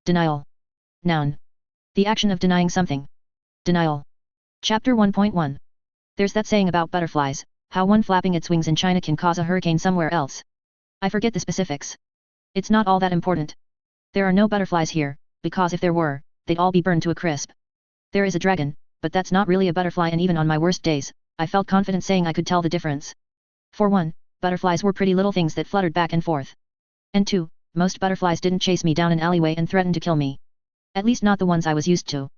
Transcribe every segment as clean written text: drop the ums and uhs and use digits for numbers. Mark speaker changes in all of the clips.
Speaker 1: Denial. Noun. The action of denying something. Denial. Chapter 1.1. There's that saying about butterflies, how one flapping its wings in China can cause a hurricane somewhere else. I forget the specifics. It's not all that important. There are no butterflies here, because if there were, they'd all be burned to a crisp. There is a dragon, but that's not really a butterfly, and even on my worst days, I felt confident saying I could tell the difference. For one, butterflies were pretty little things that fluttered back and forth. And two, most butterflies didn't chase me down an alleyway and threaten to kill me. At least not the ones I was used to.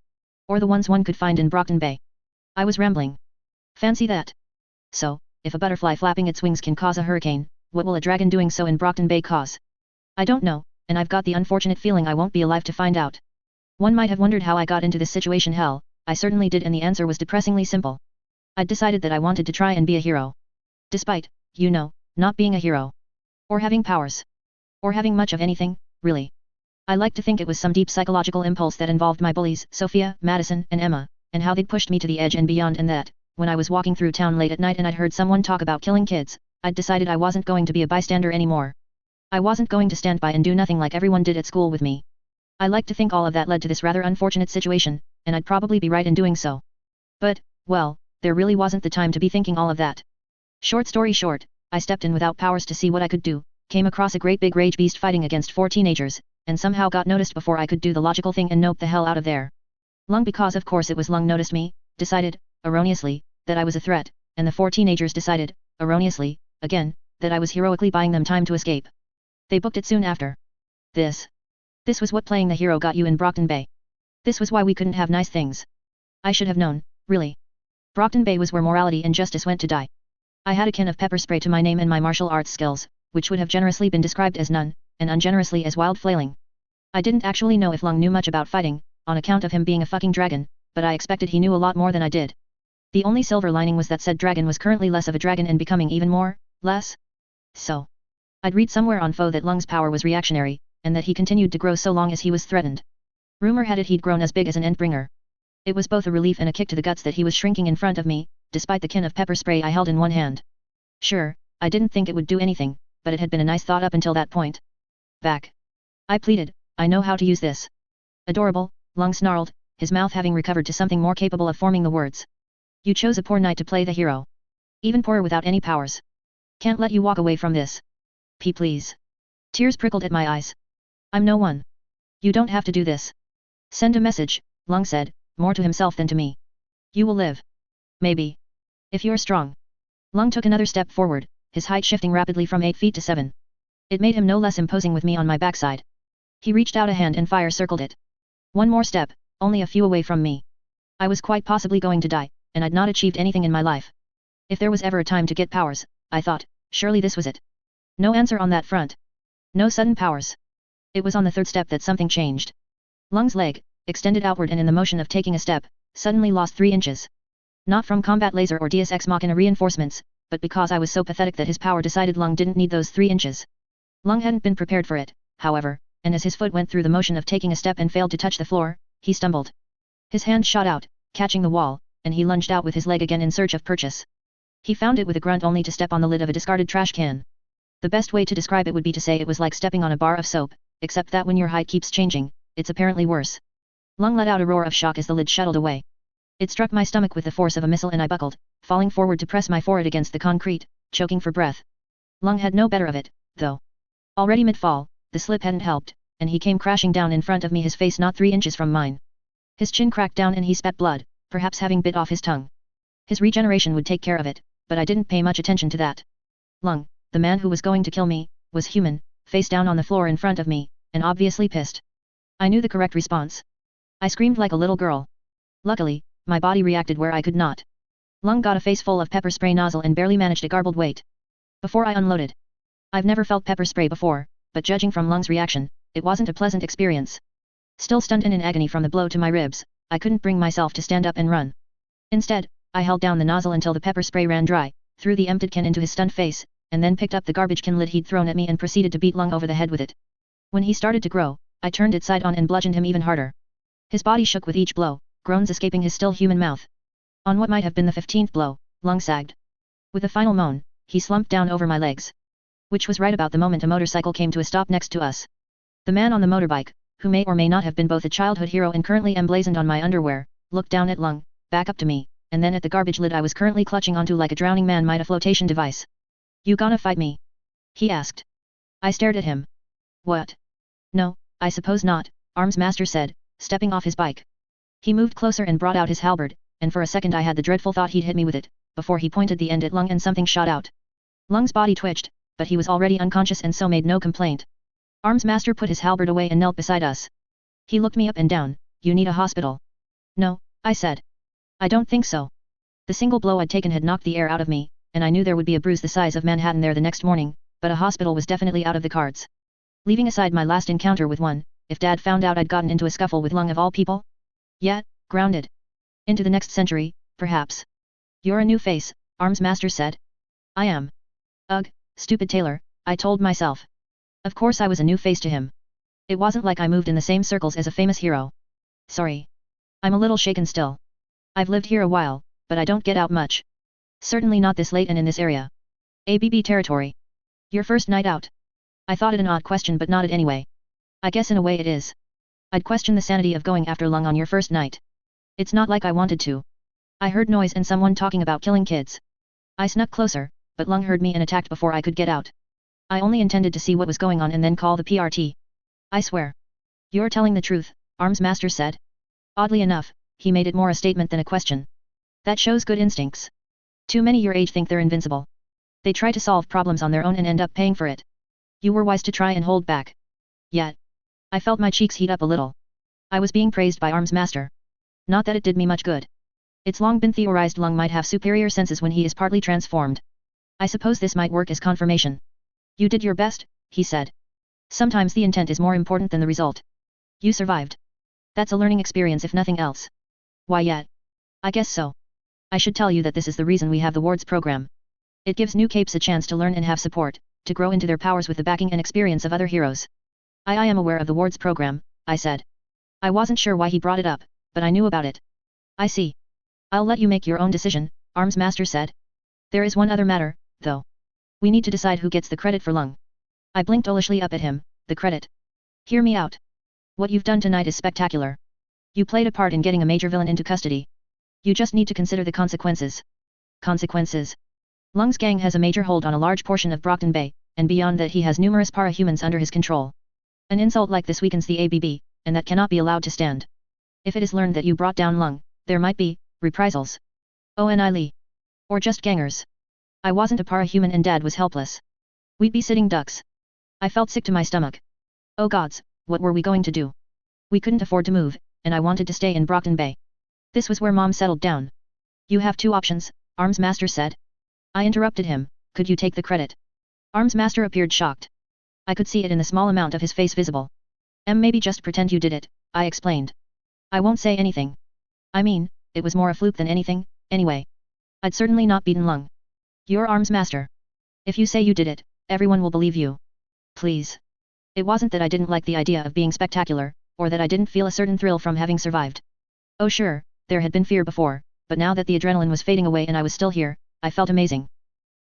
Speaker 1: Or the ones one could find in Brockton Bay. I was rambling. Fancy that. So, if a butterfly flapping its wings can cause a hurricane, what will a dragon doing so in Brockton Bay cause? I don't know, and I've got the unfortunate feeling I won't be alive to find out. One might have wondered how I got into this situation. Hell, I certainly did, and the answer was depressingly simple. I'd decided that I wanted to try and be a hero. Despite, you know, not being a hero. Or having powers. Or having much of anything, really. I like to think it was some deep psychological impulse that involved my bullies, Sophia, Madison, and Emma, and how they'd pushed me to the edge and beyond, and that, when I was walking through town late at night and I'd heard someone talk about killing kids, I'd decided I wasn't going to be a bystander anymore. I wasn't going to stand by and do nothing like everyone did at school with me. I like to think all of that led to this rather unfortunate situation, and I'd probably be right in doing so. But, well, there really wasn't the time to be thinking all of that. Short story short, I stepped in without powers to see what I could do, came across a great big rage beast fighting against 4 teenagers, and somehow got noticed before I could do the logical thing and nope the hell out of there. Lung, because of course it was Lung, noticed me, decided, erroneously, that I was a threat, and the 4 teenagers decided, erroneously, again, that I was heroically buying them time to escape. They booked it soon after. This was what playing the hero got you in Brockton Bay. This was why we couldn't have nice things. I should have known, really. Brockton Bay was where morality and justice went to die. I had a can of pepper spray to my name and my martial arts skills, which would have generously been described as none, and ungenerously as wild flailing. I didn't actually know if Lung knew much about fighting, on account of him being a fucking dragon, but I expected he knew a lot more than I did. The only silver lining was that said dragon was currently less of a dragon and becoming even more, less. So. I'd read somewhere on Foe that Lung's power was reactionary, and that he continued to grow so long as he was threatened. Rumor had it he'd grown as big as an Endbringer. It was both a relief and a kick to the guts that he was shrinking in front of me, despite the can of pepper spray I held in one hand. Sure, I didn't think it would do anything, but it had been a nice thought up until that point. Back. I pleaded, I know how to use this. Adorable, Lung snarled, his mouth having recovered to something more capable of forming the words. You chose a poor knight to play the hero. Even poorer without any powers. Can't let you walk away from this. Please. Tears prickled at my eyes. I'm no one. You don't have to do this. Send a message, Lung said, more to himself than to me. You will live. Maybe. If you're strong. Lung took another step forward, his height shifting rapidly from 8 feet to 7. It made him no less imposing with me on my backside. He reached out a hand and fire circled it. One more step, only a few away from me. I was quite possibly going to die, and I'd not achieved anything in my life. If there was ever a time to get powers, I thought, surely this was it. No answer on that front. No sudden powers. It was on the 3rd step that something changed. Lung's leg, extended outward and in the motion of taking a step, suddenly lost 3 inches. Not from combat laser or Deus Ex Machina reinforcements, but because I was so pathetic that his power decided Lung didn't need those 3 inches. Lung hadn't been prepared for it, however, and as his foot went through the motion of taking a step and failed to touch the floor, he stumbled. His hand shot out, catching the wall, and he lunged out with his leg again in search of purchase. He found it with a grunt only to step on the lid of a discarded trash can. The best way to describe it would be to say it was like stepping on a bar of soap, except that when your height keeps changing, it's apparently worse. Lung let out a roar of shock as the lid shuttled away. It struck my stomach with the force of a missile and I buckled, falling forward to press my forehead against the concrete, choking for breath. Lung had no better of it, though. Already mid-fall, the slip hadn't helped, and he came crashing down in front of me, his face not 3 inches from mine. His chin cracked down and he spat blood, perhaps having bit off his tongue. His regeneration would take care of it, but I didn't pay much attention to that. Lung, the man who was going to kill me, was human, face down on the floor in front of me, and obviously pissed. I knew the correct response. I screamed like a little girl. Luckily, my body reacted where I could not. Lung got a face full of pepper spray nozzle and barely managed a garbled wait. Before I unloaded. I've never felt pepper spray before, but judging from Lung's reaction, it wasn't a pleasant experience. Still stunned and in agony from the blow to my ribs, I couldn't bring myself to stand up and run. Instead, I held down the nozzle until the pepper spray ran dry, threw the emptied can into his stunned face, and then picked up the garbage can lid he'd thrown at me and proceeded to beat Lung over the head with it. When he started to grow, I turned it side on and bludgeoned him even harder. His body shook with each blow, groans escaping his still human mouth. On what might have been the 15th blow, Lung sagged. With a final moan, he slumped down over my legs. Which was right about the moment a motorcycle came to a stop next to us. The man on the motorbike, who may or may not have been both a childhood hero and currently emblazoned on my underwear, looked down at Lung, back up to me, and then at the garbage lid I was currently clutching onto like a drowning man might a flotation device. You gonna fight me? He asked. I stared at him. What? No, I suppose not, Arms Master said, stepping off his bike. He moved closer and brought out his halberd, and for a second I had the dreadful thought he'd hit me with it, before he pointed the end at Lung and something shot out. Lung's body twitched, but he was already unconscious and so made no complaint. Arms Master put his halberd away and knelt beside us. He looked me up and down. You need a hospital. No, I said. I don't think so. The single blow I'd taken had knocked the air out of me, and I knew there would be a bruise the size of Manhattan there the next morning, but a hospital was definitely out of the cards. Leaving aside my last encounter with one, if Dad found out I'd gotten into a scuffle with Lung of all people? Yeah, grounded. Into the next century, perhaps. You're a new face, Arms Master said. I am. Ugh, stupid Taylor, I told myself. Of course I was a new face to him. It wasn't like I moved in the same circles as a famous hero. Sorry. I'm a little shaken still. I've lived here a while, but I don't get out much. Certainly not this late and in this area. ABB territory. Your first night out? I thought it an odd question but nodded anyway. I guess in a way it is. I'd question the sanity of going after Lung on your first night. It's not like I wanted to. I heard noise and someone talking about killing kids. I snuck closer, but Lung heard me and attacked before I could get out. I only intended to see what was going on and then call the PRT. I swear. You're telling the truth, Arms Master said. Oddly enough, he made it more a statement than a question. That shows good instincts. Too many your age think they're invincible. They try to solve problems on their own and end up paying for it. You were wise to try and hold back. Yet. I felt my cheeks heat up a little. I was being praised by Arms Master. Not that it did me much good. It's long been theorized Lung might have superior senses when he is partly transformed. I suppose this might work as confirmation. You did your best, he said. Sometimes the intent is more important than the result. You survived. That's a learning experience if nothing else. Why yet? I guess so. I should tell you that this is the reason we have the wards program. It gives new capes a chance to learn and have support, to grow into their powers with the backing and experience of other heroes. I am aware of the wards program, I said. I wasn't sure why he brought it up, but I knew about it. I see. I'll let you make your own decision, Arms Master said. There is one other matter, though. We need to decide who gets the credit for Lung. I blinked owlishly up at him. The credit. Hear me out. What you've done tonight is spectacular. You played a part in getting a major villain into custody. You just need to consider the consequences. Consequences. Lung's gang has a major hold on a large portion of Brockton Bay, and beyond that he has numerous parahumans under his control. An insult like this weakens the ABB, and that cannot be allowed to stand. If it is learned that you brought down Lung, there might be reprisals. Only. Or just gangers. I wasn't a parahuman and Dad was helpless. We'd be sitting ducks. I felt sick to my stomach. Oh gods, what were we going to do? We couldn't afford to move, and I wanted to stay in Brockton Bay. This was where Mom settled down. You have two options, Arms Master said. I interrupted him. Could you take the credit? Arms Master appeared shocked. I could see it in the small amount of his face visible. Maybe just pretend you did it, I explained. I won't say anything. I mean, it was more a fluke than anything, anyway. I'd certainly not beaten Lung. You're Arms Master. If you say you did it, everyone will believe you. Please. It wasn't that I didn't like the idea of being spectacular, or that I didn't feel a certain thrill from having survived. Oh sure, there had been fear before, but now that the adrenaline was fading away and I was still here, I felt amazing.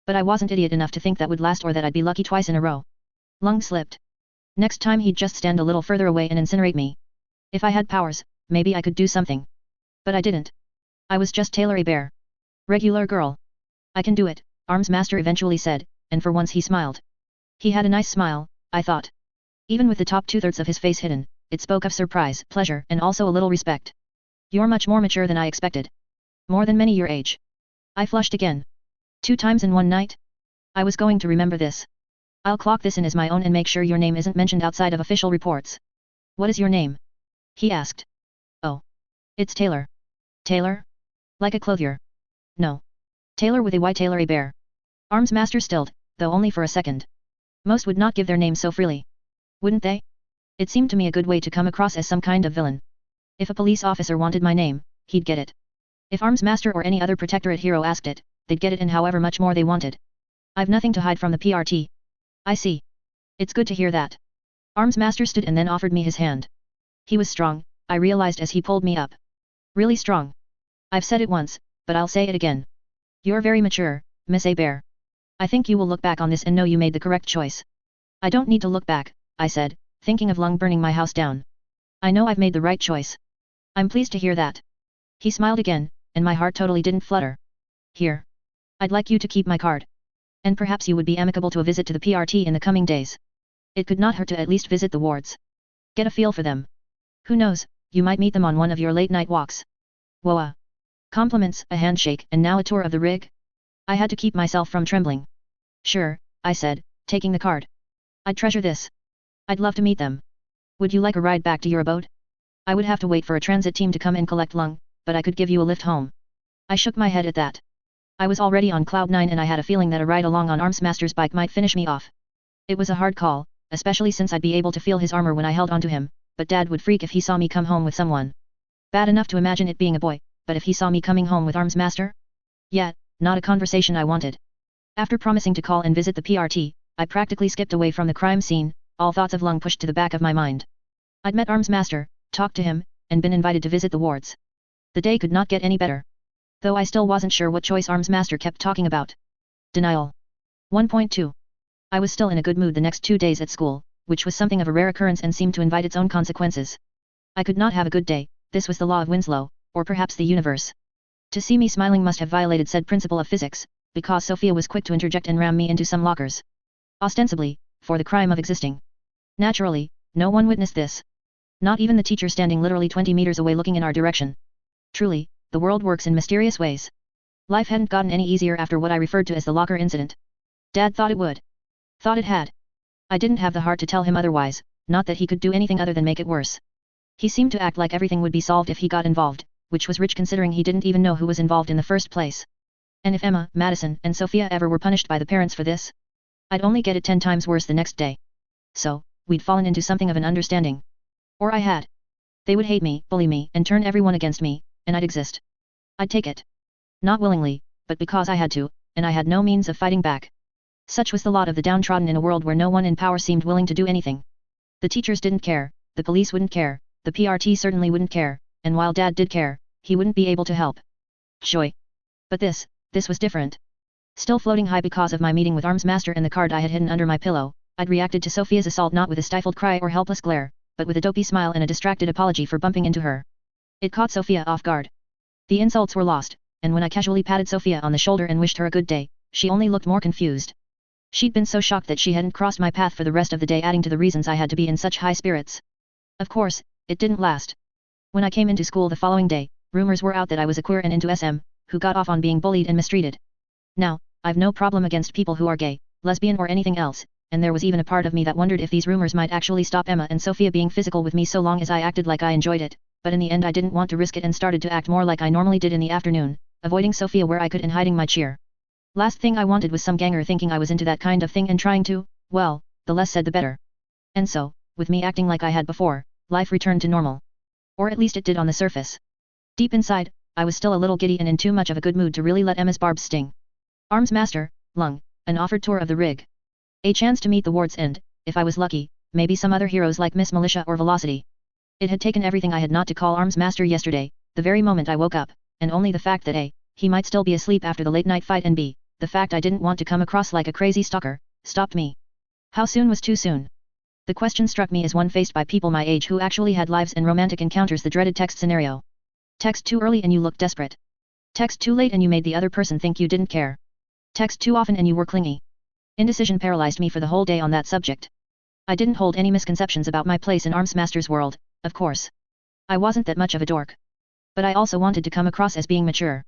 Speaker 1: But I wasn't idiot enough to think that would last or that I'd be lucky twice in a row. Lung slipped. Next time he'd just stand a little further away and incinerate me. If I had powers, maybe I could do something. But I didn't. I was just Taylor Hebert. Regular girl. I can do it, Arms Master eventually said, and for once he smiled. He had a nice smile, I thought. Even with the top two-thirds of his face hidden, it spoke of surprise, pleasure, and also a little respect. You're much more mature than I expected. More than many your age. I flushed again. 2 times in one night? I was going to remember this. I'll clock this in as my own and make sure your name isn't mentioned outside of official reports. What is your name? He asked. Oh. It's Taylor. Taylor? Like a clothier. No. Taylor with a Y. Taylor Hebert. Arms Master stilled, though only for a second. Most would not give their name so freely. Wouldn't they? It seemed to me a good way to come across as some kind of villain. If a police officer wanted my name, he'd get it. If Arms Master or any other protectorate hero asked it, they'd get it and however much more they wanted. I've nothing to hide from the PRT. I see. It's good to hear that. Arms Master stood and then offered me his hand. He was strong, I realized as he pulled me up. Really strong. I've said it once, but I'll say it again. You're very mature, Miss Hebert. I think you will look back on this and know you made the correct choice. I don't need to look back, I said, thinking of Lung burning my house down. I know I've made the right choice. I'm pleased to hear that. He smiled again, and my heart totally didn't flutter. Here. I'd like you to keep my card. And perhaps you would be amicable to a visit to the PRT in the coming days. It could not hurt to at least visit the wards. Get a feel for them. Who knows, you might meet them on one of your late-night walks. Whoa. Compliments, a handshake, and now a tour of the rig? I had to keep myself from trembling. Sure, I said, taking the card. I'd treasure this. I'd love to meet them. Would you like a ride back to your abode? I would have to wait for a transit team to come and collect Lung, but I could give you a lift home. I shook my head at that. I was already on cloud 9 and I had a feeling that a ride along on Armsmaster's bike might finish me off. It was a hard call, especially since I'd be able to feel his armor when I held onto him, but Dad would freak if he saw me come home with someone. Bad enough to imagine it being a boy, but if he saw me coming home with Armsmaster? Yet, not a conversation I wanted. After promising to call and visit the PRT, I practically skipped away from the crime scene, all thoughts of Lung pushed to the back of my mind. I'd met Armsmaster, talked to him, and been invited to visit the wards. The day could not get any better. Though I still wasn't sure what choice Armsmaster kept talking about. Denial. 1.2. I was still in a good mood the next 2 days at school, which was something of a rare occurrence and seemed to invite its own consequences. I could not have a good day, this was the law of Winslow, or perhaps the universe. To see me smiling must have violated said principle of physics, because Sophia was quick to interject and ram me into some lockers. Ostensibly, for the crime of existing. Naturally, no one witnessed this. Not even the teacher standing literally 20 meters away looking in our direction. Truly, the world works in mysterious ways. Life hadn't gotten any easier after what I referred to as the locker incident. Dad thought it would. Thought it had. I didn't have the heart to tell him otherwise, not that he could do anything other than make it worse. He seemed to act like everything would be solved if he got involved, which was rich considering he didn't even know who was involved in the first place. And if Emma, Madison, and Sophia ever were punished by the parents for this, I'd only get it 10 times worse the next day. So, we'd fallen into something of an understanding. Or I had. They would hate me, bully me, and turn everyone against me, and I'd exist. I'd take it. Not willingly, but because I had to, and I had no means of fighting back. Such was the lot of the downtrodden in a world where no one in power seemed willing to do anything. The teachers didn't care, the police wouldn't care, the PRT certainly wouldn't care, and while Dad did care, he wouldn't be able to help. Joy. But this was different. Still floating high because of my meeting with Armsmaster and the card I had hidden under my pillow, I'd reacted to Sophia's assault not with a stifled cry or helpless glare, but with a dopey smile and a distracted apology for bumping into her. It caught Sophia off guard. The insults were lost, and when I casually patted Sophia on the shoulder and wished her a good day, she only looked more confused. She'd been so shocked that she hadn't crossed my path for the rest of the day, adding to the reasons I had to be in such high spirits. Of course, it didn't last. When I came into school the following day, rumors were out that I was a queer and into SM, who got off on being bullied and mistreated. Now, I've no problem against people who are gay, lesbian or anything else, and there was even a part of me that wondered if these rumors might actually stop Emma and Sophia being physical with me so long as I acted like I enjoyed it, but in the end I didn't want to risk it and started to act more like I normally did in the afternoon, avoiding Sophia where I could and hiding my cheer. Last thing I wanted was some ganger thinking I was into that kind of thing and trying to, well, the less said the better. And so, with me acting like I had before, life returned to normal. Or at least it did on the surface. Deep inside, I was still a little giddy and in too much of a good mood to really let Emma's barbs sting. Armsmaster, Lung, an offered tour of the rig. A chance to meet the wards and, if I was lucky, maybe some other heroes like Miss Militia or Velocity. It had taken everything I had not to call Armsmaster yesterday, the very moment I woke up, and only the fact that A, he might still be asleep after the late night fight and B, the fact I didn't want to come across like a crazy stalker, stopped me. How soon was too soon? The question struck me as one faced by people my age who actually had lives and romantic encounters, the dreaded text scenario. Text too early and you looked desperate. Text too late and you made the other person think you didn't care. Text too often and you were clingy. Indecision paralyzed me for the whole day on that subject. I didn't hold any misconceptions about my place in Armsmaster's world, of course. I wasn't that much of a dork. But I also wanted to come across as being mature.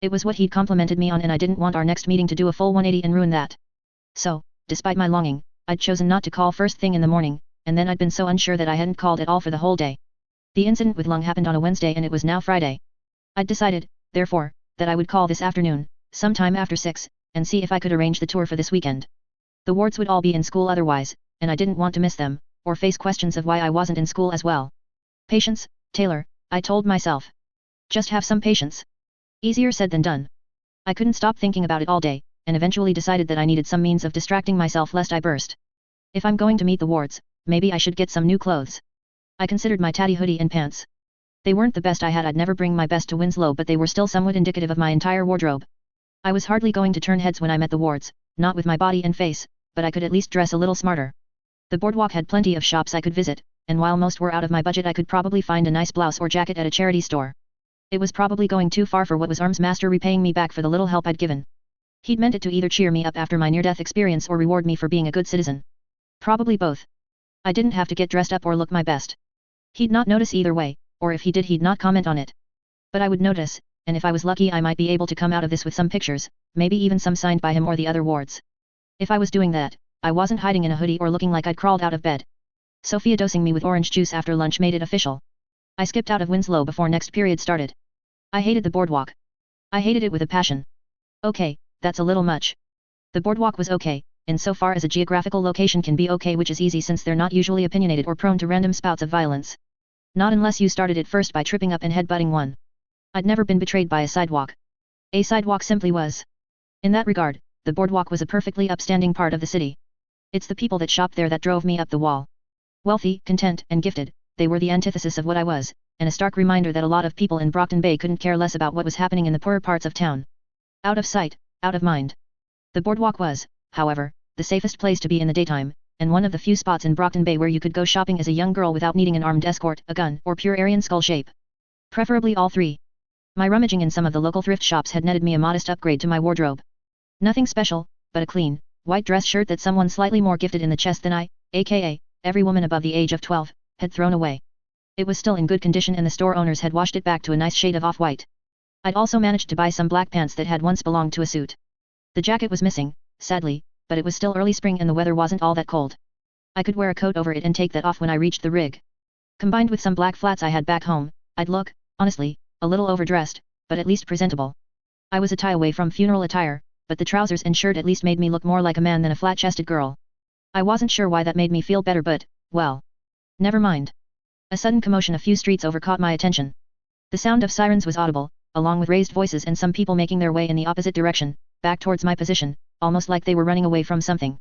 Speaker 1: It was what he'd complimented me on and I didn't want our next meeting to do a full 180 and ruin that. So, despite my longing, I'd chosen not to call first thing in the morning, and then I'd been so unsure that I hadn't called at all for the whole day. The incident with Lung happened on a Wednesday and it was now Friday. I'd decided, therefore, that I would call this afternoon, sometime after 6, and see if I could arrange the tour for this weekend. The wards would all be in school otherwise, and I didn't want to miss them, or face questions of why I wasn't in school as well. Patience, Taylor, I told myself. Just have some patience. Easier said than done. I couldn't stop thinking about it all day, and eventually decided that I needed some means of distracting myself lest I burst. If I'm going to meet the wards, maybe I should get some new clothes. I considered my tatty hoodie and pants. They weren't the best I had. I'd never bring my best to Winslow, but they were still somewhat indicative of my entire wardrobe. I was hardly going to turn heads when I met the wards, not with my body and face, but I could at least dress a little smarter. The boardwalk had plenty of shops I could visit, and while most were out of my budget I could probably find a nice blouse or jacket at a charity store. It was probably going too far for what was Arm's master repaying me back for the little help I'd given. He'd meant it to either cheer me up after my near-death experience or reward me for being a good citizen. Probably both. I didn't have to get dressed up or look my best. He'd not notice either way, or if he did he'd not comment on it. But I would notice, and if I was lucky I might be able to come out of this with some pictures, maybe even some signed by him or the other wards. If I was doing that, I wasn't hiding in a hoodie or looking like I'd crawled out of bed. Sophia dosing me with orange juice after lunch made it official. I skipped out of Winslow before next period started. I hated the boardwalk. I hated it with a passion. Okay, that's a little much. The boardwalk was okay, insofar as a geographical location can be okay, which is easy since they're not usually opinionated or prone to random spouts of violence. Not unless you started it first by tripping up and headbutting one. I'd never been betrayed by a sidewalk. A sidewalk simply was. In that regard, the boardwalk was a perfectly upstanding part of the city. It's the people that shopped there that drove me up the wall. Wealthy, content, and gifted, they were the antithesis of what I was, and a stark reminder that a lot of people in Brockton Bay couldn't care less about what was happening in the poorer parts of town. Out of sight, out of mind. The boardwalk was, however, the safest place to be in the daytime, and one of the few spots in Brockton Bay where you could go shopping as a young girl without needing an armed escort, a gun, or pure Aryan skull shape. Preferably all three. My rummaging in some of the local thrift shops had netted me a modest upgrade to my wardrobe. Nothing special, but a clean, white dress shirt that someone slightly more gifted in the chest than I, aka, every woman above the age of 12, had thrown away. It was still in good condition and the store owners had washed it back to a nice shade of off-white. I'd also managed to buy some black pants that had once belonged to a suit. The jacket was missing, sadly, but it was still early spring and the weather wasn't all that cold. I could wear a coat over it and take that off when I reached the rig. Combined with some black flats I had back home, I'd look, honestly, a little overdressed, but at least presentable. I was a tie away from funeral attire, but the trousers and shirt at least made me look more like a man than a flat-chested girl. I wasn't sure why that made me feel better but, well. Never mind. A sudden commotion a few streets over caught my attention. The sound of sirens was audible, along with raised voices and some people making their way in the opposite direction, back towards my position, almost like they were running away from something.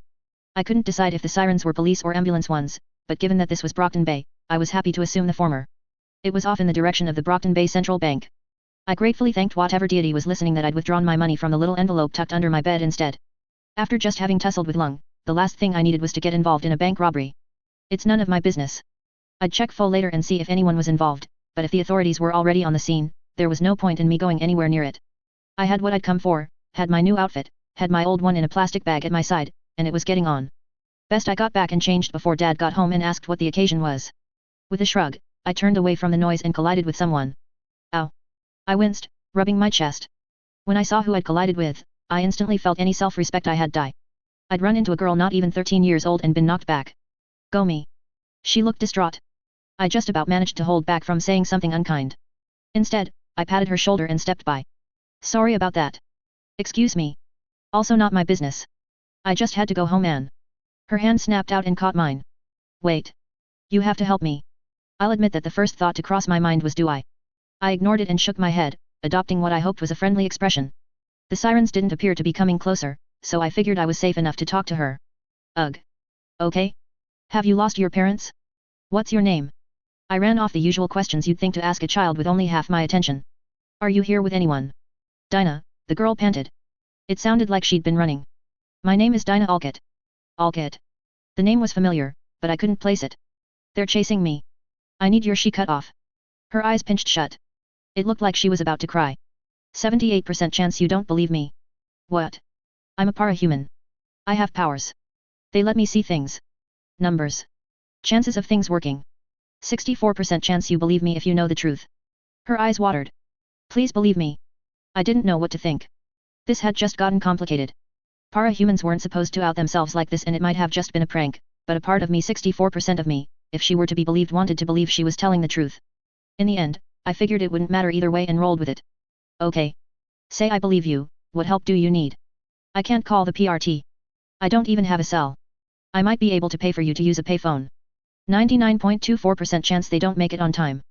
Speaker 1: I couldn't decide if the sirens were police or ambulance ones, but given that this was Brockton Bay, I was happy to assume the former. It was off in the direction of the Brockton Bay Central Bank. I gratefully thanked whatever deity was listening that I'd withdrawn my money from the little envelope tucked under my bed instead. After just having tussled with Lung, the last thing I needed was to get involved in a bank robbery. It's none of my business. I'd check FO later and see if anyone was involved, but if the authorities were already on the scene, there was no point in me going anywhere near it. I had what I'd come for, had my new outfit, had my old one in a plastic bag at my side, and it was getting on. Best I got back and changed before Dad got home and asked what the occasion was. With a shrug, I turned away from the noise and collided with someone. Ow! I winced, rubbing my chest. When I saw who I'd collided with, I instantly felt any self-respect I had die. I'd run into a girl not even 13 years old and been knocked back. Go me. She looked distraught. I just about managed to hold back from saying something unkind. Instead, I patted her shoulder and stepped by. Sorry about that. Excuse me. Also not my business. I just had to go home, Anne. Her hand snapped out and caught mine. Wait. You have to help me. I'll admit that the first thought to cross my mind was do I. I ignored it and shook my head, adopting what I hoped was a friendly expression. The sirens didn't appear to be coming closer, so I figured I was safe enough to talk to her. Ugh. Okay. Have you lost your parents? What's your name? I ran off the usual questions you'd think to ask a child with only half my attention. Are you here with anyone? Dinah, the girl panted. It sounded like she'd been running. My name is Dinah Alcott. Alcott. The name was familiar, but I couldn't place it. They're chasing me. I need she cut off. Her eyes pinched shut. It looked like she was about to cry. 78% chance you don't believe me. What? I'm a parahuman. I have powers. They let me see things. Numbers. Chances of things working. 64% chance you believe me if you know the truth. Her eyes watered. Please believe me. I didn't know what to think. This had just gotten complicated. Parahumans weren't supposed to out themselves like this and it might have just been a prank, but a part of me, 64% of me, if she were to be believed, wanted to believe she was telling the truth. In the end, I figured it wouldn't matter either way and rolled with it. Okay. Say I believe you, what help do you need? I can't call the PRT. I don't even have a cell. I might be able to pay for you to use a payphone. 99.24% chance they don't make it on time.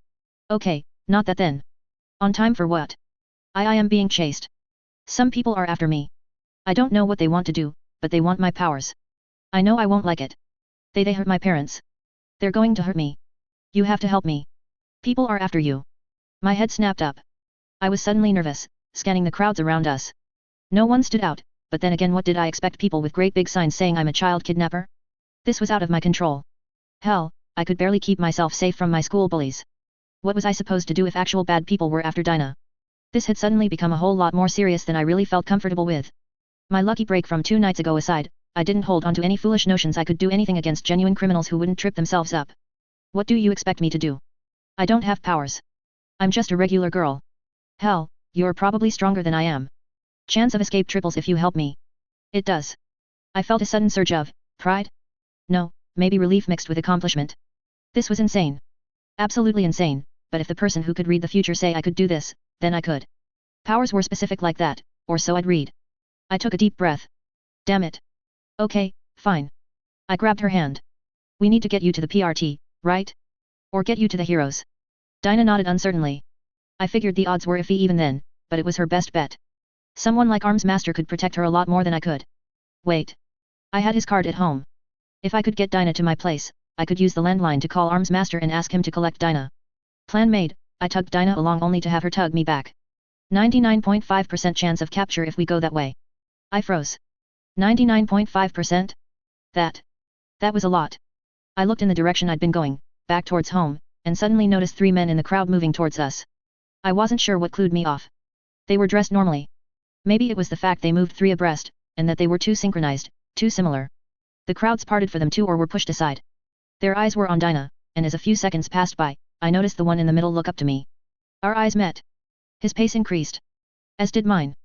Speaker 1: Okay, not that then. On time for what? I am being chased. Some people are after me. I don't know what they want to do, but they want my powers. I know I won't like it. They hurt my parents. They're going to hurt me. You have to help me. People are after you. My head snapped up. I was suddenly nervous, scanning the crowds around us. No one stood out, but then again, what did I expect? People with great big signs saying I'm a child kidnapper? This was out of my control. Hell, I could barely keep myself safe from my school bullies. What was I supposed to do if actual bad people were after Dinah? This had suddenly become a whole lot more serious than I really felt comfortable with. My lucky break from 2 nights ago aside, I didn't hold on to any foolish notions I could do anything against genuine criminals who wouldn't trip themselves up. What do you expect me to do? I don't have powers. I'm just a regular girl. Hell, you're probably stronger than I am. Chance of escape triples if you help me. It does. I felt a sudden surge of pride? No, maybe relief mixed with accomplishment. This was insane. Absolutely insane, but if the person who could read the future say I could do this, then I could. Powers were specific like that, or so I'd read. I took a deep breath. Damn it. Okay, fine. I grabbed her hand. We need to get you to the PRT, right? Or get you to the heroes. Dinah nodded uncertainly. I figured the odds were iffy even then, but it was her best bet. Someone like Arms Master could protect her a lot more than I could. Wait. I had his card at home. If I could get Dinah to my place, I could use the landline to call Arms Master and ask him to collect Dinah. Plan made, I tugged Dinah along only to have her tug me back. 99.5% chance of capture if we go that way. I froze. 99.5%? That was a lot. I looked in the direction I'd been going, back towards home, and suddenly noticed 3 men in the crowd moving towards us. I wasn't sure what clued me off. They were dressed normally. Maybe it was the fact they moved 3 abreast, and that they were too synchronized, too similar. The crowds parted for them too or were pushed aside. Their eyes were on Dinah, and as a few seconds passed by, I noticed the one in the middle look up to me. Our eyes met. His pace increased. As did mine.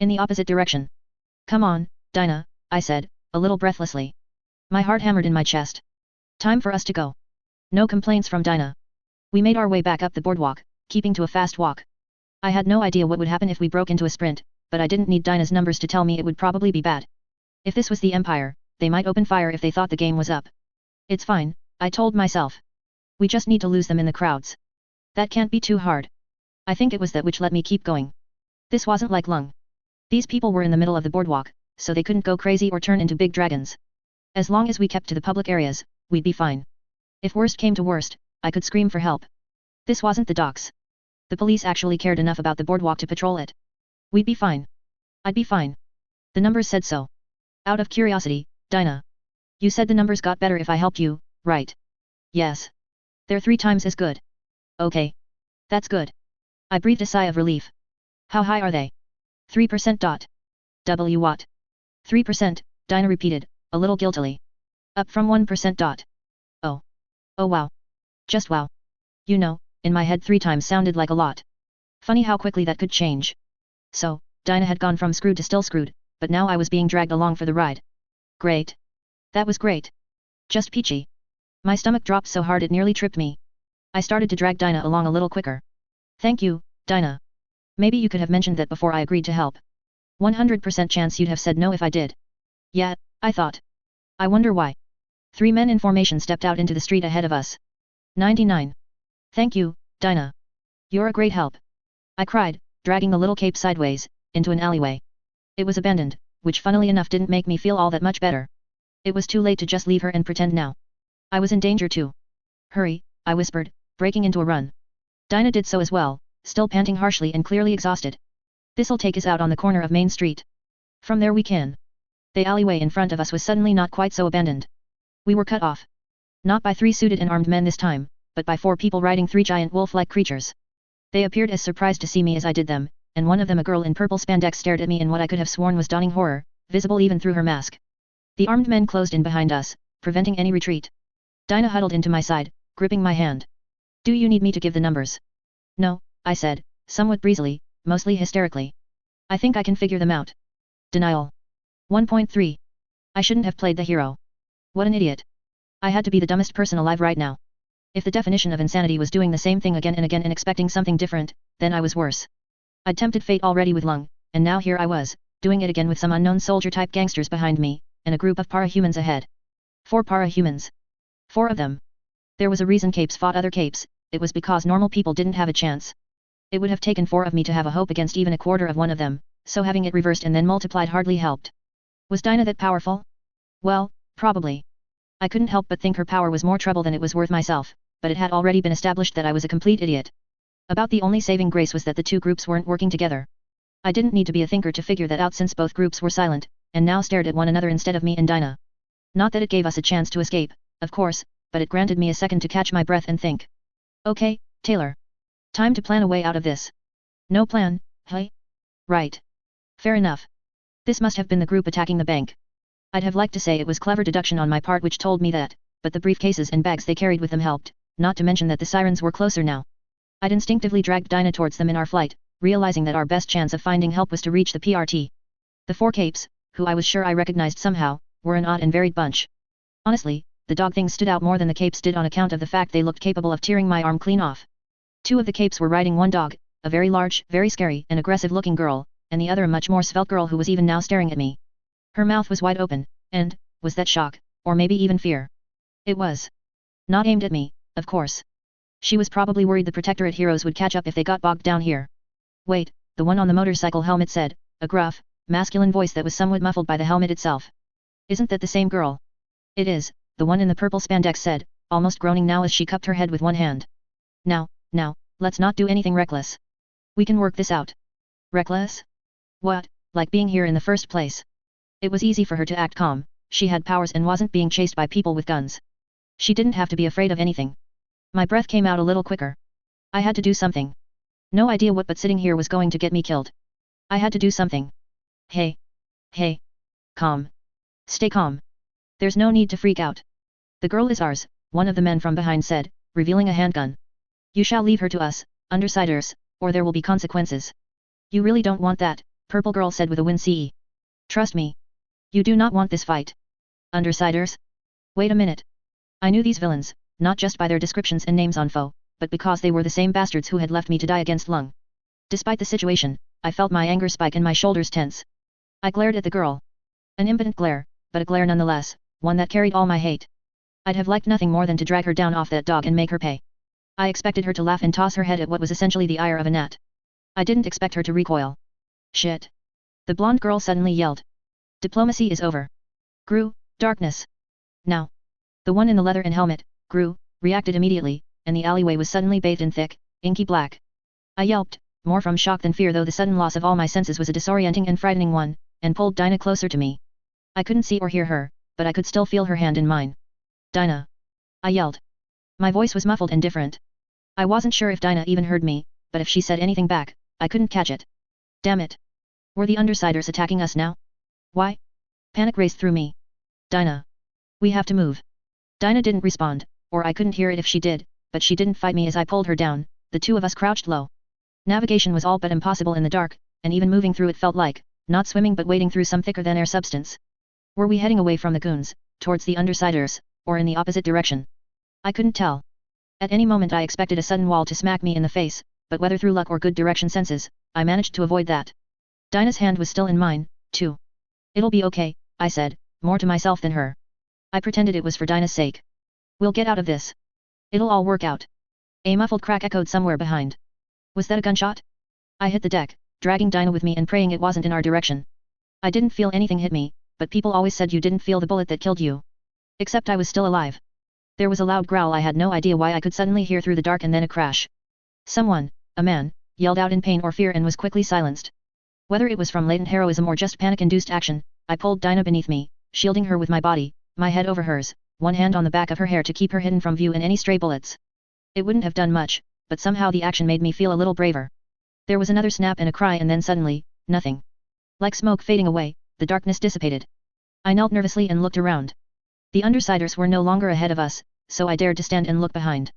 Speaker 1: In the opposite direction. Come on, Dinah, I said, a little breathlessly. My heart hammered in my chest. Time for us to go. No complaints from Dinah. We made our way back up the boardwalk, keeping to a fast walk. I had no idea what would happen if we broke into a sprint, but I didn't need Dinah's numbers to tell me it would probably be bad. If this was the Empire, they might open fire if they thought the game was up. It's fine, I told myself. We just need to lose them in the crowds. That can't be too hard. I think it was that which let me keep going. This wasn't like Lung. These people were in the middle of the boardwalk, so they couldn't go crazy or turn into big dragons. As long as we kept to the public areas, we'd be fine. If worst came to worst, I could scream for help. This wasn't the docks. The police actually cared enough about the boardwalk to patrol it. We'd be fine. I'd be fine. The numbers said so. Out of curiosity, Dinah. You said the numbers got better if I helped you, right? Yes. They're 3 times as good. Okay. That's good. I breathed a sigh of relief. How high are they? 3%. What? 3%, Dinah repeated, a little guiltily. Up from 1%. Oh. Oh wow. Just wow. You know, in my head 3 times sounded like a lot. Funny how quickly that could change. So, Dinah had gone from screwed to still screwed, but now I was being dragged along for the ride. Great. That was great. Just peachy. My stomach dropped so hard it nearly tripped me. I started to drag Dinah along a little quicker. Thank you, Dinah. Maybe you could have mentioned that before I agreed to help. 100% chance you'd have said no if I did. Yeah, I thought. I wonder why. 3 men in formation stepped out into the street ahead of us. 99. Thank you, Dinah. You're a great help. I cried, dragging the little cape sideways, into an alleyway. It was abandoned, which funnily enough didn't make me feel all that much better. It was too late to just leave her and pretend now. I was in danger too. Hurry, I whispered, breaking into a run. Dinah did so as well, still panting harshly and clearly exhausted. This'll take us out on the corner of Main Street. From there we can. The alleyway in front of us was suddenly not quite so abandoned. We were cut off. Not by 3 suited and armed men this time, but by 4 people riding 3 giant wolf-like creatures. They appeared as surprised to see me as I did them, and one of them, a girl in purple spandex, stared at me in what I could have sworn was dawning horror, visible even through her mask. The armed men closed in behind us, preventing any retreat. Dinah huddled into my side, gripping my hand. Do you need me to give the numbers? No, I said, somewhat breezily, mostly hysterically. I think I can figure them out. Denial. 1.3. I shouldn't have played the hero. What an idiot. I had to be the dumbest person alive right now. If the definition of insanity was doing the same thing again and again and expecting something different, then I was worse. I'd tempted fate already with Lung, and now here I was, doing it again with some unknown soldier-type gangsters behind me, and a group of parahumans ahead. 4 parahumans. 4 of them. There was a reason capes fought other capes, it was because normal people didn't have a chance. It would have taken 4 of me to have a hope against even a quarter of one of them, so having it reversed and then multiplied hardly helped. Was Dinah that powerful? Well, probably. I couldn't help but think her power was more trouble than it was worth myself, but it had already been established that I was a complete idiot. About the only saving grace was that the 2 groups weren't working together. I didn't need to be a thinker to figure that out since both groups were silent, and now stared at one another instead of me and Dinah. Not that it gave us a chance to escape, of course, but it granted me a second to catch my breath and think. Okay, Taylor. Time to plan a way out of this. No plan, hey? Right. Fair enough. This must have been the group attacking the bank. I'd have liked to say it was clever deduction on my part which told me that, but the briefcases and bags they carried with them helped, not to mention that the sirens were closer now. I'd instinctively dragged Dinah towards them in our flight, realizing that our best chance of finding help was to reach the PRT. The four capes, who I was sure I recognized somehow, were an odd and varied bunch. Honestly, the dog things stood out more than the capes did on account of the fact they looked capable of tearing my arm clean off. Two of the capes were riding one dog, a very large, very scary and aggressive-looking girl, and the other a much more svelte girl who was even now staring at me. Her mouth was wide open, and, was that shock, or maybe even fear? It was. Not aimed at me, of course. She was probably worried the Protectorate heroes would catch up if they got bogged down here. Wait, the one on the motorcycle helmet said, a gruff, masculine voice that was somewhat muffled by the helmet itself. Isn't that the same girl? It is, the one in the purple spandex said, almost groaning now as she cupped her head with one hand. Now, let's not do anything reckless. We can work this out. Reckless? What, like being here in the first place? It was easy for her to act calm, she had powers and wasn't being chased by people with guns. She didn't have to be afraid of anything. My breath came out a little quicker. I had to do something. No idea what, but sitting here was going to get me killed. I had to do something. Hey. Calm. Stay calm. There's no need to freak out. The girl is ours, one of the men from behind said, revealing a handgun. You shall leave her to us, undersiders, or there will be consequences. You really don't want that, Purple Girl said with a wince. Trust me. You do not want this fight. Undersiders? Wait a minute. I knew these villains, not just by their descriptions and names on foe, but because they were the same bastards who had left me to die against Lung. Despite the situation, I felt my anger spike and my shoulders tense. I glared at the girl. An impotent glare, but a glare nonetheless, one that carried all my hate. I'd have liked nothing more than to drag her down off that dog and make her pay. I expected her to laugh and toss her head at what was essentially the ire of a gnat. I didn't expect her to recoil. Shit. The blonde girl suddenly yelled. Diplomacy is over. Gru, darkness. Now. The one in the leather and helmet, Gru, reacted immediately, and the alleyway was suddenly bathed in thick, inky black. I yelped, more from shock than fear, though the sudden loss of all my senses was a disorienting and frightening one, and pulled Dinah closer to me. I couldn't see or hear her, but I could still feel her hand in mine. Dinah. I yelled. My voice was muffled and different. I wasn't sure if Dinah even heard me, but if she said anything back, I couldn't catch it. Damn it. Were the Undersiders attacking us now? Why? Panic raced through me. Dinah. We have to move. Dinah didn't respond, or I couldn't hear it if she did, but she didn't fight me as I pulled her down, the two of us crouched low. Navigation was all but impossible in the dark, and even moving through it felt like, not swimming but wading through some thicker-than-air substance. Were we heading away from the goons, towards the Undersiders, or in the opposite direction? I couldn't tell. At any moment I expected a sudden wall to smack me in the face, but whether through luck or good direction senses, I managed to avoid that. Dinah's hand was still in mine, too. It'll be okay, I said, more to myself than her. I pretended it was for Dinah's sake. We'll get out of this. It'll all work out. A muffled crack echoed somewhere behind. Was that a gunshot? I hit the deck, dragging Dinah with me and praying it wasn't in our direction. I didn't feel anything hit me, but people always said you didn't feel the bullet that killed you. Except I was still alive. There was a loud growl I had no idea why I could suddenly hear through the dark, and then a crash. Someone, a man, yelled out in pain or fear and was quickly silenced. Whether it was from latent heroism or just panic-induced action, I pulled Dinah beneath me, shielding her with my body, my head over hers, one hand on the back of her hair to keep her hidden from view and any stray bullets. It wouldn't have done much, but somehow the action made me feel a little braver. There was another snap and a cry, and then suddenly, nothing. Like smoke fading away, the darkness dissipated. I knelt nervously and looked around. The Undersiders were no longer ahead of us, so I dared to stand and look behind.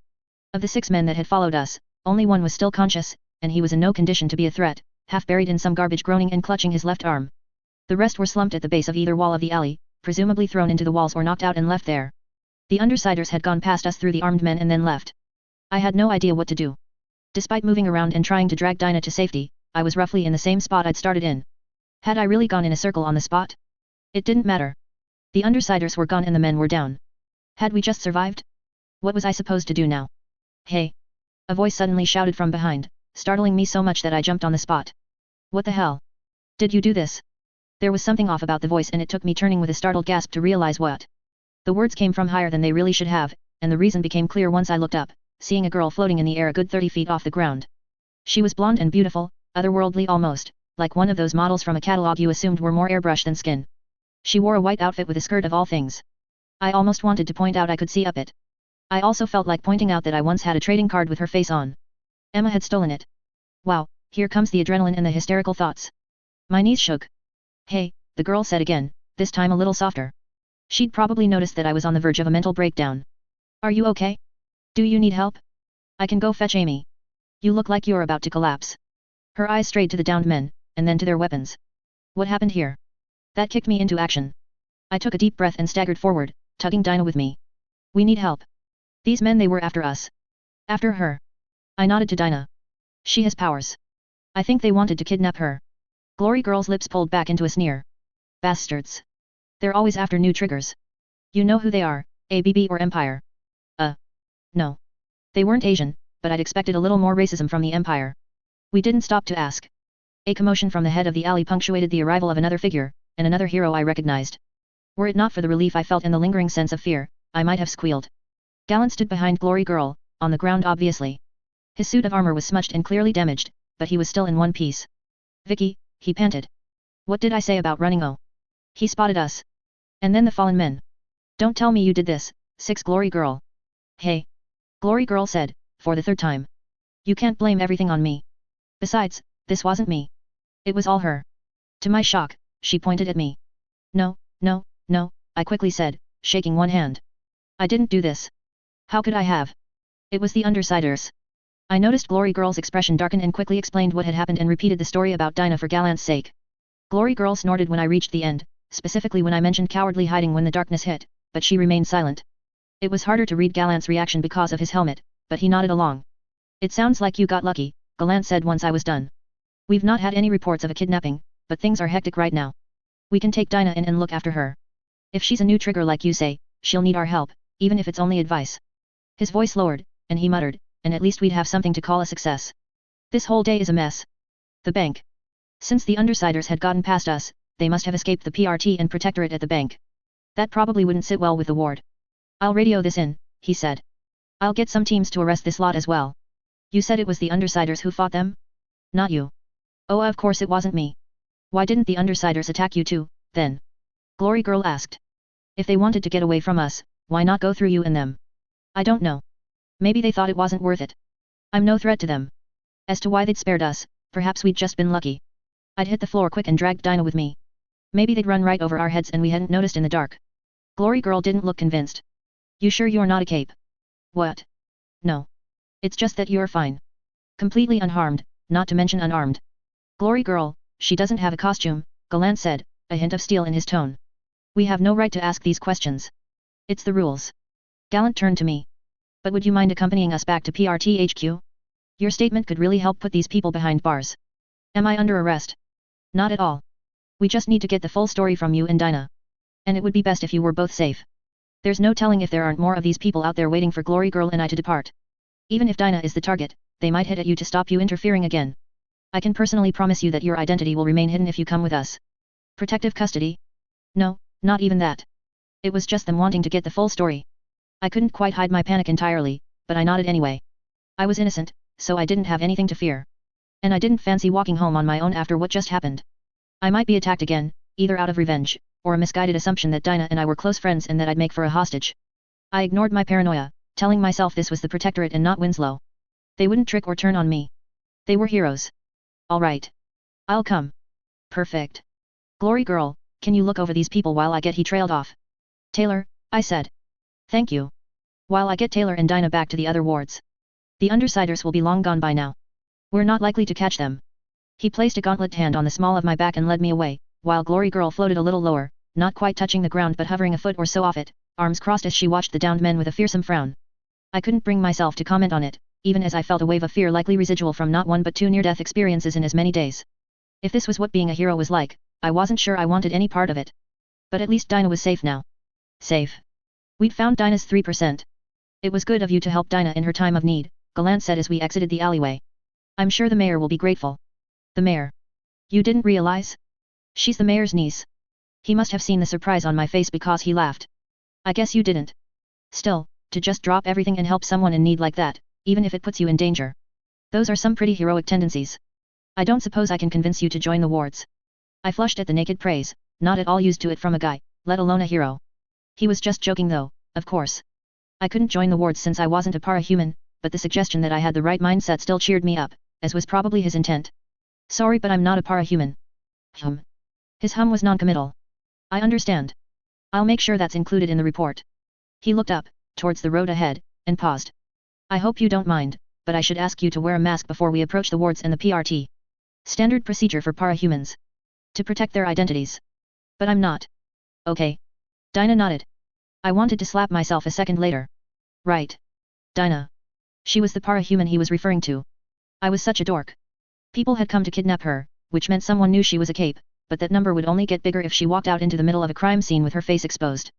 Speaker 1: Of the 6 men that had followed us, only one was still conscious, and he was in no condition to be a threat, half buried in some garbage, groaning and clutching his left arm. The rest were slumped at the base of either wall of the alley, presumably thrown into the walls or knocked out and left there. The Undersiders had gone past us through the armed men and then left. I had no idea what to do. Despite moving around and trying to drag Dinah to safety, I was roughly in the same spot I'd started in. Had I really gone in a circle on the spot? It didn't matter. The Undersiders were gone and the men were down. Had we just survived? What was I supposed to do now? Hey! A voice suddenly shouted from behind, startling me so much that I jumped on the spot. What the hell? Did you do this? There was something off about the voice, and it took me turning with a startled gasp to realize what. The words came from higher than they really should have, and the reason became clear once I looked up, seeing a girl floating in the air a good 30 feet off the ground. She was blonde and beautiful, otherworldly almost, like one of those models from a catalog you assumed were more airbrush than skin. She wore a white outfit with a skirt of all things. I almost wanted to point out I could see up it. I also felt like pointing out that I once had a trading card with her face on. Emma had stolen it. Wow, here comes the adrenaline and the hysterical thoughts. My knees shook. Hey, the girl said again, this time a little softer. She'd probably noticed that I was on the verge of a mental breakdown. Are you okay? Do you need help? I can go fetch Amy. You look like you're about to collapse. Her eyes strayed to the downed men, and then to their weapons. What happened here? That kicked me into action. I took a deep breath and staggered forward, tugging Dinah with me. We need help. These men, they were after us. After her. I nodded to Dinah. She has powers. I think they wanted to kidnap her. Glory Girl's lips pulled back into a sneer. Bastards. They're always after new triggers. You know who they are, ABB or Empire. No. They weren't Asian, but I'd expected a little more racism from the Empire. We didn't stop to ask. A commotion from the head of the alley punctuated the arrival of another figure, and another hero I recognized. Were it not for the relief I felt and the lingering sense of fear, I might have squealed. Gallant stood behind Glory Girl, on the ground obviously. His suit of armor was smudged and clearly damaged, but he was still in one piece. Vicky, he panted. What did I say about running? Oh. He spotted us. And then the fallen men. Don't tell me you did this, Six Glory Girl. Hey. Glory Girl said, for the third time. You can't blame everything on me. Besides, this wasn't me. It was all her. To my shock, she pointed at me. No, I quickly said, shaking one hand. I didn't do this. How could I have? It was the Undersiders. I noticed Glory Girl's expression darken and quickly explained what had happened and repeated the story about Dinah for Gallant's sake. Glory Girl snorted when I reached the end, specifically when I mentioned cowardly hiding when the darkness hit, but she remained silent. It was harder to read Gallant's reaction because of his helmet, but he nodded along. It sounds like you got lucky, Gallant said once I was done. We've not had any reports of a kidnapping, but things are hectic right now. We can take Dinah in and look after her. If she's a new trigger like you say, she'll need our help, even if it's only advice. His voice lowered, and he muttered, and at least we'd have something to call a success. This whole day is a mess. The bank. Since the Undersiders had gotten past us, they must have escaped the PRT and protectorate at the bank. That probably wouldn't sit well with the ward. I'll radio this in, he said. I'll get some teams to arrest this lot as well. You said it was the Undersiders who fought them? Not you. Oh, of course it wasn't me. Why didn't the Undersiders attack you too, then? Glory Girl asked. If they wanted to get away from us, why not go through you and them? I don't know. Maybe they thought it wasn't worth it. I'm no threat to them. As to why they'd spared us, perhaps we'd just been lucky. I'd hit the floor quick and dragged Dinah with me. Maybe they'd run right over our heads and we hadn't noticed in the dark. Glory Girl didn't look convinced. You sure you're not a cape? What? No. It's just that you're fine. Completely unharmed, not to mention unarmed. Glory Girl, she doesn't have a costume, Gallant said, a hint of steel in his tone. We have no right to ask these questions. It's the rules. Gallant turned to me. But would you mind accompanying us back to PRT HQ? Your statement could really help put these people behind bars. Am I under arrest? Not at all. We just need to get the full story from you and Dinah. And it would be best if you were both safe. There's no telling if there aren't more of these people out there waiting for Glory Girl and I to depart. Even if Dinah is the target, they might hit at you to stop you interfering again. I can personally promise you that your identity will remain hidden if you come with us. Protective custody? No, not even that. It was just them wanting to get the full story. I couldn't quite hide my panic entirely, but I nodded anyway. I was innocent, so I didn't have anything to fear. And I didn't fancy walking home on my own after what just happened. I might be attacked again, either out of revenge, or a misguided assumption that Dinah and I were close friends and that I'd make for a hostage. I ignored my paranoia, telling myself this was the Protectorate and not Winslow. They wouldn't trick or turn on me. They were heroes. All right. I'll come. Perfect. Glory Girl, can you look over these people while I get he trailed off? Taylor, I said. Thank you. While I get Taylor and Dinah back to the other wards. The Undersiders will be long gone by now. We're not likely to catch them. He placed a gauntlet hand on the small of my back and led me away, while Glory Girl floated a little lower, not quite touching the ground but hovering a foot or so off it, arms crossed as she watched the downed men with a fearsome frown. I couldn't bring myself to comment on it, even as I felt a wave of fear likely residual from not one but two near-death experiences in as many days. If this was what being a hero was like, I wasn't sure I wanted any part of it. But at least Dinah was safe now. Safe. We'd found Dinah's 3%. It was good of you to help Dinah in her time of need, Gallant said as we exited the alleyway. I'm sure the mayor will be grateful. The mayor. You didn't realize? She's the mayor's niece. He must have seen the surprise on my face because he laughed. I guess you didn't. Still, to just drop everything and help someone in need like that, even if it puts you in danger. Those are some pretty heroic tendencies. I don't suppose I can convince you to join the wards. I flushed at the naked praise, not at all used to it from a guy, let alone a hero. He was just joking though, of course. I couldn't join the wards since I wasn't a Parahuman, but the suggestion that I had the right mindset still cheered me up, as was probably his intent. Sorry, but I'm not a Parahuman. His hum was non-committal. I understand. I'll make sure that's included in the report. He looked up, towards the road ahead, and paused. I hope you don't mind, but I should ask you to wear a mask before we approach the wards and the PRT. Standard procedure for Parahumans. To protect their identities. But I'm not. Okay. Dinah nodded. I wanted to slap myself a second later. Right. Dinah. She was the Parahuman he was referring to. I was such a dork. People had come to kidnap her, which meant someone knew she was a cape, but that number would only get bigger if she walked out into the middle of a crime scene with her face exposed.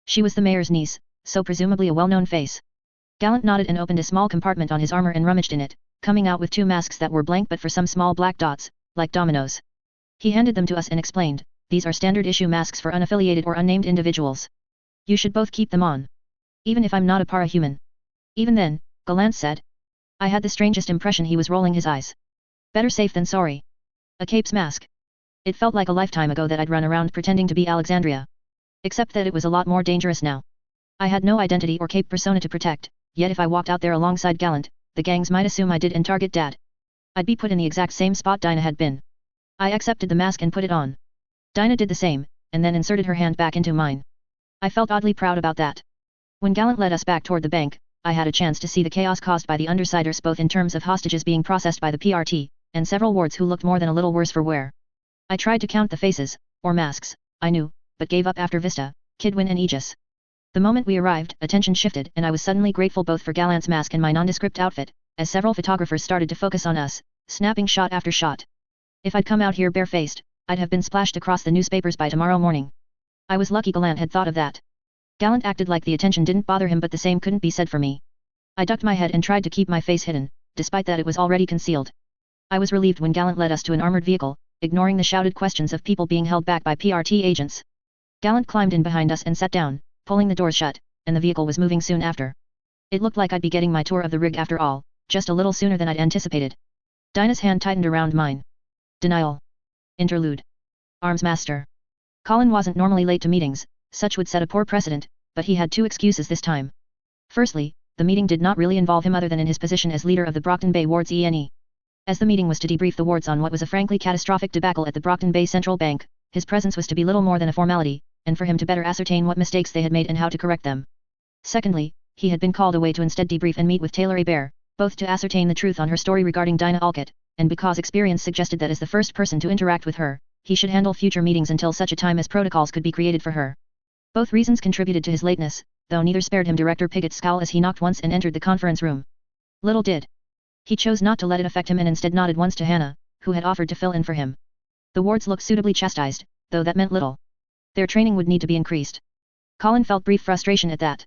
Speaker 1: She was the mayor's niece, so presumably a well-known face. Gallant nodded and opened a small compartment on his armor and rummaged in it, coming out with 2 masks that were blank but for some small black dots, like dominoes. He handed them to us and explained, these are standard issue masks for unaffiliated or unnamed individuals. You should both keep them on. Even if I'm not a Parahuman. Even then, Gallant said. I had the strangest impression he was rolling his eyes. Better safe than sorry. A cape's mask. It felt like a lifetime ago that I'd run around pretending to be Alexandria. Except that it was a lot more dangerous now. I had no identity or cape persona to protect, yet if I walked out there alongside Gallant, the gangs might assume I did and target Dad. I'd be put in the exact same spot Dinah had been. I accepted the mask and put it on. Dinah did the same, and then inserted her hand back into mine. I felt oddly proud about that. When Gallant led us back toward the bank, I had a chance to see the chaos caused by the Undersiders both in terms of hostages being processed by the PRT, and several wards who looked more than a little worse for wear. I tried to count the faces, or masks, I knew, but gave up after Vista, Kidwin and Aegis. The moment we arrived, attention shifted and I was suddenly grateful both for Gallant's mask and my nondescript outfit, as several photographers started to focus on us, snapping shot after shot. If I'd come out here barefaced, I'd have been splashed across the newspapers by tomorrow morning. I was lucky Gallant had thought of that. Gallant acted like the attention didn't bother him, but the same couldn't be said for me. I ducked my head and tried to keep my face hidden, despite that it was already concealed. I was relieved when Gallant led us to an armored vehicle, ignoring the shouted questions of people being held back by PRT agents. Gallant climbed in behind us and sat down, pulling the doors shut, and the vehicle was moving soon after. It looked like I'd be getting my tour of the rig after all, just a little sooner than I'd anticipated. Dinah's hand tightened around mine. Denial. Interlude. Arms Master. Colin wasn't normally late to meetings, such would set a poor precedent, but he had 2 excuses this time. Firstly, the meeting did not really involve him other than in his position as leader of the Brockton Bay Ward's ENE. As the meeting was to debrief the wards on what was a frankly catastrophic debacle at the Brockton Bay Central Bank, his presence was to be little more than a formality, and for him to better ascertain what mistakes they had made and how to correct them. Secondly, he had been called away to instead debrief and meet with Taylor Hebert, both to ascertain the truth on her story regarding Dinah Alcott, and because experience suggested that as the first person to interact with her, he should handle future meetings until such a time as protocols could be created for her. Both reasons contributed to his lateness, though neither spared him Director Pigot's scowl as he knocked once and entered the conference room. Little did he chose not to let it affect him and instead nodded once to Hannah, who had offered to fill in for him. The wards looked suitably chastised, though that meant little. Their training would need to be increased. Colin felt brief frustration at that.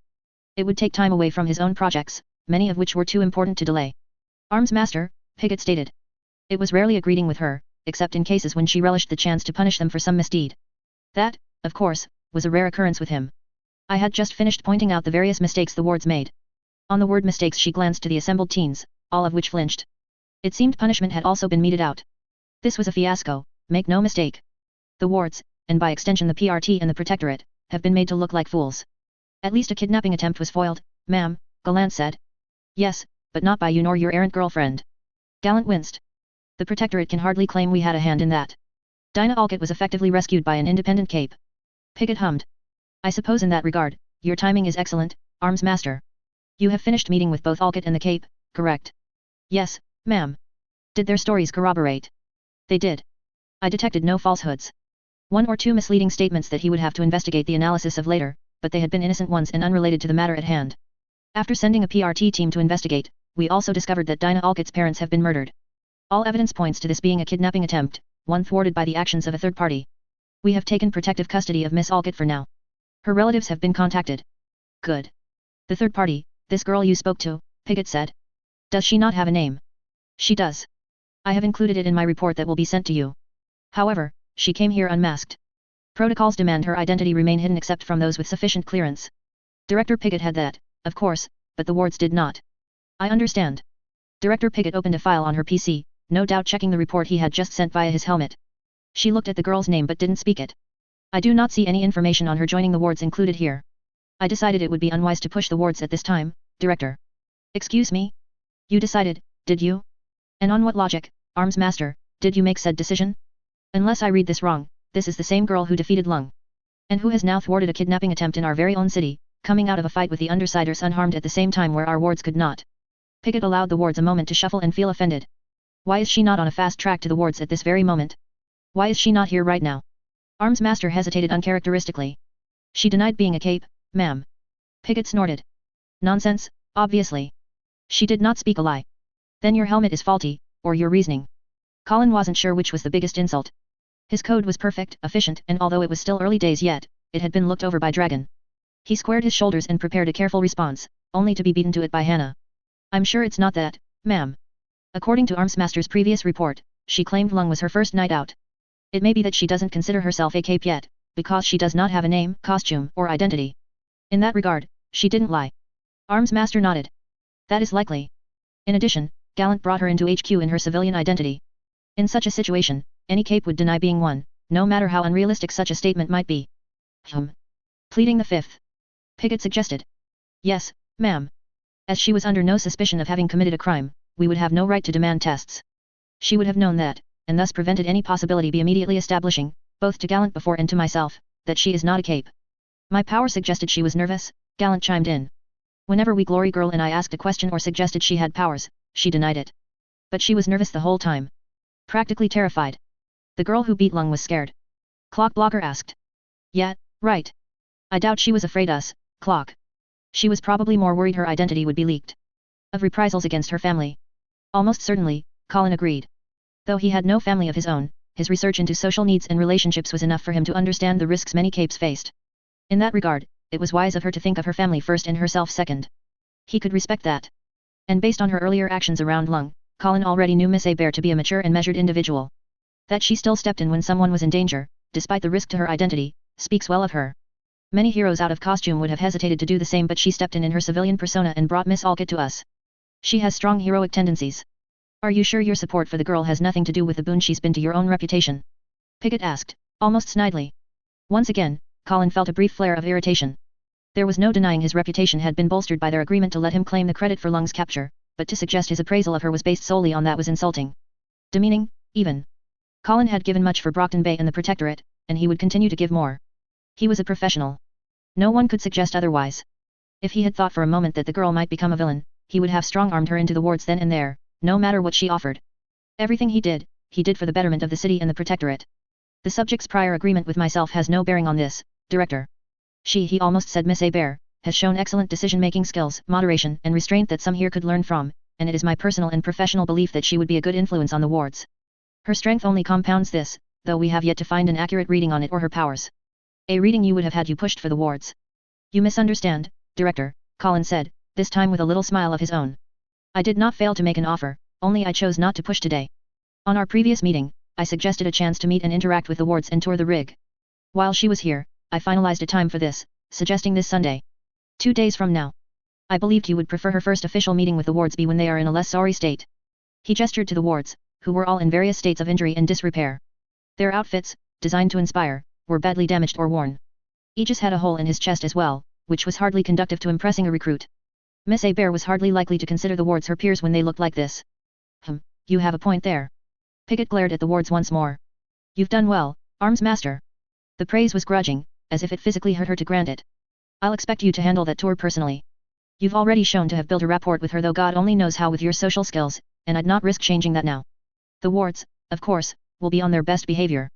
Speaker 1: It would take time away from his own projects, many of which were too important to delay. Arms Master, Pigot stated. It was rarely a greeting with her, except in cases when she relished the chance to punish them for some misdeed. That, of course, was a rare occurrence with him. I had just finished pointing out the various mistakes the wards made. On the word mistakes she glanced to the assembled teens, all of which flinched. It seemed punishment had also been meted out. This was a fiasco, make no mistake. The wards, and by extension the PRT and the Protectorate, have been made to look like fools. At least a kidnapping attempt was foiled, ma'am, Gallant said. Yes, but not by you nor your errant girlfriend. Gallant winced. The Protectorate can hardly claim we had a hand in that. Dinah Alcott was effectively rescued by an independent cape. Pigot hummed. I suppose in that regard, your timing is excellent, Arms Master. You have finished meeting with both Alcott and the cape, correct? Yes, ma'am. Did their stories corroborate? They did. I detected no falsehoods. 1 or 2 misleading statements that he would have to investigate the analysis of later, but they had been innocent ones and unrelated to the matter at hand. After sending a PRT team to investigate, we also discovered that Dinah Alcott's parents have been murdered. All evidence points to this being a kidnapping attempt, one thwarted by the actions of a third party. We have taken protective custody of Miss Alcott for now. Her relatives have been contacted. Good. The third party, this girl you spoke to, Pigot said. Does she not have a name? She does. I have included it in my report that will be sent to you. However, she came here unmasked. Protocols demand her identity remain hidden except from those with sufficient clearance. Director Pigot had that, of course, but the wards did not. I understand. Director Pigot opened a file on her PC, no doubt checking the report he had just sent via his helmet. She looked at the girl's name but didn't speak it. I do not see any information on her joining the wards included here. I decided it would be unwise to push the wards at this time, Director. Excuse me? You decided, did you? And on what logic, Arms Master, did you make said decision? Unless I read this wrong, this is the same girl who defeated Lung. And who has now thwarted a kidnapping attempt in our very own city, coming out of a fight with the Undersiders unharmed at the same time where our wards could not. Pickett allowed the wards a moment to shuffle and feel offended. Why is she not on a fast track to the wards at this very moment? Why is she not here right now? Arms Master hesitated uncharacteristically. She denied being a cape, ma'am. Pickett snorted. Nonsense, obviously. She did not speak a lie. Then your helmet is faulty, or your reasoning. Colin wasn't sure which was the biggest insult. His code was perfect, efficient, and although it was still early days yet, it had been looked over by Dragon. He squared his shoulders and prepared a careful response, only to be beaten to it by Hannah. I'm sure it's not that, ma'am. According to Armsmaster's previous report, she claimed Lung was her first night out. It may be that she doesn't consider herself a cape yet, because she does not have a name, costume, or identity. In that regard, she didn't lie. Armsmaster nodded. That is likely. In addition, Gallant brought her into HQ in her civilian identity. In such a situation, any cape would deny being one, no matter how unrealistic such a statement might be. Pleading the fifth. Pickett suggested. Yes, ma'am. As she was under no suspicion of having committed a crime, we would have no right to demand tests. She would have known that, and thus prevented any possibility be immediately establishing, both to Gallant before and to myself, that she is not a cape. My power suggested she was nervous, Gallant chimed in. Whenever we Glory Girl and I asked a question or suggested she had powers, she denied it. But she was nervous the whole time. Practically terrified. The girl who beat Lung was scared. Clock Blocker asked. Yeah, right. I doubt she was afraid us, Clock. She was probably more worried her identity would be leaked. Of reprisals against her family. Almost certainly, Colin agreed. Though he had no family of his own, his research into social needs and relationships was enough for him to understand the risks many capes faced. In that regard, it was wise of her to think of her family first and herself second. He could respect that. And based on her earlier actions around Lung, Colin already knew Miss Hebert to be a mature and measured individual. That she still stepped in when someone was in danger, despite the risk to her identity, speaks well of her. Many heroes out of costume would have hesitated to do the same, but she stepped in her civilian persona and brought Miss Alkit to us. She has strong heroic tendencies. Are you sure your support for the girl has nothing to do with the boon she's been to your own reputation? Pickett asked, almost snidely. Once again, Colin felt a brief flare of irritation. There was no denying his reputation had been bolstered by their agreement to let him claim the credit for Lung's capture, but to suggest his appraisal of her was based solely on that was insulting. Demeaning, even. Colin had given much for Brockton Bay and the Protectorate, and he would continue to give more. He was a professional. No one could suggest otherwise. If he had thought for a moment that the girl might become a villain, he would have strong-armed her into the wards then and there, no matter what she offered. Everything he did for the betterment of the city and the Protectorate. The subject's prior agreement with myself has no bearing on this, Director. He almost said Miss Hebert, has shown excellent decision-making skills, moderation, and restraint that some here could learn from, and it is my personal and professional belief that she would be a good influence on the wards. Her strength only compounds this, though we have yet to find an accurate reading on it or her powers. A reading you would have had you pushed for the wards. You misunderstand, Director, Colin said, this time with a little smile of his own. I did not fail to make an offer, only I chose not to push today. On our previous meeting, I suggested a chance to meet and interact with the wards and tour the rig. While she was here, I finalized a time for this, suggesting this Sunday. 2 days from now. I believed you would prefer her first official meeting with the wards be when they are in a less sorry state. He gestured to the wards, who were all in various states of injury and disrepair. Their outfits, designed to inspire, were badly damaged or worn. Aegis had a hole in his chest as well, which was hardly conducive to impressing a recruit. Miss Hebert was hardly likely to consider the wards her peers when they looked like this. You have a point there. Pickett glared at the wards once more. You've done well, Arms Master. The praise was grudging, as if it physically hurt her to grant it. I'll expect you to handle that tour personally. You've already shown to have built a rapport with her, though God only knows how with your social skills, and I'd not risk changing that now. The wards, of course, will be on their best behavior.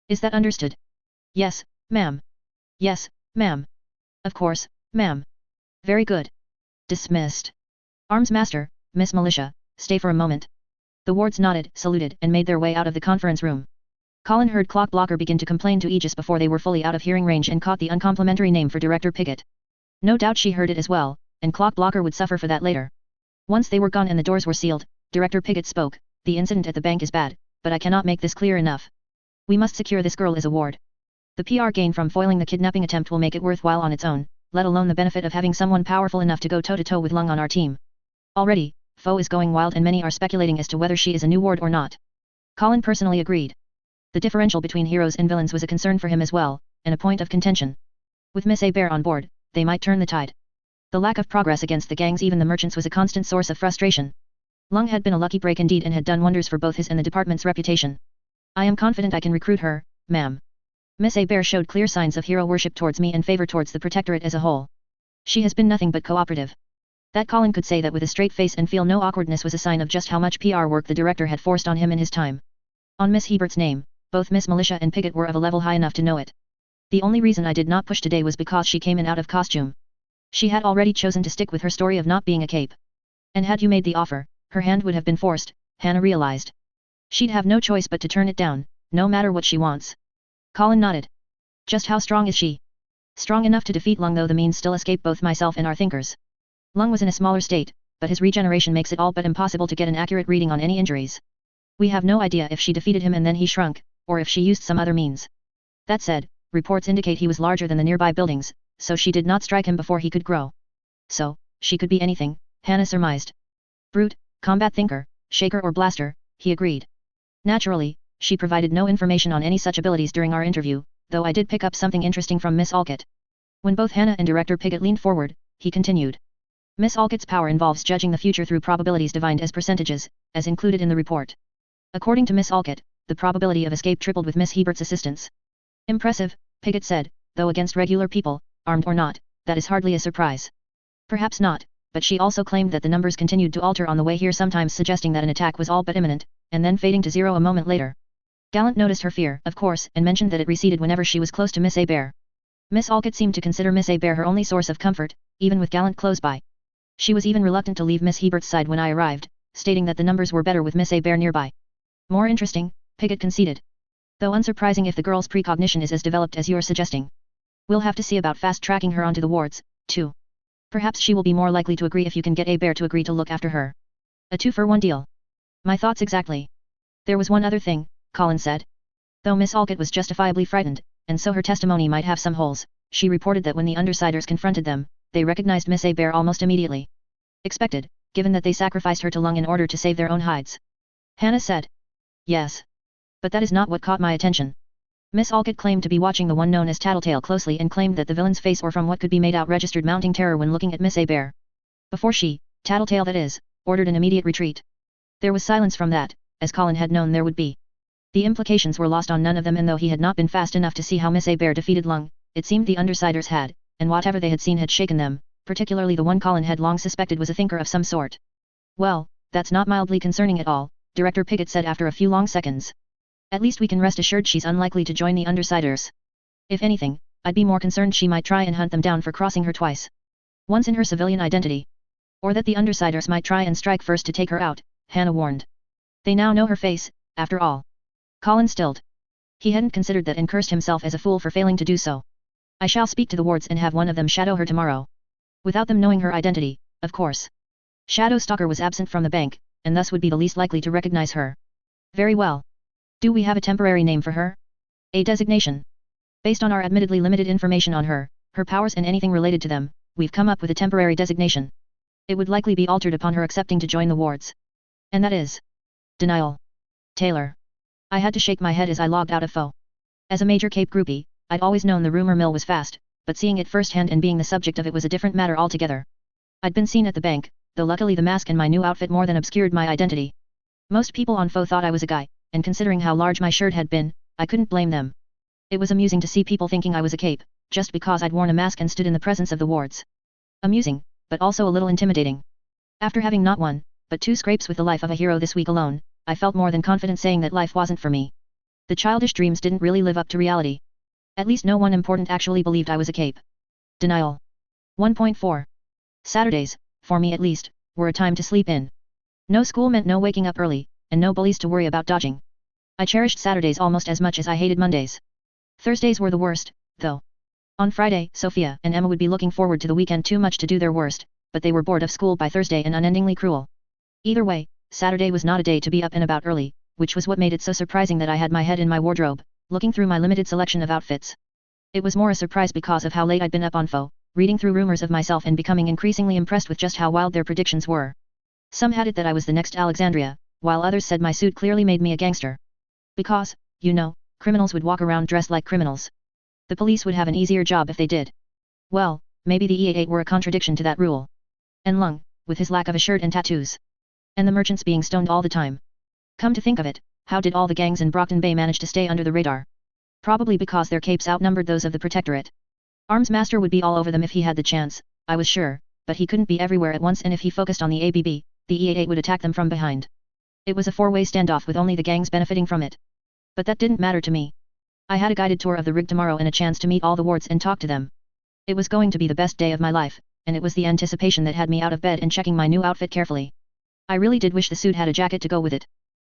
Speaker 1: Is that understood? Yes, ma'am. Yes, ma'am. Of course, ma'am. Very good. Dismissed. Arms Master, Miss Militia, stay for a moment. The wards nodded, saluted, and made their way out of the conference room. Colin heard Clock Blocker begin to complain to Aegis before they were fully out of hearing range and caught the uncomplimentary name for Director Pickett. No doubt she heard it as well, and Clock Blocker would suffer for that later. Once they were gone and the doors were sealed, Director Pickett spoke, the incident at the bank is bad, but I cannot make this clear enough. We must secure this girl as a ward. The PR gain from foiling the kidnapping attempt will make it worthwhile on its own, let alone the benefit of having someone powerful enough to go toe-to-toe with Lung on our team. Already, Foe is going wild and many are speculating as to whether she is a new ward or not. Colin personally agreed. The differential between heroes and villains was a concern for him as well, and a point of contention. With Miss Hebert on board, they might turn the tide. The lack of progress against the gangs, even the merchants, was a constant source of frustration. Lung had been a lucky break indeed and had done wonders for both his and the department's reputation. I am confident I can recruit her, ma'am. Miss Hebert showed clear signs of hero worship towards me and favor towards the protectorate as a whole. She has been nothing but cooperative. That Colin could say that with a straight face and feel no awkwardness was a sign of just how much PR work the director had forced on him in his time. On Miss Hebert's name, both Miss Militia and Piggott were of a level high enough to know it. The only reason I did not push today was because she came in out of costume. She had already chosen to stick with her story of not being a cape. And had you made the offer, her hand would have been forced, Hannah realized. She'd have no choice but to turn it down, no matter what she wants. Colin nodded. Just how strong is she? Strong enough to defeat Lung, though the means still escape both myself and our thinkers. Lung was in a smaller state, but his regeneration makes it all but impossible to get an accurate reading on any injuries. We have no idea if she defeated him and then he shrunk, or if she used some other means. That said, reports indicate he was larger than the nearby buildings, so she did not strike him before he could grow. So, she could be anything, Hannah surmised. Brute, combat thinker, shaker or blaster, he agreed. Naturally, she provided no information on any such abilities during our interview, though I did pick up something interesting from Miss Alcott. When both Hannah and Director Piggott leaned forward, he continued. Miss Alcott's power involves judging the future through probabilities divined as percentages, as included in the report. According to Miss Alcott, the probability of escape tripled with Miss Hebert's assistance. Impressive, Piggott said, though against regular people, armed or not, that is hardly a surprise. Perhaps not, but she also claimed that the numbers continued to alter on the way here, sometimes suggesting that an attack was all but imminent, and then fading to zero a moment later. Gallant noticed her fear, of course, and mentioned that it receded whenever she was close to Miss Hebert. Miss Alcott seemed to consider Miss Hebert her only source of comfort, even with Gallant close by. She was even reluctant to leave Miss Hebert's side when I arrived, stating that the numbers were better with Miss Hebert nearby. More interesting, Piggott conceded. Though unsurprising if the girl's precognition is as developed as you're suggesting. We'll have to see about fast-tracking her onto the wards, too. Perhaps she will be more likely to agree if you can get Hebert to agree to look after her. A 2-for-1 deal. My thoughts exactly. There was one other thing, Colin said. Though Miss Alcott was justifiably frightened, and so her testimony might have some holes, she reported that when the Undersiders confronted them, they recognized Miss Hebert almost immediately. Expected, given that they sacrificed her to Lung in order to save their own hides. Hannah said. Yes. But that is not what caught my attention. Miss Alcott claimed to be watching the one known as Tattletale closely and claimed that the villain's face or from what could be made out registered mounting terror when looking at Miss Hebert. Before she, Tattletale that is, ordered an immediate retreat. There was silence from that, as Colin had known there would be. The implications were lost on none of them, and though he had not been fast enough to see how Miss Hebert defeated Lung, it seemed the Undersiders had, and whatever they had seen had shaken them, particularly the one Colin had long suspected was a thinker of some sort. Well, that's not mildly concerning at all, Director Piggott said after a few long seconds. At least we can rest assured she's unlikely to join the Undersiders. If anything, I'd be more concerned she might try and hunt them down for crossing her twice. Once in her civilian identity. Or that the Undersiders might try and strike first to take her out, Hannah warned. They now know her face, after all. Colin stilled. He hadn't considered that and cursed himself as a fool for failing to do so. I shall speak to the wards and have one of them shadow her tomorrow. Without them knowing her identity, of course. Shadow Stalker was absent from the bank, and thus would be the least likely to recognize her. Very well. Do we have a temporary name for her? A designation. Based on our admittedly limited information on her, her powers and anything related to them, we've come up with a temporary designation. It would likely be altered upon her accepting to join the wards. And that is... denial. Taylor. I had to shake my head as I logged out of FO. As a major Cape groupie, I'd always known the rumor mill was fast, but seeing it firsthand and being the subject of it was a different matter altogether. I'd been seen at the bank, though luckily the mask and my new outfit more than obscured my identity. Most people on FO thought I was a guy, and considering how large my shirt had been, I couldn't blame them. It was amusing to see people thinking I was a cape, just because I'd worn a mask and stood in the presence of the wards. Amusing, but also a little intimidating. After having not one, but 2 scrapes with the life of a hero this week alone, I felt more than confident saying that life wasn't for me. The childish dreams didn't really live up to reality. At least no one important actually believed I was a cape. Denial. 1.4. Saturdays, for me at least, were a time to sleep in. No school meant no waking up early, and no bullies to worry about dodging. I cherished Saturdays almost as much as I hated Mondays. Thursdays were the worst, though. On Friday, Sophia and Emma would be looking forward to the weekend too much to do their worst, but they were bored of school by Thursday and unendingly cruel. Either way, Saturday was not a day to be up and about early, which was what made it so surprising that I had my head in my wardrobe, looking through my limited selection of outfits. It was more a surprise because of how late I'd been up on FO, reading through rumors of myself and becoming increasingly impressed with just how wild their predictions were. Some had it that I was the next Alexandria, while others said my suit clearly made me a gangster. Because, you know, criminals would walk around dressed like criminals. The police would have an easier job if they did. Well, maybe the E88 were a contradiction to that rule. And Lung, with his lack of a shirt and tattoos. And the merchants being stoned all the time. Come to think of it, how did all the gangs in Brockton Bay manage to stay under the radar? Probably because their capes outnumbered those of the Protectorate. Arms Master would be all over them if he had the chance, I was sure, but he couldn't be everywhere at once, and if he focused on the ABB, the E88 would attack them from behind. It was a four-way standoff with only the gangs benefiting from it. But that didn't matter to me. I had a guided tour of the rig tomorrow and a chance to meet all the wards and talk to them. It was going to be the best day of my life, and it was the anticipation that had me out of bed and checking my new outfit carefully. I really did wish the suit had a jacket to go with it.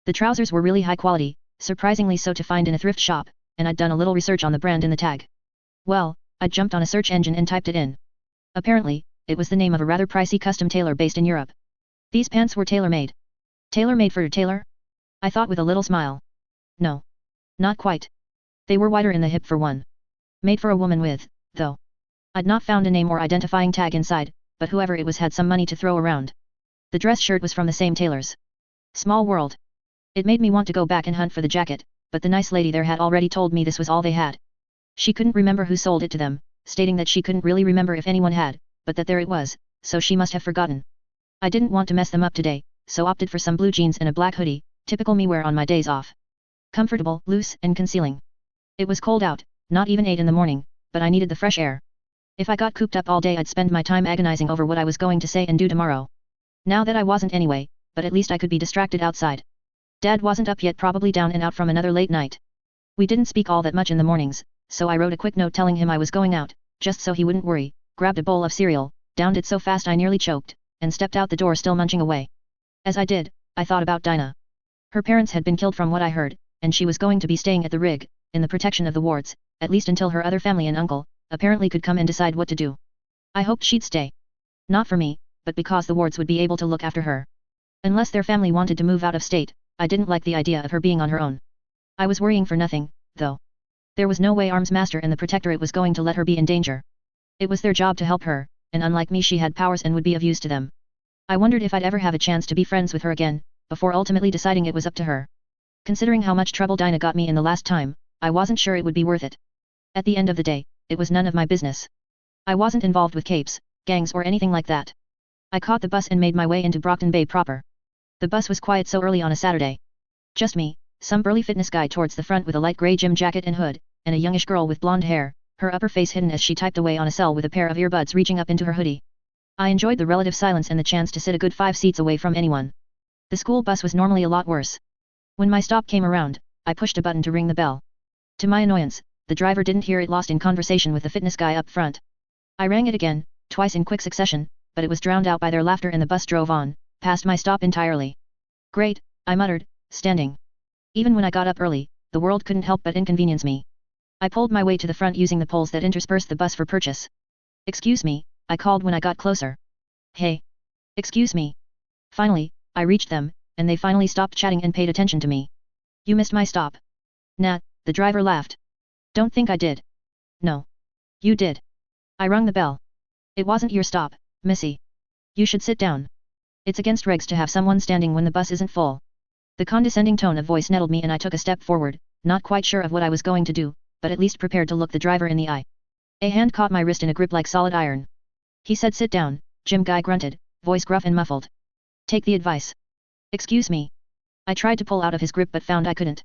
Speaker 1: The trousers were really high quality, surprisingly so to find in a thrift shop, and I'd done a little research on the brand in the tag. Well, I'd jumped on a search engine and typed it in. Apparently, it was the name of a rather pricey custom tailor based in Europe. These pants were tailor-made. Tailor-made for a tailor? I thought with a little smile. No. Not quite. They were wider in the hip for one. Made for a woman with, though. I'd not found a name or identifying tag inside, but whoever it was had some money to throw around. The dress shirt was from the same tailors. Small world. It made me want to go back and hunt for the jacket, but the nice lady there had already told me this was all they had. She couldn't remember who sold it to them, stating that she couldn't really remember if anyone had, but that there it was, so she must have forgotten. I didn't want to mess them up today, so opted for some blue jeans and a black hoodie, typical me wear on my days off. Comfortable, loose, and concealing. It was cold out, not even 8 in the morning, but I needed the fresh air. If I got cooped up all day, I'd spend my time agonizing over what I was going to say and do tomorrow. Now that I wasn't anyway, but at least I could be distracted outside. Dad wasn't up yet, probably down and out from another late night. We didn't speak all that much in the mornings, so I wrote a quick note telling him I was going out, just so he wouldn't worry, grabbed a bowl of cereal, downed it so fast I nearly choked, and stepped out the door still munching away. As I did, I thought about Dinah. Her parents had been killed from what I heard, and she was going to be staying at the rig, in the protection of the wards, at least until her other family and uncle, apparently could come and decide what to do. I hoped she'd stay. Not for me, but because the wards would be able to look after her. Unless their family wanted to move out of state, I didn't like the idea of her being on her own. I was worrying for nothing, though. There was no way Arms Master and the Protectorate was going to let her be in danger. It was their job to help her, and unlike me she had powers and would be of use to them. I wondered if I'd ever have a chance to be friends with her again, before ultimately deciding it was up to her. Considering how much trouble Dinah got me in the last time, I wasn't sure it would be worth it. At the end of the day, it was none of my business. I wasn't involved with capes, gangs or anything like that. I caught the bus and made my way into Brockton Bay proper. The bus was quiet so early on a Saturday. Just me, some burly fitness guy towards the front with a light grey gym jacket and hood, and a youngish girl with blonde hair, her upper face hidden as she typed away on a cell with a pair of earbuds reaching up into her hoodie. I enjoyed the relative silence and the chance to sit a good 5 seats away from anyone. The school bus was normally a lot worse. When my stop came around, I pushed a button to ring the bell. To my annoyance, the driver didn't hear it, lost in conversation with the fitness guy up front. I rang it again, twice in quick succession, but it was drowned out by their laughter and the bus drove on, past my stop entirely. Great, I muttered, standing. Even when I got up early, the world couldn't help but inconvenience me. I pulled my way to the front using the poles that interspersed the bus for purchase. Excuse me, I called when I got closer. Hey. Excuse me. Finally, I reached them, and they finally stopped chatting and paid attention to me. You missed my stop. Nah, the driver laughed. Don't think I did. No. You did. I rung the bell. It wasn't your stop, missy. You should sit down. It's against regs to have someone standing when the bus isn't full. The condescending tone of voice nettled me and I took a step forward, not quite sure of what I was going to do, but at least prepared to look the driver in the eye. A hand caught my wrist in a grip like solid iron. He said sit down, gym guy grunted, voice gruff and muffled. Take the advice. Excuse me. I tried to pull out of his grip but found I couldn't.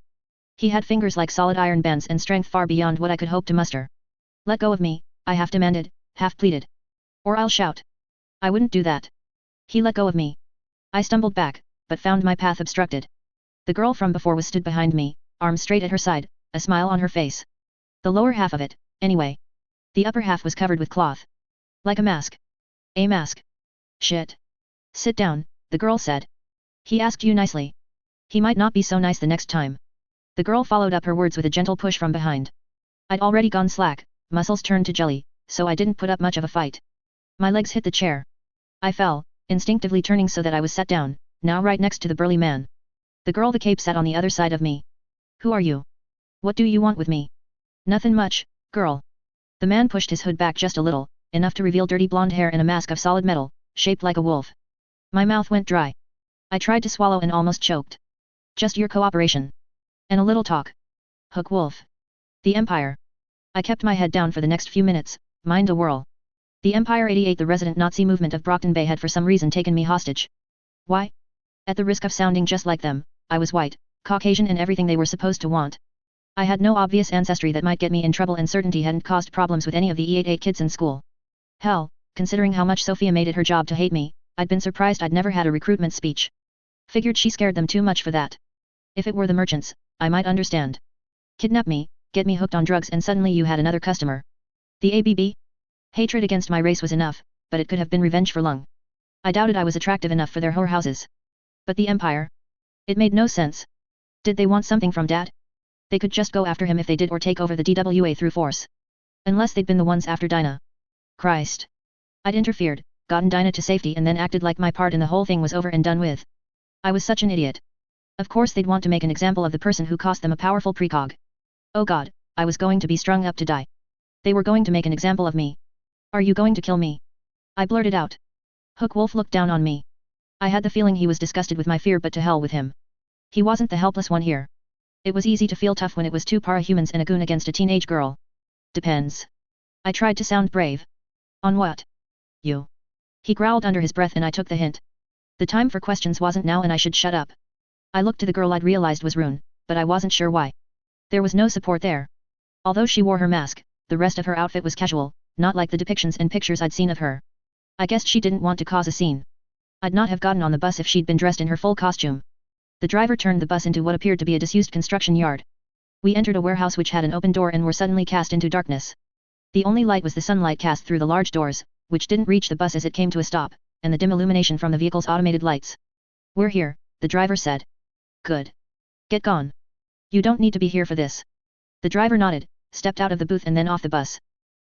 Speaker 1: He had fingers like solid iron bands and strength far beyond what I could hope to muster. Let go of me, I half demanded, half pleaded. Or I'll shout. I wouldn't do that. He let go of me. I stumbled back, but found my path obstructed. The girl from before was stood behind me, arms straight at her side, a smile on her face. The lower half of it, anyway. The upper half was covered with cloth. Like a mask. A mask. Shit. Sit down, the girl said. He asked you nicely. He might not be so nice the next time. The girl followed up her words with a gentle push from behind. I'd already gone slack, muscles turned to jelly, so I didn't put up much of a fight. My legs hit the chair. I fell, instinctively turning so that I was sat down, now right next to the burly man. The girl the cape sat on the other side of me. Who are you? What do you want with me? Nothing much, girl. The man pushed his hood back just a little, enough to reveal dirty blonde hair and a mask of solid metal, shaped like a wolf. My mouth went dry. I tried to swallow and almost choked. Just your cooperation. And a little talk. Hook wolf. The Empire. I kept my head down for the next few minutes, mind a whirl. The Empire 88, the resident Nazi movement of Brockton Bay, had for some reason taken me hostage. Why? At the risk of sounding just like them, I was white, Caucasian and everything they were supposed to want. I had no obvious ancestry that might get me in trouble, and certainty hadn't caused problems with any of the E88 kids in school. Hell, considering how much Sophia made it her job to hate me, I'd been surprised I'd never had a recruitment speech. Figured she scared them too much for that. If it were the merchants, I might understand. Kidnap me, get me hooked on drugs, and suddenly you had another customer. The ABB? Hatred against my race was enough, but it could have been revenge for Lung. I doubted I was attractive enough for their whorehouses. But the Empire? It made no sense. Did they want something from Dad? They could just go after him if they did, or take over the DWA through force. Unless they'd been the ones after Dinah. Christ. I'd interfered, gotten Dinah to safety, and then acted like my part in the whole thing was over and done with. I was such an idiot. Of course they'd want to make an example of the person who cost them a powerful precog. Oh God, I was going to be strung up to die. They were going to make an example of me. Are you going to kill me? I blurted out. Hook Wolf looked down on me. I had the feeling he was disgusted with my fear, but to hell with him. He wasn't the helpless one here. It was easy to feel tough when it was two parahumans and a goon against a teenage girl. Depends. I tried to sound brave. On what? You. He growled under his breath, and I took the hint. The time for questions wasn't now, and I should shut up. I looked to the girl I'd realized was Rune, but I wasn't sure why. There was no support there. Although she wore her mask, the rest of her outfit was casual, not like the depictions and pictures I'd seen of her. I guessed she didn't want to cause a scene. I'd not have gotten on the bus if she'd been dressed in her full costume. The driver turned the bus into what appeared to be a disused construction yard. We entered a warehouse which had an open door and were suddenly cast into darkness. The only light was the sunlight cast through the large doors, which didn't reach the bus as it came to a stop, and the dim illumination from the vehicle's automated lights. We're here, the driver said. Good. Get gone. You don't need to be here for this. The driver nodded, stepped out of the booth and then off the bus.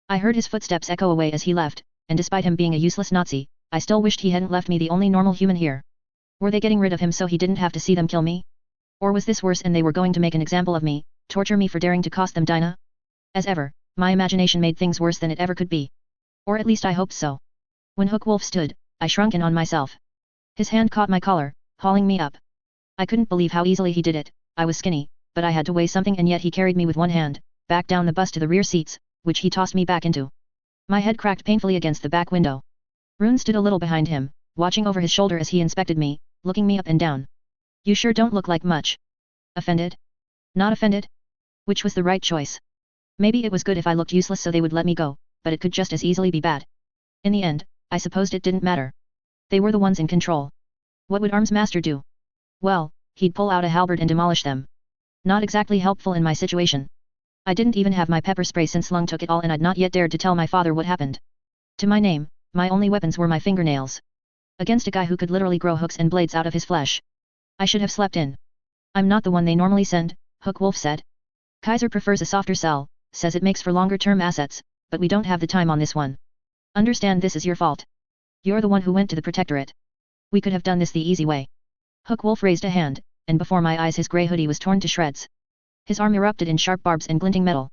Speaker 1: I heard his footsteps echo away as he left, and despite him being a useless Nazi, I still wished he hadn't left me the only normal human here. Were they getting rid of him so he didn't have to see them kill me? Or was this worse and they were going to make an example of me, torture me for daring to cost them Dinah? As ever, my imagination made things worse than it ever could be. Or at least I hoped so. When Hook Wolf stood, I shrunk in on myself. His hand caught my collar, hauling me up. I couldn't believe how easily he did it. I was skinny, but I had to weigh something, and yet he carried me with one hand, back down the bus to the rear seats, which he tossed me back into. My head cracked painfully against the back window. Rune stood a little behind him, watching over his shoulder as he inspected me, looking me up and down. You sure don't look like much. Offended? Not offended? Which was the right choice? Maybe it was good if I looked useless so they would let me go, but it could just as easily be bad. In the end, I supposed it didn't matter. They were the ones in control. What would Arms Master do? Well, he'd pull out a halberd and demolish them. Not exactly helpful in my situation. I didn't even have my pepper spray since Lung took it all, and I'd not yet dared to tell my father what happened. To my name, my only weapons were my fingernails. Against a guy who could literally grow hooks and blades out of his flesh. I should have slept in. I'm not the one they normally send, Hook Wolf said. Kaiser prefers a softer cell, says it makes for longer-term assets, but we don't have the time on this one. Understand this is your fault. You're the one who went to the Protectorate. We could have done this the easy way. Hook Wolf raised a hand, and before my eyes his grey hoodie was torn to shreds. His arm erupted in sharp barbs and glinting metal.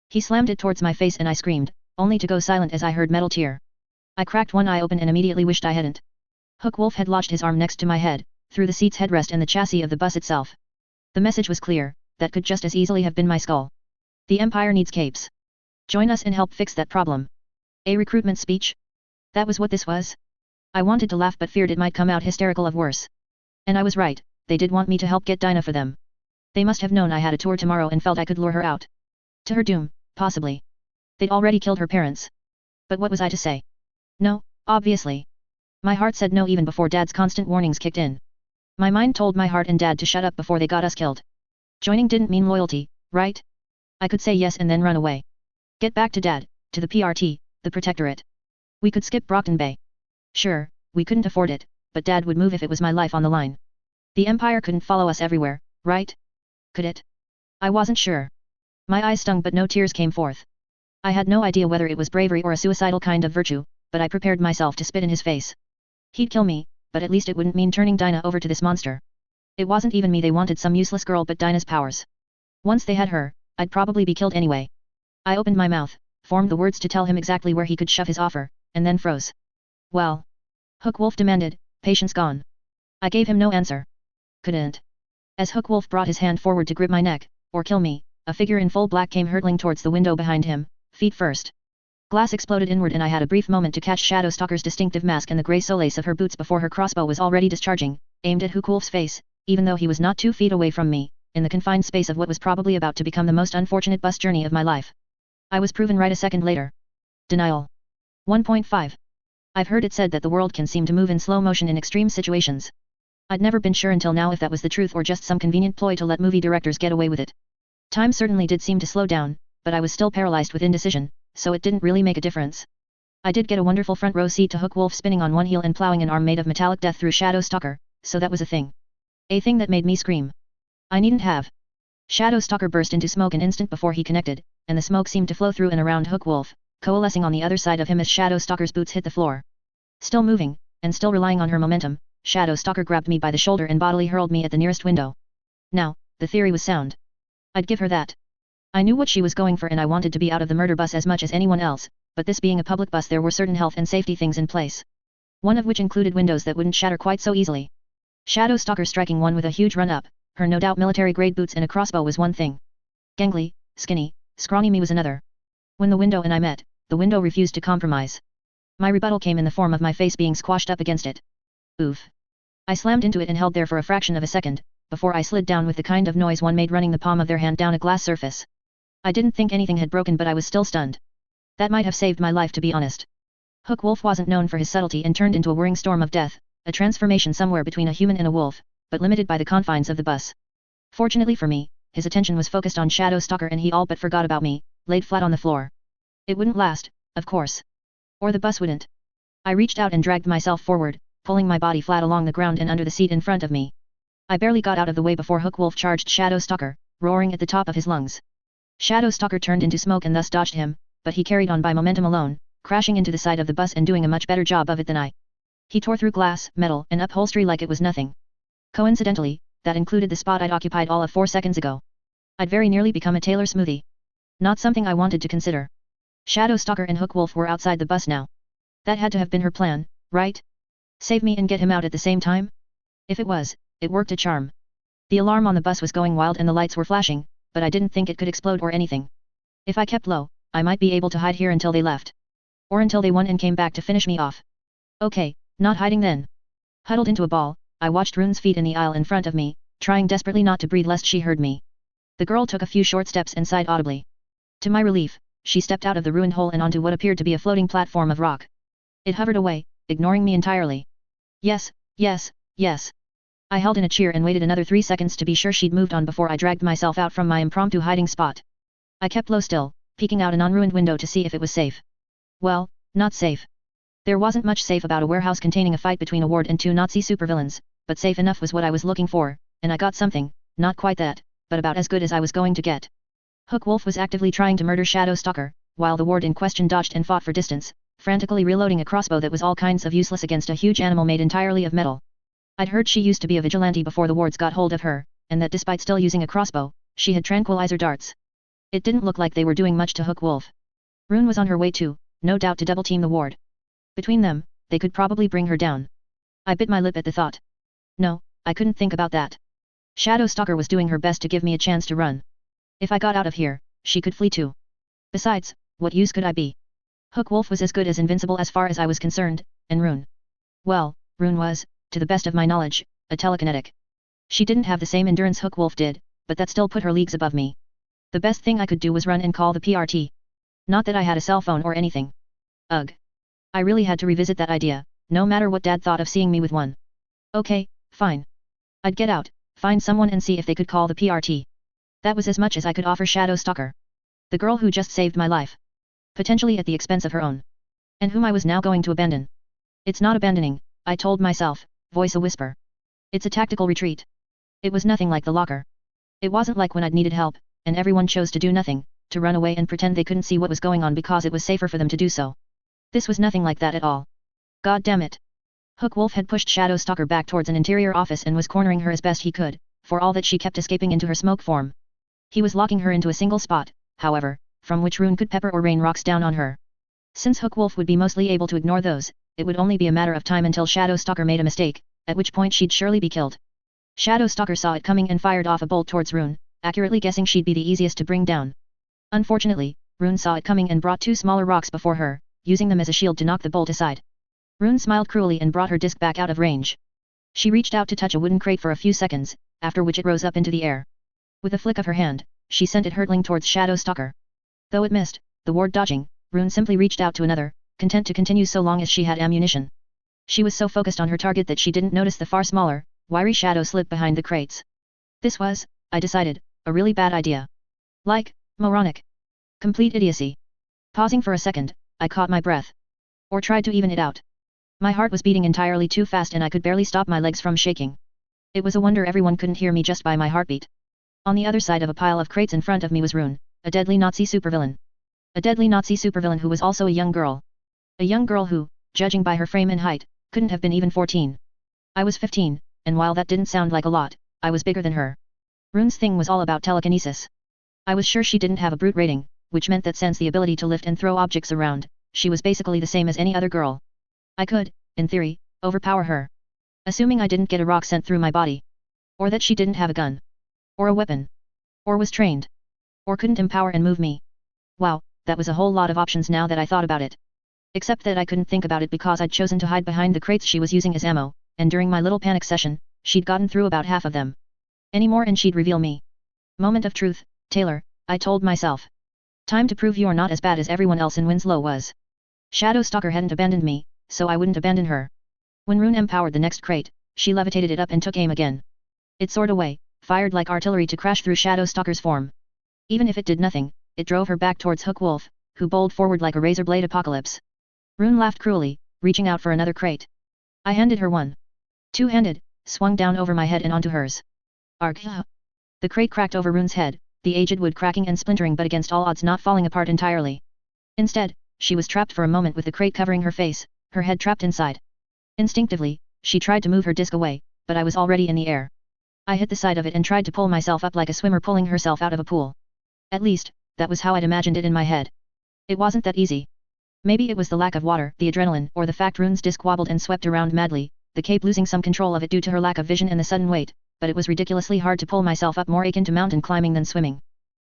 Speaker 1: He slammed it towards my face and I screamed, only to go silent as I heard metal tear. I cracked one eye open and immediately wished I hadn't. Hook Wolf had lodged his arm next to my head, through the seat's headrest and the chassis of the bus itself. The message was clear, that could just as easily have been my skull. The Empire needs capes. Join us and help fix that problem. A recruitment speech? That was what this was? I wanted to laugh but feared it might come out hysterical of worse. And I was right, they did want me to help get Dinah for them. They must have known I had a tour tomorrow and felt I could lure her out. To her doom, possibly. They'd already killed her parents. But what was I to say? No, obviously. My heart said no even before Dad's constant warnings kicked in. My mind told my heart and Dad to shut up before they got us killed. Joining didn't mean loyalty, right? I could say yes and then run away. Get back to Dad, to the PRT, the Protectorate. We could skip Brockton Bay. Sure, we couldn't afford it, but Dad would move if it was my life on the line. The Empire couldn't follow us everywhere, right? Could it? I wasn't sure. My eyes stung but no tears came forth. I had no idea whether it was bravery or a suicidal kind of virtue, but I prepared myself to spit in his face. He'd kill me, but at least it wouldn't mean turning Dinah over to this monster. It wasn't even me they wanted, some useless girl, but Dinah's powers. Once they had her, I'd probably be killed anyway. I opened my mouth, formed the words to tell him exactly where he could shove his offer, and then froze. Well? Hook Wolf demanded, patience gone. I gave him no answer. Couldn't. As Hook Wolf brought his hand forward to grip my neck, or kill me, a figure in full black came hurtling towards the window behind him, feet first. Glass exploded inward and I had a brief moment to catch Shadow Stalker's distinctive mask and the grey solace of her boots before her crossbow was already discharging, aimed at Hookwolf's face, even though he was not 2 feet away from me, in the confined space of what was probably about to become the most unfortunate bus journey of my life. I was proven right a second later. Denial. 1.5. I've heard it said that the world can seem to move in slow motion in extreme situations. I'd never been sure until now if that was the truth or just some convenient ploy to let movie directors get away with it. Time certainly did seem to slow down, but I was still paralyzed with indecision, so it didn't really make a difference. I did get a wonderful front row seat to Hookwolf spinning on one heel and plowing an arm made of metallic death through Shadow Stalker, so that was a thing. A thing that made me scream. I needn't have. Shadow Stalker burst into smoke an instant before he connected, and the smoke seemed to flow through and around Hookwolf, coalescing on the other side of him as Shadow Stalker's boots hit the floor. Still moving, and still relying on her momentum, Shadow Stalker grabbed me by the shoulder and bodily hurled me at the nearest window. Now, the theory was sound. I'd give her that. I knew what she was going for and I wanted to be out of the murder bus as much as anyone else, but this being a public bus there were certain health and safety things in place. One of which included windows that wouldn't shatter quite so easily. Shadow Stalker striking one with a huge run-up, her no doubt military-grade boots and a crossbow was one thing. Gangly, skinny, scrawny me was another. When the window and I met, the window refused to compromise. My rebuttal came in the form of my face being squashed up against it. Oof. I slammed into it and held there for a fraction of a second, before I slid down with the kind of noise one made running the palm of their hand down a glass surface. I didn't think anything had broken but I was still stunned. That might have saved my life to be honest. Hookwolf wasn't known for his subtlety and turned into a whirring storm of death, a transformation somewhere between a human and a wolf, but limited by the confines of the bus. Fortunately for me, his attention was focused on Shadow Stalker and he all but forgot about me, laid flat on the floor. It wouldn't last, of course. Or the bus wouldn't. I reached out and dragged myself forward, pulling my body flat along the ground and under the seat in front of me. I barely got out of the way before Hookwolf charged Shadow Stalker, roaring at the top of his lungs. Shadow Stalker turned into smoke and thus dodged him, but he carried on by momentum alone, crashing into the side of the bus and doing a much better job of it than I. He tore through glass, metal, and upholstery like it was nothing. Coincidentally, that included the spot I'd occupied all of 4 seconds ago. I'd very nearly become a Taylor smoothie. Not something I wanted to consider. Shadow Stalker and Hookwolf were outside the bus now. That had to have been her plan, right? Save me and get him out at the same time? If it was, it worked a charm. The alarm on the bus was going wild and the lights were flashing, but I didn't think it could explode or anything. If I kept low, I might be able to hide here until they left. Or until they won and came back to finish me off. Okay, not hiding then. Huddled into a ball, I watched Rune's feet in the aisle in front of me, trying desperately not to breathe lest she heard me. The girl took a few short steps and sighed audibly. To my relief, she stepped out of the ruined hole and onto what appeared to be a floating platform of rock. It hovered away, ignoring me entirely. Yes, yes, yes. I held in a cheer and waited another 3 seconds to be sure she'd moved on before I dragged myself out from my impromptu hiding spot. I kept low still, peeking out an unruined window to see if it was safe. Well, not safe. There wasn't much safe about a warehouse containing a fight between a ward and 2 Nazi supervillains, but safe enough was what I was looking for, and I got something, not quite that, but about as good as I was going to get. Hookwolf was actively trying to murder Shadow Stalker, while the ward in question dodged and fought for distance, frantically reloading a crossbow that was all kinds of useless against a huge animal made entirely of metal. I'd heard she used to be a vigilante before the wards got hold of her, and that despite still using a crossbow, she had tranquilizer darts. It didn't look like they were doing much to Hookwolf. Rune was on her way too, no doubt to double-team the ward. Between them, they could probably bring her down. I bit my lip at the thought. No, I couldn't think about that. Shadow Stalker was doing her best to give me a chance to run. If I got out of here, she could flee too. Besides, what use could I be? Hookwolf was as good as invincible as far as I was concerned, and Rune. Well, Rune was, to the best of my knowledge, a telekinetic. She didn't have the same endurance Hookwolf did, but that still put her leagues above me. The best thing I could do was run and call the PRT. Not that I had a cell phone or anything. Ugh. I really had to revisit that idea, no matter what Dad thought of seeing me with one. Okay, fine. I'd get out, find someone and see if they could call the PRT. That was as much as I could offer Shadow Stalker. The girl who just saved my life. Potentially at the expense of her own. And whom I was now going to abandon. It's not abandoning, I told myself, voice a whisper. It's a tactical retreat. It was nothing like the locker. It wasn't like when I'd needed help, and everyone chose to do nothing, to run away and pretend they couldn't see what was going on because it was safer for them to do so. This was nothing like that at all. God damn it. Hookwolf had pushed Shadow Stalker back towards an interior office and was cornering her as best he could, for all that she kept escaping into her smoke form. He was locking her into a single spot, however, from which Rune could pepper or rain rocks down on her. Since Hookwolf would be mostly able to ignore those, it would only be a matter of time until Shadow Stalker made a mistake, at which point she'd surely be killed. Shadow Stalker saw it coming and fired off a bolt towards Rune, accurately guessing she'd be the easiest to bring down. Unfortunately, Rune saw it coming and brought 2 smaller rocks before her, using them as a shield to knock the bolt aside. Rune smiled cruelly and brought her disc back out of range. She reached out to touch a wooden crate for a few seconds, after which it rose up into the air. With a flick of her hand, she sent it hurtling towards Shadow Stalker. Though it missed, the ward dodging, Rune simply reached out to another, content to continue so long as she had ammunition. She was so focused on her target that she didn't notice the far smaller, wiry shadow slip behind the crates. This was, I decided, a really bad idea. Like, moronic. Complete idiocy. Pausing for a second, I caught my breath. Or tried to even it out. My heart was beating entirely too fast and I could barely stop my legs from shaking. It was a wonder everyone couldn't hear me just by my heartbeat. On the other side of a pile of crates in front of me was Rune, a deadly Nazi supervillain. A deadly Nazi supervillain who was also a young girl. A young girl who, judging by her frame and height, couldn't have been even 14. I was 15, and while that didn't sound like a lot, I was bigger than her. Rune's thing was all about telekinesis. I was sure she didn't have a brute rating, which meant that since the ability to lift and throw objects around, she was basically the same as any other girl. I could, in theory, overpower her. Assuming I didn't get a rock sent through my body. Or that she didn't have a gun. Or a weapon. Or was trained. Or couldn't empower and move me. Wow, that was a whole lot of options now that I thought about it. Except that I couldn't think about it because I'd chosen to hide behind the crates she was using as ammo, and during my little panic session, she'd gotten through about half of them. Any more and she'd reveal me. Moment of truth, Taylor, I told myself. Time to prove you're not as bad as everyone else in Winslow was. Shadow Stalker hadn't abandoned me, so I wouldn't abandon her. When Rune empowered the next crate, she levitated it up and took aim again. It soared away, fired like artillery to crash through Shadow Stalker's form. Even if it did nothing, it drove her back towards Hook Wolf, who bowled forward like a razor blade apocalypse. Rune laughed cruelly, reaching out for another crate. I handed her one. Two-handed, swung down over my head and onto hers. Argh! The crate cracked over Rune's head, the aged wood cracking and splintering but against all odds not falling apart entirely. Instead, she was trapped for a moment with the crate covering her face, her head trapped inside. Instinctively, she tried to move her disc away, but I was already in the air. I hit the side of it and tried to pull myself up like a swimmer pulling herself out of a pool. At least, that was how I'd imagined it in my head. It wasn't that easy. Maybe it was the lack of water, the adrenaline, or the fact Rune's disc wobbled and swept around madly, the cape losing some control of it due to her lack of vision and the sudden weight, but it was ridiculously hard to pull myself up, more akin to mountain climbing than swimming.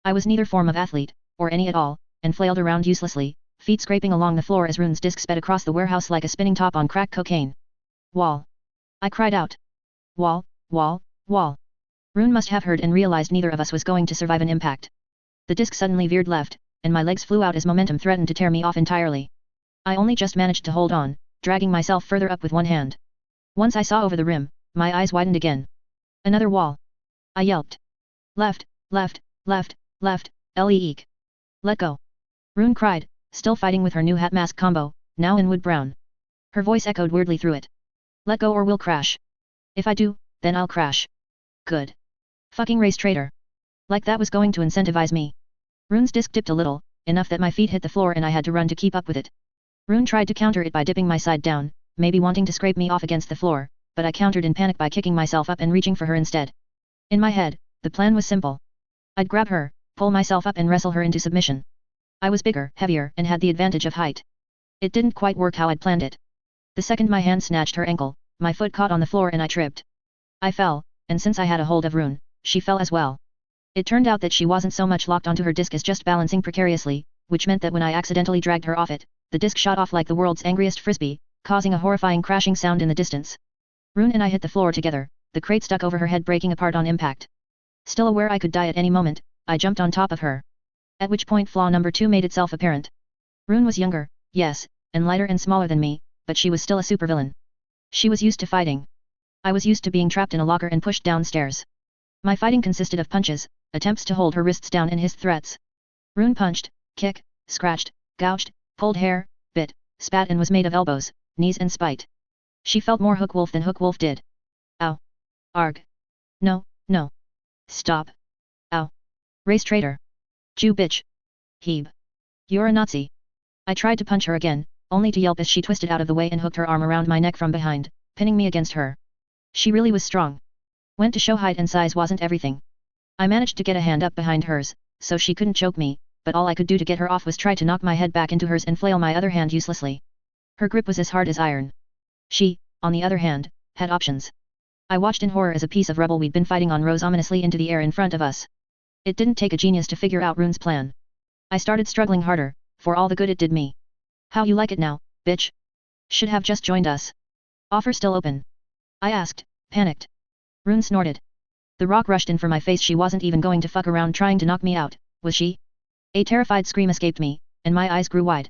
Speaker 1: I was neither form of athlete, or any at all, and flailed around uselessly, feet scraping along the floor as Rune's disc sped across the warehouse like a spinning top on crack cocaine. Wall! I cried out. Wall, wall, wall. Rune must have heard and realized neither of us was going to survive an impact. The disc suddenly veered left, and my legs flew out as momentum threatened to tear me off entirely. I only just managed to hold on, dragging myself further up with one hand. Once I saw over the rim, my eyes widened again. Another wall. I yelped. Left, left, left, left, eek. Let go. Rune cried, still fighting with her new hat mask combo, now in wood brown. Her voice echoed weirdly through it. Let go or we'll crash. If I do, then I'll crash. Good. Fucking race traitor. Like that was going to incentivize me. Rune's disc dipped a little, enough that my feet hit the floor and I had to run to keep up with it. Rune tried to counter it by dipping my side down, maybe wanting to scrape me off against the floor, but I countered in panic by kicking myself up and reaching for her instead. In my head, the plan was simple. I'd grab her, pull myself up and wrestle her into submission. I was bigger, heavier, and had the advantage of height. It didn't quite work how I'd planned it. The second my hand snatched her ankle, my foot caught on the floor and I tripped. I fell, and since I had a hold of Rune, she fell as well. It turned out that she wasn't so much locked onto her disc as just balancing precariously, which meant that when I accidentally dragged her off it, the disc shot off like the world's angriest frisbee, causing a horrifying crashing sound in the distance. Rune and I hit the floor together, the crate stuck over her head breaking apart on impact. Still aware I could die at any moment, I jumped on top of her. At which point flaw number 2 made itself apparent. Rune was younger, yes, and lighter and smaller than me, but she was still a supervillain. She was used to fighting. I was used to being trapped in a locker and pushed downstairs. My fighting consisted of punches, attempts to hold her wrists down and hissed threats. Rune punched, kicked, scratched, gouged, pulled hair, bit, spat and was made of elbows, knees and spite. She felt more Hook Wolf than Hook Wolf did. Ow. Arg. No, no. Stop. Ow. Race traitor. Jew bitch. Heb. You're a Nazi. I tried to punch her again, only to yelp as she twisted out of the way and hooked her arm around my neck from behind, pinning me against her. She really was strong. Went to show height and size wasn't everything. I managed to get a hand up behind hers, so she couldn't choke me, but all I could do to get her off was try to knock my head back into hers and flail my other hand uselessly. Her grip was as hard as iron. She, on the other hand, had options. I watched in horror as a piece of rubble we'd been fighting on rose ominously into the air in front of us. It didn't take a genius to figure out Rune's plan. I started struggling harder, for all the good it did me. How you like it now, bitch? Should have just joined us. Offer still open? I asked, panicked. Rune snorted. The rock rushed in for my face. She wasn't even going to fuck around trying to knock me out, was she? A terrified scream escaped me, and my eyes grew wide.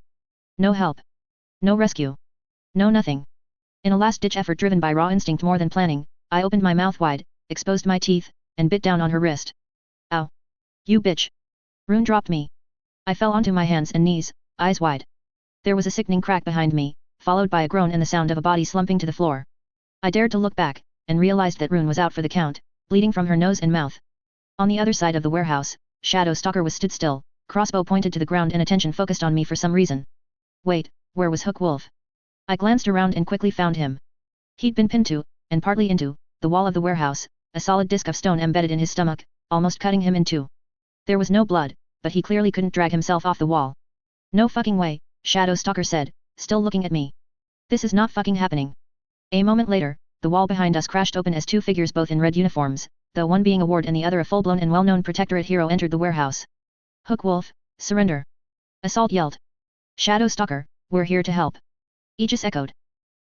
Speaker 1: No help. No rescue. No nothing. In a last-ditch effort driven by raw instinct more than planning, I opened my mouth wide, exposed my teeth, and bit down on her wrist. Ow. You bitch. Rune dropped me. I fell onto my hands and knees, eyes wide. There was a sickening crack behind me, followed by a groan and the sound of a body slumping to the floor. I dared to look back, and realized that Rune was out for the count, bleeding from her nose and mouth. On the other side of the warehouse, Shadow Stalker was stood still, crossbow pointed to the ground and attention focused on me for some reason. Wait, where was Hook Wolf? I glanced around and quickly found him. He'd been pinned to, and partly into, the wall of the warehouse, a solid disc of stone embedded in his stomach, almost cutting him in two. There was no blood, but he clearly couldn't drag himself off the wall. No fucking way, Shadow Stalker said, still looking at me. This is not fucking happening. A moment later, the wall behind us crashed open as two figures both in red uniforms, though one being a ward and the other a full-blown and well-known protectorate hero entered the warehouse. Hook Wolf, surrender. Assault yelled. Shadow Stalker, we're here to help. Aegis echoed.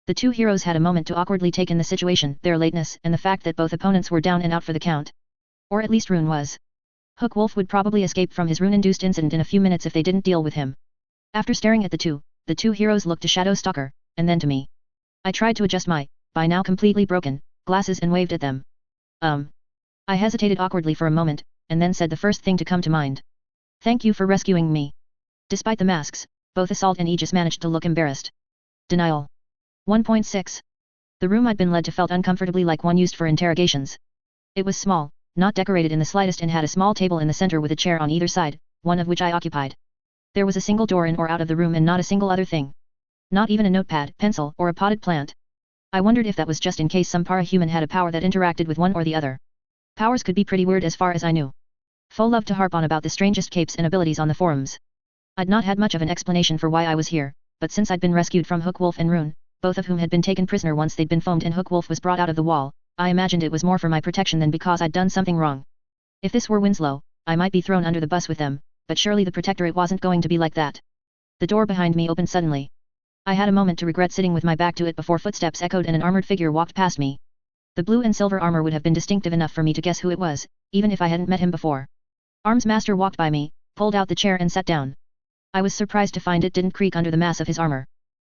Speaker 1: The two heroes had a moment to awkwardly take in the situation, their lateness, and the fact that both opponents were down and out for the count. Or at least Rune was. Hook Wolf would probably escape from his rune-induced incident in a few minutes if they didn't deal with him. After staring at the two heroes looked to Shadow Stalker, and then to me. I tried to adjust my, by now completely broken, glasses and waved at them. I hesitated awkwardly for a moment, and then said the first thing to come to mind. Thank you for rescuing me. Despite the masks, both Assault and Aegis managed to look embarrassed. Denial. 1.6. The room I'd been led to felt uncomfortably like one used for interrogations. It was small, not decorated in the slightest, and had a small table in the center with a chair on either side, one of which I occupied. There was a single door in or out of the room and not a single other thing. Not even a notepad, pencil, or a potted plant. I wondered if that was just in case some parahuman had a power that interacted with one or the other. Powers could be pretty weird as far as I knew. Foe loved to harp on about the strangest capes and abilities on the forums. I'd not had much of an explanation for why I was here, but since I'd been rescued from Hook Wolf and Rune, both of whom had been taken prisoner once they'd been foamed and Hook Wolf was brought out of the wall, I imagined it was more for my protection than because I'd done something wrong. If this were Winslow, I might be thrown under the bus with them, but surely the Protectorate wasn't going to be like that. The door behind me opened suddenly. I had a moment to regret sitting with my back to it before footsteps echoed and an armored figure walked past me. The blue and silver armor would have been distinctive enough for me to guess who it was, even if I hadn't met him before. Arms Master walked by me, pulled out the chair and sat down. I was surprised to find it didn't creak under the mass of his armor.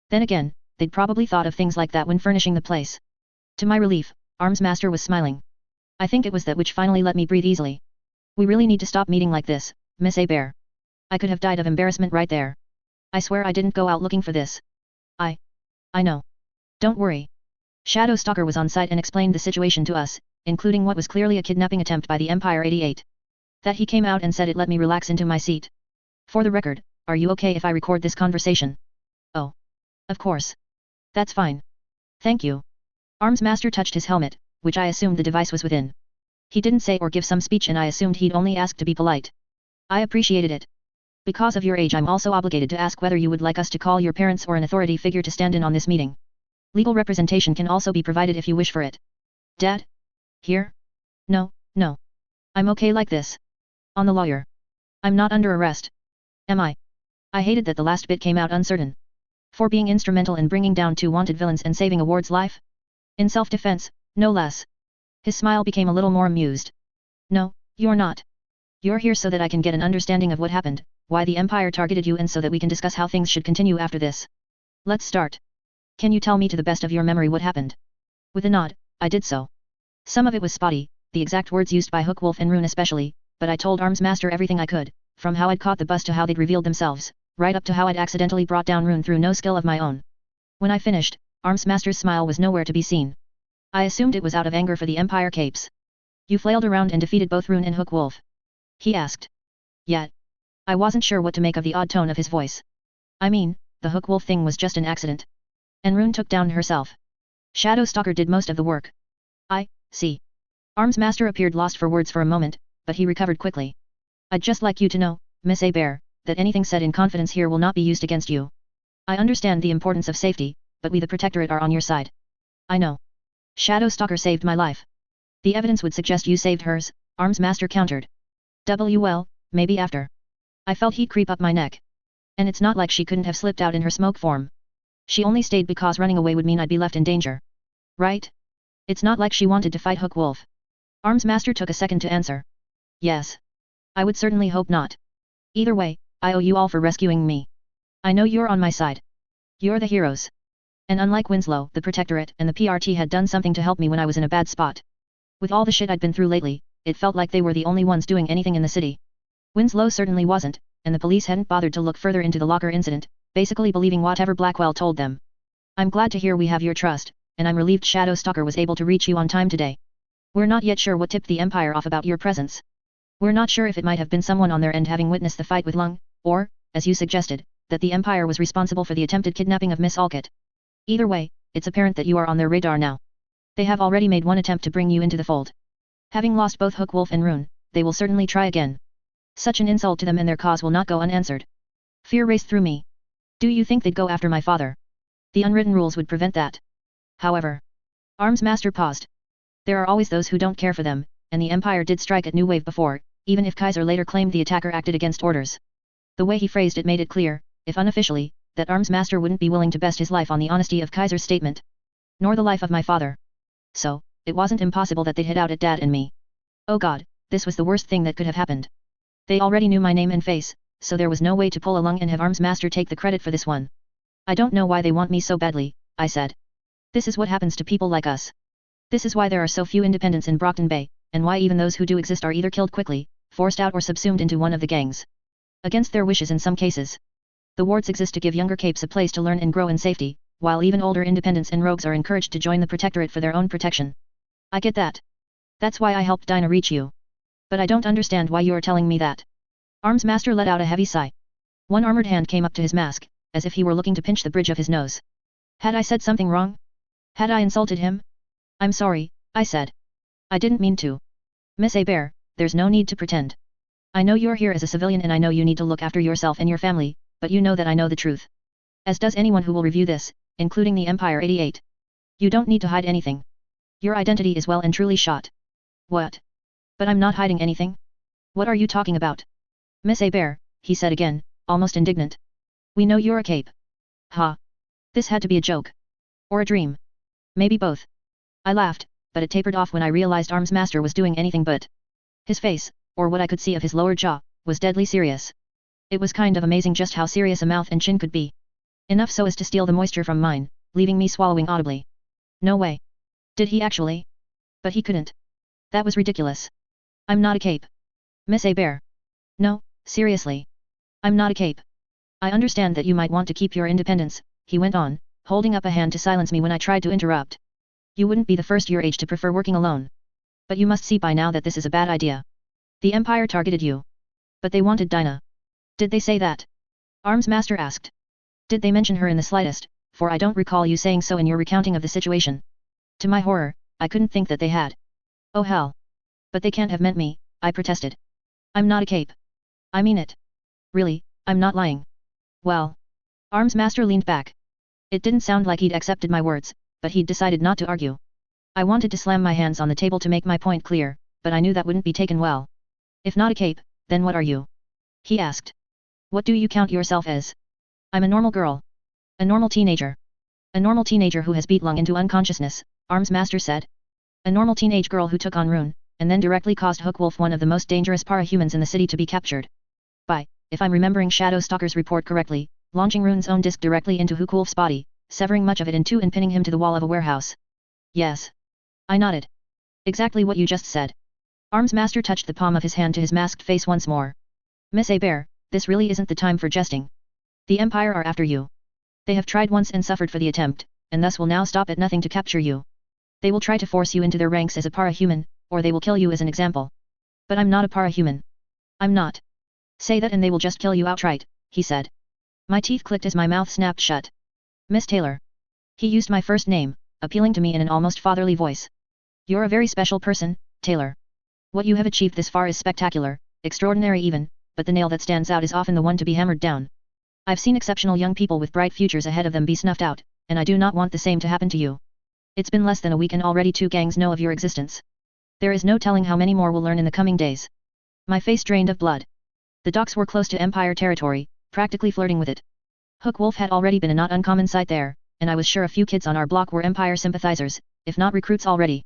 Speaker 1: Then again, they'd probably thought of things like that when furnishing the place. To my relief, Arms Master was smiling. I think it was that which finally let me breathe easily. We really need to stop meeting like this, Miss Hebert. I could have died of embarrassment right there. I swear I didn't go out looking for this. I know. Don't worry. Shadow Stalker was on site and explained the situation to us, including what was clearly a kidnapping attempt by the Empire 88. That he came out and said it let me relax into my seat. For the record, are you okay if I record this conversation? Oh. Of course. That's fine. Thank you. Arms Master touched his helmet, which I assumed the device was within. He didn't say or give some speech and I assumed he'd only ask to be polite. I appreciated it. Because of your age I'm also obligated to ask whether you would like us to call your parents or an authority figure to stand in on this meeting. Legal representation can also be provided if you wish for it. Dad? Here? No. I'm okay like this. On the lawyer. I'm not under arrest. Am I? I hated that the last bit came out uncertain. For being instrumental in bringing down two wanted villains and saving a ward's life? In self-defense, no less. His smile became a little more amused. No, you're not. You're here so that I can get an understanding of what happened, why the Empire targeted you, and so that we can discuss how things should continue after this. Let's start. Can you tell me to the best of your memory what happened? With a nod, I did so. Some of it was spotty, the exact words used by Hook Wolf and Rune especially, but I told Arms Master everything I could, from how I'd caught the bus to how they'd revealed themselves, right up to how I'd accidentally brought down Rune through no skill of my own. When I finished, Arms Master's smile was nowhere to be seen. I assumed it was out of anger for the Empire capes. You flailed around and defeated both Rune and Hook Wolf? He asked. Yet. I wasn't sure what to make of the odd tone of his voice. I mean, the Hook Wolf thing was just an accident. And Rune took down herself. Shadow Stalker did most of the work. I see. Arms Master appeared lost for words for a moment, but he recovered quickly. I'd just like you to know, Miss Hebert, that anything said in confidence here will not be used against you. I understand the importance of safety, but we the Protectorate are on your side. I know. Shadow Stalker saved my life. The evidence would suggest you saved hers, Arms Master countered. Well, maybe after. I felt heat creep up my neck. And it's not like she couldn't have slipped out in her smoke form. She only stayed because running away would mean I'd be left in danger. Right? It's not like she wanted to fight Hook Wolf. Armsmaster took a second to answer. Yes. I would certainly hope not. Either way, I owe you all for rescuing me. I know you're on my side. You're the heroes. And unlike Winslow, the Protectorate and the PRT had done something to help me when I was in a bad spot. With all the shit I'd been through lately, it felt like they were the only ones doing anything in the city. Winslow certainly wasn't, and the police hadn't bothered to look further into the locker incident, basically believing whatever Blackwell told them. I'm glad to hear we have your trust, and I'm relieved Shadow Stalker was able to reach you on time today. We're not yet sure what tipped the Empire off about your presence. We're not sure if it might have been someone on their end having witnessed the fight with Lung, or, as you suggested, that the Empire was responsible for the attempted kidnapping of Miss Alcott. Either way, it's apparent that you are on their radar now. They have already made one attempt to bring you into the fold. Having lost both Hook Wolf and Rune, they will certainly try again. Such an insult to them and their cause will not go unanswered. Fear raced through me. Do you think they'd go after my father? The unwritten rules would prevent that. However. Armsmaster paused. There are always those who don't care for them, and the Empire did strike at New Wave before, even if Kaiser later claimed the attacker acted against orders. The way he phrased it made it clear, if unofficially, that Armsmaster wouldn't be willing to best his life on the honesty of Kaiser's statement. Nor the life of my father. So, it wasn't impossible that they'd hit out at Dad and me. Oh God, this was the worst thing that could have happened. They already knew my name and face, so there was no way to pull a Lung and have Armsmaster take the credit for this one. I don't know why they want me so badly, I said. This is what happens to people like us. This is why there are so few independents in Brockton Bay, and why even those who do exist are either killed quickly, forced out or subsumed into one of the gangs. Against their wishes in some cases. The wards exist to give younger capes a place to learn and grow in safety, while even older independents and rogues are encouraged to join the Protectorate for their own protection. I get that. That's why I helped Dinah reach you. But I don't understand why you are telling me that. Armsmaster let out a heavy sigh. One armored hand came up to his mask, as if he were looking to pinch the bridge of his nose. Had I said something wrong? Had I insulted him? I'm sorry, I said. I didn't mean to. Miss Hebert, there's no need to pretend. I know you're here as a civilian and I know you need to look after yourself and your family, but you know that I know the truth. As does anyone who will review this, including the Empire 88. You don't need to hide anything. Your identity is well and truly shot. What? But I'm not hiding anything. What are you talking about? Miss Hebert, he said again, almost indignant. We know you're a cape. Ha. This had to be a joke. Or a dream. Maybe both. I laughed, but it tapered off when I realized Armsmaster was doing anything but. His face, or what I could see of his lower jaw, was deadly serious. It was kind of amazing just how serious a mouth and chin could be. Enough so as to steal the moisture from mine, leaving me swallowing audibly. No way. Did he actually? But he couldn't. That was ridiculous. I'm not a cape. Miss Hebert. No, seriously. I'm not a cape. I understand that you might want to keep your independence, he went on, holding up a hand to silence me when I tried to interrupt. You wouldn't be the first your age to prefer working alone. But you must see by now that this is a bad idea. The Empire targeted you. But they wanted Dinah. Did they say that? Armsmaster asked. Did they mention her in the slightest, for I don't recall you saying so in your recounting of the situation. To my horror, I couldn't think that they had. Oh hell. But they can't have meant me, I protested. I'm not a cape. I mean it. Really, I'm not lying. Well. Armsmaster leaned back. It didn't sound like he'd accepted my words, but he'd decided not to argue. I wanted to slam my hands on the table to make my point clear, but I knew that wouldn't be taken well. If not a cape, then what are you? He asked. What do you count yourself as? I'm a normal girl. A normal teenager. A normal teenager who has beat Lung into unconsciousness, Armsmaster said. A normal teenage girl who took on Rune, and then directly caused Hook Wolf, one of the most dangerous parahumans in the city, to be captured. By, if I'm remembering Shadow Stalker's report correctly, launching Rune's own disc directly into Hook Wolf's body, severing much of it in two and pinning him to the wall of a warehouse. Yes. I nodded. Exactly what you just said. Armsmaster touched the palm of his hand to his masked face once more. Miss Hebert, this really isn't the time for jesting. The Empire are after you. They have tried once and suffered for the attempt, and thus will now stop at nothing to capture you. They will try to force you into their ranks as a parahuman, or they will kill you as an example. But I'm not a parahuman. I'm not. Say that and they will just kill you outright, he said. My teeth clicked as my mouth snapped shut. Miss Taylor. He used my first name, appealing to me in an almost fatherly voice. You're a very special person, Taylor. What you have achieved this far is spectacular, extraordinary even, but the nail that stands out is often the one to be hammered down. I've seen exceptional young people with bright futures ahead of them be snuffed out, and I do not want the same to happen to you. It's been less than a week and already 2 gangs know of your existence. There is no telling how many more will learn in the coming days. My face drained of blood. The docks were close to Empire territory, practically flirting with it. Hook Wolf had already been a not uncommon sight there, and I was sure a few kids on our block were Empire sympathizers, if not recruits already.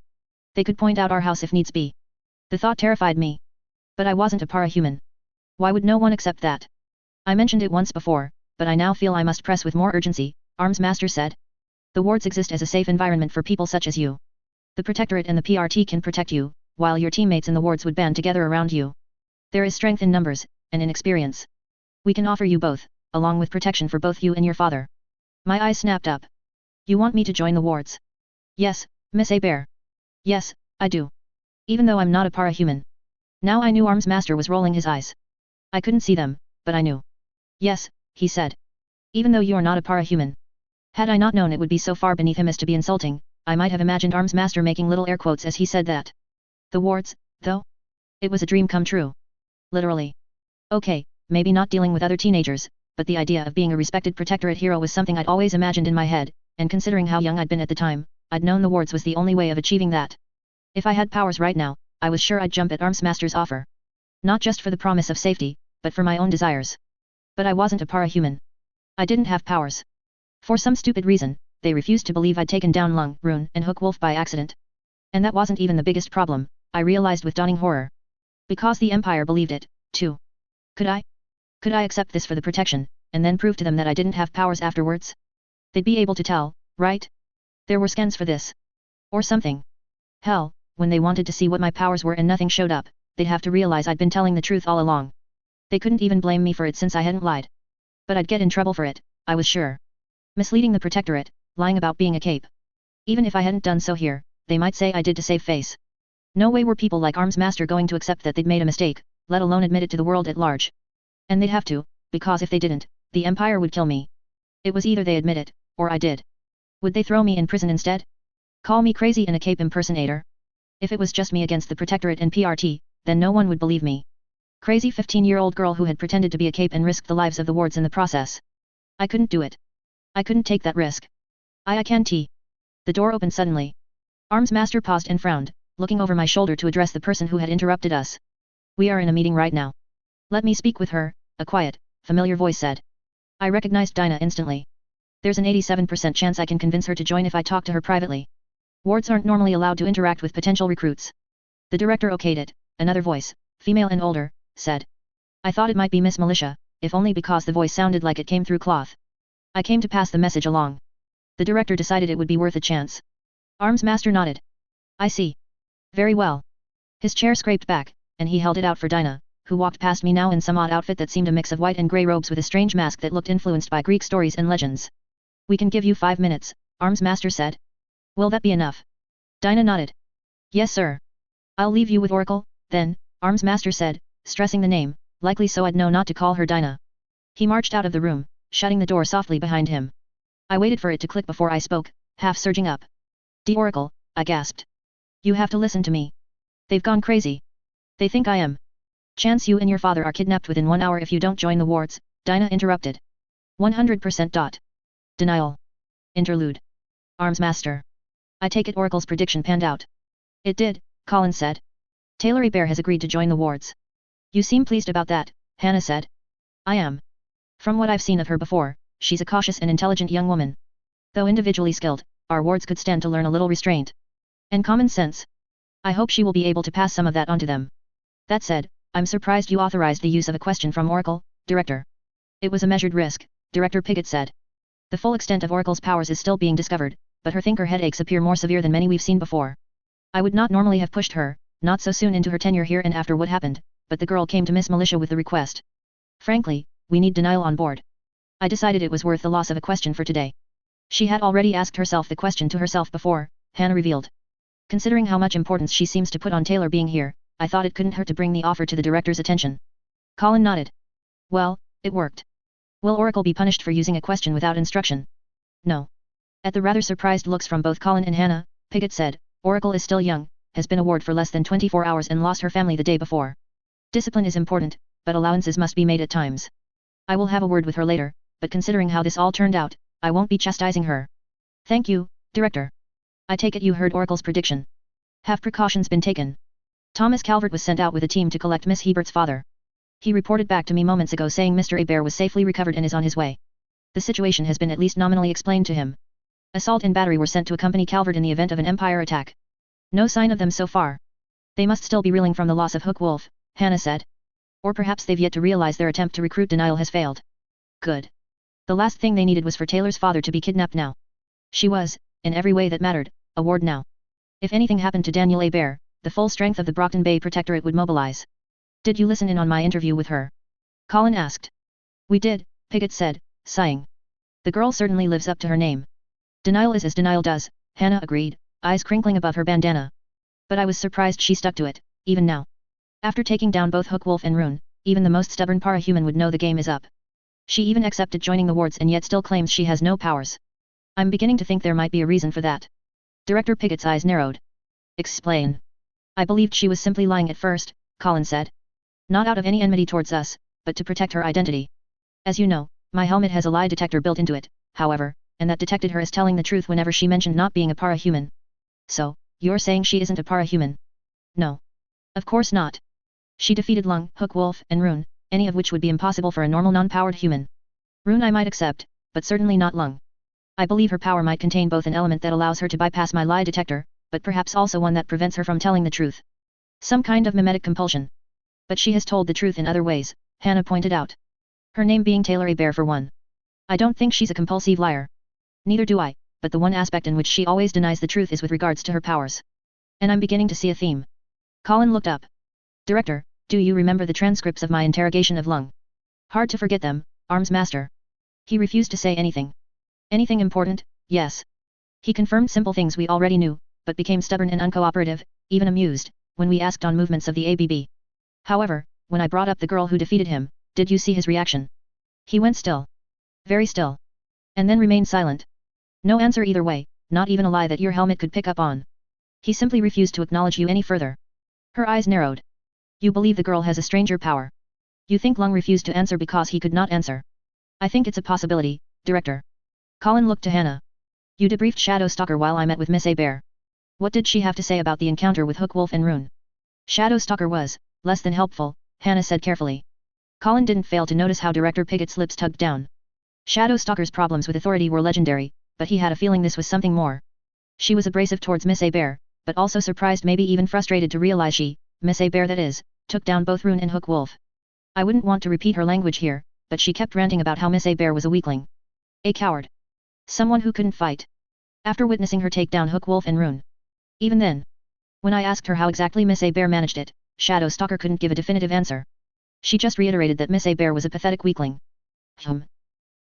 Speaker 1: They could point out our house if needs be. The thought terrified me. But I wasn't a Parahuman. Why would no one accept that? I mentioned it once before, but I now feel I must press with more urgency, Arms Master said. The wards exist as a safe environment for people such as you. The Protectorate and the PRT can protect you, while your teammates in the wards would band together around you. There is strength in numbers, and in experience. We can offer you both, along with protection for both you and your father. My eyes snapped up. You want me to join the wards? Yes, Miss Hebert. Yes, I do. Even though I'm not a Parahuman. Now I knew Arms Master was rolling his eyes. I couldn't see them, but I knew. Yes, he said. Even though you're not a Parahuman. Had I not known it would be so far beneath him as to be insulting, I might have imagined Arms Master making little air quotes as he said that. The wards, though? It was a dream come true. Literally. Okay, maybe not dealing with other teenagers, but the idea of being a respected Protectorate hero was something I'd always imagined in my head, and considering how young I'd been at the time, I'd known the wards was the only way of achieving that. If I had powers right now, I was sure I'd jump at Arms Master's offer. Not just for the promise of safety, but for my own desires. But I wasn't a Parahuman. I didn't have powers. For some stupid reason, they refused to believe I'd taken down Lung, Rune, and Hook Wolf by accident. And that wasn't even the biggest problem, I realized with dawning horror. Because the Empire believed it, too. Could I? Could I accept this for the protection, and then prove to them that I didn't have powers afterwards? They'd be able to tell, right? There were scans for this. Or something. Hell, when they wanted to see what my powers were and nothing showed up, they'd have to realize I'd been telling the truth all along. They couldn't even blame me for it since I hadn't lied. But I'd get in trouble for it, I was sure. Misleading the Protectorate, lying about being a cape. Even if I hadn't done so here, they might say I did to save face. No way were people like Arms Master going to accept that they'd made a mistake, let alone admit it to the world at large. And they'd have to, because if they didn't, the Empire would kill me. It was either they admit it, or I did. Would they throw me in prison instead? Call me crazy and a cape impersonator? If it was just me against the Protectorate and PRT, then no one would believe me. Crazy 15-year-old girl who had pretended to be a cape and risked the lives of the wards in the process. I couldn't do it. I couldn't take that risk. I can't. The door opened suddenly. Arms Master paused and frowned, looking over my shoulder to address the person who had interrupted us. We are in a meeting right now. Let me speak with her, a quiet, familiar voice said. I recognized Dinah instantly. There's an 87% chance I can convince her to join if I talk to her privately. Wards aren't normally allowed to interact with potential recruits. The director okayed it, another voice, female and older, said. I thought it might be Miss Militia, if only because the voice sounded like it came through cloth. I came to pass the message along. The director decided it would be worth a chance. Arms Master nodded. I see. Very well. His chair scraped back, and he held it out for Dinah, who walked past me now in some odd outfit that seemed a mix of white and grey robes with a strange mask that looked influenced by Greek stories and legends. We can give you 5 minutes, Arms Master said. Will that be enough? Dinah nodded. Yes sir. I'll leave you with Oracle, then, Arms Master said, stressing the name, likely so I'd know not to call her Dinah. He marched out of the room, shutting the door softly behind him. I waited for it to click before I spoke, half surging up. D Oracle, I gasped. You have to listen to me. They've gone crazy. They think I am. Chance you and your father are kidnapped within 1 hour if you don't join the wards, Dinah interrupted. 100%. Denial. Interlude. Arms Master. I take it Oracle's prediction panned out. It did, Colin said. Taylor Hebert has agreed to join the wards. You seem pleased about that, Hannah said. I am. From what I've seen of her before, she's a cautious and intelligent young woman. Though individually skilled, our wards could stand to learn a little restraint. And common sense. I hope she will be able to pass some of that on to them. That said, I'm surprised you authorized the use of a question from Oracle, Director. It was a measured risk, Director Piggott said. The full extent of Oracle's powers is still being discovered, but her thinker headaches appear more severe than many we've seen before. I would not normally have pushed her, not so soon into her tenure here and after what happened, but the girl came to Miss Militia with the request. Frankly, we need Denial on board. I decided it was worth the loss of a question for today. She had already asked herself the question to herself before, Hannah revealed. Considering how much importance she seems to put on Taylor being here, I thought it couldn't hurt to bring the offer to the director's attention. Colin nodded. Well, it worked. Will Oracle be punished for using a question without instruction? No. At the rather surprised looks from both Colin and Hannah, Piggott said, Oracle is still young, has been a ward for less than 24 hours and lost her family the day before. Discipline is important, but allowances must be made at times. I will have a word with her later, but considering how this all turned out, I won't be chastising her. Thank you, Director. I take it you heard Oracle's prediction. Have precautions been taken? Thomas Calvert was sent out with a team to collect Miss Hebert's father. He reported back to me moments ago saying Mr. Hebert was safely recovered and is on his way. The situation has been at least nominally explained to him. Assault and battery were sent to accompany Calvert in the event of an Empire attack. No sign of them so far. They must still be reeling from the loss of Hook Wolf, Hannah said. Or perhaps they've yet to realize their attempt to recruit Denial has failed. Good. The last thing they needed was for Taylor's father to be kidnapped now. She was, in every way that mattered, a ward now. If anything happened to Daniel Hebert, the full strength of the Brockton Bay Protectorate would mobilize. Did you listen in on my interview with her? Colin asked. We did, Piggott said, sighing. The girl certainly lives up to her name. Denial is as Denial does, Hannah agreed, eyes crinkling above her bandana. But I was surprised she stuck to it, even now. After taking down both Hook Wolf and Rune, even the most stubborn Parahuman would know the game is up. She even accepted joining the wards and yet still claims she has no powers. I'm beginning to think there might be a reason for that. Director Piggott's eyes narrowed. Explain. I believed she was simply lying at first, Colin said. Not out of any enmity towards us, but to protect her identity. As you know, my helmet has a lie detector built into it, however, and that detected her as telling the truth whenever she mentioned not being a Parahuman. So, you're saying she isn't a Parahuman? No. Of course not. She defeated Lung, Hook Wolf, and Rune, any of which would be impossible for a normal non-powered human. Rune I might accept, but certainly not Lung. I believe her power might contain both an element that allows her to bypass my lie detector, but perhaps also one that prevents her from telling the truth. Some kind of mimetic compulsion. But she has told the truth in other ways, Hannah pointed out. Her name being Taylor Hebert for one. I don't think she's a compulsive liar. Neither do I, but the one aspect in which she always denies the truth is with regards to her powers. And I'm beginning to see a theme. Colin looked up. Director, do you remember the transcripts of my interrogation of Lung? Hard to forget them, Arms Master. He refused to say anything. Anything important? Yes. He confirmed simple things we already knew, but became stubborn and uncooperative, even amused, when we asked on movements of the ABB. However, when I brought up the girl who defeated him, did you see his reaction? He went still. Very still. And then remained silent. No answer either way, not even a lie that your helmet could pick up on. He simply refused to acknowledge you any further. Her eyes narrowed. You believe the girl has a stranger power. You think Lung refused to answer because he could not answer. I think it's a possibility, Director. Colin looked to Hannah. You debriefed Shadow Stalker while I met with Miss Hebert. What did she have to say about the encounter with Hook Wolf and Rune? Shadow Stalker was, less than helpful, Hannah said carefully. Colin didn't fail to notice how Director Piggott's lips tugged down. Shadow Stalker's problems with authority were legendary, but he had a feeling this was something more. She was abrasive towards Miss Hebert, but also surprised, maybe even frustrated to realize she, Miss Hebert that is, took down both Rune and Hook Wolf. I wouldn't want to repeat her language here, but she kept ranting about how Miss Hebert was a weakling. A coward. Someone who couldn't fight. After witnessing her take down Hook Wolf and Rune. Even then. When I asked her how exactly Miss Hebert managed it, Shadow Stalker couldn't give a definitive answer. She just reiterated that Miss Hebert was a pathetic weakling.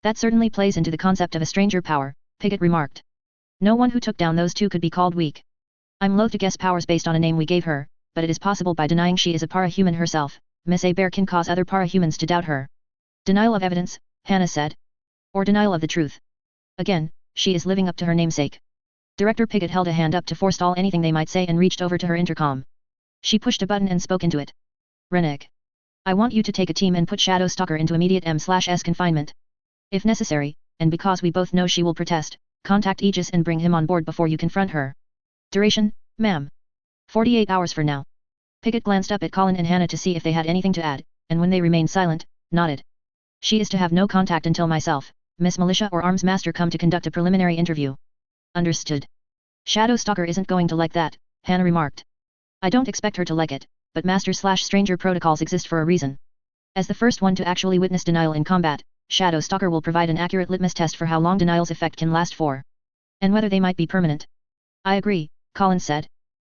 Speaker 1: That certainly plays into the concept of a stranger power, Piggott remarked. No one who took down those two could be called weak. I'm loath to guess powers based on a name we gave her, but it is possible by denying she is a Parahuman herself, Miss Hebert can cause other Parahumans to doubt her. Denial of evidence, Hannah said. Or denial of the truth. Again, she is living up to her namesake. Director Piggott held a hand up to forestall anything they might say and reached over to her intercom. She pushed a button and spoke into it. Rennick. I want you to take a team and put Shadow Stalker into immediate M/S confinement. If necessary, and because we both know she will protest, contact Aegis and bring him on board before you confront her. Duration, ma'am. 48 hours for now. Piggott glanced up at Colin and Hannah to see if they had anything to add, and when they remained silent, nodded. She is to have no contact until myself, Miss Militia or Arms Master come to conduct a preliminary interview. Understood. Shadow Stalker isn't going to like that, Hannah remarked. I don't expect her to like it, but Master/Stranger protocols exist for a reason. As the first one to actually witness denial in combat, Shadow Stalker will provide an accurate litmus test for how long denial's effect can last for. And whether they might be permanent. I agree, Colin said.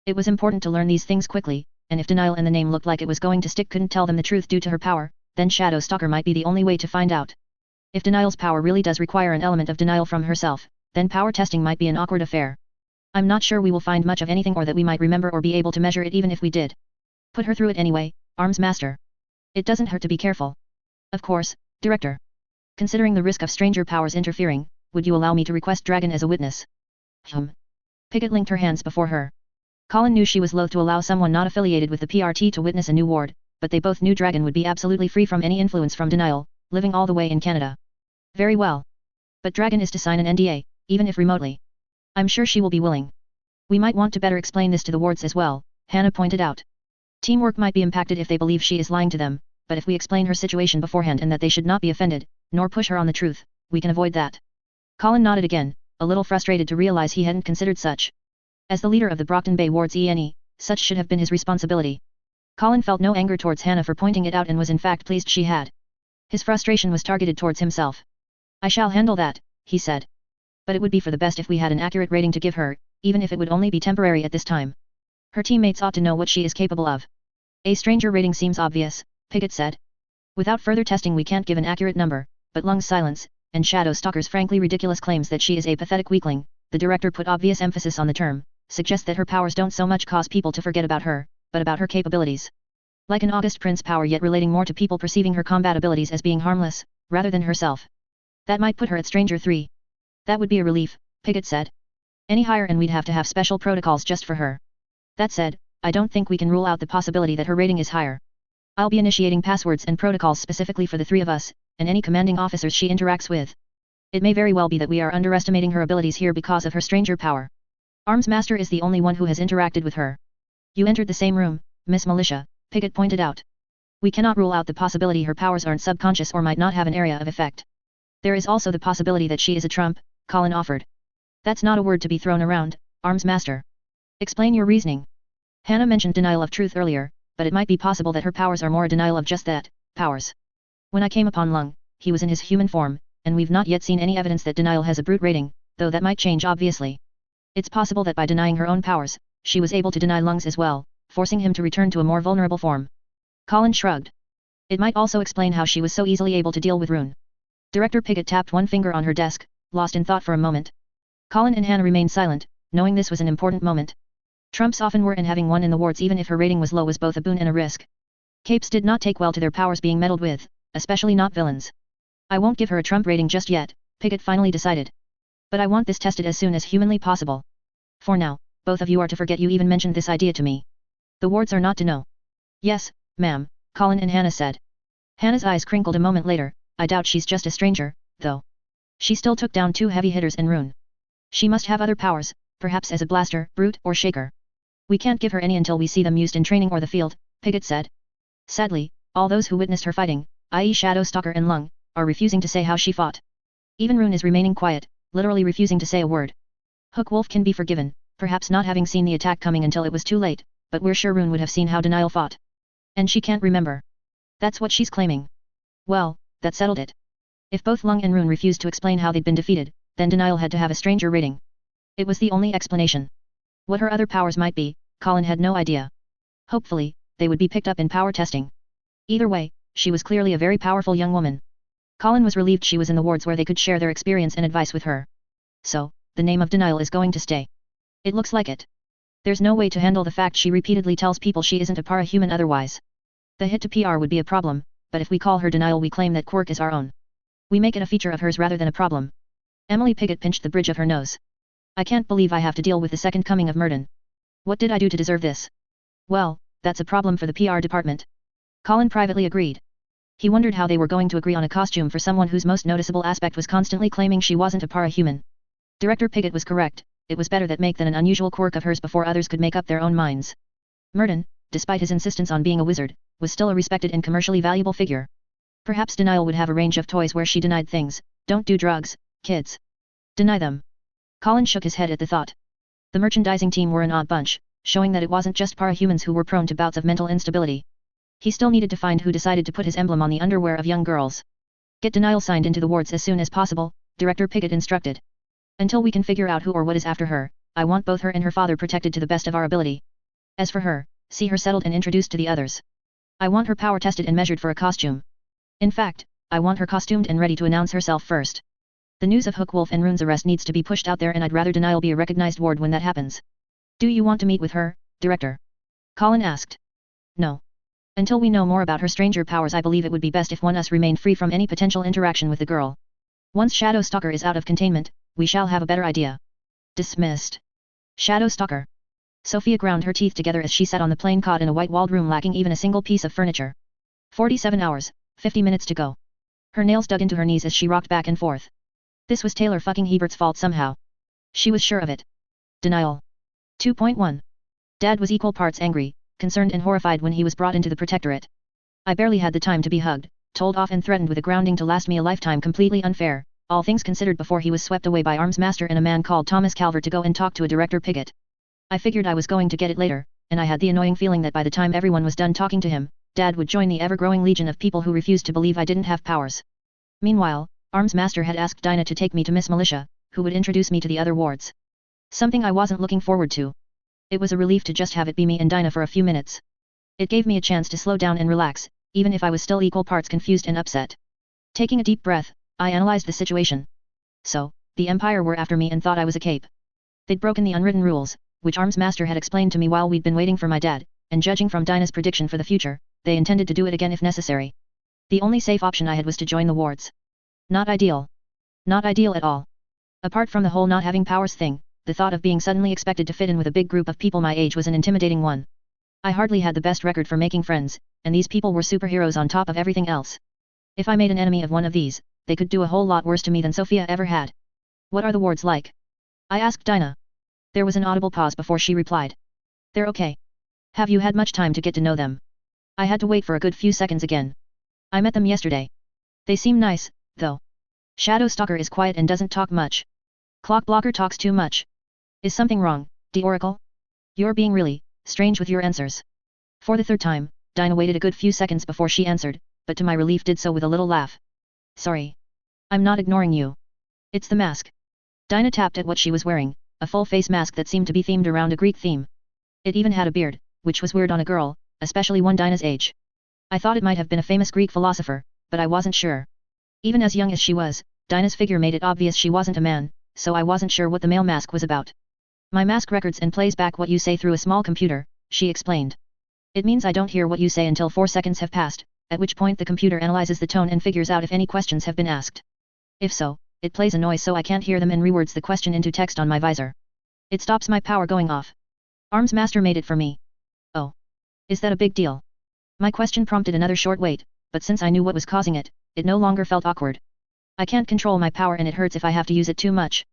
Speaker 1: It was important to learn these things quickly, and if denial and the name looked like it was going to stick couldn't tell them the truth due to her power, then Shadow Stalker might be the only way to find out. If denial's power really does require an element of denial from herself, then power testing might be an awkward affair. I'm not sure we will find much of anything or that we might remember or be able to measure it even if we did. Put her through it anyway, Arms Master. It doesn't hurt to be careful. Of course, Director. Considering the risk of stranger powers interfering, would you allow me to request Dragon as a witness? Piggott linked her hands before her. Colin knew she was loath to allow someone not affiliated with the PRT to witness a new ward, but they both knew Dragon would be absolutely free from any influence from denial, living all the way in Canada. Very well. But Dragon is to sign an NDA, even if remotely. I'm sure she will be willing. We might want to better explain this to the wards as well, Hannah pointed out. Teamwork might be impacted if they believe she is lying to them, but if we explain her situation beforehand and that they should not be offended, nor push her on the truth, we can avoid that. Colin nodded again, a little frustrated to realize he hadn't considered such. As the leader of the Brockton Bay wards such should have been his responsibility. Colin felt no anger towards Hannah for pointing it out and was in fact pleased she had. His frustration was targeted towards himself. I shall handle that, he said. But it would be for the best if we had an accurate rating to give her, even if it would only be temporary at this time. Her teammates ought to know what she is capable of. A stranger rating seems obvious, Piggott said. Without further testing we can't give an accurate number, but Lung's silence, and Shadow Stalker's frankly ridiculous claims that she is a pathetic weakling, the director put obvious emphasis on the term, suggest that her powers don't so much cause people to forget about her, but about her capabilities. Like an August Prince power yet relating more to people perceiving her combat abilities as being harmless, rather than herself. That might put her at Stranger 3. That would be a relief, Piggott said. Any higher and we'd have to have special protocols just for her. That said, I don't think we can rule out the possibility that her rating is higher. I'll be initiating passwords and protocols specifically for the three of us, and any commanding officers she interacts with. It may very well be that we are underestimating her abilities here because of her stranger power. Arms Master is the only one who has interacted with her. You entered the same room, Miss Militia, Piggott pointed out. We cannot rule out the possibility her powers aren't subconscious or might not have an area of effect. There is also the possibility that she is a trump, Colin offered. That's not a word to be thrown around, Arms Master. Explain your reasoning. Hannah mentioned denial of truth earlier, but it might be possible that her powers are more a denial of just that, powers. When I came upon Lung, he was in his human form, and we've not yet seen any evidence that denial has a brute rating, though that might change obviously. It's possible that by denying her own powers, she was able to deny Lung's as well, forcing him to return to a more vulnerable form. Colin shrugged. It might also explain how she was so easily able to deal with Rune. Director Piggott tapped one finger on her desk, lost in thought for a moment. Colin and Hannah remained silent, knowing this was an important moment. Trumps often were, and having one in the wards even if her rating was low was both a boon and a risk. Capes did not take well to their powers being meddled with, especially not villains. I won't give her a trump rating just yet, Piggott finally decided. But I want this tested as soon as humanly possible. For now, both of you are to forget you even mentioned this idea to me. The wards are not to know. Yes, ma'am, Colin and Hannah said. Hannah's eyes crinkled a moment later. I doubt she's just a stranger, though. She still took down two heavy hitters and Rune. She must have other powers, perhaps as a blaster, brute, or shaker. We can't give her any until we see them used in training or the field, Piggott said. Sadly, all those who witnessed her fighting, i.e. Shadow Stalker and Lung, are refusing to say how she fought. Even Rune is remaining quiet, literally refusing to say a word. Hook Wolf can be forgiven, perhaps not having seen the attack coming until it was too late, but we're sure Rune would have seen how denial fought. And she can't remember. That's what she's claiming. Well, that settled it. If both Lung and Rune refused to explain how they'd been defeated, then denial had to have a stranger rating. It was the only explanation. What her other powers might be, Colin had no idea. Hopefully, they would be picked up in power testing. Either way, she was clearly a very powerful young woman. Colin was relieved she was in the wards where they could share their experience and advice with her. So, the name of denial is going to stay. It looks like it. There's no way to handle the fact she repeatedly tells people she isn't a parahuman otherwise. The hit to PR would be a problem, but if we call her denial we claim that quirk is our own. We make it a feature of hers rather than a problem. Emily Piggott pinched the bridge of her nose. I can't believe I have to deal with the second coming of Murden. What did I do to deserve this? Well, that's a problem for the PR department. Colin privately agreed. He wondered how they were going to agree on a costume for someone whose most noticeable aspect was constantly claiming she wasn't a parahuman. Director Piggott was correct, it was better that make than an unusual quirk of hers before others could make up their own minds. Murden, despite his insistence on being a wizard, was still a respected and commercially valuable figure. Perhaps Denial would have a range of toys where she denied things. Don't do drugs, kids. Deny them. Colin shook his head at the thought. The merchandising team were an odd bunch, showing that it wasn't just parahumans who were prone to bouts of mental instability. He still needed to find who decided to put his emblem on the underwear of young girls. Get Denial signed into the wards as soon as possible, Director Piggott instructed. Until we can figure out who or what is after her, I want both her and her father protected to the best of our ability. As for her, see her settled and introduced to the others. I want her power tested and measured for a costume. In fact, I want her costumed and ready to announce herself first. The news of Hook Wolf and Rune's arrest needs to be pushed out there and I'd rather Denial be a recognized ward when that happens. Do you want to meet with her, Director? Colin asked. No. Until we know more about her stranger powers I believe it would be best if one us remained free from any potential interaction with the girl. Once Shadow Stalker is out of containment, we shall have a better idea. Dismissed. Shadow Stalker. Sophia ground her teeth together as she sat on the plain cot in a white-walled room lacking even a single piece of furniture. 47 hours, 50 minutes to go. Her nails dug into her knees as she rocked back and forth. This was Taylor fucking Hebert's fault somehow. She was sure of it. Denial. 2.1. Dad was equal parts angry, concerned and horrified when he was brought into the protectorate. I barely had the time to be hugged, told off and threatened with a grounding to last me a lifetime. Completely unfair, all things considered, before he was swept away by Arms Master and a man called Thomas Calvert to go and talk to a Director Piggott. I figured I was going to get it later, and I had the annoying feeling that by the time everyone was done talking to him, Dad would join the ever-growing legion of people who refused to believe I didn't have powers. Meanwhile, Arms Master had asked Dinah to take me to Miss Militia, who would introduce me to the other wards. Something I wasn't looking forward to. It was a relief to just have it be me and Dinah for a few minutes. It gave me a chance to slow down and relax, even if I was still equal parts confused and upset. Taking a deep breath, I analyzed the situation. So, the Empire were after me and thought I was a cape. They'd broken the unwritten rules, which Arms Master had explained to me while we'd been waiting for my dad, and judging from Dinah's prediction for the future, they intended to do it again if necessary. The only safe option I had was to join the wards. Not ideal. Not ideal at all. Apart from the whole not having powers thing, the thought of being suddenly expected to fit in with a big group of people my age was an intimidating one. I hardly had the best record for making friends, and these people were superheroes on top of everything else. If I made an enemy of one of these, they could do a whole lot worse to me than Sophia ever had. What are the wards like? I asked Dinah. There was an audible pause before she replied. They're okay. Have you had much time to get to know them? I had to wait for a good few seconds again. I met them yesterday. They seem nice, though. Shadow Stalker is quiet and doesn't talk much. Clock Blocker talks too much. Is something wrong, D. Oracle? You're being really strange with your answers. For the third time, Dinah waited a good few seconds before she answered, but to my relief did so with a little laugh. Sorry. I'm not ignoring you. It's the mask. Dinah tapped at what she was wearing, a full-face mask that seemed to be themed around a Greek theme. It even had a beard, which was weird on a girl, especially one Dinah's age. I thought it might have been a famous Greek philosopher, but I wasn't sure. Even as young as she was, Dinah's figure made it obvious she wasn't a man, so I wasn't sure what the male mask was about. My mask records and plays back what you say through a small computer, she explained. It means I don't hear what you say until 4 seconds have passed, at which point the computer analyzes the tone and figures out if any questions have been asked. If so, it plays a noise so I can't hear them and rewords the question into text on my visor. It stops my power going off. Arms Master made it for me. Oh. Is that a big deal? My question prompted another short wait, but since I knew what was causing it, it no longer felt awkward. I can't control my power and it hurts if I have to use it too much.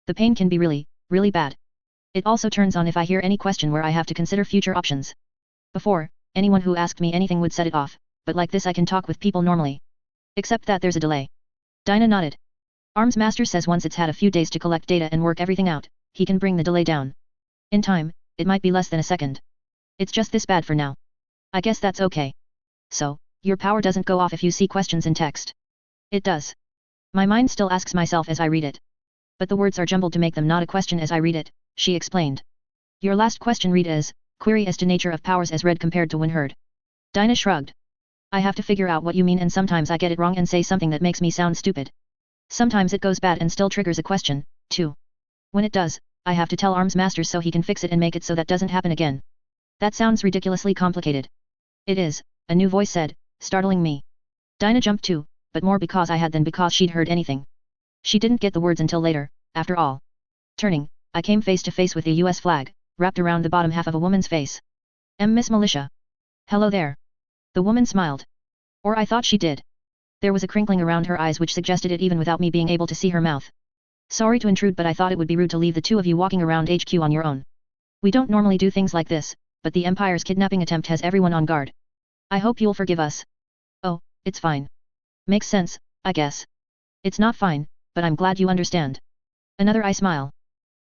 Speaker 1: The pain can be really, really bad. It also turns on if I hear any question where I have to consider future options. Before, anyone who asked me anything would set it off, but like this I can talk with people normally. Except that there's a delay. Dinah nodded. Arms Master says once it's had a few days to collect data and work everything out, he can bring the delay down. In time, it might be less than a second. It's just this bad for now. I guess that's okay. So, your power doesn't go off if you see questions in text. It does. My mind still asks myself as I read it. But the words are jumbled to make them not a question as I read it, she explained. Your last question read as, query as to nature of powers as read compared to when heard. Dinah shrugged. I have to figure out what you mean and sometimes I get it wrong and say something that makes me sound stupid. Sometimes it goes bad and still triggers a question, too. When it does, I have to tell Arms Master so he can fix it and make it so that doesn't happen again. That sounds ridiculously complicated. It is, a new voice said, startling me. Dinah jumped too, but more because I had than because she'd heard anything. She didn't get the words until later, after all. Turning, I came face to face with the US flag, wrapped around the bottom half of a woman's face. Miss Militia. Hello there. The woman smiled. Or I thought she did. There was a crinkling around her eyes which suggested it even without me being able to see her mouth. Sorry to intrude but I thought it would be rude to leave the two of you walking around HQ on your own. We don't normally do things like this, but the Empire's kidnapping attempt has everyone on guard. I hope you'll forgive us. Oh, it's fine. Makes sense, I guess. It's not fine, but I'm glad you understand. Another eye smile.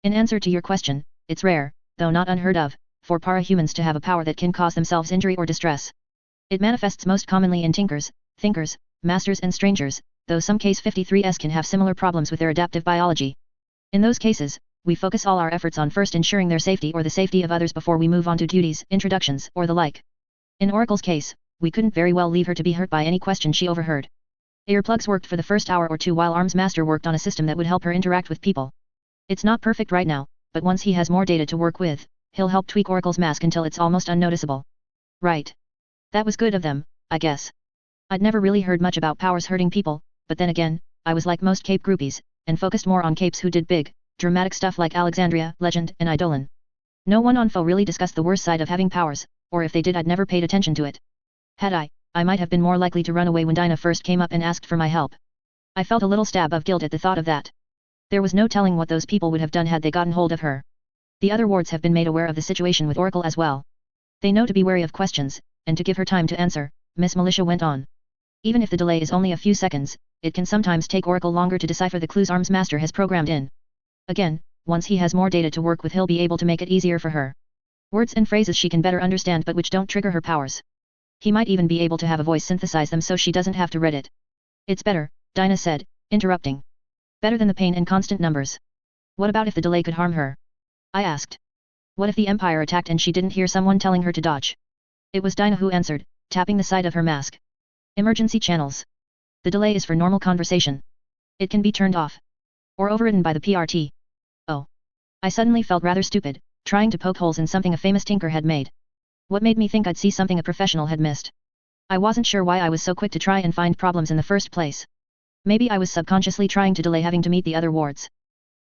Speaker 1: In answer to your question, it's rare, though not unheard of, for parahumans to have a power that can cause themselves injury or distress. It manifests most commonly in tinkers, thinkers, masters and strangers, though some case 53s can have similar problems with their adaptive biology. In those cases, we focus all our efforts on first ensuring their safety or the safety of others before we move on to duties, introductions, or the like. In Oracle's case, we couldn't very well leave her to be hurt by any question she overheard. Earplugs worked for the first hour or two while Arms Master worked on a system that would help her interact with people. It's not perfect right now, but once he has more data to work with, he'll help tweak Oracle's mask until it's almost unnoticeable. Right. That was good of them, I guess. I'd never really heard much about powers hurting people, but then again, I was like most Cape groupies, and focused more on Capes who did big, dramatic stuff like Alexandria, Legend, and Eidolon. No one on Foe really discussed the worst side of having powers, or if they did I'd never paid attention to it. Had I might have been more likely to run away when Dinah first came up and asked for my help. I felt a little stab of guilt at the thought of that. There was no telling what those people would have done had they gotten hold of her. The other wards have been made aware of the situation with Oracle as well. They know to be wary of questions, and to give her time to answer, Miss Militia went on. Even if the delay is only a few seconds, it can sometimes take Oracle longer to decipher the clues Arms Master has programmed in. Again, once he has more data to work with, he'll be able to make it easier for her. Words and phrases she can better understand but which don't trigger her powers. He might even be able to have a voice synthesize them so she doesn't have to read it. It's better, Dinah said, interrupting. Better than the pain and constant numbers. What about if the delay could harm her? I asked. What if the Empire attacked and she didn't hear someone telling her to dodge? It was Dinah who answered, tapping the side of her mask. Emergency channels. The delay is for normal conversation. It can be turned off. Or overridden by the PRT. Oh. I suddenly felt rather stupid, trying to poke holes in something a famous tinker had made. What made me think I'd see something a professional had missed? I wasn't sure why I was so quick to try and find problems in the first place. Maybe I was subconsciously trying to delay having to meet the other wards.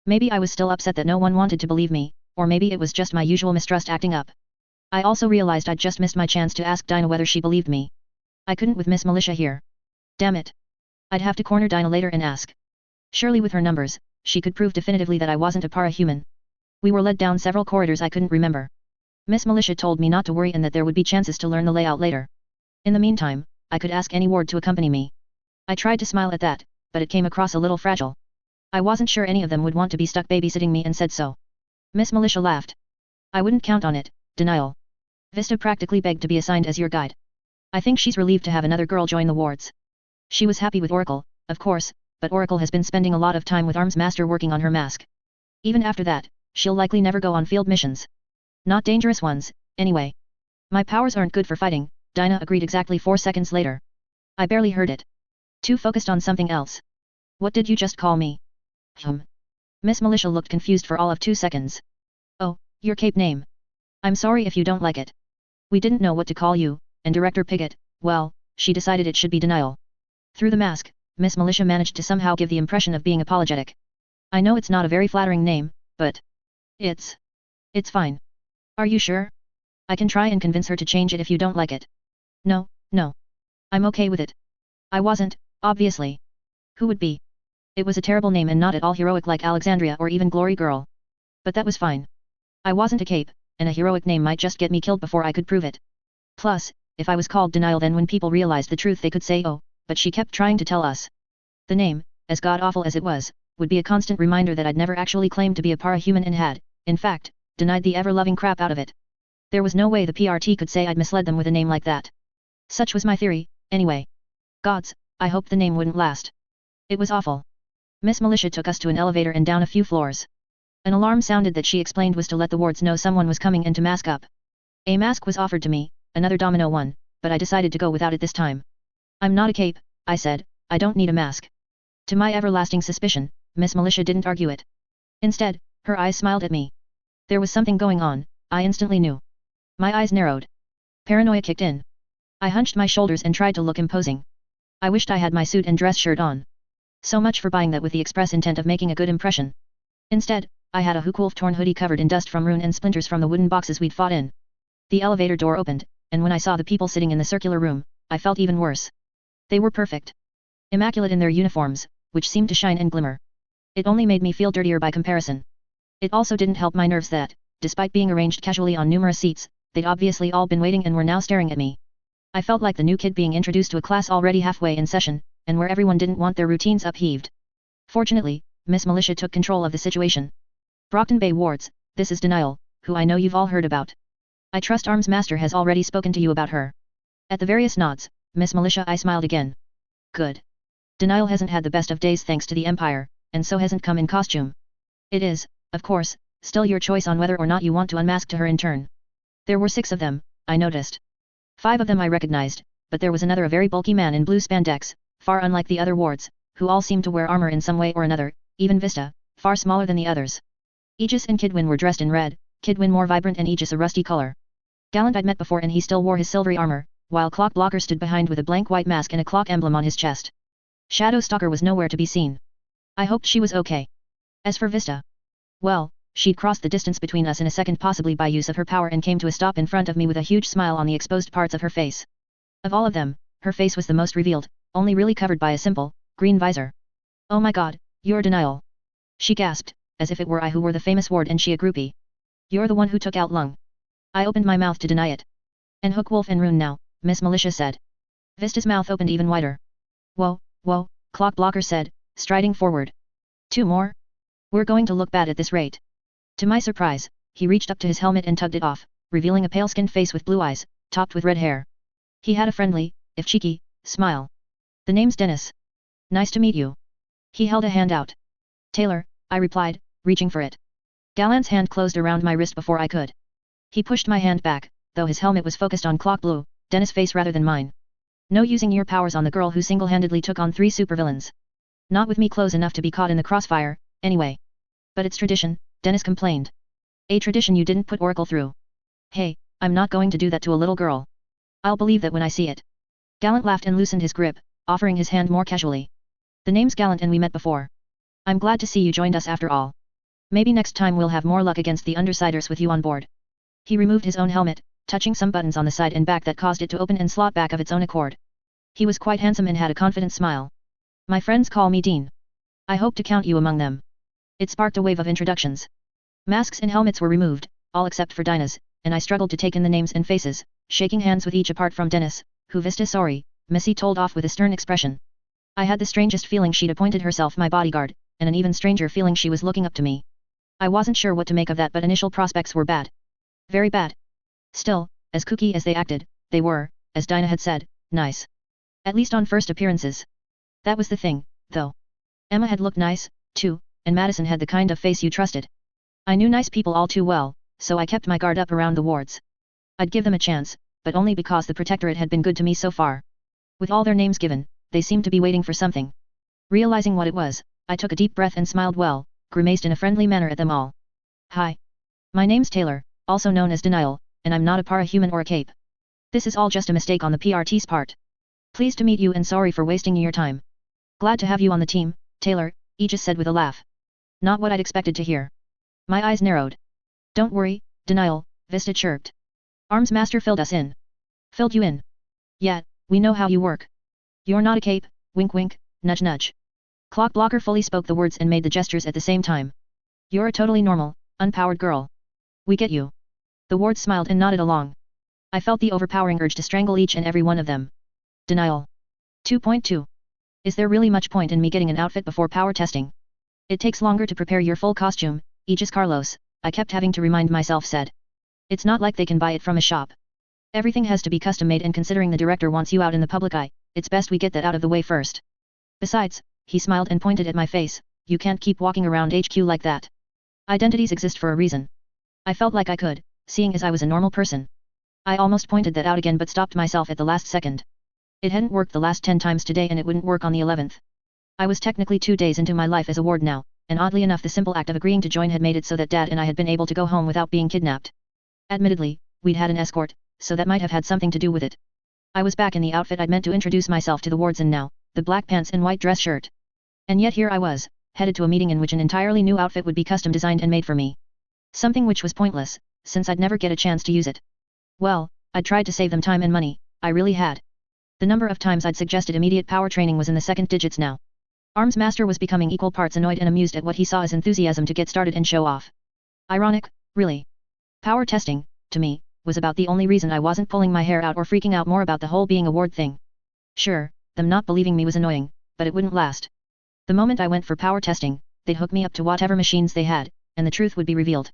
Speaker 1: Maybe I was still upset that no one wanted to believe me, or maybe it was just my usual mistrust acting up. I also realized I'd just missed my chance to ask Dinah whether she believed me. I couldn't with Miss Militia here. Damn it. I'd have to corner Dinah later and ask. Surely with her numbers, she could prove definitively that I wasn't a parahuman. We were led down several corridors I couldn't remember. Miss Militia told me not to worry and that there would be chances to learn the layout later. In the meantime, I could ask any ward to accompany me. I tried to smile at that, but it came across a little fragile. I wasn't sure any of them would want to be stuck babysitting me and said so. Miss Militia laughed. I wouldn't count on it, Denial. Vista practically begged to be assigned as your guide. I think she's relieved to have another girl join the wards. She was happy with Oracle, of course, but Oracle has been spending a lot of time with Arms Master working on her mask. Even after that, she'll likely never go on field missions. Not dangerous ones, anyway. My powers aren't good for fighting, Dinah agreed exactly 4 seconds later. I barely heard it. Too focused on something else. What did you just call me? Miss Militia looked confused for all of 2 seconds. Oh, your cape name. I'm sorry if you don't like it. We didn't know what to call you, and Director Piggott, well, she decided it should be Denial. Through the mask, Miss Militia managed to somehow give the impression of being apologetic. I know it's not a very flattering name, but... It's fine. Are you sure? I can try and convince her to change it if you don't like it. No. I'm okay with it. I wasn't, obviously. Who would be? It was a terrible name and not at all heroic like Alexandria or even Glory Girl. But that was fine. I wasn't a cape, and a heroic name might just get me killed before I could prove it. Plus, if I was called Denial, then when people realized the truth they could say oh, but she kept trying to tell us. The name, as god-awful as it was, would be a constant reminder that I'd never actually claimed to be a parahuman and had, in fact, denied the ever-loving crap out of it. There was no way the PRT could say I'd misled them with a name like that. Such was my theory, anyway. Gods, I hoped the name wouldn't last. It was awful. Miss Militia took us to an elevator and down a few floors. An alarm sounded that she explained was to let the wards know someone was coming and to mask up. A mask was offered to me, another domino one, but I decided to go without it this time. I'm not a cape, I said, I don't need a mask. To my everlasting suspicion, Miss Militia didn't argue it. Instead, her eyes smiled at me. There was something going on, I instantly knew. My eyes narrowed. Paranoia kicked in. I hunched my shoulders and tried to look imposing. I wished I had my suit and dress shirt on. So much for buying that with the express intent of making a good impression. Instead, I had a Hukwolf torn hoodie covered in dust from ruin and splinters from the wooden boxes we'd fought in. The elevator door opened, and when I saw the people sitting in the circular room, I felt even worse. They were perfect. Immaculate in their uniforms, which seemed to shine and glimmer. It only made me feel dirtier by comparison. It also didn't help my nerves that, despite being arranged casually on numerous seats, they'd obviously all been waiting and were now staring at me. I felt like the new kid being introduced to a class already halfway in session, and where everyone didn't want their routines upheaved. Fortunately, Miss Militia took control of the situation. Brockton Bay wards, this is Denial, who I know you've all heard about. I trust Arms Master has already spoken to you about her. At the various nods, Miss Militia I smiled again. Good. Denial hasn't had the best of days thanks to the Empire, and so hasn't come in costume. It is, of course, still your choice on whether or not you want to unmask to her in turn. There were 6 of them, I noticed. 5 of them I recognized, but there was another, a very bulky man in blue spandex, far unlike the other wards, who all seemed to wear armor in some way or another, even Vista, far smaller than the others. Aegis and Kidwin were dressed in red, Kidwin more vibrant and Aegis a rusty color. Gallant I'd met before and he still wore his silvery armor, while Clock Blocker stood behind with a blank white mask and a clock emblem on his chest. Shadow Stalker was nowhere to be seen. I hoped she was okay. As for Vista, well, she'd crossed the distance between us in a second, possibly by use of her power, and came to a stop in front of me with a huge smile on the exposed parts of her face. Of all of them, her face was the most revealed, only really covered by a simple, green visor. Oh my god, you're Denial. She gasped, as if it were I who were the famous ward and she a groupie. You're the one who took out Lung. I opened my mouth to deny it. And Hukwolf and Rune now, Miss Militia said. Vista's mouth opened even wider. Whoa, whoa, clock blocker said, striding forward. 2 more? We're going to look bad at this rate. To my surprise, he reached up to his helmet and tugged it off, revealing a pale-skinned face with blue eyes, topped with red hair. He had a friendly, if cheeky, smile. The name's Dennis. Nice to meet you. He held a hand out. Taylor, I replied, reaching for it. Gallant's hand closed around my wrist before I could. He pushed my hand back, though his helmet was focused on Clock Blue, Dennis' face rather than mine. No using your powers on the girl who single-handedly took on 3 supervillains. Not with me close enough to be caught in the crossfire, anyway. But it's tradition, Dennis complained. A tradition you didn't put Oracle through. Hey, I'm not going to do that to a little girl. I'll believe that when I see it. Gallant laughed and loosened his grip, offering his hand more casually. The name's Gallant and we met before. I'm glad to see you joined us after all. Maybe next time we'll have more luck against the Undersiders with you on board. He removed his own helmet, touching some buttons on the side and back that caused it to open and slot back of its own accord. He was quite handsome and had a confident smile. My friends call me Dean. I hope to count you among them. It sparked a wave of introductions. Masks and helmets were removed, all except for Dinah's, and I struggled to take in the names and faces, shaking hands with each apart from Dennis, who Vista sorry, Missy told off with a stern expression. I had the strangest feeling she'd appointed herself my bodyguard, and an even stranger feeling she was looking up to me. I wasn't sure what to make of that, but initial prospects were bad. Very bad. Still, as kooky as they acted, they were, as Dinah had said, nice. At least on first appearances. That was the thing, though. Emma had looked nice, too, and Madison had the kind of face you trusted. I knew nice people all too well, so I kept my guard up around the wards. I'd give them a chance, but only because the Protectorate had been good to me so far. With all their names given, they seemed to be waiting for something. Realizing what it was, I took a deep breath and smiled well, grimaced in a friendly manner at them all. Hi. My name's Taylor, also known as Denial, and I'm not a parahuman or a cape. This is all just a mistake on the PRT's part. Pleased to meet you and sorry for wasting your time. Glad to have you on the team, Taylor, Aegis said with a laugh. Not what I'd expected to hear. My eyes narrowed. Don't worry, Denial, Vista chirped. Arms Master filled us in. Filled you in? Yeah, we know how you work. You're not a cape, wink wink, nudge nudge. Clock Blocker fully spoke the words and made the gestures at the same time. You're a totally normal, unpowered girl. We get you. The wards smiled and nodded along. I felt the overpowering urge to strangle each and every one of them. Denial. 2.2. Is there really much point in me getting an outfit before power testing? It takes longer to prepare your full costume, Aegis Carlos, I kept having to remind myself said. It's not like they can buy it from a shop. Everything has to be custom made, and considering the director wants you out in the public eye, it's best we get that out of the way first. Besides, he smiled and pointed at my face, you can't keep walking around HQ like that. Identities exist for a reason. I felt like I could, seeing as I was a normal person. I almost pointed that out again but stopped myself at the last second. It hadn't worked the last 10 times today and it wouldn't work on the 11th. I was technically 2 days into my life as a ward now, and oddly enough the simple act of agreeing to join had made it so that Dad and I had been able to go home without being kidnapped. Admittedly, we'd had an escort, so that might have had something to do with it. I was back in the outfit I'd meant to introduce myself to the wards in now, the black pants and white dress shirt. And yet here I was, headed to a meeting in which an entirely new outfit would be custom designed and made for me. Something which was pointless, since I'd never get a chance to use it. Well, I'd tried to save them time and money, I really had. The number of times I'd suggested immediate power training was in the second digits now. Arms Master was becoming equal parts annoyed and amused at what he saw as enthusiasm to get started and show off. Ironic, really. Power testing, to me, was about the only reason I wasn't pulling my hair out or freaking out more about the whole being a ward thing. Sure, them not believing me was annoying, but it wouldn't last. The moment I went for power testing, they'd hook me up to whatever machines they had, and the truth would be revealed.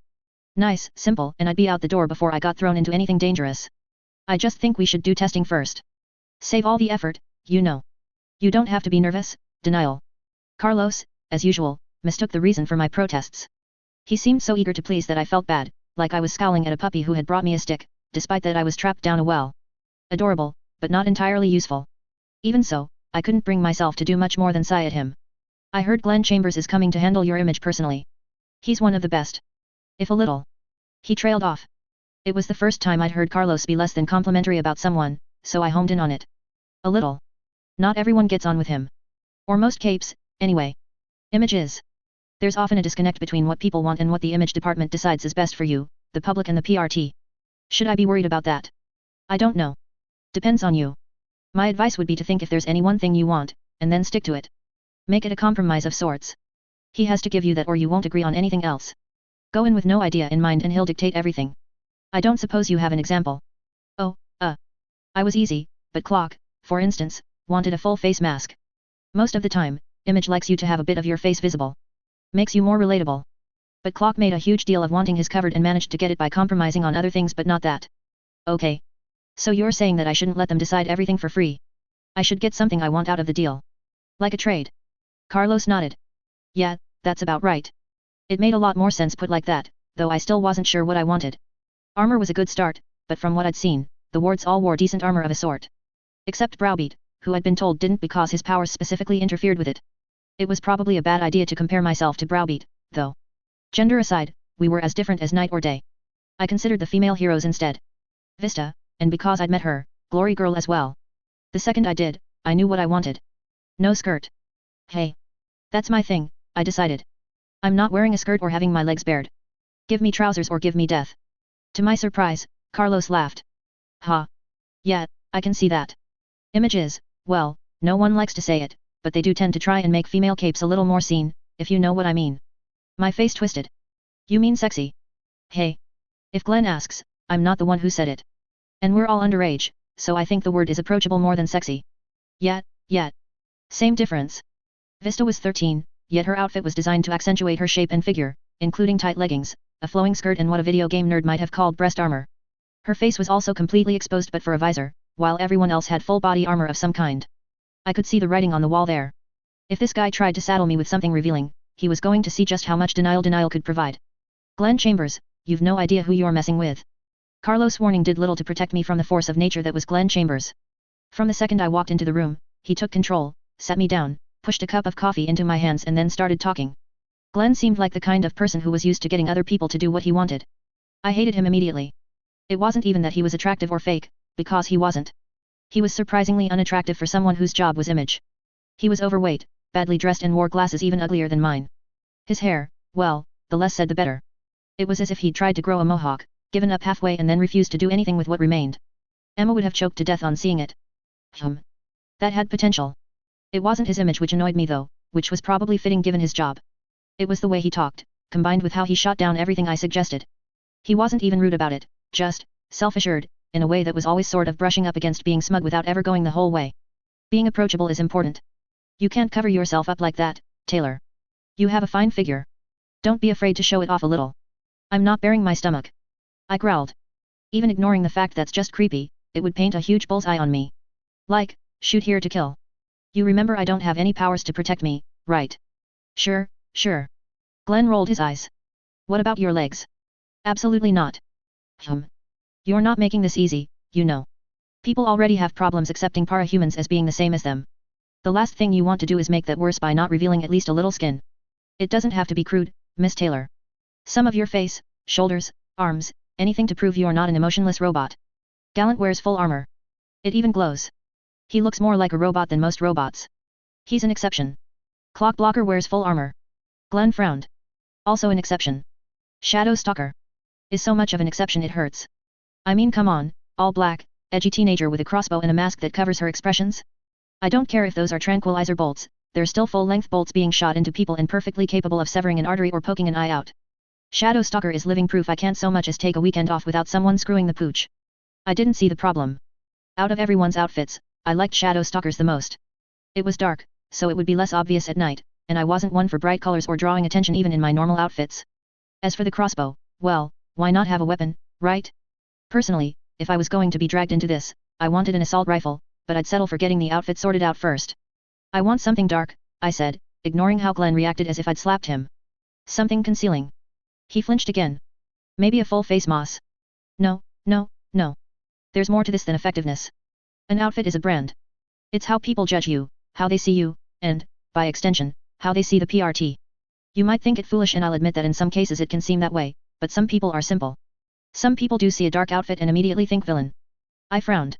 Speaker 1: Nice, simple, and I'd be out the door before I got thrown into anything dangerous. I just think we should do testing first. Save all the effort, you know. You don't have to be nervous, Denial. Carlos, as usual, mistook the reason for my protests. He seemed so eager to please that I felt bad, like I was scowling at a puppy who had brought me a stick, despite that I was trapped down a well. Adorable, but not entirely useful. Even so, I couldn't bring myself to do much more than sigh at him. I heard Glenn Chambers is coming to handle your image personally. He's one of the best. If a little. He trailed off. It was the first time I'd heard Carlos be less than complimentary about someone, so I homed in on it. A little. Not everyone gets on with him. Or most capes, anyway. Image is. There's often a disconnect between what people want and what the image department decides is best for you, the public and the PRT. Should I be worried about that? I don't know. Depends on you. My advice would be to think if there's any one thing you want, and then stick to it. Make it a compromise of sorts. He has to give you that or you won't agree on anything else. Go in with no idea in mind and he'll dictate everything. I don't suppose you have an example. Oh, I was easy, but Clock, for instance, wanted a full face mask. Most of the time, Image likes you to have a bit of your face visible. Makes you more relatable. But Clock made a huge deal of wanting his covered and managed to get it by compromising on other things but not that. Okay. So you're saying that I shouldn't let them decide everything for free. I should get something I want out of the deal. Like a trade. Carlos nodded. Yeah, that's about right. It made a lot more sense put like that, though I still wasn't sure what I wanted. Armor was a good start, but from what I'd seen, the wards all wore decent armor of a sort. Except Browbeat, who I'd been told didn't because his powers specifically interfered with it. It was probably a bad idea to compare myself to Browbeat, though. Gender aside, we were as different as night or day. I considered the female heroes instead. Vista, and because I'd met her, Glory Girl as well. The second I did, I knew what I wanted. No skirt. Hey. That's my thing, I decided. I'm not wearing a skirt or having my legs bared. Give me trousers or give me death. To my surprise, Carlos laughed. Ha. Yeah, I can see that. Image is, well, no one likes to say it, but they do tend to try and make female capes a little more seen, if you know what I mean. My face twisted. You mean sexy? Hey. If Glenn asks, I'm not the one who said it. And we're all underage, so I think the word is approachable more than sexy. Yeah. Same difference. Vista was 13, yet her outfit was designed to accentuate her shape and figure, including tight leggings, a flowing skirt and what a video game nerd might have called breast armor. Her face was also completely exposed but for a visor, while everyone else had full body armor of some kind. I could see the writing on the wall there. If this guy tried to saddle me with something revealing, he was going to see just how much denial could provide. Glenn Chambers, you've no idea who you're messing with. Carlos' warning did little to protect me from the force of nature that was Glenn Chambers. From the second I walked into the room, he took control, sat me down, pushed a cup of coffee into my hands and then started talking. Glenn seemed like the kind of person who was used to getting other people to do what he wanted. I hated him immediately. It wasn't even that he was attractive or fake, because he wasn't. He was surprisingly unattractive for someone whose job was image. He was overweight, badly dressed and wore glasses even uglier than mine. His hair, well, the less said the better. It was as if he'd tried to grow a mohawk, given up halfway and then refused to do anything with what remained. Emma would have choked to death on seeing it. That had potential. It wasn't his image which annoyed me though, which was probably fitting given his job. It was the way he talked, combined with how he shot down everything I suggested. He wasn't even rude about it, just self-assured, in a way that was always sort of brushing up against being smug without ever going the whole way. Being approachable is important. You can't cover yourself up like that, Taylor. You have a fine figure. Don't be afraid to show it off a little. I'm not bearing my stomach. I growled. Even ignoring the fact that's just creepy, it would paint a huge bullseye on me. Like, shoot here to kill. You remember I don't have any powers to protect me, right? Sure. Glenn rolled his eyes. What about your legs? Absolutely not. You're not making this easy, you know. People already have problems accepting parahumans as being the same as them. The last thing you want to do is make that worse by not revealing at least a little skin. It doesn't have to be crude, Miss Taylor. Some of your face, shoulders, arms, anything to prove you're not an emotionless robot. Gallant wears full armor. It even glows. He looks more like a robot than most robots. He's an exception. Clock Blocker wears full armor. Glenn frowned. Also an exception. Shadow Stalker. Is so much of an exception it hurts. I mean come on, all black, edgy teenager with a crossbow and a mask that covers her expressions? I don't care if those are tranquilizer bolts, they're still full-length bolts being shot into people and perfectly capable of severing an artery or poking an eye out. Shadow Stalker is living proof I can't so much as take a weekend off without someone screwing the pooch. I didn't see the problem. Out of everyone's outfits, I liked Shadow Stalker's the most. It was dark, so it would be less obvious at night, and I wasn't one for bright colors or drawing attention even in my normal outfits. As for the crossbow, well, why not have a weapon, right? Personally, if I was going to be dragged into this, I wanted an assault rifle, but I'd settle for getting the outfit sorted out first. I want something dark, I said, ignoring how Glenn reacted as if I'd slapped him. Something concealing. He flinched again. Maybe a full face moss. No. There's more to this than effectiveness. An outfit is a brand. It's how people judge you, how they see you, and, by extension, how they see the PRT. You might think it foolish and I'll admit that in some cases it can seem that way, but some people are simple. Some people do see a dark outfit and immediately think villain. I frowned.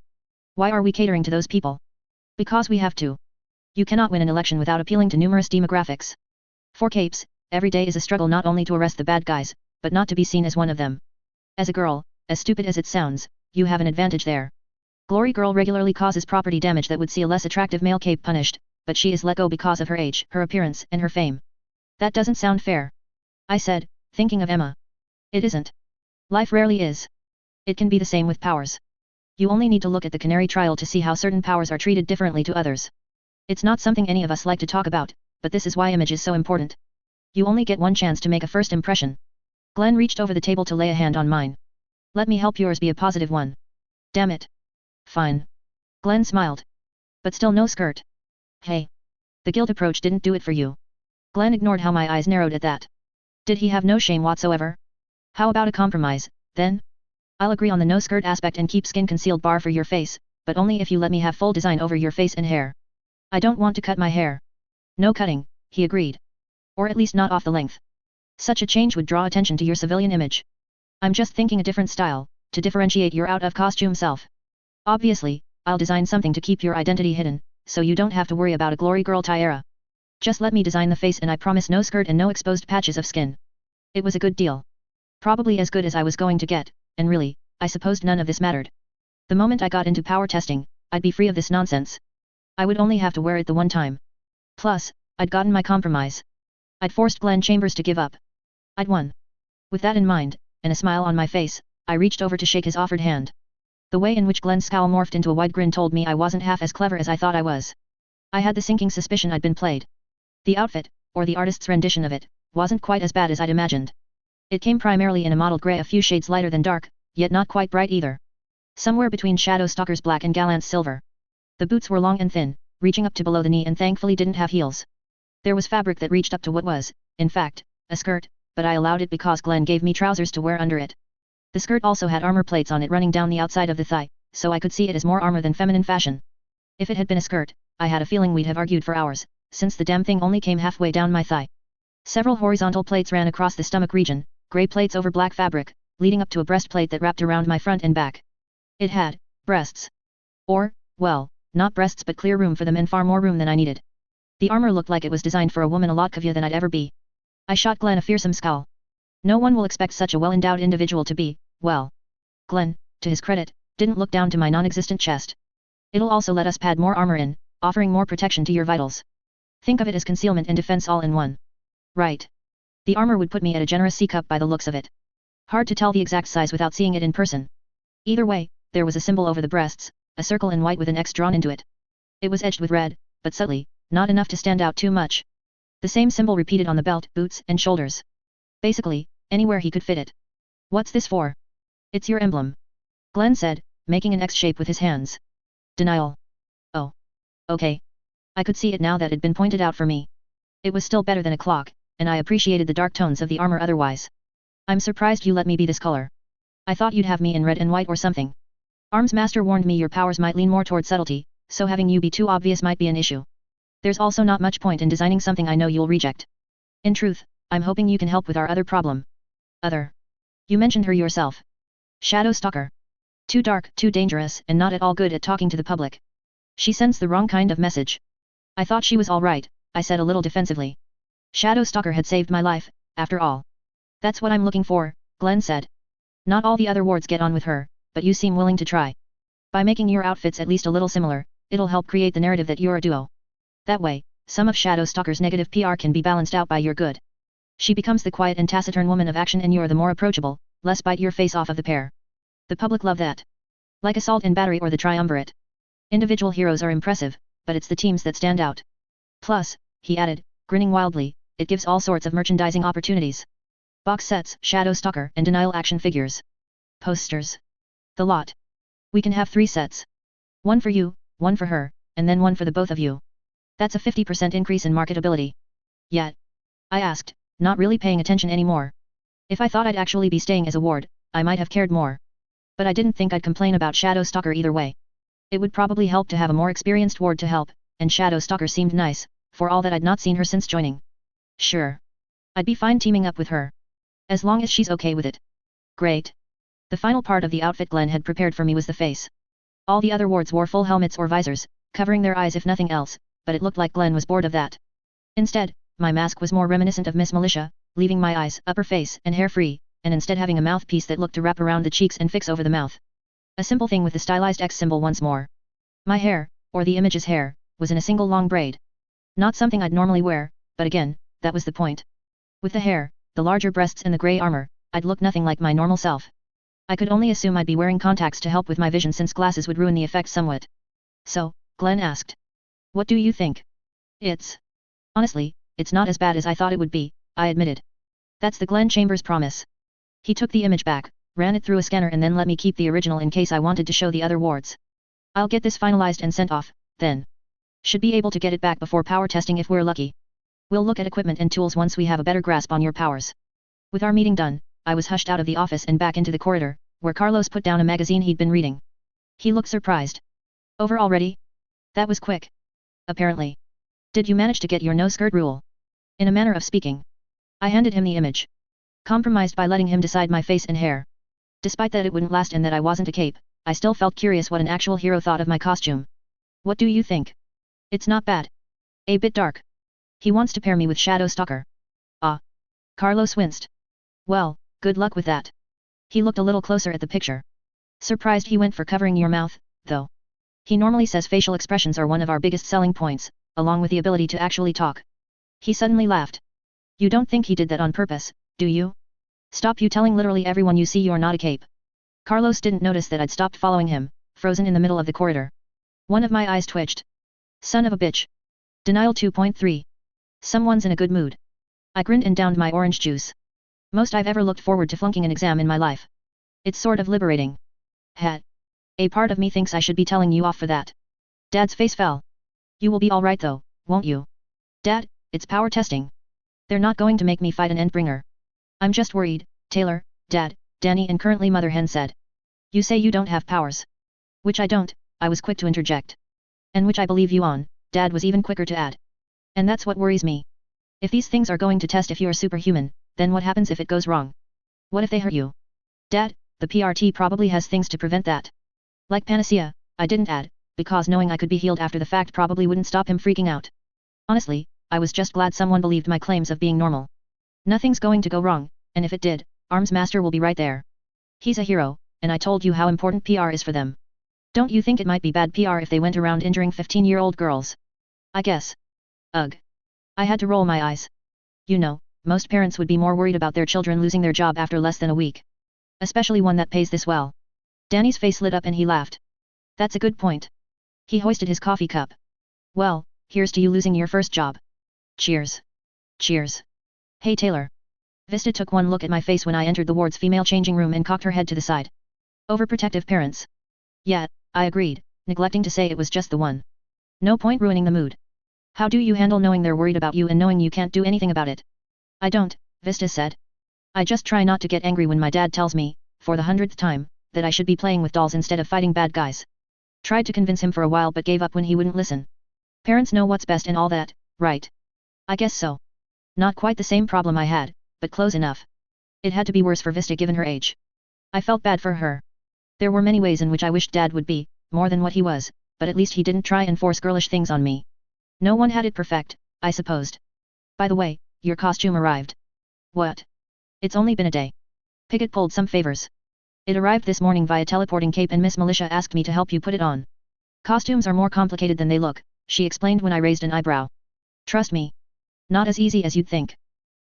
Speaker 1: Why are we catering to those people? Because we have to. You cannot win an election without appealing to numerous demographics. For capes, every day is a struggle not only to arrest the bad guys, but not to be seen as one of them. As a girl, as stupid as it sounds, you have an advantage there. Glory Girl regularly causes property damage that would see a less attractive male cape punished, but she is let go because of her age, her appearance, and her fame. That doesn't sound fair. I said, thinking of Emma. It isn't. Life rarely is. It can be the same with powers. You only need to look at the Canary trial to see how certain powers are treated differently to others. It's not something any of us like to talk about, but this is why image is so important. You only get one chance to make a first impression. Glenn reached over the table to lay a hand on mine. Let me help yours be a positive one. Damn it. Fine. Glenn smiled. But still no skirt. Hey. The guilt approach didn't do it for you. Glenn ignored how my eyes narrowed at that. Did he have no shame whatsoever? How about a compromise, then? I'll agree on the no skirt aspect and keep skin concealed bar for your face, but only if you let me have full design over your face and hair. I don't want to cut my hair. No cutting, he agreed. Or at least not off the length. Such a change would draw attention to your civilian image. I'm just thinking a different style, to differentiate your out-of-costume self. Obviously, I'll design something to keep your identity hidden, so you don't have to worry about a glory girl tiara. Just let me design the face and I promise no skirt and no exposed patches of skin. It was a good deal. Probably as good as I was going to get, and really, I supposed none of this mattered. The moment I got into power testing, I'd be free of this nonsense. I would only have to wear it the one time. Plus, I'd gotten my compromise. I'd forced Glenn Chambers to give up. I'd won. With that in mind, and a smile on my face, I reached over to shake his offered hand. The way in which Glenn's scowl morphed into a wide grin told me I wasn't half as clever as I thought I was. I had the sinking suspicion I'd been played. The outfit, or the artist's rendition of it, wasn't quite as bad as I'd imagined. It came primarily in a mottled grey a few shades lighter than dark, yet not quite bright either. Somewhere between Shadow Stalker's black and Gallant's silver. The boots were long and thin, reaching up to below the knee and thankfully didn't have heels. There was fabric that reached up to what was, in fact, a skirt, but I allowed it because Glenn gave me trousers to wear under it. The skirt also had armor plates on it running down the outside of the thigh, so I could see it as more armor than feminine fashion. If it had been a skirt, I had a feeling we'd have argued for hours, since the damn thing only came halfway down my thigh. Several horizontal plates ran across the stomach region, grey plates over black fabric, leading up to a breastplate that wrapped around my front and back. It had breasts. Or, well, not breasts but clear room for them and far more room than I needed. The armor looked like it was designed for a woman a lot heavier than I'd ever be. I shot Glenn a fearsome scowl. No one will expect such a well-endowed individual to be, well. Glenn, to his credit, didn't look down to my non-existent chest. It'll also let us pad more armor in, offering more protection to your vitals. Think of it as concealment and defense all in one. Right. The armor would put me at a generous C-cup by the looks of it. Hard to tell the exact size without seeing it in person. Either way, there was a symbol over the breasts, a circle in white with an X drawn into it. It was edged with red, but subtly, not enough to stand out too much. The same symbol repeated on the belt, boots, and shoulders. Basically, anywhere he could fit it. What's this for? It's your emblem. Glenn said, making an X shape with his hands. Denial. Oh. Okay. I could see it now that it had been pointed out for me. It was still better than a clock, and I appreciated the dark tones of the armor otherwise. I'm surprised you let me be this color. I thought you'd have me in red and white or something. Arms Master warned me your powers might lean more toward subtlety, so having you be too obvious might be an issue. There's also not much point in designing something I know you'll reject. In truth, I'm hoping you can help with our other problem. Other. You mentioned her yourself. Shadow Stalker. Too dark, too dangerous, and not at all good at talking to the public. She sends the wrong kind of message. I thought she was all right, I said a little defensively. Shadow Stalker had saved my life, after all. That's what I'm looking for, Glenn said. Not all the other wards get on with her, but you seem willing to try. By making your outfits at least a little similar, it'll help create the narrative that you're a duo. That way, some of Shadow Stalker's negative PR can be balanced out by your good. She becomes the quiet and taciturn woman of action and you're the more approachable, less bite your face off of the pair. The public love that. Like Assault and Battery or the Triumvirate. Individual heroes are impressive, but it's the teams that stand out. Plus, he added, grinning wildly, it gives all sorts of merchandising opportunities. Box sets, Shadow Stalker, and Denial action figures. Posters. The lot. We can have 3 sets. One for you, one for her, and then one for the both of you. That's a 50% increase in marketability. Yet? I asked, not really paying attention anymore. If I thought I'd actually be staying as a ward, I might have cared more. But I didn't think I'd complain about Shadow Stalker either way. It would probably help to have a more experienced ward to help, and Shadow Stalker seemed nice, for all that I'd not seen her since joining. Sure. I'd be fine teaming up with her. As long as she's okay with it. Great. The final part of the outfit Glenn had prepared for me was the face. All the other wards wore full helmets or visors, covering their eyes if nothing else, but it looked like Glenn was bored of that. Instead, my mask was more reminiscent of Miss Militia, leaving my eyes, upper face, and hair free, and instead having a mouthpiece that looked to wrap around the cheeks and fix over the mouth. A simple thing with the stylized X symbol once more. My hair, or the image's hair, was in a single long braid. Not something I'd normally wear, but again, that was the point. With the hair, the larger breasts and the grey armor, I'd look nothing like my normal self. I could only assume I'd be wearing contacts to help with my vision since glasses would ruin the effect somewhat. So, Glenn asked. What do you think? Honestly, it's not as bad as I thought it would be, I admitted. That's the Glenn Chambers promise. He took the image back, ran it through a scanner and then let me keep the original in case I wanted to show the other wards. I'll get this finalized and sent off, then. Should be able to get it back before power testing if we're lucky. We'll look at equipment and tools once we have a better grasp on your powers. With our meeting done, I was hushed out of the office and back into the corridor, where Carlos put down a magazine he'd been reading. He looked surprised. Over already? That was quick. Apparently. Did you manage to get your no-skirt rule? In a manner of speaking. I handed him the image. Compromised by letting him decide my face and hair. Despite that it wouldn't last and that I wasn't a cape, I still felt curious what an actual hero thought of my costume. What do you think? It's not bad. A bit dark. He wants to pair me with Shadow Stalker. Ah. Carlos winced. Well, good luck with that. He looked a little closer at the picture. Surprised he went for covering your mouth, though. He normally says facial expressions are one of our biggest selling points, along with the ability to actually talk. He suddenly laughed. You don't think he did that on purpose, do you? Stop you telling literally everyone you see you're not a cape. Carlos didn't notice that I'd stopped following him, frozen in the middle of the corridor. One of my eyes twitched. Son of a bitch. Denial 2.3. Someone's in a good mood. I grinned and downed my orange juice. Most I've ever looked forward to flunking an exam in my life. It's sort of liberating. Hat. A part of me thinks I should be telling you off for that. Dad's face fell. You will be alright though, won't you? Dad, it's power testing. They're not going to make me fight an Endbringer. I'm just worried, Taylor, Dad, Danny and currently Mother Hen said. You say you don't have powers. Which I don't, I was quick to interject. And which I believe you on, Dad was even quicker to add. And that's what worries me. If these things are going to test if you're superhuman, then what happens if it goes wrong? What if they hurt you? Dad, the PRT probably has things to prevent that. Like panacea, I didn't add, because knowing I could be healed after the fact probably wouldn't stop him freaking out. Honestly, I was just glad someone believed my claims of being normal. Nothing's going to go wrong, and if it did, Arms Master will be right there. He's a hero, and I told you how important PR is for them. Don't you think it might be bad PR if they went around injuring 15-year-old girls? I guess. Ugh. I had to roll my eyes. You know, most parents would be more worried about their children losing their job after less than a week. Especially one that pays this well. Danny's face lit up and he laughed. That's a good point. He hoisted his coffee cup. Well, here's to you losing your first job. Cheers. Cheers. Hey Taylor. Vista took one look at my face when I entered the ward's female changing room and cocked her head to the side. Overprotective parents. Yeah, I agreed, neglecting to say it was just the one. No point ruining the mood. How do you handle knowing they're worried about you and knowing you can't do anything about it? I don't, Vista said. I just try not to get angry when my dad tells me, for the 100th time, that I should be playing with dolls instead of fighting bad guys. Tried to convince him for a while but gave up when he wouldn't listen. Parents know what's best and all that, right? I guess so. Not quite the same problem I had, but close enough. It had to be worse for Vista given her age. I felt bad for her. There were many ways in which I wished Dad would be, more than what he was, but at least he didn't try and force girlish things on me. No one had it perfect, I supposed. By the way, your costume arrived. What? It's only been a day. Piggott pulled some favors. It arrived this morning via teleporting cape and Miss Militia asked me to help you put it on. Costumes are more complicated than they look, she explained when I raised an eyebrow. Trust me. Not as easy as you'd think.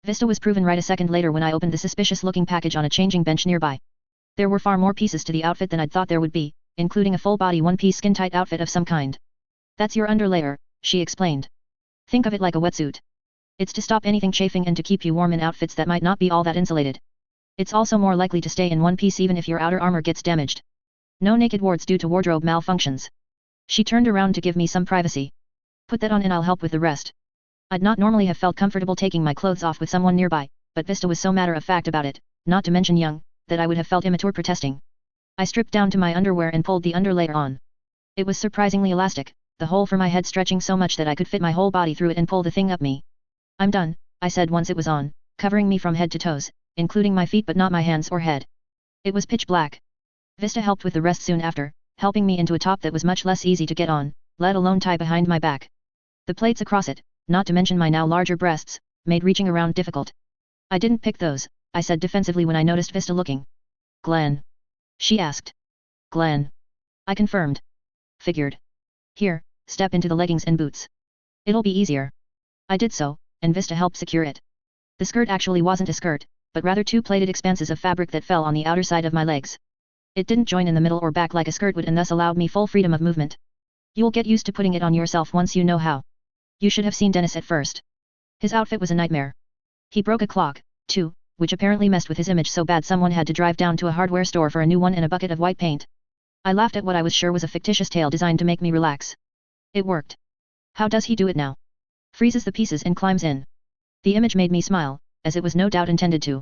Speaker 1: Vista was proven right a second later when I opened the suspicious-looking package on a changing bench nearby. There were far more pieces to the outfit than I'd thought there would be, including a full-body one-piece skin-tight outfit of some kind. That's your underlayer, she explained. Think of it like a wetsuit. It's to stop anything chafing and to keep you warm in outfits that might not be all that insulated. It's also more likely to stay in one piece even if your outer armor gets damaged. No naked wards due to wardrobe malfunctions. She turned around to give me some privacy. Put that on and I'll help with the rest. I'd not normally have felt comfortable taking my clothes off with someone nearby, but Vista was so matter-of-fact about it, not to mention young, that I would have felt immature protesting. I stripped down to my underwear and pulled the underlayer on. It was surprisingly elastic, the hole for my head stretching so much that I could fit my whole body through it and pull the thing up me. I'm done, I said once it was on, covering me from head to toes, including my feet but not my hands or head. It was pitch black. Vista helped with the rest soon after, helping me into a top that was much less easy to get on, let alone tie behind my back. The plaits across it, not to mention my now larger breasts, made reaching around difficult. I didn't pick those, I said defensively when I noticed Vista looking. Glenn? She asked. Glenn. I confirmed. Figured. Here, step into the leggings and boots. It'll be easier. I did so, and Vista helped secure it. The skirt actually wasn't a skirt, but rather two plaited expanses of fabric that fell on the outer side of my legs. It didn't join in the middle or back like a skirt would and thus allowed me full freedom of movement. You'll get used to putting it on yourself once you know how. You should have seen Dennis at first. His outfit was a nightmare. He broke a clock, too, which apparently messed with his image so bad someone had to drive down to a hardware store for a new one and a bucket of white paint. I laughed at what I was sure was a fictitious tale designed to make me relax. It worked. How does he do it now? Freezes the pieces and climbs in. The image made me smile, as it was no doubt intended to.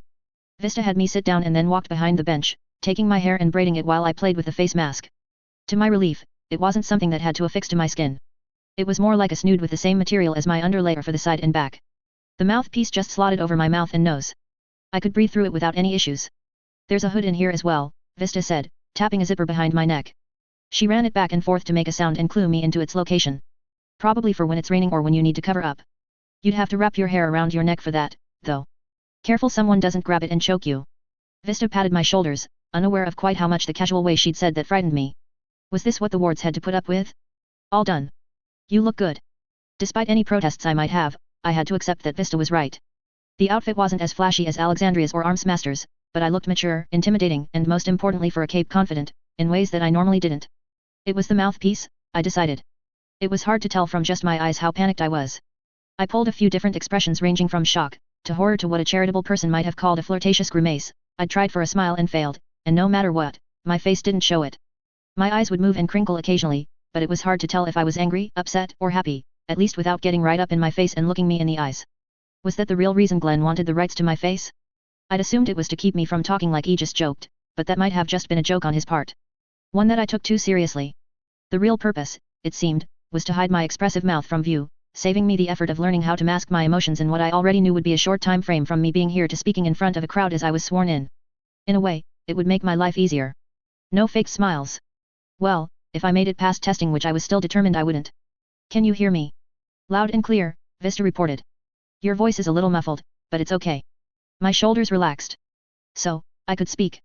Speaker 1: Vista had me sit down and then walked behind the bench, taking my hair and braiding it while I played with the face mask. To my relief, it wasn't something that had to affix to my skin. It was more like a snood with the same material as my underlayer for the side and back. The mouthpiece just slotted over my mouth and nose. I could breathe through it without any issues. There's a hood in here as well, Vista said, tapping a zipper behind my neck. She ran it back and forth to make a sound and clue me into its location. Probably for when it's raining or when you need to cover up. You'd have to wrap your hair around your neck for that, though. Careful someone doesn't grab it and choke you. Vista patted my shoulders, unaware of quite how much the casual way she'd said that frightened me. Was this what the wards had to put up with? All done. You look good. Despite any protests I might have, I had to accept that Vista was right. The outfit wasn't as flashy as Alexandria's or Armsmaster's, but I looked mature, intimidating, and most importantly for a cape confident, in ways that I normally didn't. It was the mouthpiece, I decided. It was hard to tell from just my eyes how panicked I was. I pulled a few different expressions ranging from shock, to horror to what a charitable person might have called a flirtatious grimace. I'd tried for a smile and failed, and no matter what, my face didn't show it. My eyes would move and crinkle occasionally, but it was hard to tell if I was angry, upset, or happy, at least without getting right up in my face and looking me in the eyes. Was that the real reason Glenn wanted the rights to my face? I'd assumed it was to keep me from talking like he just joked, but that might have just been a joke on his part. One that I took too seriously. The real purpose, it seemed, was to hide my expressive mouth from view, saving me the effort of learning how to mask my emotions in what I already knew would be a short time frame from me being here to speaking in front of a crowd as I was sworn in. In a way, it would make my life easier. No fake smiles. Well, if I made it past testing, which I was still determined I wouldn't. Can you hear me? Loud and clear, Vista reported. Your voice is a little muffled, but it's okay. My shoulders relaxed. So, I could speak.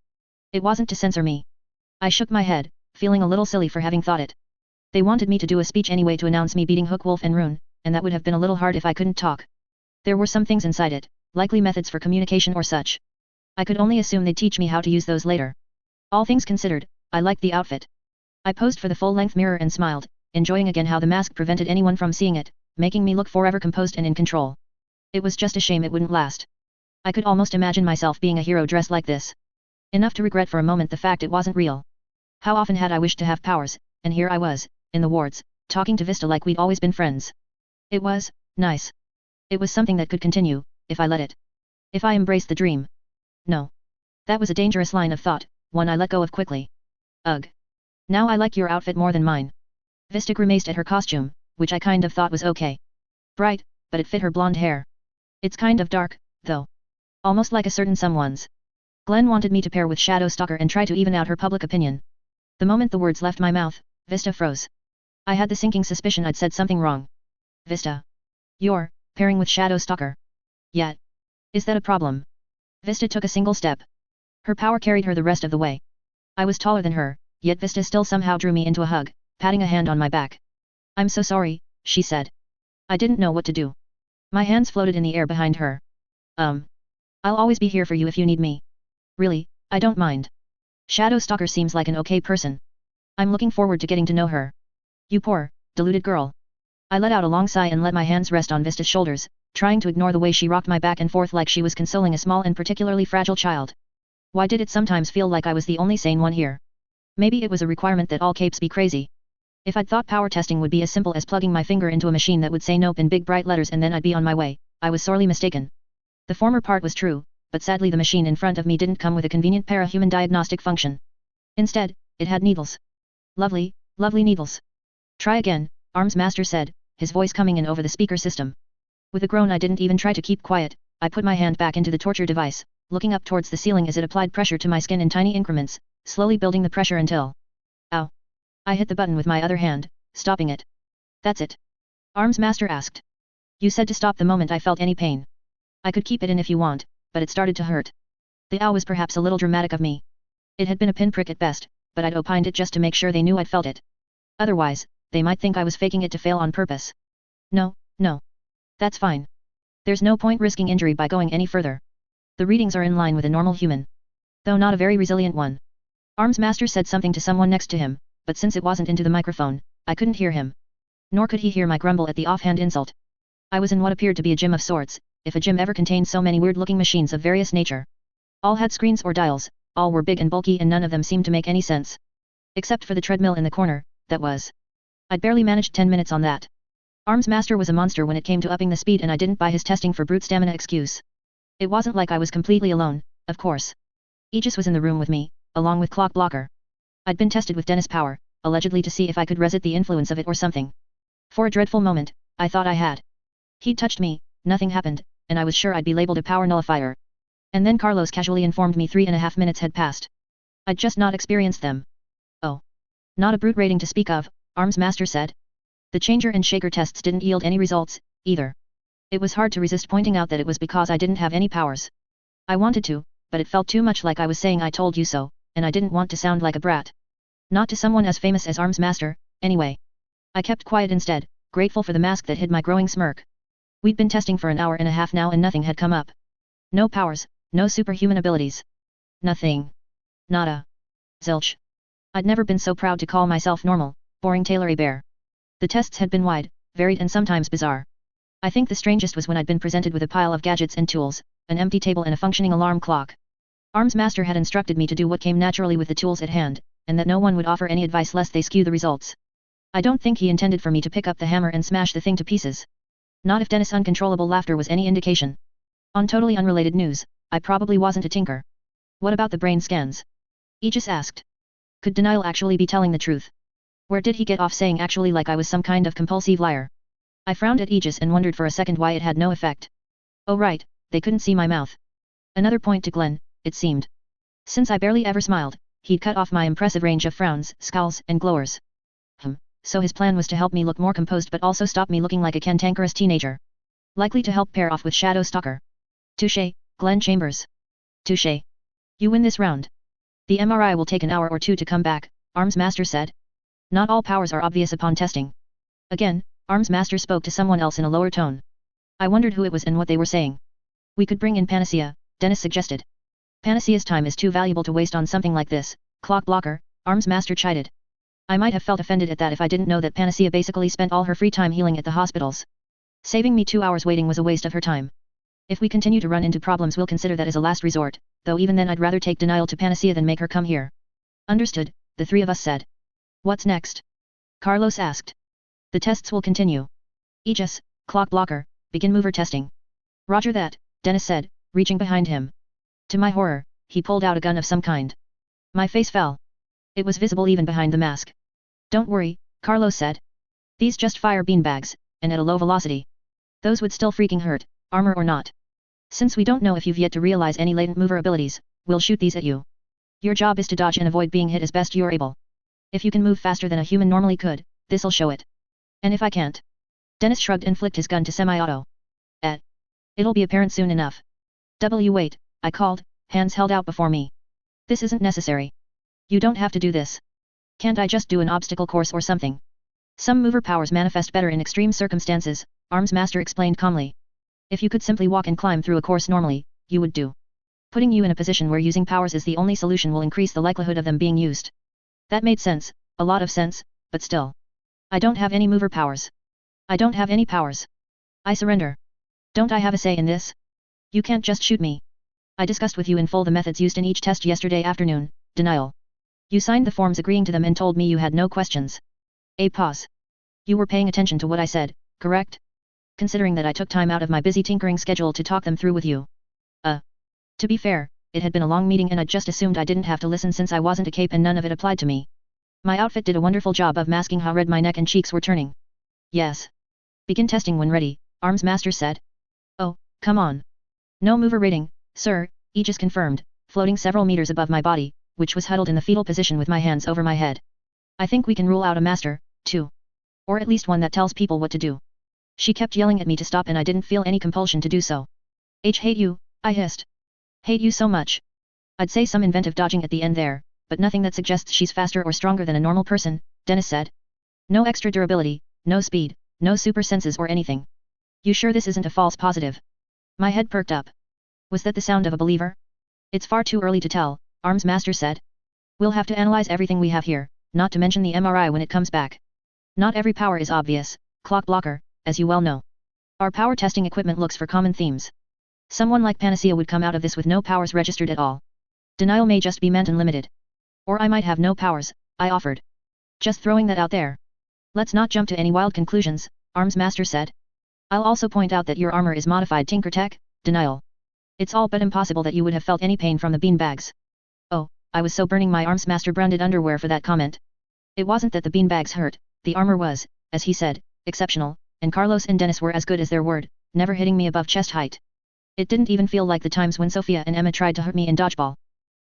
Speaker 1: It wasn't to censor me. I shook my head, feeling a little silly for having thought it. They wanted me to do a speech anyway to announce me beating Hook, Wolf and Rune, and that would have been a little hard if I couldn't talk. There were some things inside it, likely methods for communication or such. I could only assume they'd teach me how to use those later. All things considered, I liked the outfit. I posed for the full-length mirror and smiled, enjoying again how the mask prevented anyone from seeing it, making me look forever composed and in control. It was just a shame it wouldn't last. I could almost imagine myself being a hero dressed like this. Enough to regret for a moment the fact it wasn't real. How often had I wished to have powers, and here I was, in the wards, talking to Vista like we'd always been friends. It was nice. It was something that could continue, if I let it. If I embraced the dream. No. That was a dangerous line of thought, one I let go of quickly. Ugh. Now I like your outfit more than mine. Vista grimaced at her costume, which I kind of thought was okay. Bright, but it fit her blonde hair. It's kind of dark, though. Almost like a certain someone's. Glenn wanted me to pair with Shadow Stalker and try to even out her public opinion. The moment the words left my mouth, Vista froze. I had the sinking suspicion I'd said something wrong. Vista. You're pairing with Shadow Stalker. Yet. Is that a problem? Vista took a single step. Her power carried her the rest of the way. I was taller than her, yet Vista still somehow drew me into a hug, patting a hand on my back. I'm so sorry, she said. I didn't know what to do. My hands floated in the air behind her. I'll always be here for you if you need me. Really, I don't mind. Shadow Stalker seems like an okay person. I'm looking forward to getting to know her. You poor, deluded girl. I let out a long sigh and let my hands rest on Vista's shoulders, trying to ignore the way she rocked my back and forth like she was consoling a small and particularly fragile child. Why did it sometimes feel like I was the only sane one here? Maybe it was a requirement that all capes be crazy. If I'd thought power testing would be as simple as plugging my finger into a machine that would say nope in big bright letters and then I'd be on my way, I was sorely mistaken. The former part was true, but sadly the machine in front of me didn't come with a convenient parahuman diagnostic function. Instead, it had needles. Lovely, lovely needles. Try again, Armsmaster said, his voice coming in over the speaker system. With a groan I didn't even try to keep quiet, I put my hand back into the torture device, looking up towards the ceiling as it applied pressure to my skin in tiny increments, slowly building the pressure until... Ow! I hit the button with my other hand, stopping it. That's it. Armsmaster asked. You said to stop the moment I felt any pain. I could keep it in if you want, but it started to hurt. The ow was perhaps a little dramatic of me. It had been a pinprick at best, but I'd opined it just to make sure they knew I'd felt it. Otherwise, they might think I was faking it to fail on purpose. No. That's fine. There's no point risking injury by going any further. The readings are in line with a normal human. Though not a very resilient one. Arms Master said something to someone next to him, but since it wasn't into the microphone, I couldn't hear him. Nor could he hear my grumble at the offhand insult. I was in what appeared to be a gym of sorts, if a gym ever contained so many weird-looking machines of various nature. All had screens or dials, all were big and bulky and none of them seemed to make any sense. Except for the treadmill in the corner, that was. I'd barely managed 10 minutes on that. Arms Master was a monster when it came to upping the speed and I didn't buy his testing for brute stamina excuse. It wasn't like I was completely alone, of course. Aegis was in the room with me, along with Clock Blocker. I'd been tested with Dennis Power, allegedly to see if I could resist the influence of it or something. For a dreadful moment, I thought I had. He'd touched me, nothing happened, and I was sure I'd be labeled a power nullifier. And then Carlos casually informed me 3.5 minutes had passed. I'd just not experienced them. Oh. Not a brute rating to speak of, Arms Master said. The changer and shaker tests didn't yield any results, either. It was hard to resist pointing out that it was because I didn't have any powers. I wanted to, but it felt too much like I was saying I told you so, and I didn't want to sound like a brat. Not to someone as famous as Arms Master, anyway. I kept quiet instead, grateful for the mask that hid my growing smirk. We'd been testing for an hour and a half now and nothing had come up. No powers, no superhuman abilities. Nothing. Nada. Zilch. I'd never been so proud to call myself normal, boring Taylor Hebert. The tests had been wide, varied and sometimes bizarre. I think the strangest was when I'd been presented with a pile of gadgets and tools, an empty table and a functioning alarm clock. Arms Master had instructed me to do what came naturally with the tools at hand, and that no one would offer any advice lest they skew the results. I don't think he intended for me to pick up the hammer and smash the thing to pieces. Not if Dennis' uncontrollable laughter was any indication. On totally unrelated news, I probably wasn't a tinker. What about the brain scans? Aegis asked. Could Denial actually be telling the truth? Where did he get off saying actually like I was some kind of compulsive liar? I frowned at Aegis and wondered for a second why it had no effect. Oh right, they couldn't see my mouth. Another point to Glenn, it seemed. Since I barely ever smiled, he'd cut off my impressive range of frowns, scowls, and glowers. So his plan was to help me look more composed but also stop me looking like a cantankerous teenager. Likely to help pair off with Shadow Stalker. Touché, Glenn Chambers. Touché. You win this round. The MRI will take an hour or two to come back, Arms Master said. Not all powers are obvious upon testing. Again, Arms Master spoke to someone else in a lower tone. I wondered who it was and what they were saying. We could bring in Panacea, Dennis suggested. Panacea's time is too valuable to waste on something like this, Clock Blocker, Arms Master chided. I might have felt offended at that if I didn't know that Panacea basically spent all her free time healing at the hospitals. Saving me 2 hours waiting was a waste of her time. If we continue to run into problems we'll consider that as a last resort, though even then I'd rather take Denial to Panacea than make her come here. Understood, the three of us said. What's next? Carlos asked. The tests will continue. Aegis, Clock Blocker, begin mover testing. Roger that, Dennis said, reaching behind him. To my horror, he pulled out a gun of some kind. My face fell. It was visible even behind the mask. Don't worry, Carlos said. These just fire beanbags, and at a low velocity. Those would still freaking hurt, armor or not. Since we don't know if you've yet to realize any latent mover abilities, we'll shoot these at you. Your job is to dodge and avoid being hit as best you're able. If you can move faster than a human normally could, this'll show it. And if I can't? Dennis shrugged and flicked his gun to semi-auto. It'll be apparent soon enough. Wait, I called, hands held out before me. This isn't necessary. You don't have to do this. Can't I just do an obstacle course or something? Some mover powers manifest better in extreme circumstances, Arms Master explained calmly. If you could simply walk and climb through a course normally, you would do. Putting you in a position where using powers is the only solution will increase the likelihood of them being used. That made sense, a lot of sense, but still. I don't have any mover powers. I don't have any powers. I surrender. Don't I have a say in this? You can't just shoot me. I discussed with you in full the methods used in each test yesterday afternoon, Denial. You signed the forms agreeing to them and told me you had no questions. A pause. You were paying attention to what I said, correct? Considering that I took time out of my busy tinkering schedule to talk them through with you. To be fair, it had been a long meeting and I'd just assumed I didn't have to listen since I wasn't a cape and none of it applied to me. My outfit did a wonderful job of masking how red my neck and cheeks were turning. Yes. Begin testing when ready, Arms Master said. Oh, come on. No mover rating, sir, Aegis confirmed, floating several meters above my body, which was huddled in the fetal position with my hands over my head. I think we can rule out a master, too. Or at least one that tells people what to do. She kept yelling at me to stop and I didn't feel any compulsion to do so. Hate you, I hissed. Hate you so much. I'd say some inventive dodging at the end there, but nothing that suggests she's faster or stronger than a normal person, Dennis said. No extra durability, no speed, no super senses or anything. You sure this isn't a false positive? My head perked up. Was that the sound of a believer? It's far too early to tell, Arms Master said. We'll have to analyze everything we have here, not to mention the MRI when it comes back. Not every power is obvious, clock blocker, as you well know. Our power testing equipment looks for common themes. Someone like Panacea would come out of this with no powers registered at all. Denial may just be meant and limited. Or I might have no powers, I offered. Just throwing that out there. Let's not jump to any wild conclusions, Arms Master said. I'll also point out that your armor is modified Tinker Tech, Denial. It's all but impossible that you would have felt any pain from the beanbags. Oh, I was so burning my Arms Master branded underwear for that comment. It wasn't that the beanbags hurt, the armor was, as he said, exceptional, and Carlos and Dennis were as good as their word, never hitting me above chest height. It didn't even feel like the times when Sophia and Emma tried to hurt me in dodgeball.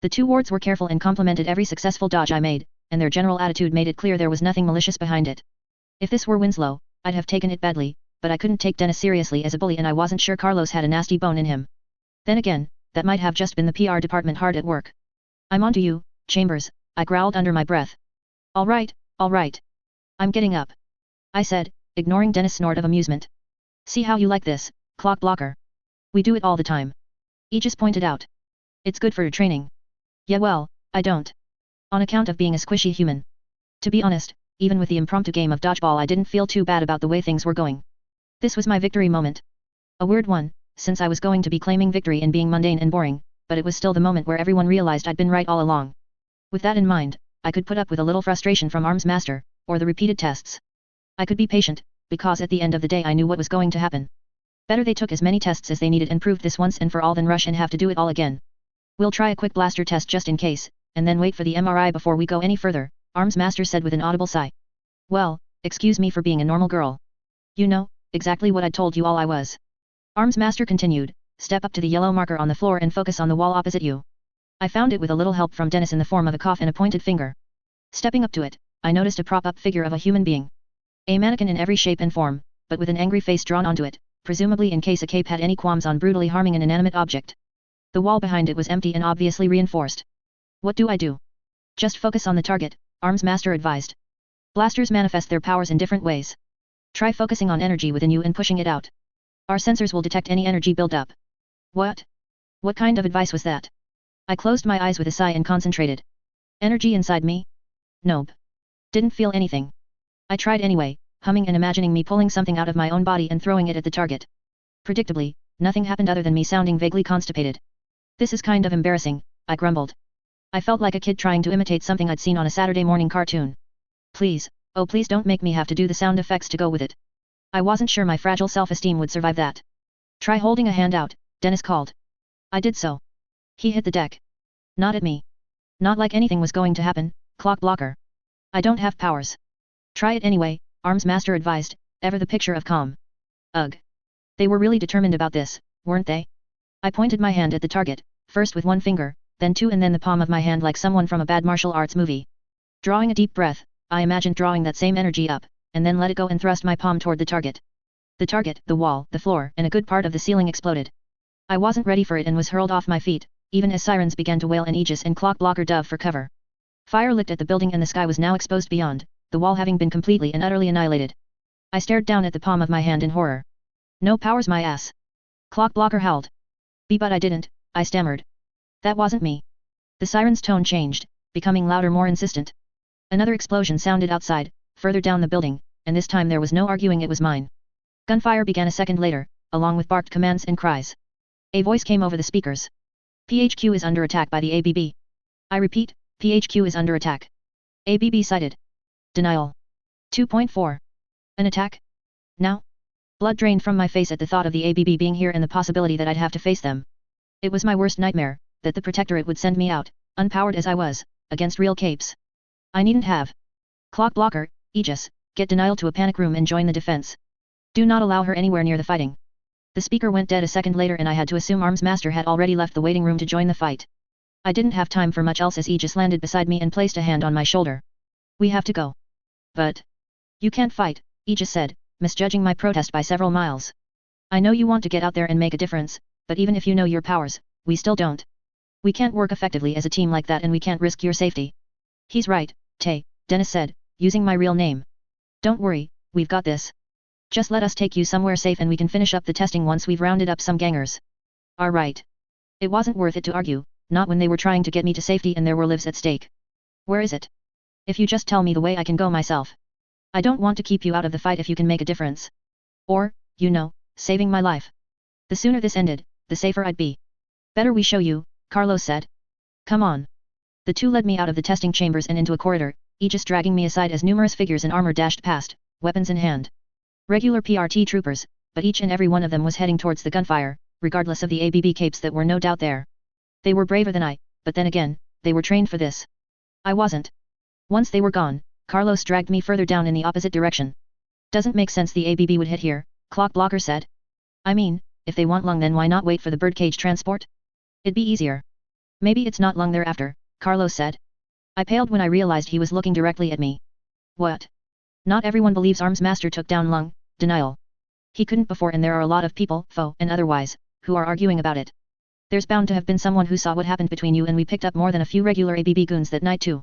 Speaker 1: The two wards were careful and complimented every successful dodge I made, and their general attitude made it clear there was nothing malicious behind it. If this were Winslow, I'd have taken it badly, but I couldn't take Dennis seriously as a bully and I wasn't sure Carlos had a nasty bone in him. Then again, that might have just been the PR department hard at work. I'm on to you, Chambers, I growled under my breath. All right. I'm getting up. I said, ignoring Dennis' snort of amusement. See how you like this, clock blocker. We do it all the time. Aegis pointed out. It's good for your training. Yeah well, I don't. On account of being a squishy human. To be honest, even with the impromptu game of dodgeball I didn't feel too bad about the way things were going. This was my victory moment. A weird one, since I was going to be claiming victory in being mundane and boring, but it was still the moment where everyone realized I'd been right all along. With that in mind, I could put up with a little frustration from Arms Master, or the repeated tests. I could be patient, because at the end of the day I knew what was going to happen. Better they took as many tests as they needed and proved this once and for all than rush and have to do it all again. We'll try a quick blaster test just in case, and then wait for the MRI before we go any further, Arms Master said with an audible sigh. Well, excuse me for being a normal girl. You know, exactly what I told you all I was. Arms Master continued, step up to the yellow marker on the floor and focus on the wall opposite you. I found it with a little help from Dennis in the form of a cough and a pointed finger. Stepping up to it, I noticed a prop-up figure of a human being. A mannequin in every shape and form, but with an angry face drawn onto it, presumably in case a cape had any qualms on brutally harming an inanimate object. The wall behind it was empty and obviously reinforced. What do I do? Just focus on the target, Arms Master advised. Blasters manifest their powers in different ways. Try focusing on energy within you and pushing it out. Our sensors will detect any energy build-up. What? What kind of advice was that? I closed my eyes with a sigh and concentrated. Energy inside me? Nope. Didn't feel anything. I tried anyway, humming and imagining me pulling something out of my own body and throwing it at the target. Predictably, nothing happened other than me sounding vaguely constipated. This is kind of embarrassing, I grumbled. I felt like a kid trying to imitate something I'd seen on a Saturday morning cartoon. Please, oh please don't make me have to do the sound effects to go with it. I wasn't sure my fragile self-esteem would survive that. Try holding a hand out, Dennis called. I did so. He hit the deck. Not at me. Not like anything was going to happen, clock blocker. I don't have powers. Try it anyway, Arms Master advised, ever the picture of calm. Ugh. They were really determined about this, weren't they? I pointed my hand at the target, first with one finger, then two and then the palm of my hand like someone from a bad martial arts movie. Drawing a deep breath, I imagined drawing that same energy up, and then let it go and thrust my palm toward the target. The target, the wall, the floor, and a good part of the ceiling exploded. I wasn't ready for it and was hurled off my feet, even as sirens began to wail and Aegis and clock blocker dove for cover. Fire licked at the building and the sky was now exposed beyond, the wall having been completely and utterly annihilated. I stared down at the palm of my hand in horror. No powers my ass. Clock blocker howled. But I didn't, I stammered. That wasn't me. The siren's tone changed, becoming louder, more insistent. Another explosion sounded outside, further down the building, and this time there was no arguing it was mine. Gunfire began a second later, along with barked commands and cries. A voice came over the speakers. PHQ is under attack by the ABB. I repeat, PHQ is under attack. ABB sighted. Denial. 2.4. An attack? Now? Blood drained from my face at the thought of the ABB being here and the possibility that I'd have to face them. It was my worst nightmare, that the Protectorate would send me out, unpowered as I was, against real capes. I needn't have. Clock blocker, Aegis, get Denial to a panic room and join the defense. Do not allow her anywhere near the fighting. The speaker went dead a second later and I had to assume Arms Master had already left the waiting room to join the fight. I didn't have time for much else as Aegis landed beside me and placed a hand on my shoulder. We have to go. But you can't fight, Aegis said, misjudging my protest by several miles. I know you want to get out there and make a difference, but even if you know your powers, we still don't. We can't work effectively as a team like that and we can't risk your safety. He's right, Tay, Dennis said, using my real name. Don't worry, we've got this. Just let us take you somewhere safe and we can finish up the testing once we've rounded up some gangers. All right. It wasn't worth it to argue, not when they were trying to get me to safety and there were lives at stake. Where is it? If you just tell me the way I can go myself. I don't want to keep you out of the fight if you can make a difference. Or, you know, saving my life. The sooner this ended, the safer I'd be. Better we show you, Carlos said. Come on. The two led me out of the testing chambers and into a corridor, Aegis dragging me aside as numerous figures in armor dashed past, weapons in hand. Regular PRT troopers, but each and every one of them was heading towards the gunfire, regardless of the ABB capes that were no doubt there. They were braver than I, but then again, they were trained for this. I wasn't. Once they were gone, Carlos dragged me further down in the opposite direction. Doesn't make sense the ABB would hit here, Clock Blocker said. I mean, if they want lung then why not wait for the birdcage transport? It'd be easier. Maybe it's not lung they're after, Carlos said. I paled when I realized he was looking directly at me. What? Not everyone believes Arms Master took down lung, denial. He couldn't before and there are a lot of people, foe and otherwise, who are arguing about it. There's bound to have been someone who saw what happened between you and we picked up more than a few regular ABB goons that night too.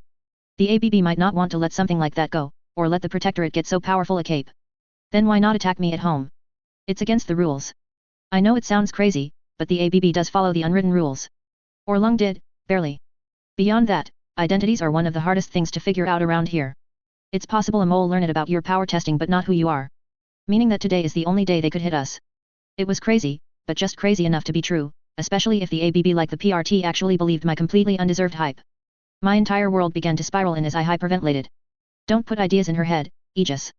Speaker 1: The ABB might not want to let something like that go, or let the Protectorate get so powerful a cape. Then why not attack me at home? It's against the rules. I know it sounds crazy, but the ABB does follow the unwritten rules. Or Lung did, barely. Beyond that, identities are one of the hardest things to figure out around here. It's possible a mole learned about your power testing but not who you are. Meaning that today is the only day they could hit us. It was crazy, but just crazy enough to be true, especially if the ABB like the PRT actually believed my completely undeserved hype. My entire world began to spiral in as I hyperventilated. Don't put ideas in her head, Aegis.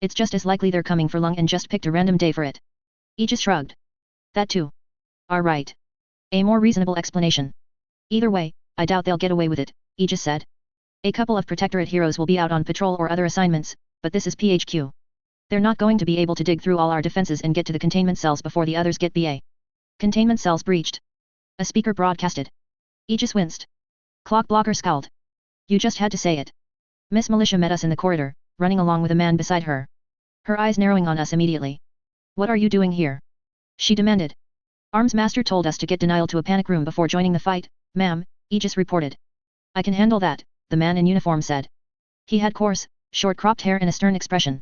Speaker 1: It's just as likely they're coming for Lung and just picked a random day for it. Aegis shrugged. That too. Are right. A more reasonable explanation. Either way, I doubt they'll get away with it, Aegis said. A couple of Protectorate heroes will be out on patrol or other assignments, but this is PHQ. They're not going to be able to dig through all our defenses and get to the containment cells before the others get BA. Containment cells breached. A speaker broadcasted. Aegis winced. Clock Blocker scowled. You just had to say it. Miss Militia met us in the corridor, running along with a man beside her. Her eyes narrowing on us immediately. What are you doing here? She demanded. Arms Master told us to get denial to a panic room before joining the fight, ma'am, Aegis reported. I can handle that, the man in uniform said. He had coarse, short-cropped hair and a stern expression.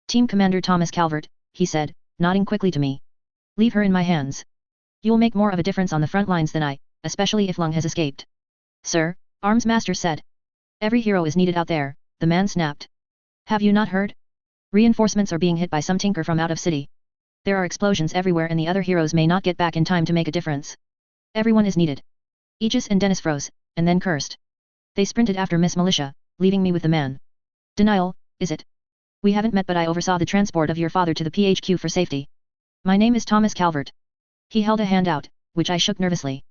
Speaker 1: Team Commander Thomas Calvert, he said, nodding quickly to me. Leave her in my hands. You'll make more of a difference on the front lines than I, especially if Lung has escaped. Sir, Arms Master said. Every hero is needed out there, the man snapped. Have you not heard? Reinforcements are being hit by some tinker from out of city. There are explosions everywhere and the other heroes may not get back in time to make a difference. Everyone is needed. Aegis and Dennis froze, and then cursed. They sprinted after Miss Militia, leaving me with the man. Denial, is it? We haven't met but I oversaw the transport of your father to the PHQ for safety. My name is Thomas Calvert. He held a hand out, which I shook nervously.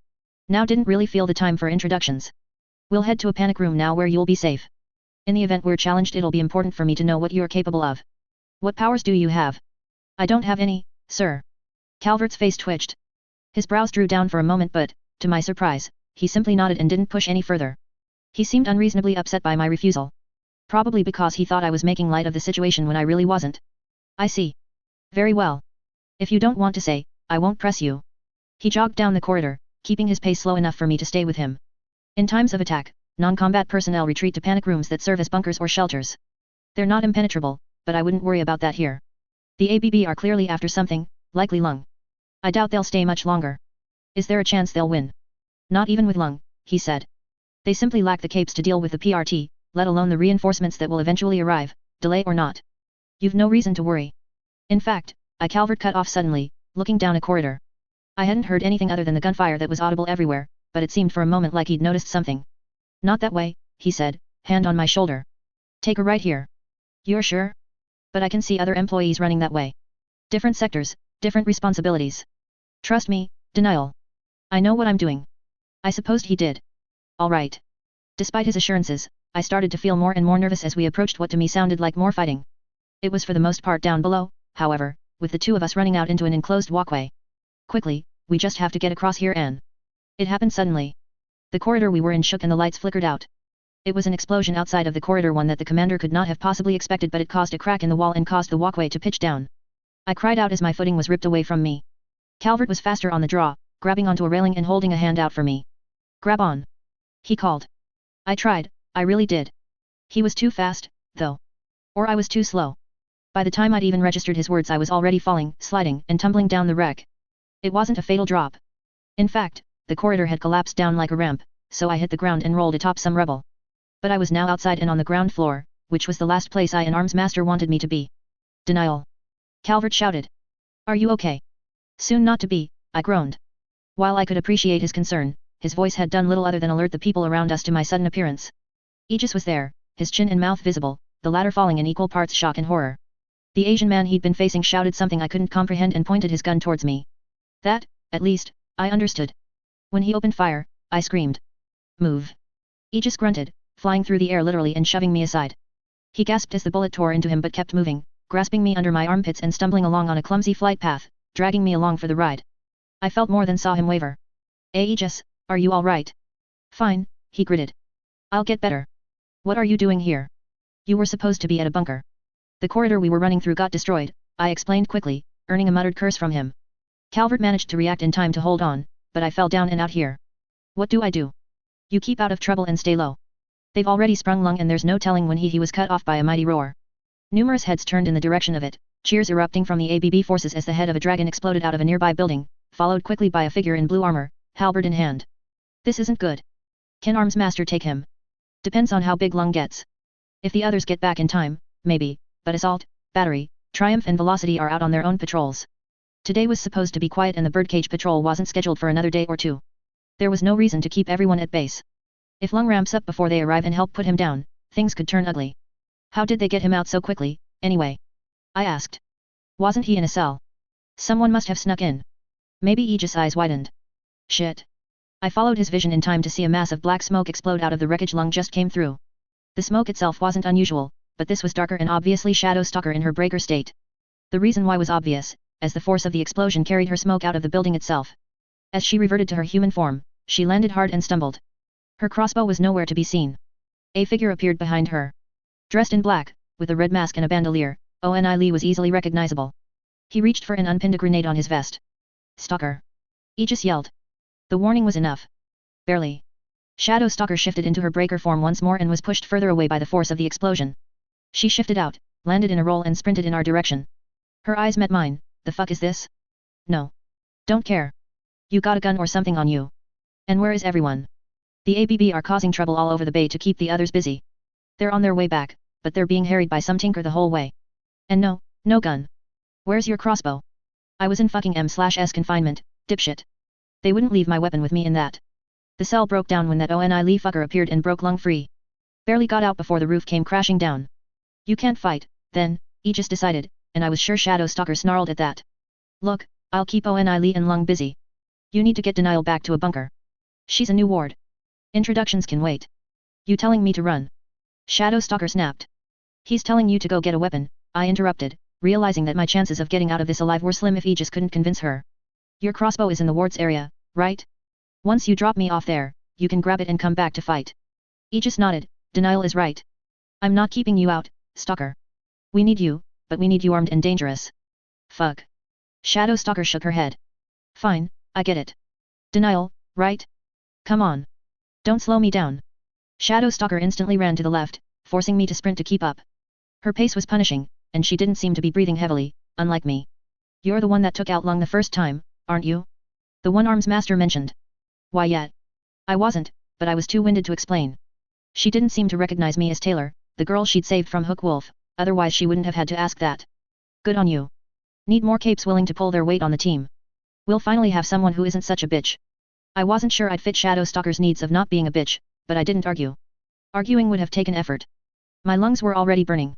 Speaker 1: Now didn't really feel the time for introductions. We'll head to a panic room now where you'll be safe. In the event we're challenged it'll be important for me to know what you're capable of. What powers do you have? I don't have any, sir. Calvert's face twitched. His brows drew down for a moment but, to my surprise, he simply nodded and didn't push any further. He seemed unreasonably upset by my refusal. Probably because he thought I was making light of the situation when I really wasn't. I see. Very well. If you don't want to say, I won't press you. He jogged down the corridor, keeping his pace slow enough for me to stay with him. In times of attack, non-combat personnel retreat to panic rooms that serve as bunkers or shelters. They're not impenetrable, but I wouldn't worry about that here. The ABB are clearly after something, likely Lung. I doubt they'll stay much longer. Is there a chance they'll win? Not even with Lung, he said. They simply lack the capes to deal with the PRT, let alone the reinforcements that will eventually arrive, delay or not. You've no reason to worry. In fact, Calvert cut off suddenly, looking down a corridor. I hadn't heard anything other than the gunfire that was audible everywhere, but it seemed for a moment like he'd noticed something. Not that way, he said, hand on my shoulder. Take a right here. You're sure? But I can see other employees running that way. Different sectors, different responsibilities. Trust me, Denial. I know what I'm doing. I supposed he did. All right. Despite his assurances, I started to feel more and more nervous as we approached what to me sounded like more fighting. It was for the most part down below, however, with the two of us running out into an enclosed walkway. Quickly, we just have to get across here and... It happened suddenly. The corridor we were in shook and the lights flickered out. It was an explosion outside of the corridor, one that the commander could not have possibly expected, but it caused a crack in the wall and caused the walkway to pitch down. I cried out as my footing was ripped away from me. Calvert was faster on the draw, grabbing onto a railing and holding a hand out for me. Grab on. He called. I tried, I really did. He was too fast, though. Or I was too slow. By the time I'd even registered his words I was already falling, sliding, and tumbling down the wreck. It wasn't a fatal drop. In fact, the corridor had collapsed down like a ramp, so I hit the ground and rolled atop some rubble. But I was now outside and on the ground floor, which was the last place an arms master wanted me to be. Denial. Calvert shouted. Are you okay? Soon not to be, I groaned. While I could appreciate his concern, his voice had done little other than alert the people around us to my sudden appearance. Aegis was there, his chin and mouth visible, the latter falling in equal parts shock and horror. The Asian man he'd been facing shouted something I couldn't comprehend and pointed his gun towards me. That, at least, I understood. When he opened fire, I screamed. Move. Aegis grunted, flying through the air literally and shoving me aside. He gasped as the bullet tore into him but kept moving, grasping me under my armpits and stumbling along on a clumsy flight path, dragging me along for the ride. I felt more than saw him waver. Aegis, are you all right? Fine, he gritted. I'll get better. What are you doing here? You were supposed to be at a bunker. The corridor we were running through got destroyed, I explained quickly, earning a muttered curse from him. Calvert managed to react in time to hold on, but I fell down and out here. What do I do? You keep out of trouble and stay low. They've already sprung Lung and there's no telling when he was cut off by a mighty roar. Numerous heads turned in the direction of it, cheers erupting from the ABB forces as the head of a dragon exploded out of a nearby building, followed quickly by a figure in blue armor, halberd in hand. This isn't good. Can Arms Master take him? Depends on how big Lung gets. If the others get back in time, maybe, but Assault, Battery, Triumph and Velocity are out on their own patrols. Today was supposed to be quiet and the Birdcage patrol wasn't scheduled for another day or two. There was no reason to keep everyone at base. If Lung ramps up before they arrive and help put him down, things could turn ugly. How did they get him out so quickly, anyway? I asked. Wasn't he in a cell? Someone must have snuck in. Maybe Aegis' eyes widened. Shit. I followed his vision in time to see a mass of black smoke explode out of the wreckage Lung just came through. The smoke itself wasn't unusual, but this was darker and obviously Shadow Stalker in her breaker state. The reason why was obvious, as the force of the explosion carried her smoke out of the building itself. As she reverted to her human form, she landed hard and stumbled. Her crossbow was nowhere to be seen. A figure appeared behind her. Dressed in black, with a red mask and a bandolier, Oni Lee was easily recognizable. He reached for and unpinned a grenade on his vest. Stalker. Aegis yelled. The warning was enough. Barely. Shadow Stalker shifted into her breaker form once more and was pushed further away by the force of the explosion. She shifted out, landed in a roll and sprinted in our direction. Her eyes met mine. The fuck is this? No. Don't care. You got a gun or something on you. And where is everyone? The ABB are causing trouble all over the bay to keep the others busy. They're on their way back, but they're being harried by some tinker the whole way. And no gun. Where's your crossbow? I was in fucking M/S confinement, dipshit. They wouldn't leave my weapon with me in that. The cell broke down when that Oni Lee fucker appeared and broke Lung free. Barely got out before the roof came crashing down. You can't fight, then, Aegis decided, and I was sure Shadow Stalker snarled at that. Look, I'll keep Oni Lee and Lung busy. You need to get Denial back to a bunker. She's a new ward. Introductions can wait. You telling me to run? Shadow Stalker snapped. He's telling you to go get a weapon, I interrupted, realizing that my chances of getting out of this alive were slim if Aegis couldn't convince her. Your crossbow is in the ward's area, right? Once you drop me off there, you can grab it and come back to fight. Aegis nodded. Denial is right. I'm not keeping you out, Stalker. We need you, but we need you armed and dangerous. Fuck. Shadow Stalker shook her head. Fine, I get it. Denial, right? Come on. Don't slow me down. Shadow Stalker instantly ran to the left, forcing me to sprint to keep up. Her pace was punishing, and she didn't seem to be breathing heavily, unlike me. You're the one that took out Lung the first time, aren't you? The one Arms Master mentioned. Why yet? I wasn't, but I was too winded to explain. She didn't seem to recognize me as Taylor, the girl she'd saved from Hook Wolf, otherwise she wouldn't have had to ask that. Good on you. Need more capes willing to pull their weight on the team. We'll finally have someone who isn't such a bitch. I wasn't sure I'd fit Shadow Stalker's needs of not being a bitch, but I didn't argue. Arguing would have taken effort. My lungs were already burning.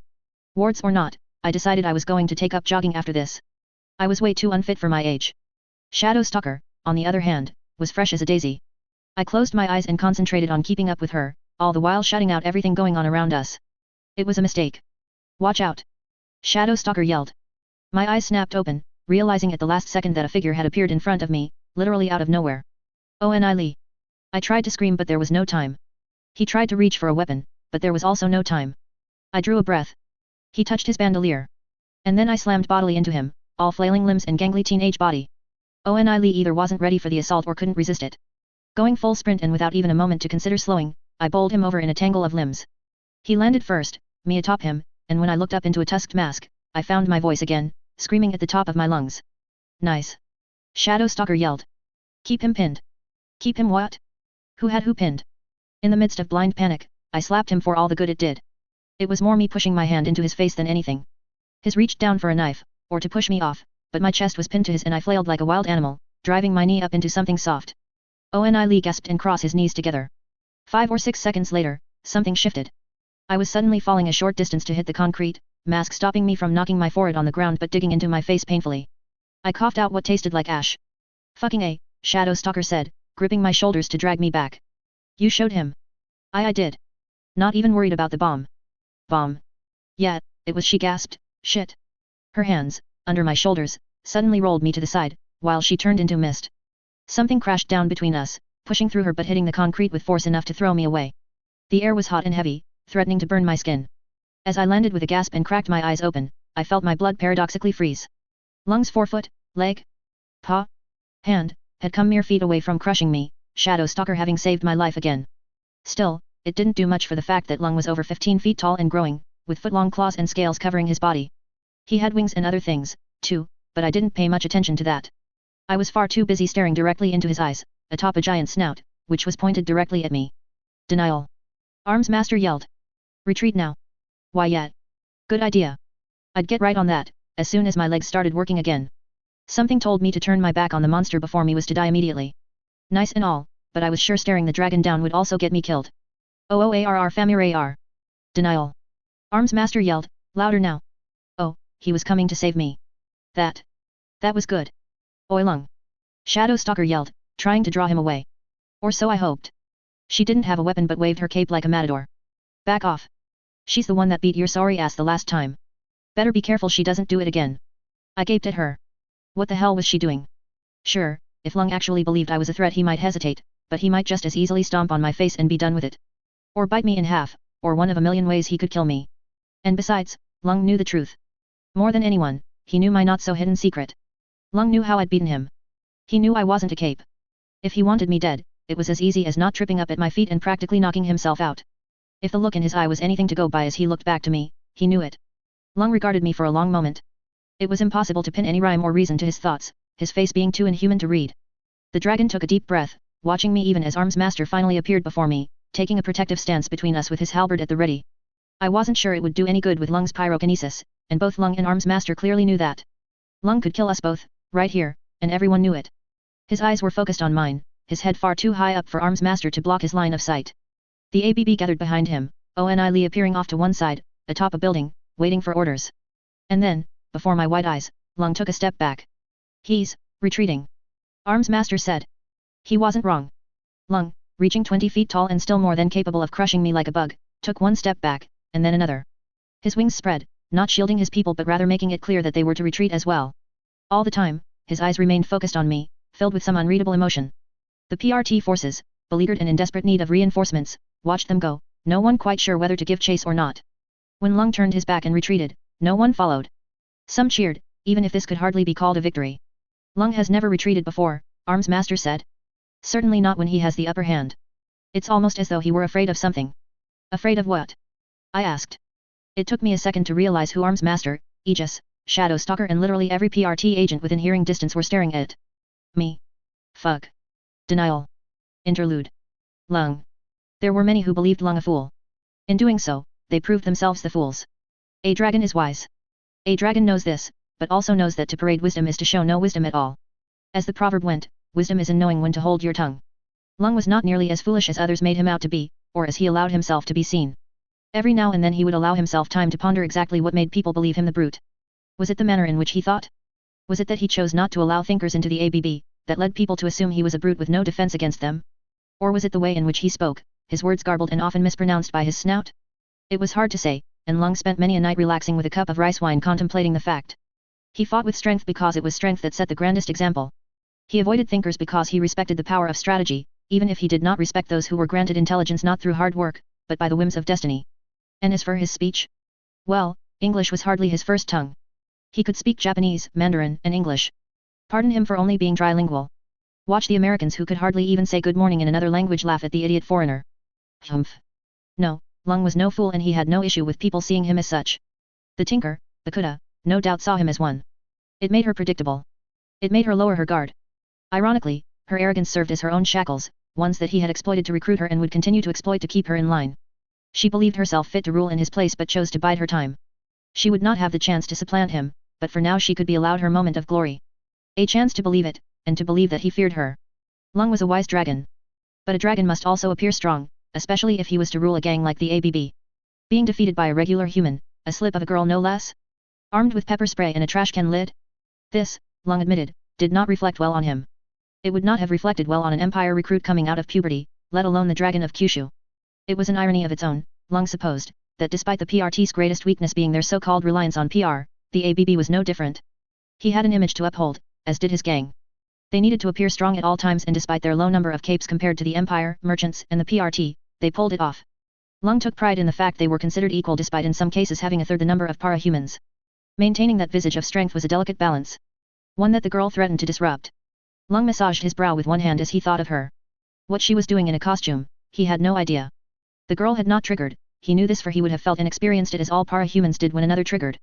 Speaker 1: Wards or not, I decided I was going to take up jogging after this. I was way too unfit for my age. Shadow Stalker, on the other hand, was fresh as a daisy. I closed my eyes and concentrated on keeping up with her, all the while shutting out everything going on around us. It was a mistake. Watch out! Shadow Stalker yelled. My eyes snapped open, realizing at the last second that a figure had appeared in front of me, literally out of nowhere. Oni Lee. I tried to scream but there was no time. He tried to reach for a weapon, but there was also no time. I drew a breath. He touched his bandolier. And then I slammed bodily into him, all flailing limbs and gangly teenage body. Oni Lee either wasn't ready for the assault or couldn't resist it. Going full sprint and without even a moment to consider slowing, I bowled him over in a tangle of limbs. He landed first, me atop him, and when I looked up into a tusked mask, I found my voice again, screaming at the top of my lungs. Nice. Shadow Stalker yelled. Keep him pinned. Keep him what? Who had who pinned? In the midst of blind panic, I slapped him for all the good it did. It was more me pushing my hand into his face than anything. His reached down for a knife, or to push me off, but my chest was pinned to his and I flailed like a wild animal, driving my knee up into something soft. Only gasped and crossed his knees together. 5 or 6 seconds later, something shifted. I was suddenly falling a short distance to hit the concrete, mask stopping me from knocking my forehead on the ground but digging into my face painfully. I coughed out what tasted like ash. Fucking A, Shadow Stalker said, gripping my shoulders to drag me back. You showed him. I did. Not even worried about the bomb. Bomb. Yeah, it was, she gasped. Shit. Her hands, under my shoulders, suddenly rolled me to the side, while she turned into mist. Something crashed down between us, pushing through her but hitting the concrete with force enough to throw me away. The air was hot and heavy, threatening to burn my skin. As I landed with a gasp and cracked my eyes open, I felt my blood paradoxically freeze. Lung's forefoot, leg, paw, hand, had come mere feet away from crushing me, Shadow Stalker having saved my life again. Still, it didn't do much for the fact that Lung was over 15 feet tall and growing, with foot-long claws and scales covering his body. He had wings and other things, too, but I didn't pay much attention to that. I was far too busy staring directly into his eyes, atop a giant snout, which was pointed directly at me. Denial. Arms Master yelled. Retreat now. Why yet? Good idea. I'd get right on that, as soon as my legs started working again. Something told me to turn my back on the monster before me was to die immediately. Nice and all, but I was sure staring the dragon down would also get me killed. OOARR Famir. Denial. Arms Master yelled, louder now. Oh, he was coming to save me. That was good. Oi Lung. Shadow Stalker yelled, trying to draw him away. Or so I hoped. She didn't have a weapon but waved her cape like a matador. Back off. She's the one that beat your sorry ass the last time. Better be careful she doesn't do it again. I gaped at her. What the hell was she doing? Sure, if Lung actually believed I was a threat he might hesitate, but he might just as easily stomp on my face and be done with it. Or bite me in half, or one of a million ways he could kill me. And besides, Lung knew the truth. More than anyone, he knew my not-so-hidden secret. Lung knew how I'd beaten him. He knew I wasn't a cape. If he wanted me dead, it was as easy as not tripping up at my feet and practically knocking himself out. If the look in his eye was anything to go by as he looked back to me, he knew it. Lung regarded me for a long moment. It was impossible to pin any rhyme or reason to his thoughts, his face being too inhuman to read. The dragon took a deep breath, watching me even as Arms Master finally appeared before me, taking a protective stance between us with his halberd at the ready. I wasn't sure it would do any good with Lung's pyrokinesis, and both Lung and Arms Master clearly knew that. Lung could kill us both, right here, and everyone knew it. His eyes were focused on mine, his head far too high up for Arms Master to block his line of sight. The ABB gathered behind him, only appearing off to one side, atop a building, waiting for orders. And then, before my wide eyes, Lung took a step back. He's retreating. Arms Master said. He wasn't wrong. Lung, reaching 20 feet tall and still more than capable of crushing me like a bug, took one step back, and then another. His wings spread, not shielding his people but rather making it clear that they were to retreat as well. All the time, his eyes remained focused on me, filled with some unreadable emotion. The PRT forces, beleaguered and in desperate need of reinforcements, watched them go, no one quite sure whether to give chase or not. When Lung turned his back and retreated, no one followed. Some cheered, even if this could hardly be called a victory. Lung has never retreated before, Arms Master said. Certainly not when he has the upper hand. It's almost as though he were afraid of something. Afraid of what? I asked. It took me a second to realize who Arms Master, Aegis, Shadow Stalker and literally every PRT agent within hearing distance were staring at me. Fuck. Denial. Interlude. Lung. There were many who believed Lung a fool. In doing so, they proved themselves the fools. A dragon is wise. A dragon knows this, but also knows that to parade wisdom is to show no wisdom at all. As the proverb went, wisdom is in knowing when to hold your tongue. Lung was not nearly as foolish as others made him out to be, or as he allowed himself to be seen. Every now and then he would allow himself time to ponder exactly what made people believe him the brute. Was it the manner in which he thought? Was it that he chose not to allow thinkers into the ABB, that led people to assume he was a brute with no defense against them? Or was it the way in which he spoke, his words garbled and often mispronounced by his snout? It was hard to say, and Lung spent many a night relaxing with a cup of rice wine contemplating the fact. He fought with strength because it was strength that set the grandest example. He avoided thinkers because he respected the power of strategy, even if he did not respect those who were granted intelligence not through hard work, but by the whims of destiny. And as for his speech? Well, English was hardly his first tongue. He could speak Japanese, Mandarin, and English. Pardon him for only being trilingual. Watch the Americans who could hardly even say good morning in another language laugh at the idiot foreigner. Humph. No, Lung was no fool and he had no issue with people seeing him as such. The tinker, Bakuda, no doubt saw him as one. It made her predictable. It made her lower her guard. Ironically, her arrogance served as her own shackles, ones that he had exploited to recruit her and would continue to exploit to keep her in line. She believed herself fit to rule in his place but chose to bide her time. She would not have the chance to supplant him, but for now she could be allowed her moment of glory. A chance to believe it, and to believe that he feared her. Lung was a wise dragon. But a dragon must also appear strong, especially if he was to rule a gang like the ABB. Being defeated by a regular human, a slip of a girl no less? Armed with pepper spray and a trash can lid? This, Lung admitted, did not reflect well on him. It would not have reflected well on an Empire recruit coming out of puberty, let alone the dragon of Kyushu. It was an irony of its own, Lung supposed, that despite the PRT's greatest weakness being their so-called reliance on PR, the ABB was no different. He had an image to uphold, as did his gang. They needed to appear strong at all times, and despite their low number of capes compared to the Empire, merchants, and the PRT, they pulled it off. Lung took pride in the fact they were considered equal despite in some cases having a third the number of Parahumans. Maintaining that visage of strength was a delicate balance. One that the girl threatened to disrupt. Lung massaged his brow with one hand as he thought of her. What she was doing in a costume, he had no idea. The girl had not triggered, he knew this, for he would have felt and experienced it as all Parahumans did when another triggered.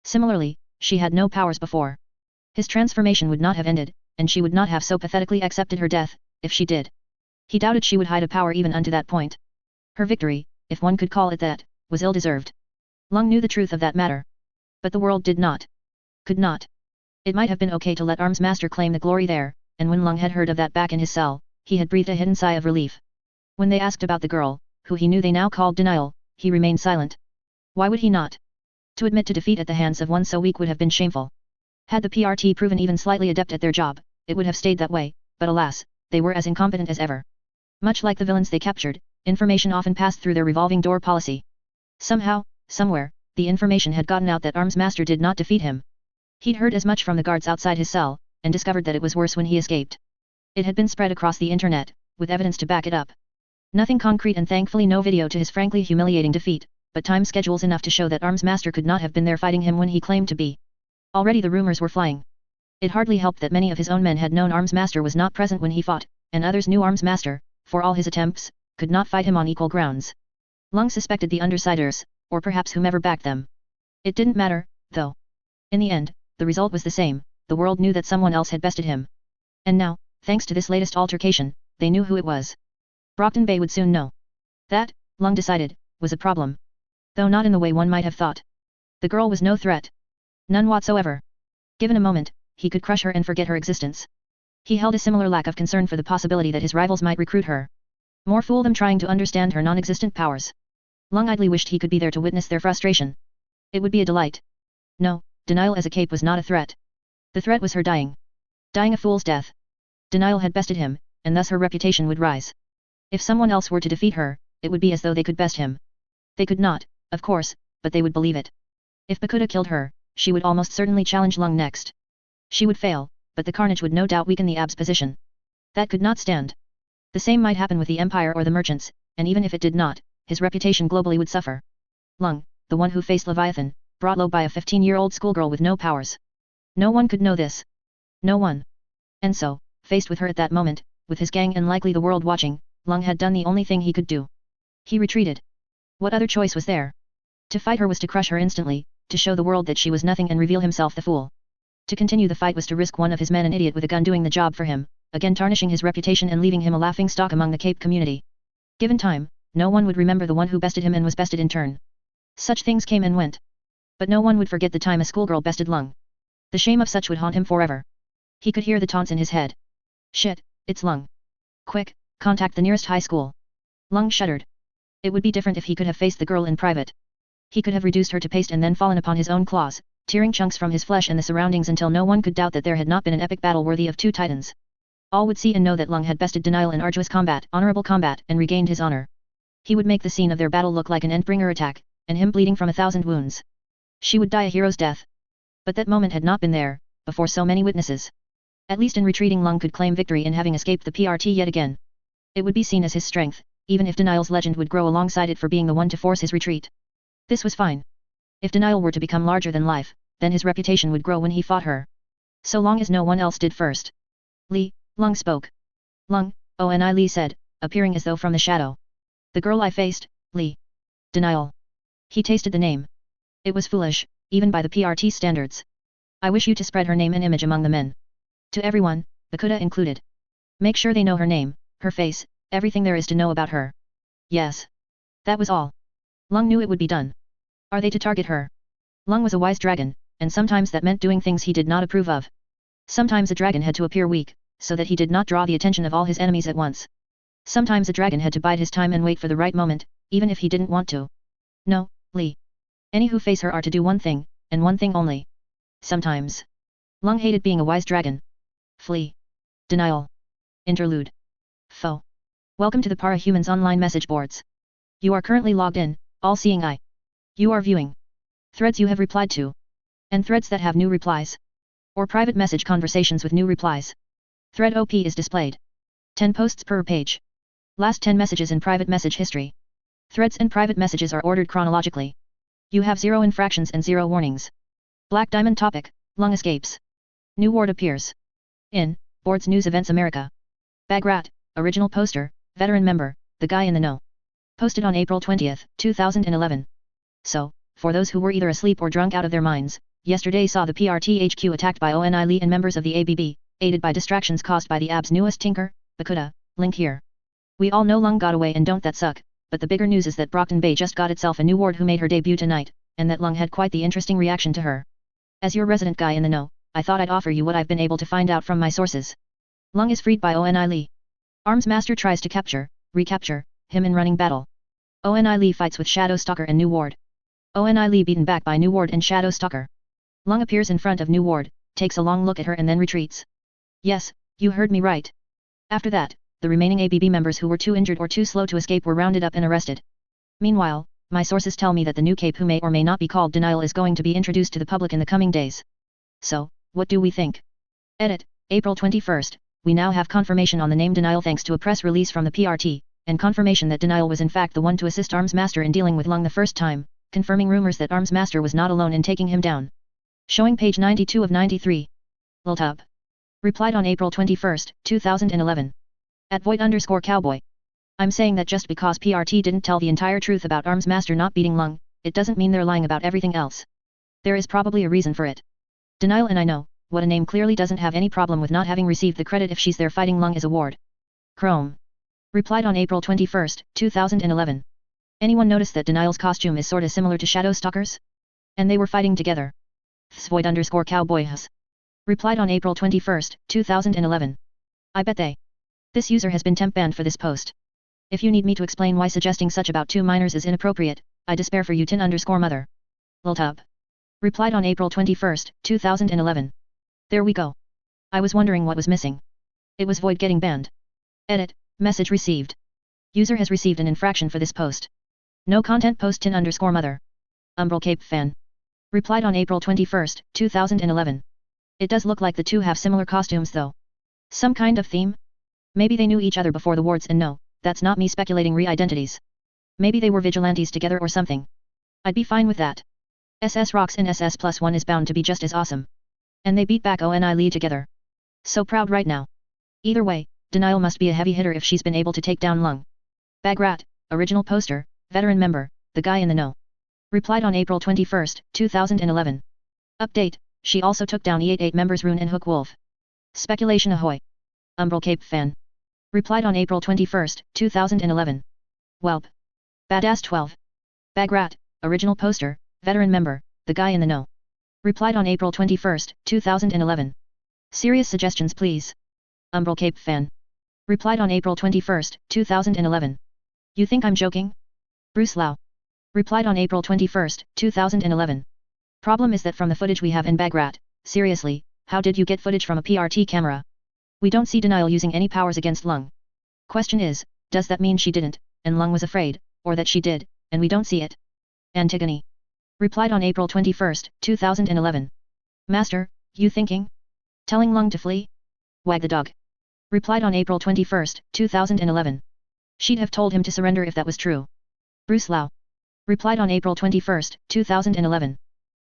Speaker 1: Similarly, she had no powers before. His transformation would not have ended, and she would not have so pathetically accepted her death, if she did. He doubted she would hide a power even unto that point. Her victory, if one could call it that, was ill-deserved. Lung knew the truth of that matter. But the world did not. Could not. It might have been okay to let Arms Master claim the glory there, and when Lung had heard of that back in his cell, he had breathed a hidden sigh of relief. When they asked about the girl, who he knew they now called Denial, he remained silent. Why would he not? To admit to defeat at the hands of one so weak would have been shameful. Had the PRT proven even slightly adept at their job, it would have stayed that way, but alas, they were as incompetent as ever. Much like the villains they captured, information often passed through their revolving door policy. Somehow, somewhere, the information had gotten out that Arms Master did not defeat him. He'd heard as much from the guards outside his cell, and discovered that it was worse when he escaped. It had been spread across the internet, with evidence to back it up. Nothing concrete and thankfully no video to his frankly humiliating defeat, but time schedules enough to show that Arms Master could not have been there fighting him when he claimed to be. Already the rumors were flying. It hardly helped that many of his own men had known Arms Master was not present when he fought, and others knew Arms Master, for all his attempts, could not fight him on equal grounds. Lung suspected the Undersiders, or perhaps whomever backed them. It didn't matter, though. In the end, the result was the same, the world knew that someone else had bested him. And now, thanks to this latest altercation, they knew who it was. Brockton Bay would soon know. That, Lung decided, was a problem. Though not in the way one might have thought. The girl was no threat. None whatsoever. Given a moment, he could crush her and forget her existence. He held a similar lack of concern for the possibility that his rivals might recruit her. More fool them trying to understand her non-existent powers. Lung idly wished he could be there to witness their frustration. It would be a delight. No, Denial as a cape was not a threat. The threat was her dying. Dying a fool's death. Denial had bested him, and thus her reputation would rise. If someone else were to defeat her, it would be as though they could best him. They could not, of course, but they would believe it. If Pakuta killed her, she would almost certainly challenge Lung next. She would fail, but the carnage would no doubt weaken the AB's position. That could not stand. The same might happen with the Empire or the merchants, and even if it did not, his reputation globally would suffer. Lung, the one who faced Leviathan, brought low by a 15-year-old schoolgirl with no powers. No one could know this. No one. And so, faced with her at that moment, with his gang and likely the world watching, Lung had done the only thing he could do. He retreated. What other choice was there? To fight her was to crush her instantly, to show the world that she was nothing and reveal himself the fool. To continue the fight was to risk one of his men, an idiot with a gun, doing the job for him, again tarnishing his reputation and leaving him a laughingstock among the Cape community. Given time, no one would remember the one who bested him and was bested in turn. Such things came and went. But no one would forget the time a schoolgirl bested Lung. The shame of such would haunt him forever. He could hear the taunts in his head. Shit, it's Lung. Quick, contact the nearest high school. Lung shuddered. It would be different if he could have faced the girl in private. He could have reduced her to paste and then fallen upon his own claws, tearing chunks from his flesh and the surroundings until no one could doubt that there had not been an epic battle worthy of two titans. All would see and know that Lung had bested Denial in arduous combat, honorable combat, and regained his honor. He would make the scene of their battle look like an Endbringer attack, and him bleeding from 1,000 wounds. She would die a hero's death. But that moment had not been there, before so many witnesses. At least in retreating, Lung could claim victory in having escaped the PRT yet again. It would be seen as his strength, even if Denial's legend would grow alongside it for being the one to force his retreat. This was fine. If Denial were to become larger than life, then his reputation would grow when he fought her. So long as no one else did first. Li, Lung spoke. Lung, oh, and Li said, appearing as though from the shadow. The girl I faced, Li. Denial. He tasted the name. It was foolish, even by the PRT standards. I wish you to spread her name and image among the men. To everyone, Bakuda included. Make sure they know her name, her face, everything there is to know about her. Yes. That was all. Lung knew it would be done. Are they to target her? Lung was a wise dragon, and sometimes that meant doing things he did not approve of. Sometimes a dragon had to appear weak, so that he did not draw the attention of all his enemies at once. Sometimes a dragon had to bide his time and wait for the right moment, even if he didn't want to. No, Li. Any who face her are to do one thing, and one thing only. Sometimes. Lung hated being a wise dragon. Flee. Denial. Interlude. Foe. Welcome to the Parahumans online message boards. You are currently logged in, all-seeing eye. You are viewing threads you have replied to, and threads that have new replies, or private message conversations with new replies. Thread OP is displayed. 10 posts per page. Last 10 messages in private message history. Threads and private messages are ordered chronologically. You have 0 infractions and 0 warnings. Black Diamond topic, Lung escapes. New ward appears. In, Boards News Events America. Bagrat, original poster, veteran member, the guy in the know. Posted on April 20, 2011. So, for those who were either asleep or drunk out of their minds, yesterday saw the PRTHQ attacked by ONI Lee and members of the ABB, aided by distractions caused by the AB's newest tinker, Bakuda, link here. We all know Lung got away and don't that suck, but the bigger news is that Brockton Bay just got itself a new ward who made her debut tonight, and that Lung had quite the interesting reaction to her. As your resident guy in the know, I thought I'd offer you what I've been able to find out from my sources. Lung is freed by ONI Lee. Arms Master tries to recapture, him in running battle. ONI Lee fights with Shadow Stalker and New Ward. ONI Lee beaten back by New Ward and Shadow Stalker. Lung appears in front of New Ward, takes a long look at her and then retreats. Yes, you heard me right. After that, the remaining ABB members who were too injured or too slow to escape were rounded up and arrested. Meanwhile, my sources tell me that the new cape who may or may not be called Denial is going to be introduced to the public in the coming days. So, what do we think? Edit, April 21st, we now have confirmation on the name Denial thanks to a press release from the PRT, and confirmation that Denial was in fact the one to assist Arms Master in dealing with Lung the first time, confirming rumors that Arms Master was not alone in taking him down. Showing page 92 of 93. Liltub. Replied on April 21st, 2011. At Void_Cowboy. I'm saying that just because PRT didn't tell the entire truth about Arms Master not beating Lung, it doesn't mean they're lying about everything else. There is probably a reason for it. Denial and I know, what a name clearly doesn't have any problem with not having received the credit if she's there fighting Lung as a ward. Chrome. Replied on April 21st, 2011. Anyone notice that Denial's costume is sorta similar to Shadow Stalker's? And they were fighting together. Void_Cowboy has. Replied on April 21st, 2011. I bet they. This user has been temp banned for this post. If you need me to explain why suggesting such about 2 minors is inappropriate, I despair for you tin_mother. Liltub. Replied on April 21st, 2011. There we go. I was wondering what was missing. It was Void getting banned. Edit, message received. User has received an infraction for this post. No content post tin_mother. Umbral Cape fan. Replied on April 21st, 2011. It does look like the two have similar costumes though. Some kind of theme? Maybe they knew each other before the wards and no, that's not me speculating re-identities. Maybe they were vigilantes together or something. I'd be fine with that. SS rocks in SS+1 is bound to be just as awesome. And they beat back ONI Lee together. So proud right now. Either way, Denial must be a heavy hitter if she's been able to take down Lung. Bagrat, original poster, veteran member, the guy in the know. Replied on April 21st, 2011. Update, she also took down E88 members Rune and Hook Wolf. Speculation ahoy. Umbral Cape fan. Replied on April 21st, 2011. Welp. Badass 12. Bagrat, original poster, veteran member, the guy in the know. Replied on April 21st, 2011. Serious suggestions please. Umbral Cape fan. Replied on April 21st, 2011. You think I'm joking? Bruce Lau. Replied on April 21st, 2011. Problem is that from the footage we have in Bagrat, seriously, how did you get footage from a PRT camera? We don't see Denial using any powers against Lung. Question is, does that mean she didn't, and Lung was afraid, or that she did, and we don't see it? Antigone. Replied on April 21st, 2011. Master, you thinking? Telling Lung to flee? Wag the dog. Replied on April 21st, 2011. She'd have told him to surrender if that was true. Bruce Lau. Replied on April 21st, 2011.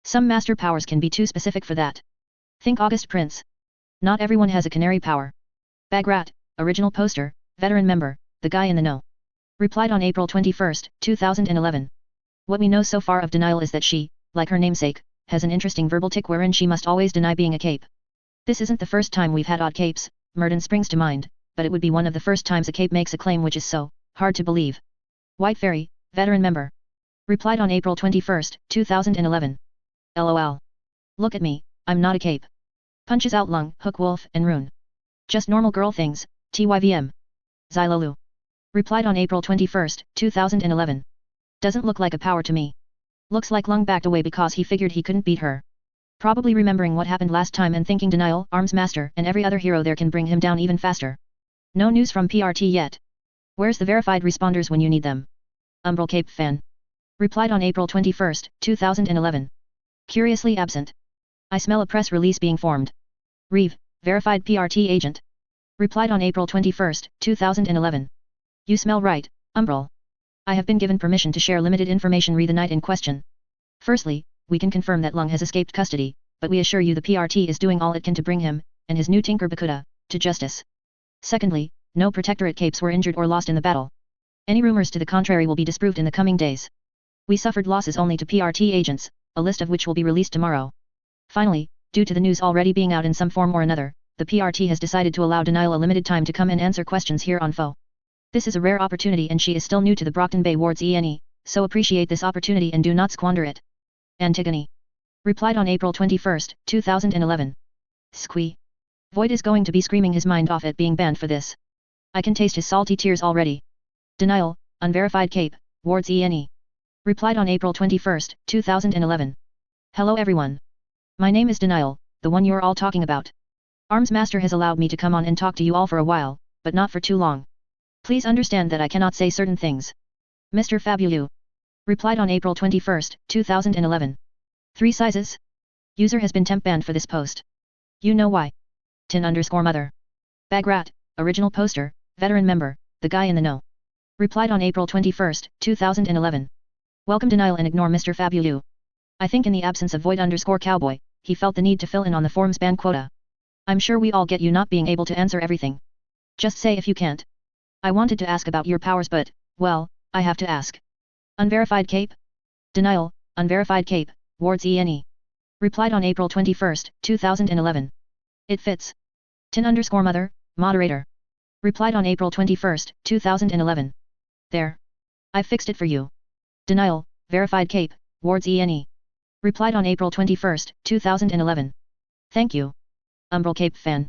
Speaker 1: Some master powers can be too specific for that. Think August Prince. Not everyone has a canary power. Bagrat, original poster, veteran member, the guy in the know. Replied on April 21st, 2011. What we know so far of Denial is that she, like her namesake, has an interesting verbal tick wherein she must always deny being a cape. This isn't the first time we've had odd capes, Murden springs to mind, but it would be one of the first times a cape makes a claim which is so hard to believe. White Fairy, veteran member. Replied on April 21, 2011. LOL. Look at me, I'm not a cape. Punches out lung, hook wolf, and rune. Just normal girl things, TYVM. Xylolu. Replied on April 21, 2011. Doesn't look like a power to me. Looks like Lung backed away because he figured he couldn't beat her. Probably remembering what happened last time and thinking Denial, Arms Master, and every other hero there can bring him down even faster. No news from PRT yet. Where's the verified responders when you need them? Umbral Cape fan. Replied on April 21, 2011. Curiously absent. I smell a press release being formed. Reeve, verified PRT agent. Replied on April 21, 2011. You smell right, Umbral. I have been given permission to share limited information re the night in question. Firstly, we can confirm that Lung has escaped custody, but we assure you the PRT is doing all it can to bring him, and his new Tinker Bakuda, to justice. Secondly, no Protectorate capes were injured or lost in the battle. Any rumors to the contrary will be disproved in the coming days. We suffered losses only to PRT agents, a list of which will be released tomorrow. Finally, due to the news already being out in some form or another, the PRT has decided to allow Denial a limited time to come and answer questions here on FO. This is a rare opportunity and she is still new to the Brockton Bay wards ENE, so appreciate this opportunity and do not squander it. Antigone. Replied on April 21, 2011. Squee. Void is going to be screaming his mind off at being banned for this. I can taste his salty tears already. Denial, unverified cape, wards ENE. Replied on April 21, 2011. Hello everyone. My name is Denial, the one you're all talking about. Arms Master has allowed me to come on and talk to you all for a while, but not for too long. Please understand that I cannot say certain things. Mr. Fabulu. Replied on April 21, 2011. 3 sizes? User has been temp banned for this post. You know why. Tin_mother. Bagrat, original poster, veteran member, the guy in the know. Replied on April 21, 2011. Welcome Denial and ignore Mr. Fabulu. I think in the absence of Void_Cowboy, he felt the need to fill in on the forum's ban quota. I'm sure we all get you not being able to answer everything. Just say if you can't. I wanted to ask about your powers but, well, I have to ask. Unverified cape? Denial, unverified cape, wards ENE. Replied on April 21, 2011. It fits. Tin_mother, moderator. Replied on April 21, 2011. There. I've fixed it for you. Denial, verified cape, wards ENE. Replied on April 21, 2011. Thank you. Umbral Cape fan.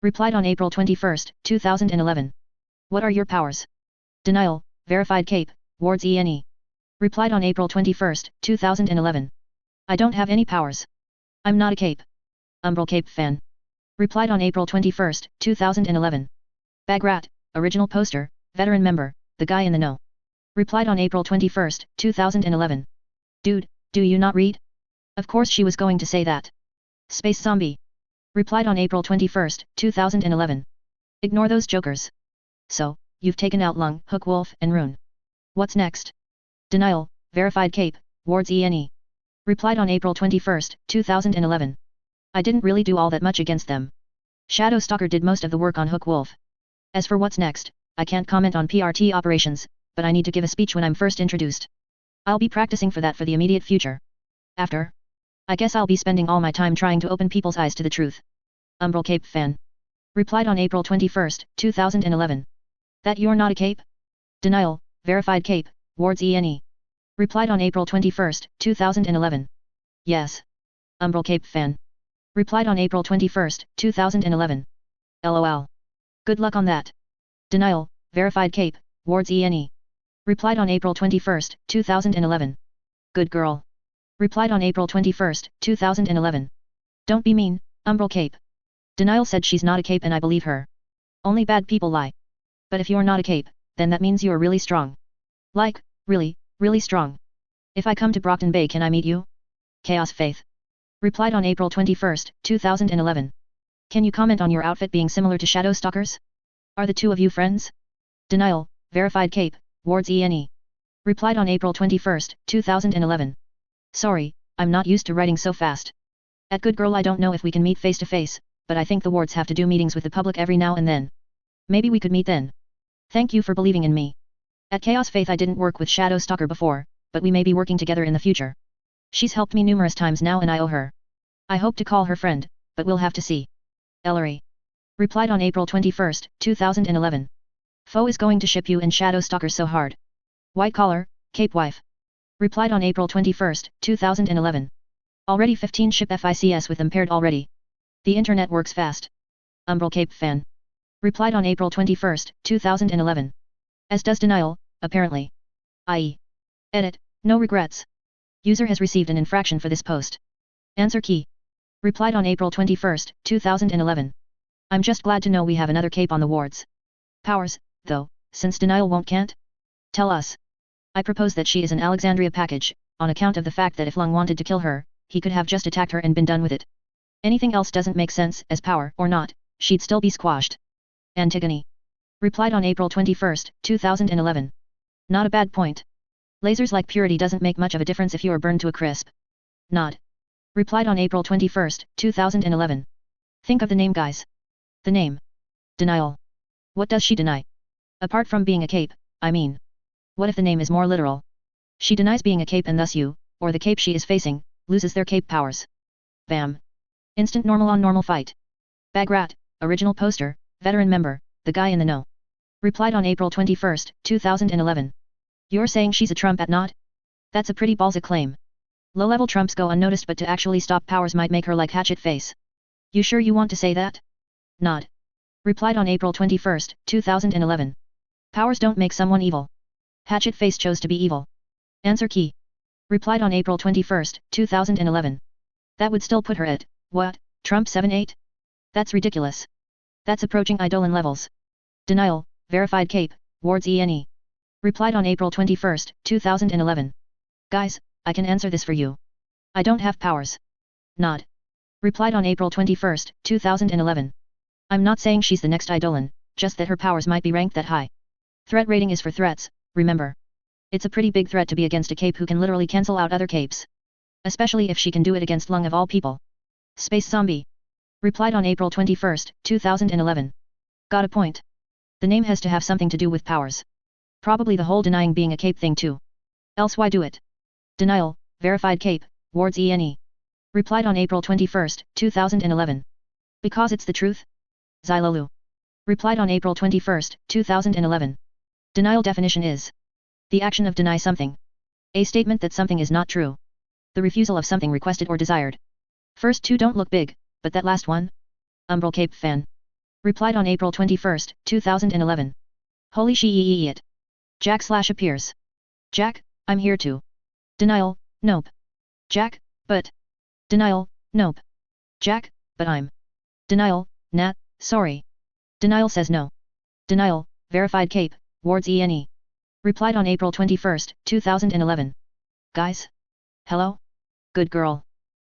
Speaker 1: Replied on April 21, 2011. What are your powers? Denial, verified cape, wards ENE. Replied on April 21, 2011. I don't have any powers. I'm not a cape. Umbral Cape fan. Replied on April 21, 2011. Bagrat, original poster, veteran member, the guy in the know. Replied on April 21, 2011. Dude, do you not read? Of course she was going to say that. Space Zombie. Replied on April 21, 2011. Ignore those jokers. So, you've taken out Lung, Hook Wolf, and Rune. What's next? Denial, verified cape, wards ENE. Replied on April 21, 2011. I didn't really do all that much against them. Shadow Stalker did most of the work on Hook Wolf. As for what's next, I can't comment on PRT operations, but I need to give a speech when I'm first introduced. I'll be practicing for that for the immediate future. After. I guess I'll be spending all my time trying to open people's eyes to the truth. Umbral Cape fan. Replied on April 21, 2011. That you're not a cape? Denial, verified cape, wards ENE. Replied on April 21, 2011. Yes. Umbral Cape fan. Replied on April 21, 2011. LOL. Good luck on that. Denial, verified cape, wards ENE. Replied on April 21, 2011. Good girl. Replied on April 21, 2011. Don't be mean, Umbral Cape. Denial said she's not a cape and I believe her. Only bad people lie. But if you're not a cape, then that means you're really strong. Like, really, really strong. If I come to Brockton Bay can I meet you? Chaos Faith. Replied on April 21, 2011. Can you comment on your outfit being similar to Shadow Stalker's? Are the two of you friends? Denial, verified cape, wards ENE. Replied on April 21, 2011. Sorry, I'm not used to writing so fast. At Good Girl I don't know if we can meet face to face, but I think the wards have to do meetings with the public every now and then. Maybe we could meet then. Thank you for believing in me. At Chaos Faith I didn't work with Shadow Stalker before, but we may be working together in the future. She's helped me numerous times now and I owe her. I hope to call her friend, but we'll have to see. Ellery. Replied on April 21, 2011. Foe is going to ship you and Shadow Stalker so hard. White collar, cape wife. Replied on April 21, 2011. Already 15 ship FICS with them paired already. The internet works fast. Umbral Cape fan. Replied on April 21, 2011. As does denial, apparently. I.e. Edit, no regrets. User has received an infraction for this post. Answer key. Replied on April 21, 2011. I'm just glad to know we have another cape on the wards. Powers, though, since denial won't can't tell us. I propose that she is an Alexandria package, on account of the fact that if Lung wanted to kill her, he could have just attacked her and been done with it. Anything else doesn't make sense, as power or not, she'd still be squashed. Antigone. Replied on April 21, 2011. Not a bad point. Lasers like purity doesn't make much of a difference if you are burned to a crisp. Nod. Replied on April 21, 2011. Think of the name, guys. The name. Denial. What does she deny? Apart from being a cape, I mean. What if the name is more literal? She denies being a cape and thus you, or the cape she is facing, loses their cape powers. Bam. Instant normal on normal fight. Bagrat, original poster, veteran member, the guy in the know. Replied on April 21, 2011. You're saying she's a trump at not? That's a pretty ballsy claim. Low-level trumps go unnoticed, but to actually stop powers might make her like Hatchet Face. You sure you want to say that? Nod. Replied on April 21, 2011. Powers don't make someone evil. Hatchet Face chose to be evil. Answer key. Replied on April 21, 2011. That would still put her at, what, Trump 7-8? That's ridiculous. That's approaching Eidolon levels. Denial, verified cape, wards ENE. Replied on April 21, 2011. Guys, I can answer this for you. I don't have powers. Nod. Replied on April 21, 2011. I'm not saying she's the next Eidolon, just that her powers might be ranked that high. Threat rating is for threats, remember. It's a pretty big threat to be against a cape who can literally cancel out other capes. Especially if she can do it against Lung of all people. Space Zombie. Replied on April 21, 2011. Got a point. The name has to have something to do with powers. Probably the whole denying being a cape thing too. Else why do it? Denial, verified cape, wards ENE. Replied on April 21, 2011. Because it's the truth? Xylolu. Replied on April 21, 2011. Denial definition is the action of deny something. A statement that something is not true. The refusal of something requested or desired. First two don't look big, but that last one? Umbral Cape fan. Replied on April 21, 2011. Holy shit. Jack / appears. Jack, I'm here too. Denial, nope. Jack, but. Denial, nope. Jack, but I'm. Denial, Nat, sorry. Denial says no. Denial, verified cape, wards ENE. Replied on April 21, 2011. Guys? Hello? Good girl.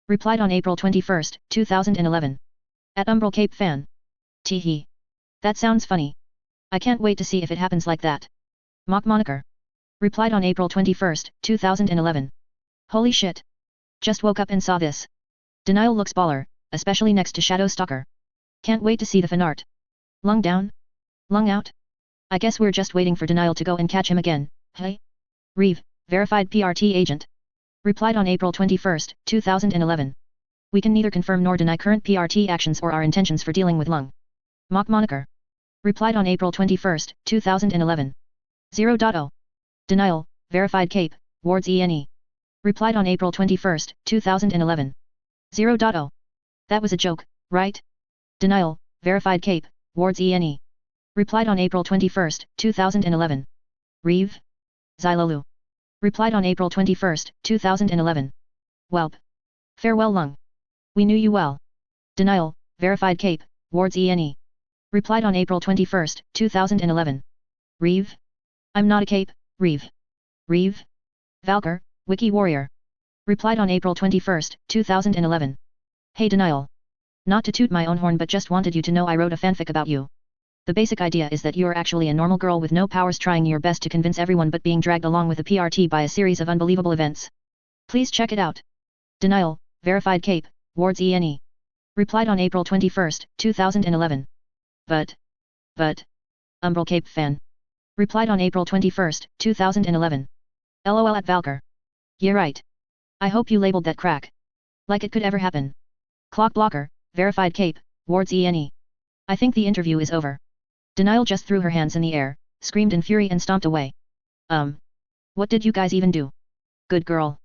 Speaker 1: Replied on April 21, 2011. At Umbral Cape fan. Teehee. That sounds funny. I can't wait to see if it happens like that. Mock moniker. Replied on April 21, 2011. Holy shit. Just woke up and saw this. Denial looks baller, especially next to Shadow Stalker. Can't wait to see the fanart. Lung down? Lung out? I guess we're just waiting for Denial to go and catch him again, hey? Reeve, verified PRT agent. Replied on April 21, 2011. We can neither confirm nor deny current PRT actions or our intentions for dealing with Lung. Mock moniker. Replied on April 21, 2011. 0.0. Denial, verified cape, wards ENE. Replied on April 21, 2011. 0.0. That was a joke, right? Denial, verified cape, wards ENE. Replied on April 21, 2011. Reeve. Xylolu. Replied on April 21, 2011. Welp. Farewell Lung. We knew you well. Denial, verified cape, wards ENE. Replied on April 21, 2011. Reeve. I'm not a cape, Reeve. Reeve. Valkyr, Wiki Warrior. Replied on April 21, 2011. Hey Denial. Not to toot my own horn, but just wanted you to know I wrote a fanfic about you. The basic idea is that you are actually a normal girl with no powers trying your best to convince everyone but being dragged along with a PRT by a series of unbelievable events. Please check it out. Denial, verified cape, wards ENE. Replied on April 21, 2011. But. Umbral Cape fan. Replied on April 21, 2011. LOL at Valkyr. Yeah right. I hope you labeled that crack. Like it could ever happen. Clock blocker, verified cape, wards ENE. I think the interview is over. Denial just threw her hands in the air, screamed in fury and stomped away. What did you guys even do? Good girl.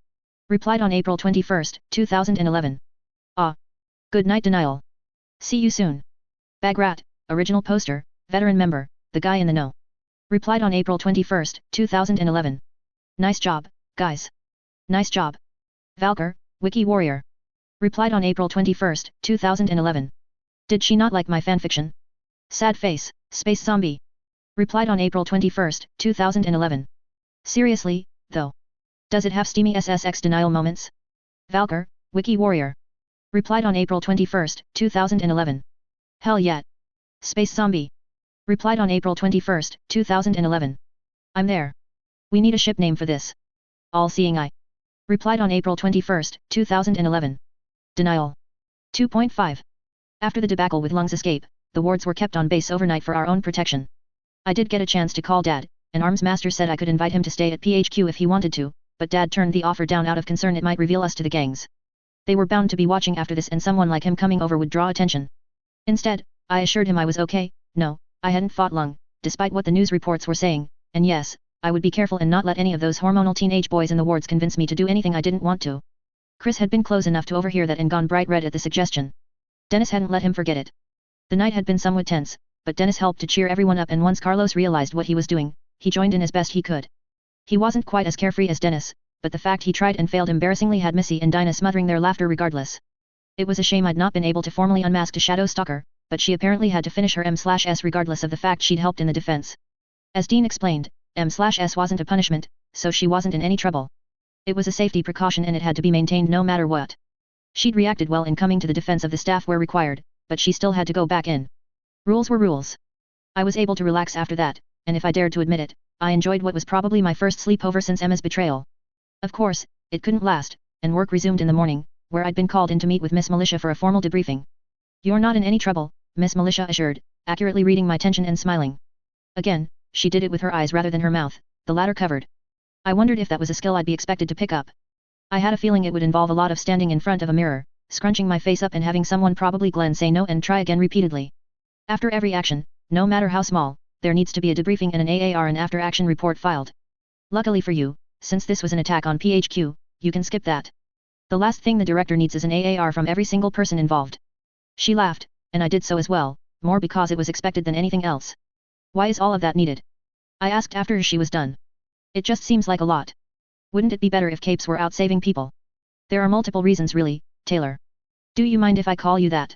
Speaker 1: Replied on April 21, 2011. Ah. Good night denial. See you soon. Bagrat, original poster, veteran member, the guy in the know. Replied on April 21, 2011. Nice job, guys. Nice job. Valkyr, wiki warrior. Replied on April 21, 2011. Did she not like my fanfiction? Sad face, space zombie. Replied on April 21, 2011. Seriously, though. Does it have steamy SSX denial moments? Valkyr, wiki warrior. Replied on April 21, 2011. Hell yeah. Space zombie. Replied on April 21, 2011. I'm there. We need a ship name for this. All-seeing eye. Replied on April 21, 2011. Denial. 2.5. After the debacle with Lung's escape, the wards were kept on base overnight for our own protection. I did get a chance to call Dad, and Arms Master said I could invite him to stay at PHQ if he wanted to, but Dad turned the offer down out of concern it might reveal us to the gangs. They were bound to be watching after this and someone like him coming over would draw attention. Instead, I assured him I was okay. No, I hadn't fought Lung, despite what the news reports were saying, and yes, I would be careful and not let any of those hormonal teenage boys in the wards convince me to do anything I didn't want to. Chris had been close enough to overhear that and gone bright red at the suggestion. Dennis hadn't let him forget it. The night had been somewhat tense, but Dennis helped to cheer everyone up, and once Carlos realized what he was doing, he joined in as best he could. He wasn't quite as carefree as Dennis, but the fact he tried and failed embarrassingly had Missy and Dinah smothering their laughter regardless. It was a shame I'd not been able to formally unmask a shadow stalker, but she apparently had to finish her M/S regardless of the fact she'd helped in the defense. As Dean explained, M/S wasn't a punishment, so she wasn't in any trouble. It was a safety precaution and it had to be maintained no matter what. She'd reacted well in coming to the defense of the staff where required, but she still had to go back in. Rules were rules. I was able to relax after that, and if I dared to admit it, I enjoyed what was probably my first sleepover since Emma's betrayal. Of course, it couldn't last, and work resumed in the morning, where I'd been called in to meet with Miss Militia for a formal debriefing. You're not in any trouble, Miss Militia assured, accurately reading my tension and smiling. Again, she did it with her eyes rather than her mouth, the latter covered. I wondered if that was a skill I'd be expected to pick up. I had a feeling it would involve a lot of standing in front of a mirror, scrunching my face up and having someone, probably Glenn, say no and try again repeatedly. After every action, no matter how small, there needs to be a debriefing and an AAR and after-action report filed. Luckily for you, since this was an attack on PHQ, you can skip that. The last thing the director needs is an AAR from every single person involved. She laughed, and I did so as well, more because it was expected than anything else. Why is all of that needed? I asked after she was done. It just seems like a lot. Wouldn't it be better if capes were out saving people? There are multiple reasons really, Taylor. Do you mind if I call you that?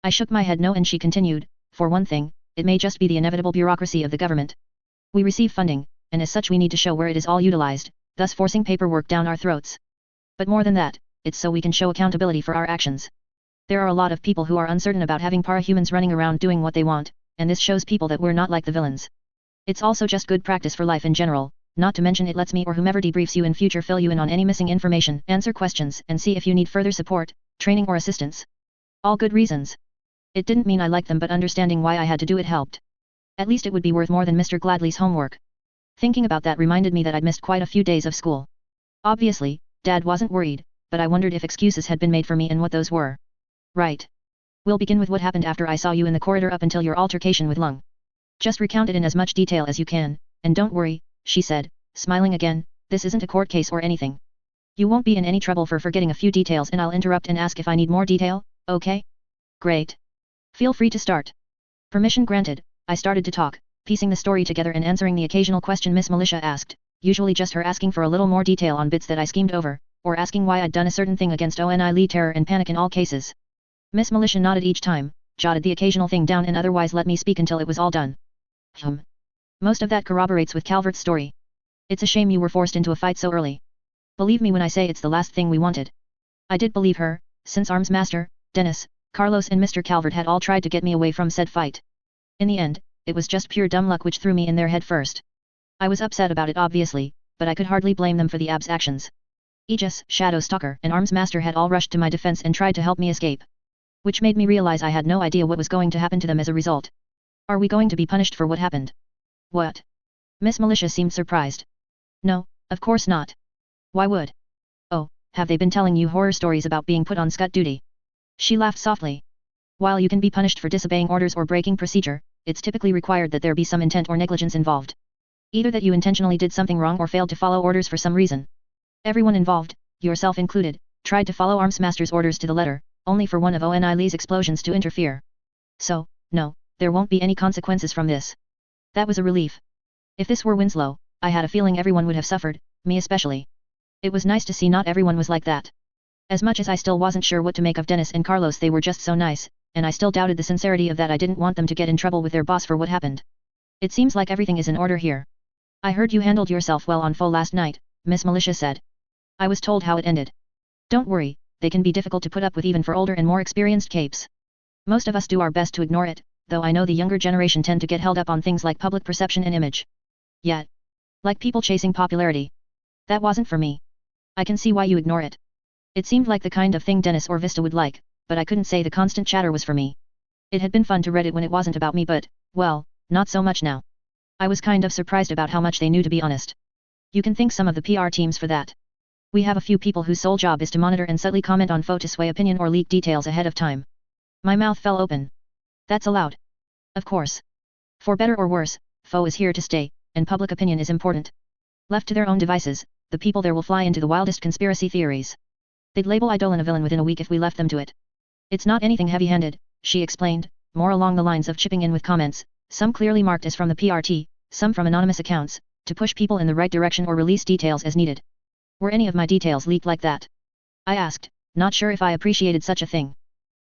Speaker 1: I shook my head no, and she continued, for one thing, it may just be the inevitable bureaucracy of the government. We receive funding, and as such we need to show where it is all utilized, thus forcing paperwork down our throats. But more than that, it's so we can show accountability for our actions. There are a lot of people who are uncertain about having parahumans running around doing what they want, and this shows people that we're not like the villains. It's also just good practice for life in general, not to mention it lets me or whomever debriefs you in future fill you in on any missing information, answer questions, and see if you need further support, training or assistance. All good reasons. It didn't mean I liked them, but understanding why I had to do it helped. At least it would be worth more than Mr. Gladley's homework. Thinking about that reminded me that I'd missed quite a few days of school. Obviously, Dad wasn't worried, but I wondered if excuses had been made for me and what those were. Right. We'll begin with what happened after I saw you in the corridor up until your altercation with Lung. Just recount it in as much detail as you can, and don't worry, she said, smiling again, this isn't a court case or anything. You won't be in any trouble for forgetting a few details, and I'll interrupt and ask if I need more detail, okay? Great. Feel free to start. Permission granted, I started to talk, piecing the story together and answering the occasional question Miss Militia asked, usually just her asking for a little more detail on bits that I schemed over, or asking why I'd done a certain thing against ONI Lee. Terror and panic in all cases. Miss Militia nodded each time, jotted the occasional thing down, and otherwise let me speak until it was all done. Most of that corroborates with Calvert's story. It's a shame you were forced into a fight so early. Believe me when I say it's the last thing we wanted. I did believe her, since Arms Master, Dennis, Carlos and Mr. Calvert had all tried to get me away from said fight. In the end, it was just pure dumb luck which threw me in their head first. I was upset about it obviously, but I could hardly blame them for the ab's actions. Aegis, Shadow Stalker and Arms Master had all rushed to my defense and tried to help me escape. Which made me realize I had no idea what was going to happen to them as a result. Are we going to be punished for what happened? What? Miss Militia seemed surprised. No, of course not. Why would? Oh, have they been telling you horror stories about being put on scut duty? She laughed softly. While you can be punished for disobeying orders or breaking procedure, it's typically required that there be some intent or negligence involved. Either that you intentionally did something wrong or failed to follow orders for some reason. Everyone involved, yourself included, tried to follow Armsmaster's orders to the letter, only for one of Oni Lee's explosions to interfere. So, no, there won't be any consequences from this. That was a relief. If this were Winslow, I had a feeling everyone would have suffered, me especially. It was nice to see not everyone was like that. As much as I still wasn't sure what to make of Dennis and Carlos, they were just so nice, and I still doubted the sincerity of that. I didn't want them to get in trouble with their boss for what happened. It seems like everything is in order here. I heard you handled yourself well on Foe last night, Miss Militia said. I was told how it ended. Don't worry, they can be difficult to put up with even for older and more experienced capes. Most of us do our best to ignore it, though I know the younger generation tend to get held up on things like public perception and image. Yet. Like people chasing popularity. That wasn't for me. I can see why you ignore it. It seemed like the kind of thing Dennis or Vista would like, but I couldn't say the constant chatter was for me. It had been fun to read it when it wasn't about me, but, well, not so much now. I was kind of surprised about how much they knew, to be honest. You can thank some of the PR teams for that. We have a few people whose sole job is to monitor and subtly comment on Foe to sway opinion or leak details ahead of time. My mouth fell open. That's allowed. Of course. For better or worse, Foe is here to stay, and public opinion is important. Left to their own devices, the people there will fly into the wildest conspiracy theories. They'd label Eidolon a villain within a week if we left them to it. It's not anything heavy-handed, she explained, more along the lines of chipping in with comments, some clearly marked as from the PRT, some from anonymous accounts, to push people in the right direction or release details as needed. Were any of my details leaked like that? I asked, not sure if I appreciated such a thing.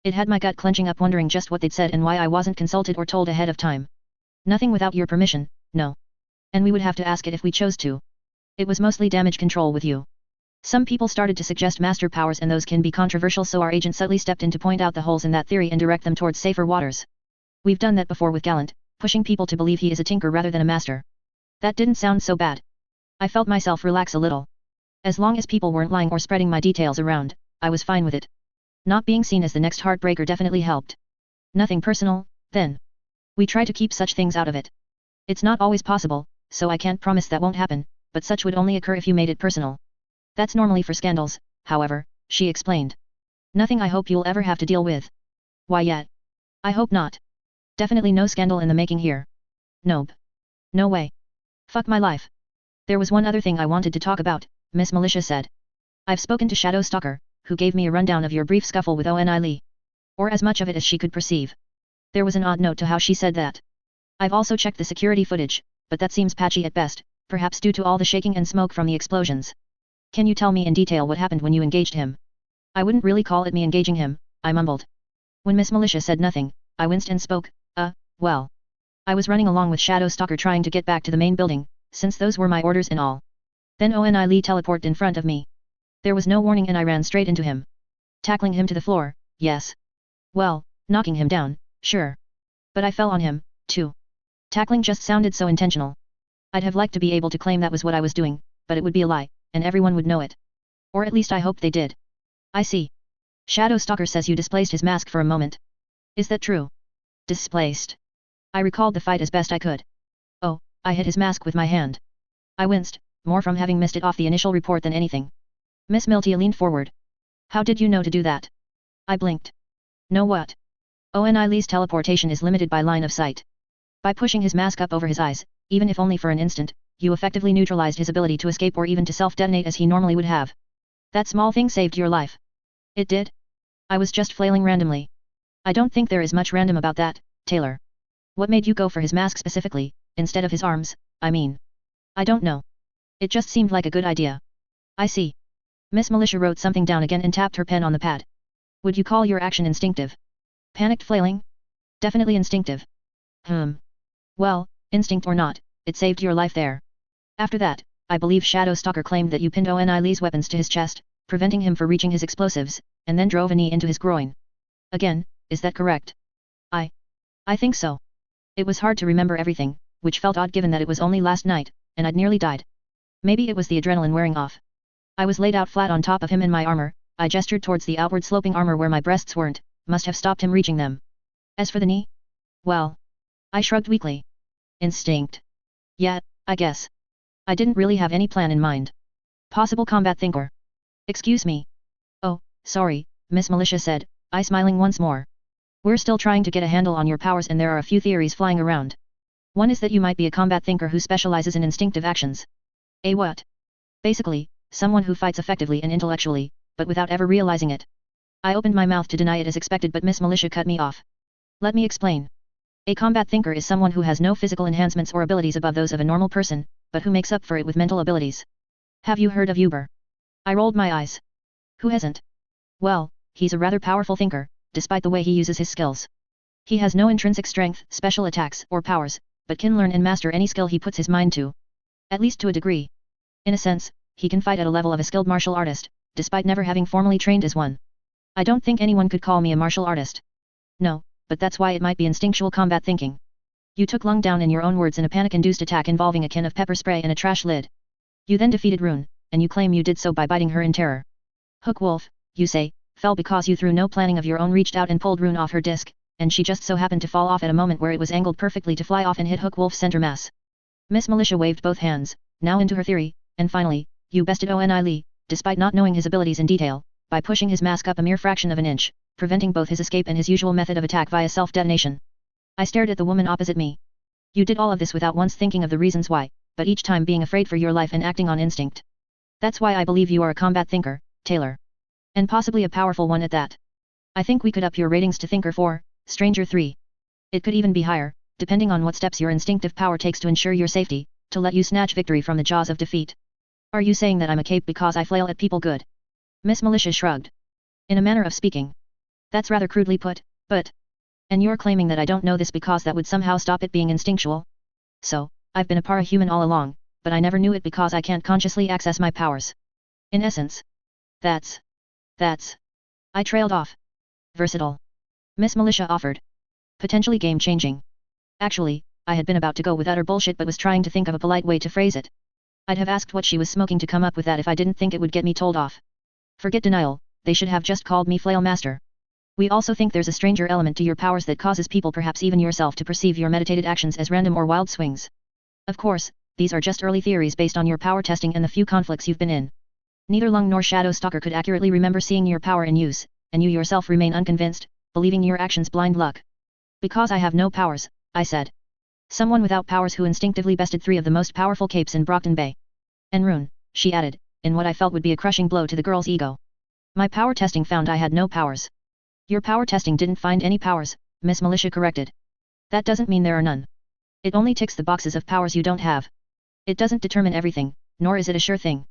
Speaker 1: It had my gut clenching up, wondering just what they'd said and why I wasn't consulted or told ahead of time. Nothing without your permission, no. And we would have to ask it if we chose to. It was mostly damage control with you. Some people started to suggest master powers, and those can be controversial, so our agent subtly stepped in to point out the holes in that theory and direct them towards safer waters. We've done that before with Gallant, pushing people to believe he is a tinker rather than a master. That didn't sound so bad. I felt myself relax a little. As long as people weren't lying or spreading my details around, I was fine with it. Not being seen as the next heartbreaker definitely helped. Nothing personal, then. We try to keep such things out of it. It's not always possible, so I can't promise that won't happen, but such would only occur if you made it personal. That's normally for scandals, however, she explained. Nothing I hope you'll ever have to deal with. Why yet? I hope not. Definitely no scandal in the making here. Nope. No way. Fuck my life. There was one other thing I wanted to talk about, Miss Militia said. I've spoken to Shadow Stalker, who gave me a rundown of your brief scuffle with Oni Lee. Or as much of it as she could perceive. There was an odd note to how she said that. I've also checked the security footage, but that seems patchy at best, perhaps due to all the shaking and smoke from the explosions. Can you tell me in detail what happened when you engaged him? I wouldn't really call it me engaging him, I mumbled. When Miss Militia said nothing, I winced and spoke, well. I was running along with Shadow Stalker trying to get back to the main building, since those were my orders and all. Then Oni Lee teleported in front of me. There was no warning and I ran straight into him. Tackling him to the floor, yes. Well, knocking him down, sure. But I fell on him, too. Tackling just sounded so intentional. I'd have liked to be able to claim that was what I was doing, but it would be a lie, and everyone would know it. Or at least I hoped they did. I see. Shadow Stalker says you displaced his mask for a moment. Is that true? Displaced. I recalled the fight as best I could. Oh, I hit his mask with my hand. I winced, more from having missed it off the initial report than anything. Miss Miltia leaned forward. How did you know to do that? I blinked. Know what? Oni Lee's teleportation is limited by line of sight. By pushing his mask up over his eyes, even if only for an instant, you effectively neutralized his ability to escape or even to self-detonate as he normally would have. That small thing saved your life. It did? I was just flailing randomly. I don't think there is much random about that, Taylor. What made you go for his mask specifically, instead of his arms, I mean? I don't know. It just seemed like a good idea. I see. Miss Militia wrote something down again and tapped her pen on the pad. Would you call your action instinctive? Panicked flailing? Definitely instinctive. Well, instinct or not, it saved your life there. After that, I believe Shadow Stalker claimed that you pinned Oni Lee's weapons to his chest, preventing him from reaching his explosives, and then drove a knee into his groin. Again, is that correct? I think so. It was hard to remember everything, which felt odd given that it was only last night, and I'd nearly died. Maybe it was the adrenaline wearing off. I was laid out flat on top of him in my armor, I gestured towards the outward sloping armor where my breasts weren't, must have stopped him reaching them. As for the knee? Well. I shrugged weakly. Instinct. Yeah, I guess. I didn't really have any plan in mind. Possible combat thinker. Excuse me. Oh, sorry, Miss Militia said, I smiling once more. We're still trying to get a handle on your powers and there are a few theories flying around. One is that you might be a combat thinker who specializes in instinctive actions. A what? Basically, someone who fights effectively and intellectually, but without ever realizing it. I opened my mouth to deny it as expected, but Miss Militia cut me off. Let me explain. A combat thinker is someone who has no physical enhancements or abilities above those of a normal person, but who makes up for it with mental abilities. Have you heard of Uber? I rolled my eyes. Who hasn't? Well, he's a rather powerful thinker, despite the way he uses his skills. He has no intrinsic strength, special attacks, or powers, but can learn and master any skill he puts his mind to. At least to a degree. In a sense, he can fight at a level of a skilled martial artist, despite never having formally trained as one. I don't think anyone could call me a martial artist. No, but that's why it might be instinctual combat thinking. You took Lung down in your own words in a panic-induced attack involving a can of pepper spray and a trash lid. You then defeated Rune, and you claim you did so by biting her in terror. Hook Wolf, you say, fell because you through no planning of your own reached out and pulled Rune off her disc, and she just so happened to fall off at a moment where it was angled perfectly to fly off and hit Hook Wolf's center mass. Miss Militia waved both hands, now into her theory, and finally, you bested Oni Lee, despite not knowing his abilities in detail, by pushing his mask up a mere fraction of an inch, preventing both his escape and his usual method of attack via self-detonation. I stared at the woman opposite me. You did all of this without once thinking of the reasons why, but each time being afraid for your life and acting on instinct. That's why I believe you are a combat thinker, Taylor. And possibly a powerful one at that. I think we could up your ratings to Thinker 4, Stranger 3. It could even be higher, depending on what steps your instinctive power takes to ensure your safety, to let you snatch victory from the jaws of defeat. Are you saying that I'm a cape because I flail at people good? Miss Militia shrugged. In a manner of speaking. That's rather crudely put, but... And you're claiming that I don't know this because that would somehow stop it being instinctual? So, I've been a parahuman all along, but I never knew it because I can't consciously access my powers. In essence. That's... I trailed off. Versatile. Miss Militia offered. Potentially game-changing. Actually, I had been about to go with utter bullshit but was trying to think of a polite way to phrase it. I'd have asked what she was smoking to come up with that if I didn't think it would get me told off. Forget denial, they should have just called me Flail Master. We also think there's a stranger element to your powers that causes people, perhaps even yourself, to perceive your meditated actions as random or wild swings. Of course, these are just early theories based on your power testing and the few conflicts you've been in. Neither Lung nor Shadow Stalker could accurately remember seeing your power in use, and you yourself remain unconvinced, believing your actions blind luck. Because I have no powers, I said. Someone without powers who instinctively bested 3 of the most powerful capes in Brockton Bay. And Rune, she added, in what I felt would be a crushing blow to the girl's ego. My power testing found I had no powers. Your power testing didn't find any powers, Miss Militia corrected. That doesn't mean there are none. It only ticks the boxes of powers you don't have. It doesn't determine everything, nor is it a sure thing.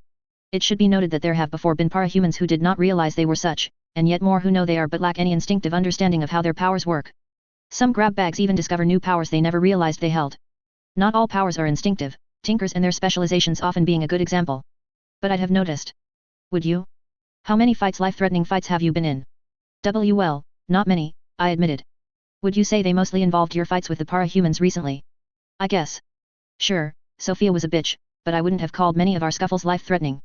Speaker 1: It should be noted that there have before been parahumans who did not realize they were such, and yet more who know they are but lack any instinctive understanding of how their powers work. Some grab bags even discover new powers they never realized they held. Not all powers are instinctive, tinkers and their specializations often being a good example. But I'd have noticed. Would you? How many life-threatening fights have you been in? Well, not many, I admitted. Would you say they mostly involved your fights with the parahumans recently? I guess. Sure, Sophia was a bitch, but I wouldn't have called many of our scuffles life-threatening.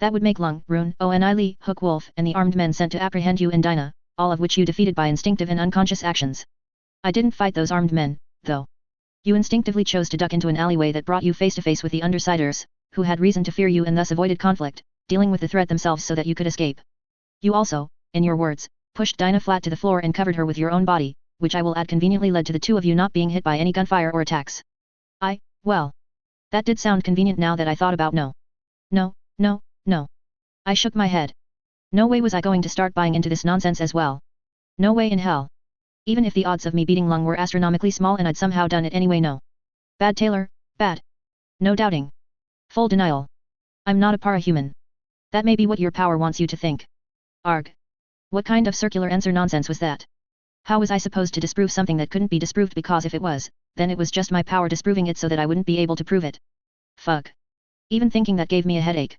Speaker 1: That would make Lung, Rune, Oni Lee, Hook Wolf, and the armed men sent to apprehend you and Dinah, all of which you defeated by instinctive and unconscious actions. I didn't fight those armed men, though. You instinctively chose to duck into an alleyway that brought you face to face with the Undersiders, who had reason to fear you and thus avoided conflict, dealing with the threat themselves so that you could escape. You also, in your words, pushed Dinah flat to the floor and covered her with your own body, which I will add conveniently led to the 2 of you not being hit by any gunfire or attacks. Well. That did sound convenient now that I thought about No. I shook my head. No way was I going to start buying into this nonsense as well. No way in hell. Even if the odds of me beating Lung were astronomically small and I'd somehow done it anyway, no. Bad Taylor, bad. No doubting. Full denial. I'm not a parahuman. That may be what your power wants you to think. Arg. What kind of circular answer nonsense was that? How was I supposed to disprove something that couldn't be disproved, because if it was, then it was just my power disproving it so that I wouldn't be able to prove it. Fuck. Even thinking that gave me a headache.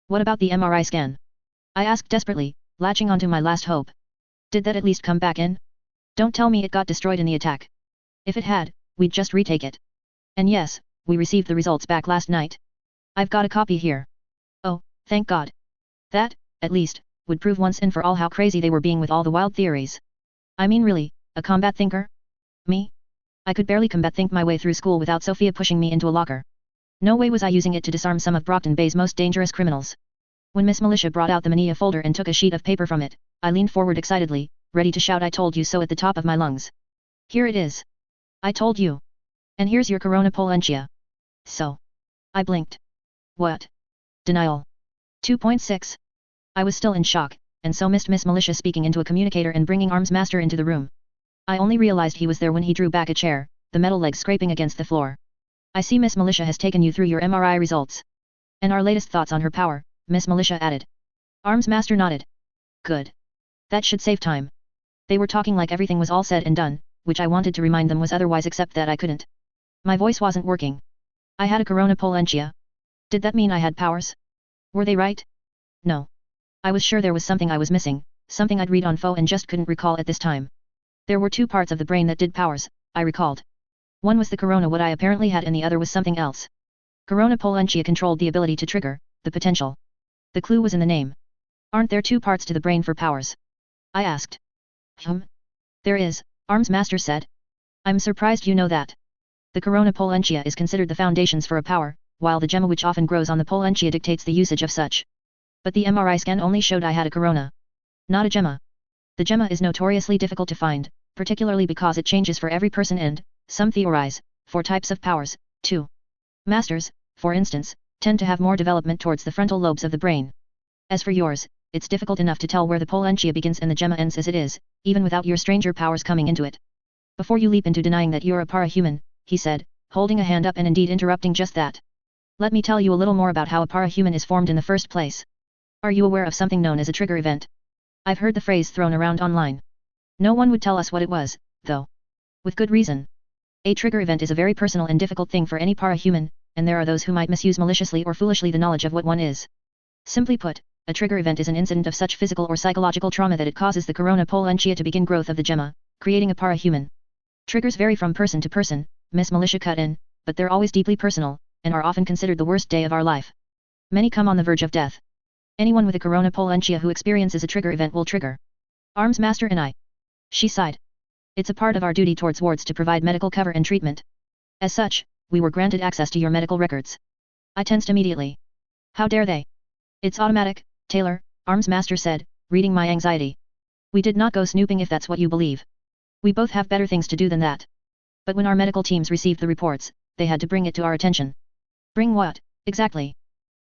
Speaker 1: What about the MRI scan? I asked desperately, latching onto my last hope. Did that at least come back in? Don't tell me it got destroyed in the attack. If it had, we'd just retake it. And yes, we received the results back last night. I've got a copy here. Oh, thank God. That, at least, would prove once and for all how crazy they were being with all the wild theories. I mean, really, a combat thinker? Me? I could barely combat think my way through school without Sophia pushing me into a locker. No way was I using it to disarm some of Brockton Bay's most dangerous criminals. When Miss Militia brought out the manila folder and took a sheet of paper from it, I leaned forward excitedly, ready to shout "I told you so" at the top of my lungs. Here it is. I told you. And here's your Corona Polentia. So. I blinked. What? Denial. 2.6. I was still in shock, and so missed Miss Militia speaking into a communicator and bringing Arms Master into the room. I only realized he was there when he drew back a chair, the metal legs scraping against the floor. I see Miss Militia has taken you through your MRI results. And our latest thoughts on her power, Miss Militia added. Arms Master nodded. Good. That should save time. They were talking like everything was all said and done, which I wanted to remind them was otherwise except that I couldn't. My voice wasn't working. I had a corona pollentia. Did that mean I had powers? Were they right? No. I was sure there was something I was missing, something I'd read on Fo and just couldn't recall at this time. There were two parts of the brain that did powers, I recalled. One was the corona what I apparently had and the other was something else. Corona pollentia controlled the ability to trigger, the potential. The clue was in the name. Aren't there two parts to the brain for powers? I asked. There is, Arms Master said. I'm surprised you know that. The corona pollentia is considered the foundations for a power, while the gemma which often grows on the pollentia dictates the usage of such. But the MRI scan only showed I had a corona. Not a gemma. The gemma is notoriously difficult to find, particularly because it changes for every person and, some theorize, for types of powers, too. Masters, for instance, tend to have more development towards the frontal lobes of the brain. As for yours, it's difficult enough to tell where the pollentia begins and the gemma ends as it is, even without your stranger powers coming into it. Before you leap into denying that you're a parahuman, he said, holding a hand up and indeed interrupting just that. Let me tell you a little more about how a parahuman is formed in the first place. Are you aware of something known as a trigger event? I've heard the phrase thrown around online. No one would tell us what it was, though. With good reason. A trigger event is a very personal and difficult thing for any parahuman, and there are those who might misuse maliciously or foolishly the knowledge of what one is. Simply put, a trigger event is an incident of such physical or psychological trauma that it causes the corona pollentia to begin growth of the gemma, creating a parahuman. Triggers vary from person to person, Miss Militia cut in, but they're always deeply personal, and are often considered the worst day of our life. Many come on the verge of death. Anyone with a corona pollentia who experiences a trigger event will trigger. Arms Master and I. She sighed. It's a part of our duty towards wards to provide medical cover and treatment. As such, we were granted access to your medical records. I tensed immediately. How dare they? It's automatic, Taylor, Arms Master said, reading my anxiety. We did not go snooping if that's what you believe. We both have better things to do than that. But when our medical teams received the reports, they had to bring it to our attention. Bring what, exactly?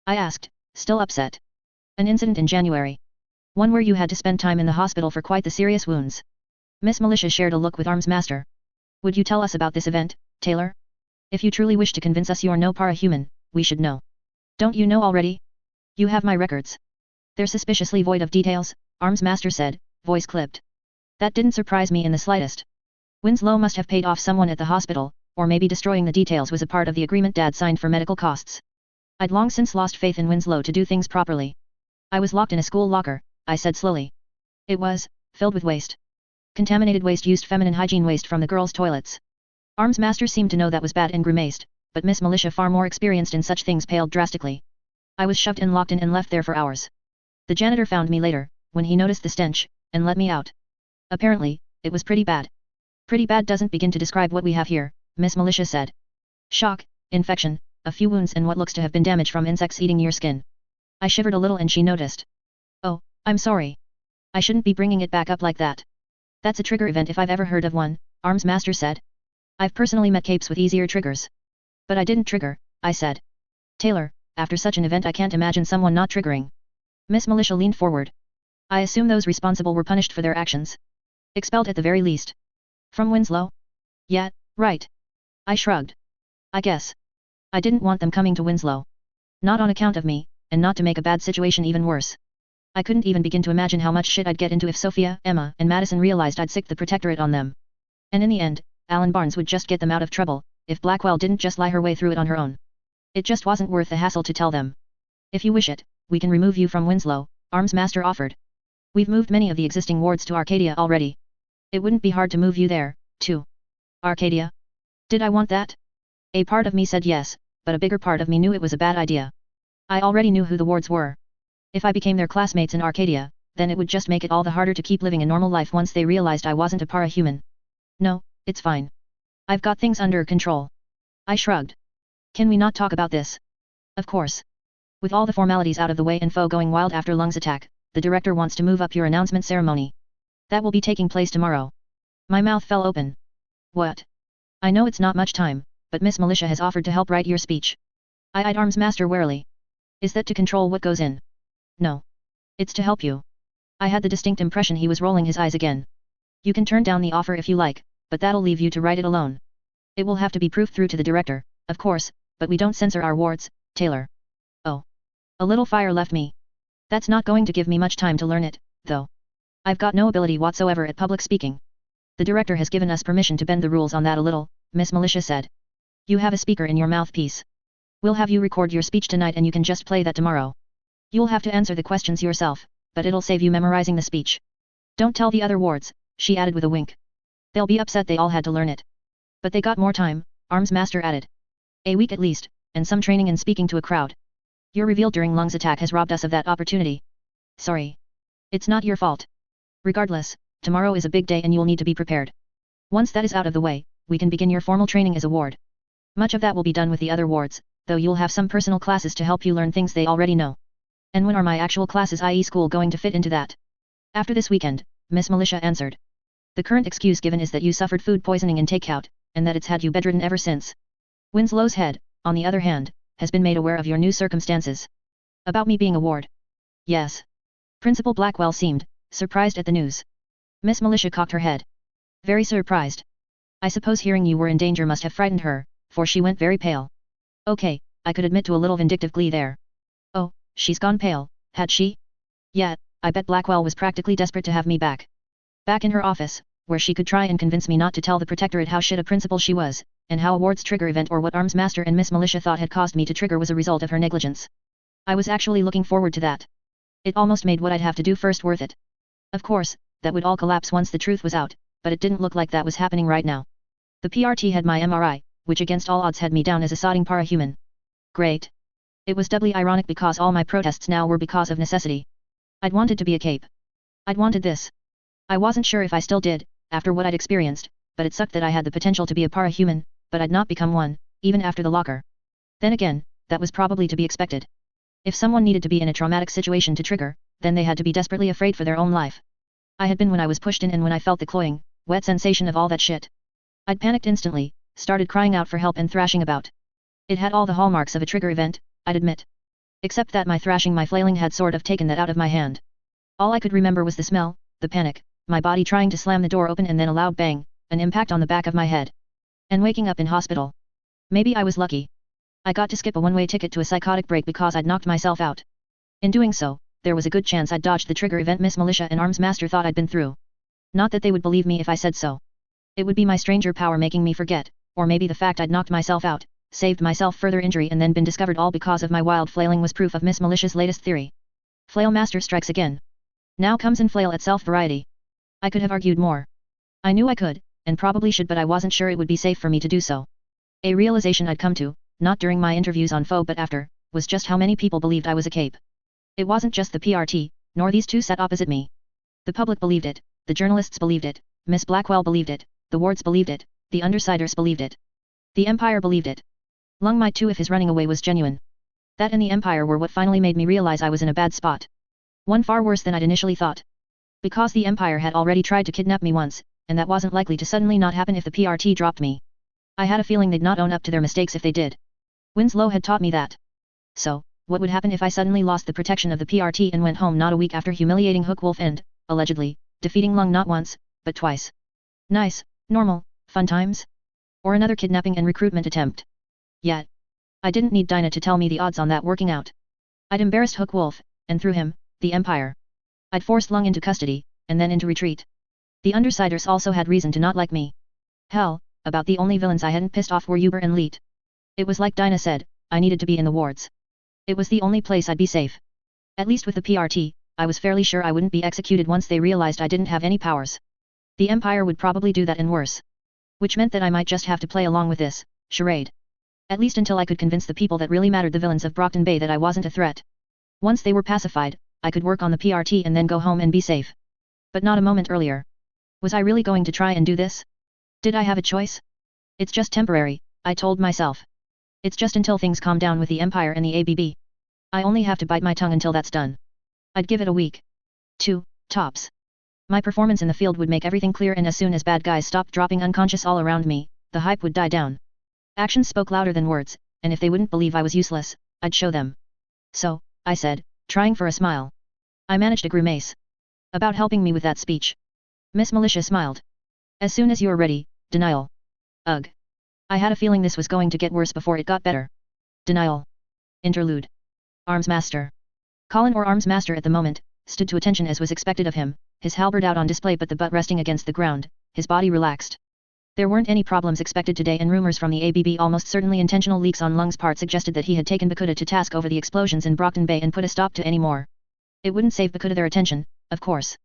Speaker 1: I asked, still upset. An incident in January. One where you had to spend time in the hospital for quite the serious wounds. Miss Militia shared a look with Arms Master. Would you tell us about this event, Taylor? If you truly wish to convince us you're no parahuman, we should know. Don't you know already? You have my records. They're suspiciously void of details, Arms Master said, voice clipped. That didn't surprise me in the slightest. Winslow must have paid off someone at the hospital, or maybe destroying the details was a part of the agreement Dad signed for medical costs. I'd long since lost faith in Winslow to do things properly. I was locked in a school locker, I said slowly. It was, filled with waste. Contaminated waste used feminine hygiene waste from the girls' toilets. Arms Master seemed to know that was bad and grimaced, but Miss Militia far more experienced in such things paled drastically. I was shoved and locked in and left there for hours. The janitor found me later, when he noticed the stench, and let me out. Apparently, it was pretty bad. Pretty bad doesn't begin to describe what we have here, Miss Militia said. Shock, infection, a few wounds and what looks to have been damage from insects eating your skin. I shivered a little and she noticed. Oh, I'm sorry. I shouldn't be bringing it back up like that. That's a trigger event if I've ever heard of one, Arms Master said. I've personally met capes with easier triggers. But I didn't trigger, I said. Taylor, after such an event I can't imagine someone not triggering. Miss Militia leaned forward. I assume those responsible were punished for their actions. Expelled at the very least. From Winslow? Yeah, right. I shrugged. I guess. I didn't want them coming to Winslow. Not on account of me, and not to make a bad situation even worse. I couldn't even begin to imagine how much shit I'd get into if Sophia, Emma, and Madison realized I'd sicked the protectorate on them. And in the end, Alan Barnes would just get them out of trouble, if Blackwell didn't just lie her way through it on her own. It just wasn't worth the hassle to tell them. If you wish it, we can remove you from Winslow, Arms Master offered. We've moved many of the existing wards to Arcadia already. It wouldn't be hard to move you there, too. Arcadia? Did I want that? A part of me said yes, but a bigger part of me knew it was a bad idea. I already knew who the wards were. If I became their classmates in Arcadia, then it would just make it all the harder to keep living a normal life once they realized I wasn't a parahuman. No, it's fine. I've got things under control. I shrugged. Can we not talk about this? Of course. With all the formalities out of the way and Fo going wild after Lung's attack, the director wants to move up your announcement ceremony. That will be taking place tomorrow. My mouth fell open. What? I know it's not much time, but Miss Militia has offered to help write your speech. I eyed Arms Master warily. Is that to control what goes in? No. It's to help you. I had the distinct impression he was rolling his eyes again. You can turn down the offer if you like, but that'll leave you to write it alone. It will have to be proofed through to the director, of course, but we don't censor our wards, Taylor. Oh. A little fire left me. That's not going to give me much time to learn it, though. I've got no ability whatsoever at public speaking. The director has given us permission to bend the rules on that a little, Miss Militia said. You have a speaker in your mouthpiece. We'll have you record your speech tonight and you can just play that tomorrow. You'll have to answer the questions yourself, but it'll save you memorizing the speech. Don't tell the other wards, she added with a wink. They'll be upset they all had to learn it. But they got more time, Arms Master added. A week at least, and some training in speaking to a crowd. Your reveal during Lung's attack has robbed us of that opportunity. Sorry. It's not your fault. Regardless, tomorrow is a big day and you'll need to be prepared. Once that is out of the way, we can begin your formal training as a ward. Much of that will be done with the other wards, though you'll have some personal classes to help you learn things they already know. And when are my actual classes, i.e. school, going to fit into that? After this weekend, Miss Militia answered. The current excuse given is that you suffered food poisoning in takeout, and that it's had you bedridden ever since. Winslow's head, on the other hand, has been made aware of your new circumstances. About me being a ward? Yes. Principal Blackwell seemed surprised at the news. Miss Militia cocked her head. Very surprised. I suppose hearing you were in danger must have frightened her, for she went very pale. Okay, I could admit to a little vindictive glee there. Oh, she's gone pale, had she? Yeah, I bet Blackwell was practically desperate to have me back. Back in her office, where she could try and convince me not to tell the Protectorate how shit a principal she was, and how a ward's trigger event or what Arms Master and Miss Militia thought had caused me to trigger was a result of her negligence. I was actually looking forward to that. It almost made what I'd have to do first worth it. Of course, that would all collapse once the truth was out, but it didn't look like that was happening right now. The PRT had my MRI, which against all odds had me down as a sodding parahuman. Great. It was doubly ironic because all my protests now were because of necessity. I'd wanted to be a cape. I'd wanted this. I wasn't sure if I still did, after what I'd experienced, but it sucked that I had the potential to be a parahuman, but I'd not become one, even after the locker. Then again, that was probably to be expected. If someone needed to be in a traumatic situation to trigger, then they had to be desperately afraid for their own life. I had been when I was pushed in and when I felt the cloying, wet sensation of all that shit. I'd panicked instantly, started crying out for help and thrashing about. It had all the hallmarks of a trigger event, I'd admit. Except that my thrashing, my flailing had sort of taken that out of my hand. All I could remember was the smell, the panic, my body trying to slam the door open and then a loud bang, an impact on the back of my head. And waking up in hospital. Maybe I was lucky. I got to skip a one-way ticket to a psychotic break because I'd knocked myself out. In doing so, there was a good chance I'd dodged the trigger event Miss Militia and Arms Master thought I'd been through. Not that they would believe me if I said so. It would be my stranger power making me forget, or maybe the fact I'd knocked myself out, saved myself further injury and then been discovered all because of my wild flailing was proof of Miss Militia's latest theory. Flail Master strikes again. Now comes in flail itself variety. I could have argued more. I knew I could, and probably should, but I wasn't sure it would be safe for me to do so. A realization I'd come to, not during my interviews on Foe but after, was just how many people believed I was a cape. It wasn't just the PRT, nor these two sat opposite me. The public believed it, the journalists believed it, Miss Blackwell believed it, the wards believed it, the undersiders believed it. The Empire believed it. Lung might too if his running away was genuine. That and the Empire were what finally made me realize I was in a bad spot. One far worse than I'd initially thought. Because the Empire had already tried to kidnap me once, and that wasn't likely to suddenly not happen if the PRT dropped me. I had a feeling they'd not own up to their mistakes if they did. Winslow had taught me that. So, what would happen if I suddenly lost the protection of the PRT and went home not a week after humiliating Hookwolf and, allegedly, defeating Lung not once, but twice? Nice, normal, fun times? Or another kidnapping and recruitment attempt? Yet. I didn't need Dinah to tell me the odds on that working out. I'd embarrassed Hookwolf, and through him, the Empire. I'd forced Lung into custody, and then into retreat. The Undersiders also had reason to not like me. Hell, about the only villains I hadn't pissed off were Uber and Leet. It was like Dinah said, I needed to be in the wards. It was the only place I'd be safe. At least with the PRT, I was fairly sure I wouldn't be executed once they realized I didn't have any powers. The Empire would probably do that and worse. Which meant that I might just have to play along with this charade. At least until I could convince the people that really mattered, the villains of Brockton Bay, that I wasn't a threat. Once they were pacified, I could work on the PRT and then go home and be safe. But not a moment earlier. Was I really going to try and do this? Did I have a choice? It's just temporary, I told myself. It's just until things calm down with the Empire and the ABB. I only have to bite my tongue until that's done. I'd give it a week. 2, tops. My performance in the field would make everything clear, and as soon as bad guys stopped dropping unconscious all around me, the hype would die down. Actions spoke louder than words, and if they wouldn't believe I was useless, I'd show them. So, I said, trying for a smile. I managed a grimace. About helping me with that speech. Miss Militia smiled. As soon as you're ready, denial. Ugh. I had a feeling this was going to get worse before it got better. Denial. Interlude. Arms Master. Colin, or Arms Master at the moment, stood to attention as was expected of him, his halberd out on display but the butt resting against the ground, his body relaxed. There weren't any problems expected today, and rumors from the ABB, almost certainly intentional leaks on Lung's part, suggested that he had taken Bakuda to task over the explosions in Brockton Bay and put a stop to any more. It wouldn't save Bakuda their attention, of course.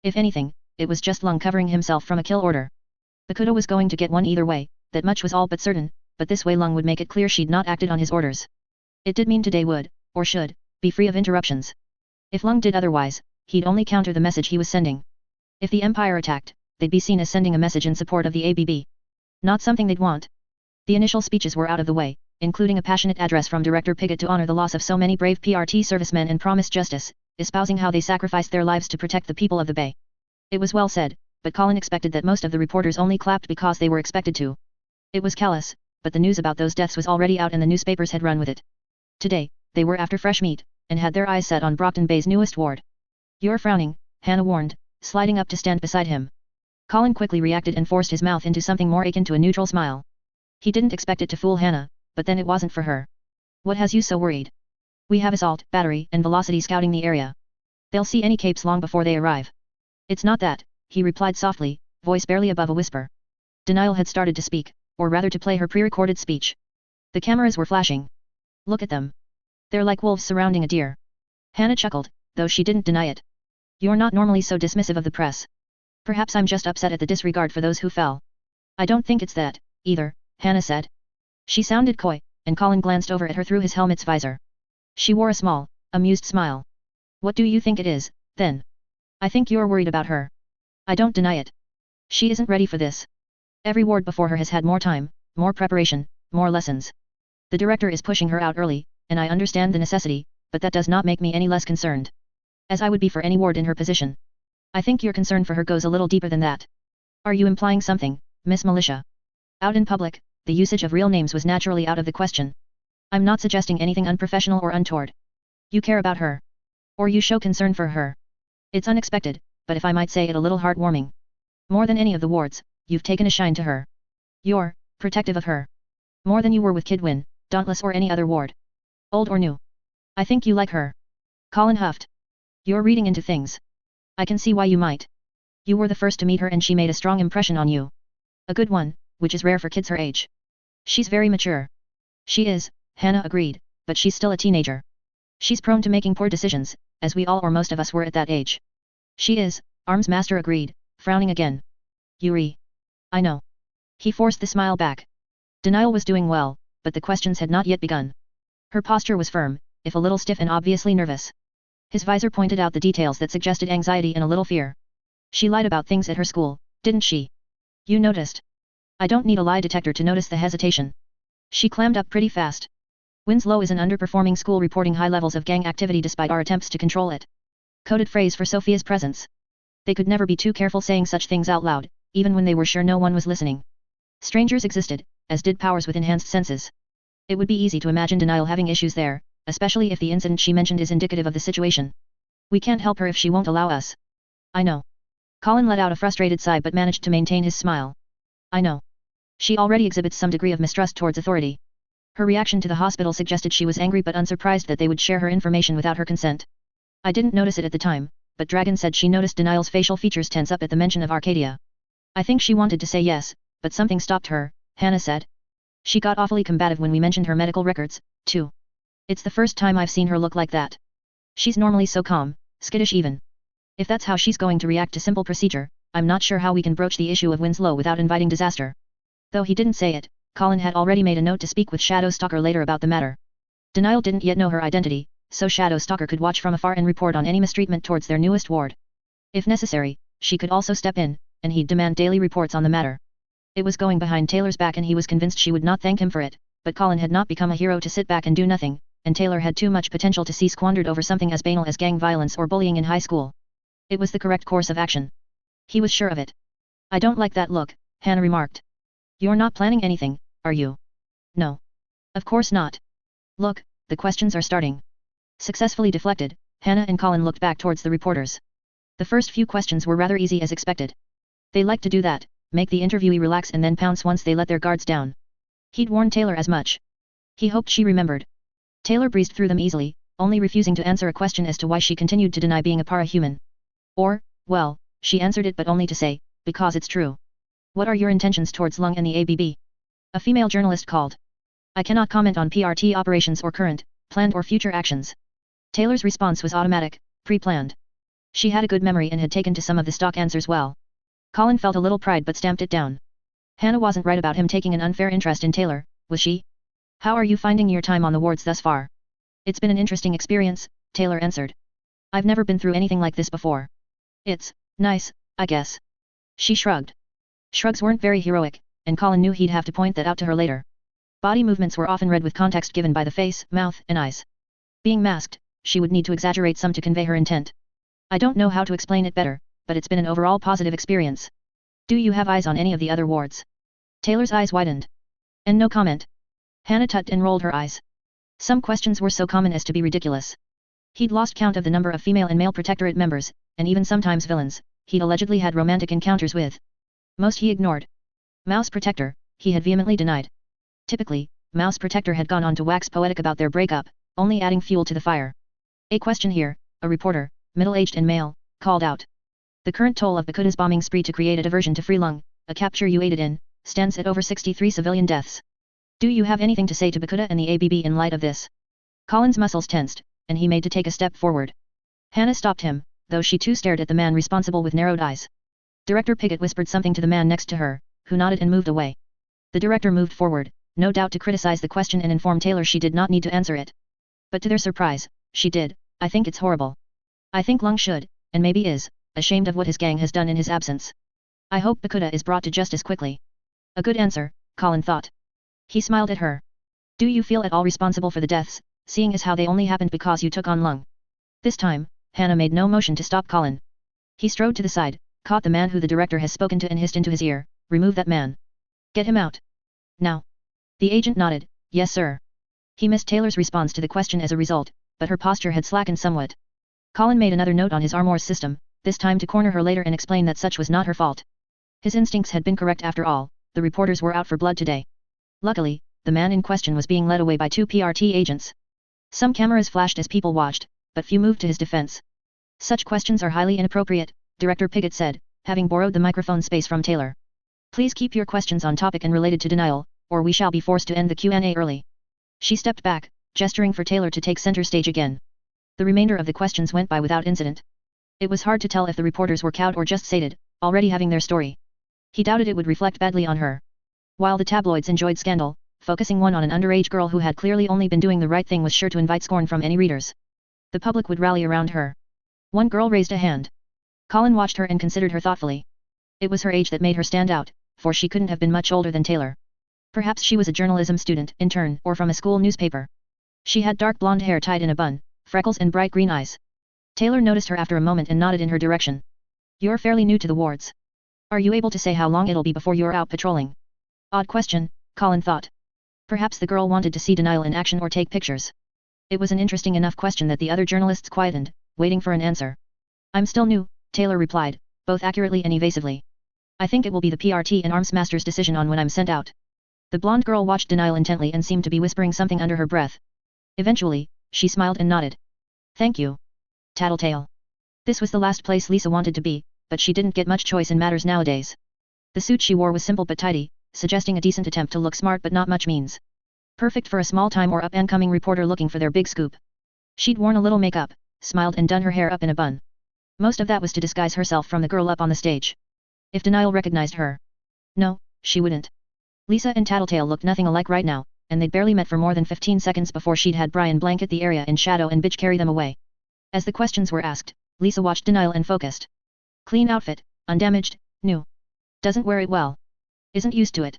Speaker 1: If anything, it was just Lung covering himself from a kill order. Bakuda was going to get one either way, that much was all but certain, but this way Lung would make it clear she'd not acted on his orders. It did mean today would, or should, be free of interruptions. If Lung did otherwise, he'd only counter the message he was sending. If the Empire attacked, they'd be seen as sending a message in support of the ABB. Not something they'd want. The initial speeches were out of the way, including a passionate address from Director Piggott to honor the loss of so many brave PRT servicemen and promise justice, espousing how they sacrificed their lives to protect the people of the Bay. It was well said, but Colin expected that most of the reporters only clapped because they were expected to. It was callous, but the news about those deaths was already out and the newspapers had run with it. Today, they were after fresh meat, and had their eyes set on Brockton Bay's newest ward. "You're frowning," Hannah warned, sliding up to stand beside him. Colin quickly reacted and forced his mouth into something more akin to a neutral smile. He didn't expect it to fool Hannah, but then it wasn't for her. "What has you so worried?" "We have assault, battery, and velocity scouting the area. They'll see any capes long before they arrive." "It's not that," he replied softly, voice barely above a whisper. Denial had started to speak, or rather to play her pre-recorded speech. The cameras were flashing. "Look at them. They're like wolves surrounding a deer." Hannah chuckled, though she didn't deny it. "You're not normally so dismissive of the press. Perhaps I'm just upset at the disregard for those who fell." "I don't think it's that, either," Hannah said. She sounded coy, and Colin glanced over at her through his helmet's visor. She wore a small, amused smile. "What do you think it is, then?" "I think you're worried about her." "I don't deny it. She isn't ready for this. Every ward before her has had more time, more preparation, more lessons. The director is pushing her out early, and I understand the necessity, but that does not make me any less concerned. As I would be for any ward in her position. I think your concern for her goes a little deeper than that." "Are you implying something, Miss Militia?" Out in public, the usage of real names was naturally out of the question. "I'm not suggesting anything unprofessional or untoward. You care about her. Or you show concern for her. It's unexpected, but if I might say it, a little heartwarming. More than any of the wards, you've taken a shine to her. You're protective of her. More than you were with Kidwin, Dauntless, or any other ward. Old or new. I think you like her." Colin huffed. "You're reading into things. I can see why you might. You were the first to meet her and she made a strong impression on you. A good one, which is rare for kids her age." "She's very mature." "She is," Hannah agreed, "but she's still a teenager. She's prone to making poor decisions, as we all or most of us were at that age." "She is," Arms Master agreed, frowning again. "Yuri. I know." He forced the smile back. Denial was doing well, but the questions had not yet begun. Her posture was firm, if a little stiff and obviously nervous. His visor pointed out the details that suggested anxiety and a little fear. "She lied about things at her school, didn't she?" "You noticed?" "I don't need a lie detector to notice the hesitation." She clammed up pretty fast. "Winslow is an underperforming school reporting high levels of gang activity despite our attempts to control it." Coded phrase for Sophia's presence. They could never be too careful saying such things out loud, even when they were sure no one was listening. Strangers existed, as did powers with enhanced senses. It would be easy to imagine Denial having issues there, especially if the incident she mentioned is indicative of the situation. "We can't help her if she won't allow us." "I know." Colin let out a frustrated sigh but managed to maintain his smile. "I know. She already exhibits some degree of mistrust towards authority. Her reaction to the hospital suggested she was angry but unsurprised that they would share her information without her consent. I didn't notice it at the time, but Dragon said she noticed Denial's facial features tense up at the mention of Arcadia. I think she wanted to say yes, but something stopped her," Hannah said. "She got awfully combative when we mentioned her medical records, too. It's the first time I've seen her look like that. She's normally so calm, skittish even. If that's how she's going to react to simple procedure, I'm not sure how we can broach the issue of Winslow without inviting disaster." Though he didn't say it, Colin had already made a note to speak with Shadow Stalker later about the matter. Denial didn't yet know her identity, so Shadow Stalker could watch from afar and report on any mistreatment towards their newest ward. If necessary, she could also step in, and he'd demand daily reports on the matter. It was going behind Taylor's back and he was convinced she would not thank him for it, but Colin had not become a hero to sit back and do nothing, and Taylor had too much potential to see squandered over something as banal as gang violence or bullying in high school. It was the correct course of action. He was sure of it. "I don't like that look," Hannah remarked. "You're not planning anything, are you?" "No. Of course not. Look, the questions are starting." Successfully deflected, Hannah and Colin looked back towards the reporters. The first few questions were rather easy as expected. They liked to do that, make the interviewee relax and then pounce once they let their guards down. He'd warned Taylor as much. He hoped she remembered. Taylor breezed through them easily, only refusing to answer a question as to why she continued to deny being a Parahuman. Or, well, she answered it but only to say, because it's true. What are your intentions towards Lung and the ABB? A female journalist called. I cannot comment on PRT operations or current, planned or future actions. Taylor's response was automatic, pre-planned. She had a good memory and had taken to some of the stock answers well. Colin felt a little pride but stamped it down. Hannah wasn't right about him taking an unfair interest in Taylor, was she? How are you finding your time on the wards thus far? It's been an interesting experience, Taylor answered. I've never been through anything like this before. It's nice, I guess. She shrugged. Shrugs weren't very heroic, and Colin knew he'd have to point that out to her later. Body movements were often read with context given by the face, mouth, and eyes. Being masked, she would need to exaggerate some to convey her intent. I don't know how to explain it better, but it's been an overall positive experience. Do you have eyes on any of the other wards? Taylor's eyes widened. And no comment. Hannah tucked and rolled her eyes. Some questions were so common as to be ridiculous. He'd lost count of the number of female and male protectorate members, and even sometimes villains, he'd allegedly had romantic encounters with. Most he ignored. Mouse Protector, he had vehemently denied. Typically, Mouse Protector had gone on to wax poetic about their breakup, only adding fuel to the fire. A question here, a reporter, middle-aged and male, called out. The current toll of Bakuta's bombing spree to create a diversion to Free Lung, a capture you aided in, stands at over 63 civilian deaths. Do you have anything to say to Bakuta and the ABB in light of this? Colin's muscles tensed, and he made to take a step forward. Hannah stopped him, though she too stared at the man responsible with narrowed eyes. Director Piggott whispered something to the man next to her, who nodded and moved away. The director moved forward, no doubt to criticize the question and inform Taylor she did not need to answer it. But to their surprise, she did. I think it's horrible. I think Lung should, and maybe is, ashamed of what his gang has done in his absence. I hope Bakuta is brought to justice quickly. A good answer, Colin thought. He smiled at her. Do you feel at all responsible for the deaths, seeing as how they only happened because you took on Lung? This time, Hannah made no motion to stop Colin. He strode to the side, caught the man who the director has spoken to and hissed into his ear, remove that man. Get him out. Now. The agent nodded, yes sir. He missed Taylor's response to the question as a result, but her posture had slackened somewhat. Colin made another note on his armor's system, this time to corner her later and explain that such was not her fault. His instincts had been correct after all, the reporters were out for blood today. Luckily, the man in question was being led away by 2 PRT agents. Some cameras flashed as people watched, but few moved to his defense. Such questions are highly inappropriate, Director Piggott said, having borrowed the microphone space from Taylor. Please keep your questions on topic and related to denial, or we shall be forced to end the Q&A early. She stepped back, gesturing for Taylor to take center stage again. The remainder of the questions went by without incident. It was hard to tell if the reporters were cowed or just sated, already having their story. He doubted it would reflect badly on her. While the tabloids enjoyed scandal, focusing one on an underage girl who had clearly only been doing the right thing was sure to invite scorn from any readers. The public would rally around her. One girl raised a hand. Colin watched her and considered her thoughtfully. It was her age that made her stand out, for she couldn't have been much older than Taylor. Perhaps she was a journalism student, intern, or from a school newspaper. She had dark blonde hair tied in a bun, freckles and bright green eyes. Taylor noticed her after a moment and nodded in her direction. You're fairly new to the wards. Are you able to say how long it'll be before you're out patrolling? Odd question, Colin thought. Perhaps the girl wanted to see denial in action or take pictures. It was an interesting enough question that the other journalists quietened, waiting for an answer. I'm still new, Taylor replied, both accurately and evasively. I think it will be the PRT and Arms Master's decision on when I'm sent out. The blonde girl watched denial intently and seemed to be whispering something under her breath. Eventually, she smiled and nodded. Thank you. Tattletale. This was the last place Lisa wanted to be, but she didn't get much choice in matters nowadays. The suit she wore was simple but tidy, suggesting a decent attempt to look smart but not much means. Perfect for a small-time or up-and-coming reporter looking for their big scoop. She'd worn a little makeup, smiled and done her hair up in a bun. Most of that was to disguise herself from the girl up on the stage. If Denial recognized her. No, she wouldn't. Lisa and Tattletale looked nothing alike right now, and they'd barely met for more than 15 seconds before she'd had Brian blanket the area in shadow and bitch carry them away. As the questions were asked, Lisa watched Denial and focused. Clean outfit, undamaged, new. Doesn't wear it well. Isn't used to it.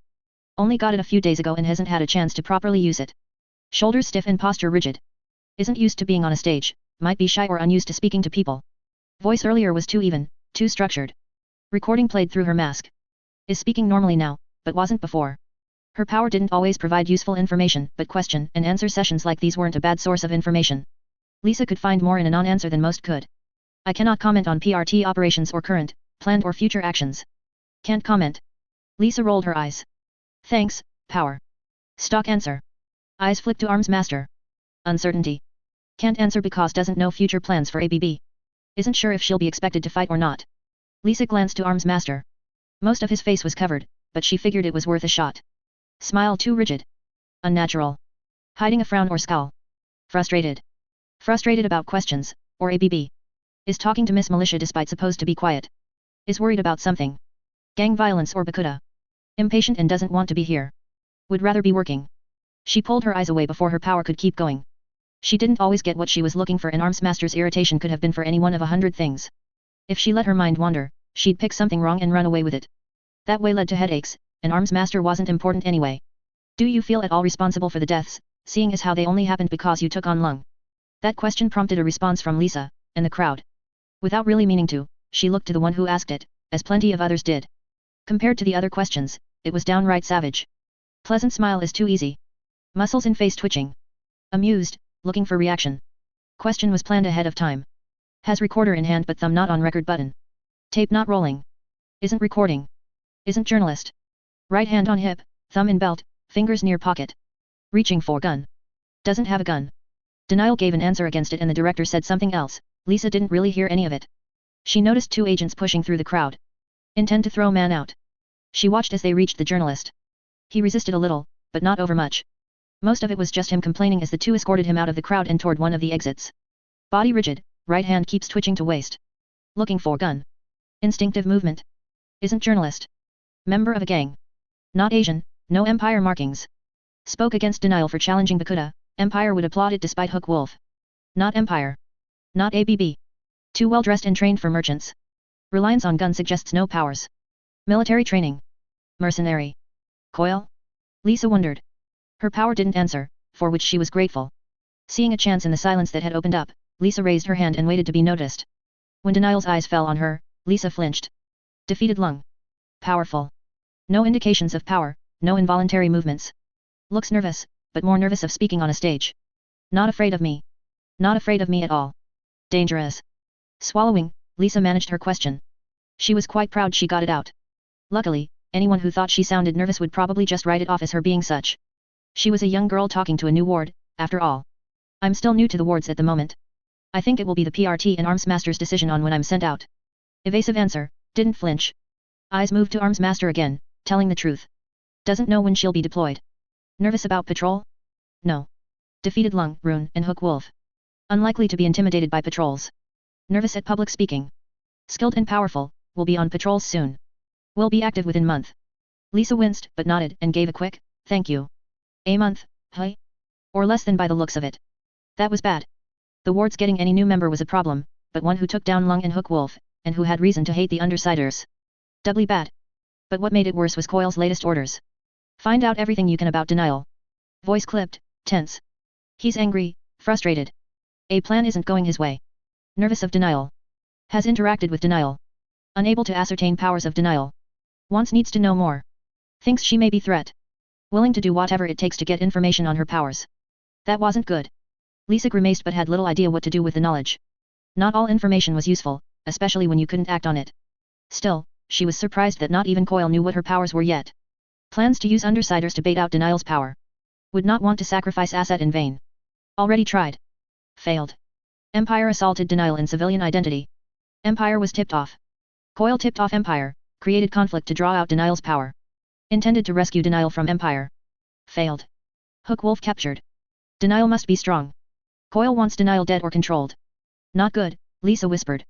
Speaker 1: Only got it a few days ago and hasn't had a chance to properly use it. Shoulders stiff and posture rigid. Isn't used to being on a stage, might be shy or unused to speaking to people. Voice earlier was too even, too structured. Recording played through her mask. Is speaking normally now, but wasn't before. Her power didn't always provide useful information, but question and answer sessions like these weren't a bad source of information. Lisa could find more in a non-answer than most could. I cannot comment on PRT operations or current, planned or future actions. Can't comment. Lisa rolled her eyes. Thanks, Power. Stock answer. Eyes flicked to Arms Master. Uncertainty. Can't answer because doesn't know future plans for ABB. Isn't sure if she'll be expected to fight or not. Lisa glanced to Arms Master. Most of his face was covered, but she figured it was worth a shot. Smile too rigid. Unnatural. Hiding a frown or scowl. Frustrated. Frustrated about questions, or ABB. Is talking to Miss Militia despite supposed to be quiet. Is worried about something. Gang violence or Bakuda. Impatient and doesn't want to be here. Would rather be working. She pulled her eyes away before her power could keep going. She didn't always get what she was looking for, and Arms Master's irritation could have been for any one of 100 things. If she let her mind wander, she'd pick something wrong and run away with it. That way led to headaches, and Arms Master wasn't important anyway. Do you feel at all responsible for the deaths, seeing as how they only happened because you took on Lung? That question prompted a response from Lisa, and the crowd. Without really meaning to, she looked to the one who asked it, as plenty of others did. Compared to the other questions, it was downright savage. Pleasant smile is too easy. Muscles in face twitching. Amused, looking for reaction. Question was planned ahead of time. Has recorder in hand but thumb not on record button. Tape not rolling. Isn't recording. Isn't journalist. Right hand on hip, thumb in belt, fingers near pocket. Reaching for gun. Doesn't have a gun. Denial gave an answer against it and the director said something else. Lisa didn't really hear any of it. She noticed two agents pushing through the crowd. Intend to throw man out. She watched as they reached the journalist. He resisted a little, but not over much. Most of it was just him complaining as the two escorted him out of the crowd and toward one of the exits. Body rigid, right hand keeps twitching to waist. Looking for gun. Instinctive movement. Isn't journalist. Member of a gang. Not Asian, no Empire markings. Spoke against denial for challenging Bakuda, Empire would applaud it despite Hook Wolf. Not Empire. Not ABB. Too well dressed and trained for merchants. Reliance on gun suggests no powers. Military training. Mercenary. Coil? Lisa wondered. Her power didn't answer, for which she was grateful. Seeing a chance in the silence that had opened up, Lisa raised her hand and waited to be noticed. When Denial's eyes fell on her, Lisa flinched. Defeated Lung. Powerful. No indications of power, no involuntary movements. Looks nervous, but more nervous of speaking on a stage. Not afraid of me. Not afraid of me at all. Dangerous. Swallowing, Lisa managed her question. She was quite proud she got it out. Luckily, anyone who thought she sounded nervous would probably just write it off as her being such. She was a young girl talking to a new ward, after all. I'm still new to the wards at the moment. I think it will be the PRT and Arms Master's decision on when I'm sent out. Evasive answer, didn't flinch. Eyes moved to Arms Master again, telling the truth. Doesn't know when she'll be deployed. Nervous about patrol? No. Defeated Lung, Rune, and Hook Wolf. Unlikely to be intimidated by patrols. Nervous at public speaking. Skilled and powerful, will be on patrols soon. Will be active within month. Lisa winced but nodded and gave a quick, thank you. A month, huh? Or less than by the looks of it. That was bad. The wards getting any new member was a problem, but one who took down Lung and Hook Wolf, and who had reason to hate the Undersiders. Doubly bad. But what made it worse was Coil's latest orders. Find out everything you can about Denial. Voice clipped, tense. He's angry, frustrated. A plan isn't going his way. Nervous of Denial. Has interacted with Denial. Unable to ascertain powers of Denial. Needs to know more. Thinks she may be threat. Willing to do whatever it takes to get information on her powers. That wasn't good. Lisa grimaced but had little idea what to do with the knowledge. Not all information was useful, especially when you couldn't act on it. Still, she was surprised that not even Coil knew what her powers were yet. Plans to use Undersiders to bait out Denial's power. Would not want to sacrifice asset in vain. Already tried. Failed. Empire assaulted Denial in civilian identity. Empire was tipped off. Coil tipped off Empire, created conflict to draw out Denial's power. Intended to rescue Denial from Empire. Failed. Hook Wolf captured. Denial must be strong. Coil wants Denial dead or controlled. Not good, Lisa whispered.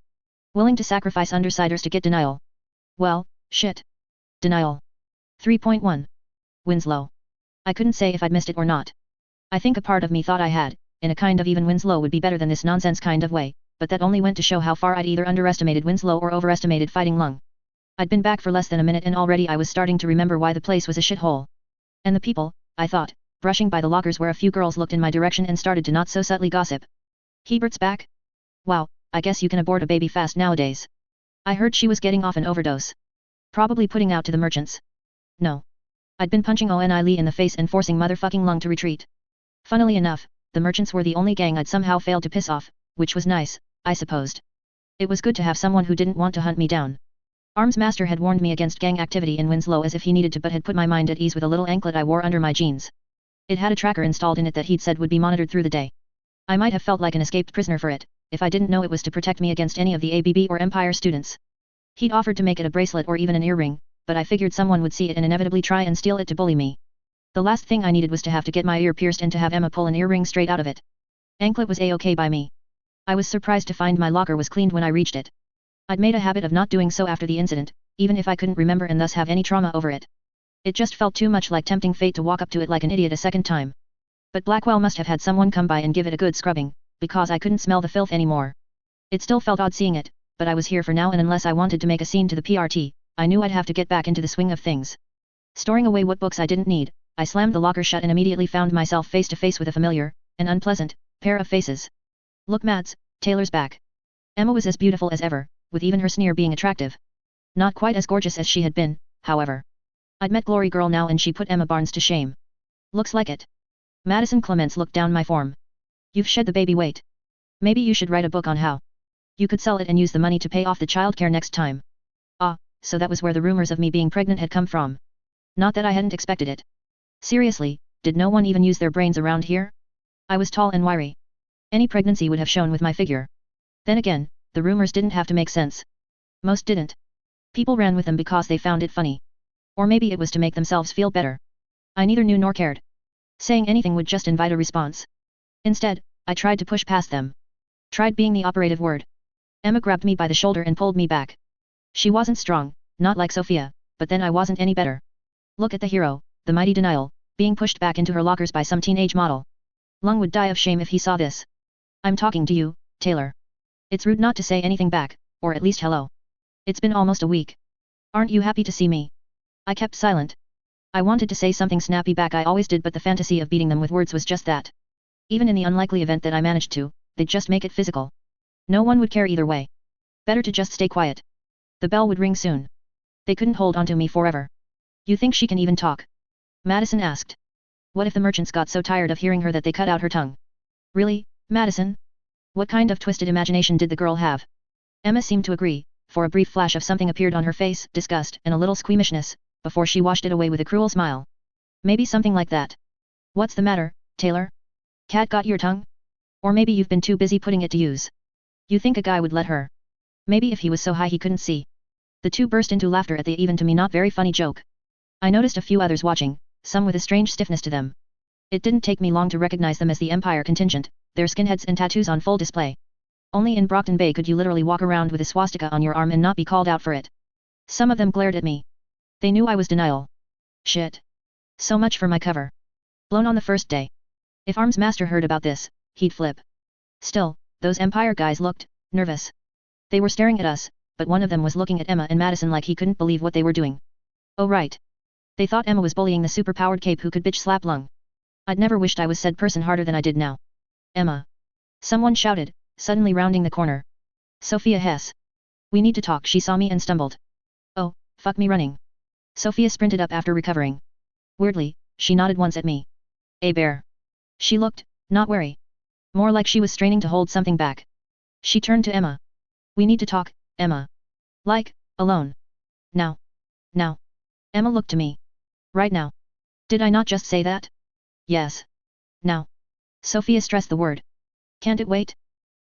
Speaker 1: Willing to sacrifice Undersiders to get Denial. Well, shit. Denial. 3.1. Winslow. I couldn't say if I'd missed it or not. I think a part of me thought I had, in a kind of even Winslow would be better than this nonsense kind of way, but that only went to show how far I'd either underestimated Winslow or overestimated fighting Lung. I'd been back for less than a minute and already I was starting to remember why the place was a shithole. And the people, I thought, brushing by the lockers where a few girls looked in my direction and started to not so subtly gossip. Hebert's back? Wow, I guess you can abort a baby fast nowadays. I heard she was getting off an overdose. Probably putting out to the merchants. No. I'd been punching Oni Lee in the face and forcing motherfucking Lung to retreat. Funnily enough, the merchants were the only gang I'd somehow failed to piss off, which was nice, I supposed. It was good to have someone who didn't want to hunt me down. Arms Master had warned me against gang activity in Winslow as if he needed to, but had put my mind at ease with a little anklet I wore under my jeans. It had a tracker installed in it that he'd said would be monitored through the day. I might have felt like an escaped prisoner for it, if I didn't know it was to protect me against any of the ABB or Empire students. He'd offered to make it a bracelet or even an earring, but I figured someone would see it and inevitably try and steal it to bully me. The last thing I needed was to have to get my ear pierced and to have Emma pull an earring straight out of it. Anklet was a-okay by me. I was surprised to find my locker was cleaned when I reached it. I'd made a habit of not doing so after the incident, even if I couldn't remember and thus have any trauma over it. It just felt too much like tempting fate to walk up to it like an idiot a second time. But Blackwell must have had someone come by and give it a good scrubbing, because I couldn't smell the filth anymore. It still felt odd seeing it, but I was here for now, and unless I wanted to make a scene to the PRT, I knew I'd have to get back into the swing of things. Storing away what books I didn't need, I slammed the locker shut and immediately found myself face to face with a familiar, and unpleasant, pair of faces. Look, Mads, Taylor's back. Emma was as beautiful as ever, with even her sneer being attractive. Not quite as gorgeous as she had been, however. I'd met Glory Girl now and she put Emma Barnes to shame. Looks like it. Madison Clements looked down my form. You've shed the baby weight. Maybe you should write a book on how you could sell it and use the money to pay off the childcare next time. Ah, so that was where the rumors of me being pregnant had come from. Not that I hadn't expected it. Seriously, did no one even use their brains around here? I was tall and wiry. Any pregnancy would have shown with my figure. Then again, the rumors didn't have to make sense. Most didn't. People ran with them because they found it funny. Or maybe it was to make themselves feel better. I neither knew nor cared. Saying anything would just invite a response. Instead, I tried to push past them. Tried being the operative word. Emma grabbed me by the shoulder and pulled me back. She wasn't strong, not like Sophia, but then I wasn't any better. Look at the hero, the mighty Denial, being pushed back into her lockers by some teenage model. Lung would die of shame if he saw this. I'm talking to you, Taylor. It's rude not to say anything back, or at least hello. It's been almost a week. Aren't you happy to see me? I kept silent. I wanted to say something snappy back, I always did, but the fantasy of beating them with words was just that. Even in the unlikely event that I managed to, they'd just make it physical. No one would care either way. Better to just stay quiet. The bell would ring soon. They couldn't hold onto me forever. You think she can even talk? Madison asked. What if the merchants got so tired of hearing her that they cut out her tongue? Really, Madison? What kind of twisted imagination did the girl have? Emma seemed to agree, for a brief flash of something appeared on her face, disgust and a little squeamishness, before she washed it away with a cruel smile. Maybe something like that. What's the matter, Taylor? Cat got your tongue? Or maybe you've been too busy putting it to use. You think a guy would let her? Maybe if he was so high he couldn't see. The two burst into laughter at the even to me not very funny joke. I noticed a few others watching, some with a strange stiffness to them. It didn't take me long to recognize them as the Empire contingent, their skinheads and tattoos on full display. Only in Brockton Bay could you literally walk around with a swastika on your arm and not be called out for it. Some of them glared at me. They knew I was Denial. Shit. So much for my cover. Blown on the first day. If Arms Master heard about this, he'd flip. Still, those Empire guys looked nervous. They were staring at us, but one of them was looking at Emma and Madison like he couldn't believe what they were doing. Oh right. They thought Emma was bullying the superpowered cape who could bitch slap Lung. I'd never wished I was said person harder than I did now. Emma. Someone shouted, suddenly rounding the corner. Sophia Hess. We need to talk. She saw me and stumbled. Oh, fuck me running. Sophia sprinted up after recovering. Weirdly, she nodded once at me. A bear. She looked, not wary. More like she was straining to hold something back. She turned to Emma. We need to talk, Emma. Like, alone. Now. Now. Emma looked to me. Right now. Did I not just say that? Yes. Now. Sophia stressed the word. Can't it wait?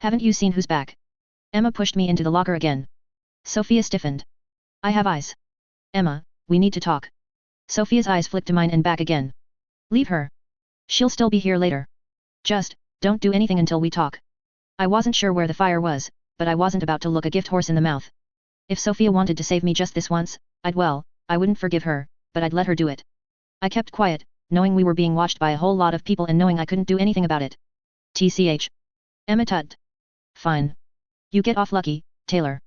Speaker 1: Haven't you seen who's back? Emma pushed me into the locker again. Sophia stiffened. I have eyes. Emma, we need to talk. Sophia's eyes flicked to mine and back again. Leave her. She'll still be here later. Just, don't do anything until we talk. I wasn't sure where the fire was, but I wasn't about to look a gift horse in the mouth. If Sophia wanted to save me just this once, I wouldn't forgive her, but I'd let her do it. I kept quiet, knowing we were being watched by a whole lot of people and knowing I couldn't do anything about it. TCH. Emma tugged. Fine. You get off lucky, Taylor.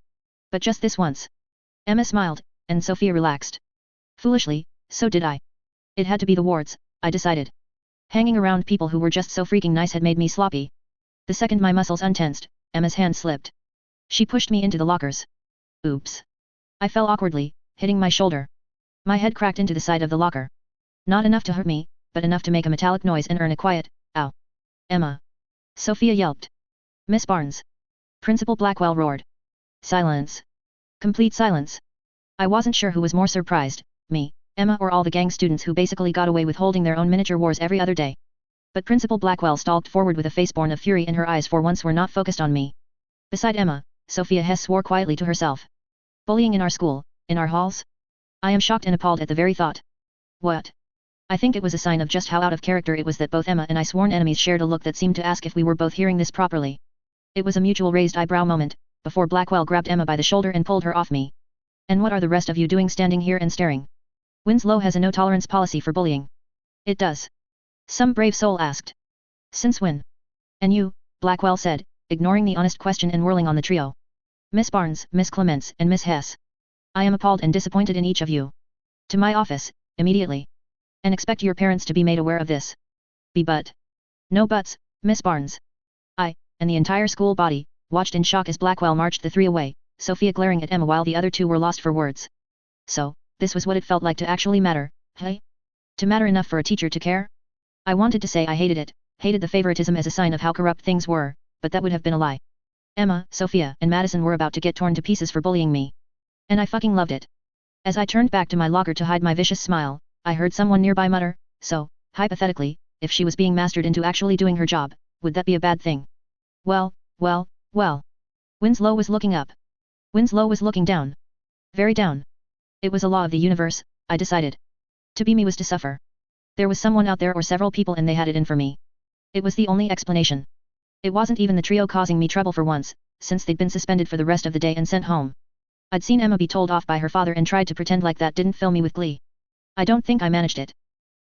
Speaker 1: But just this once. Emma smiled, and Sophia relaxed. Foolishly, so did I. It had to be the wards, I decided. Hanging around people who were just so freaking nice had made me sloppy. The second my muscles untensed, Emma's hand slipped. She pushed me into the lockers. Oops. I fell awkwardly, hitting my shoulder. My head cracked into the side of the locker. Not enough to hurt me, but enough to make a metallic noise and earn a quiet, ow. Emma. Sophia yelped. Miss Barnes. Principal Blackwell roared. Silence. Complete silence. I wasn't sure who was more surprised, me, Emma or all the gang students who basically got away with holding their own miniature wars every other day. But Principal Blackwell stalked forward with a face born of fury and her eyes for once were not focused on me. Beside Emma, Sophia Hess swore quietly to herself. Bullying in our school, in our halls? I am shocked and appalled at the very thought. What? I think it was a sign of just how out of character it was that both Emma and I sworn enemies shared a look that seemed to ask if we were both hearing this properly. It was a mutual raised eyebrow moment, before Blackwell grabbed Emma by the shoulder and pulled her off me. And what are the rest of you doing standing here and staring? Winslow has a no-tolerance policy for bullying. It does. Some brave soul asked. Since when? And you, Blackwell said, ignoring the honest question and whirling on the trio. Miss Barnes, Miss Clements, and Miss Hess. I am appalled and disappointed in each of you. To my office, immediately. And expect your parents to be made aware of this. But. No buts, Miss Barnes. I, and the entire school body, watched in shock as Blackwell marched the three away, Sophia glaring at Emma while the other two were lost for words. So, this was what it felt like to actually matter, hey? To matter enough for a teacher to care? I wanted to say I hated it, hated the favoritism as a sign of how corrupt things were, but that would have been a lie. Emma, Sophia, and Madison were about to get torn to pieces for bullying me. And I fucking loved it. As I turned back to my locker to hide my vicious smile, I heard someone nearby mutter, so, hypothetically, if she was being mastered into actually doing her job, would that be a bad thing? Well. Winslow was looking up. Winslow was looking down. Very down. It was a law of the universe, I decided. To be me was to suffer. There was someone out there or several people and they had it in for me. It was the only explanation. It wasn't even the trio causing me trouble for once, since they'd been suspended for the rest of the day and sent home. I'd seen Emma be told off by her father and tried to pretend like that didn't fill me with glee. I don't think I managed it.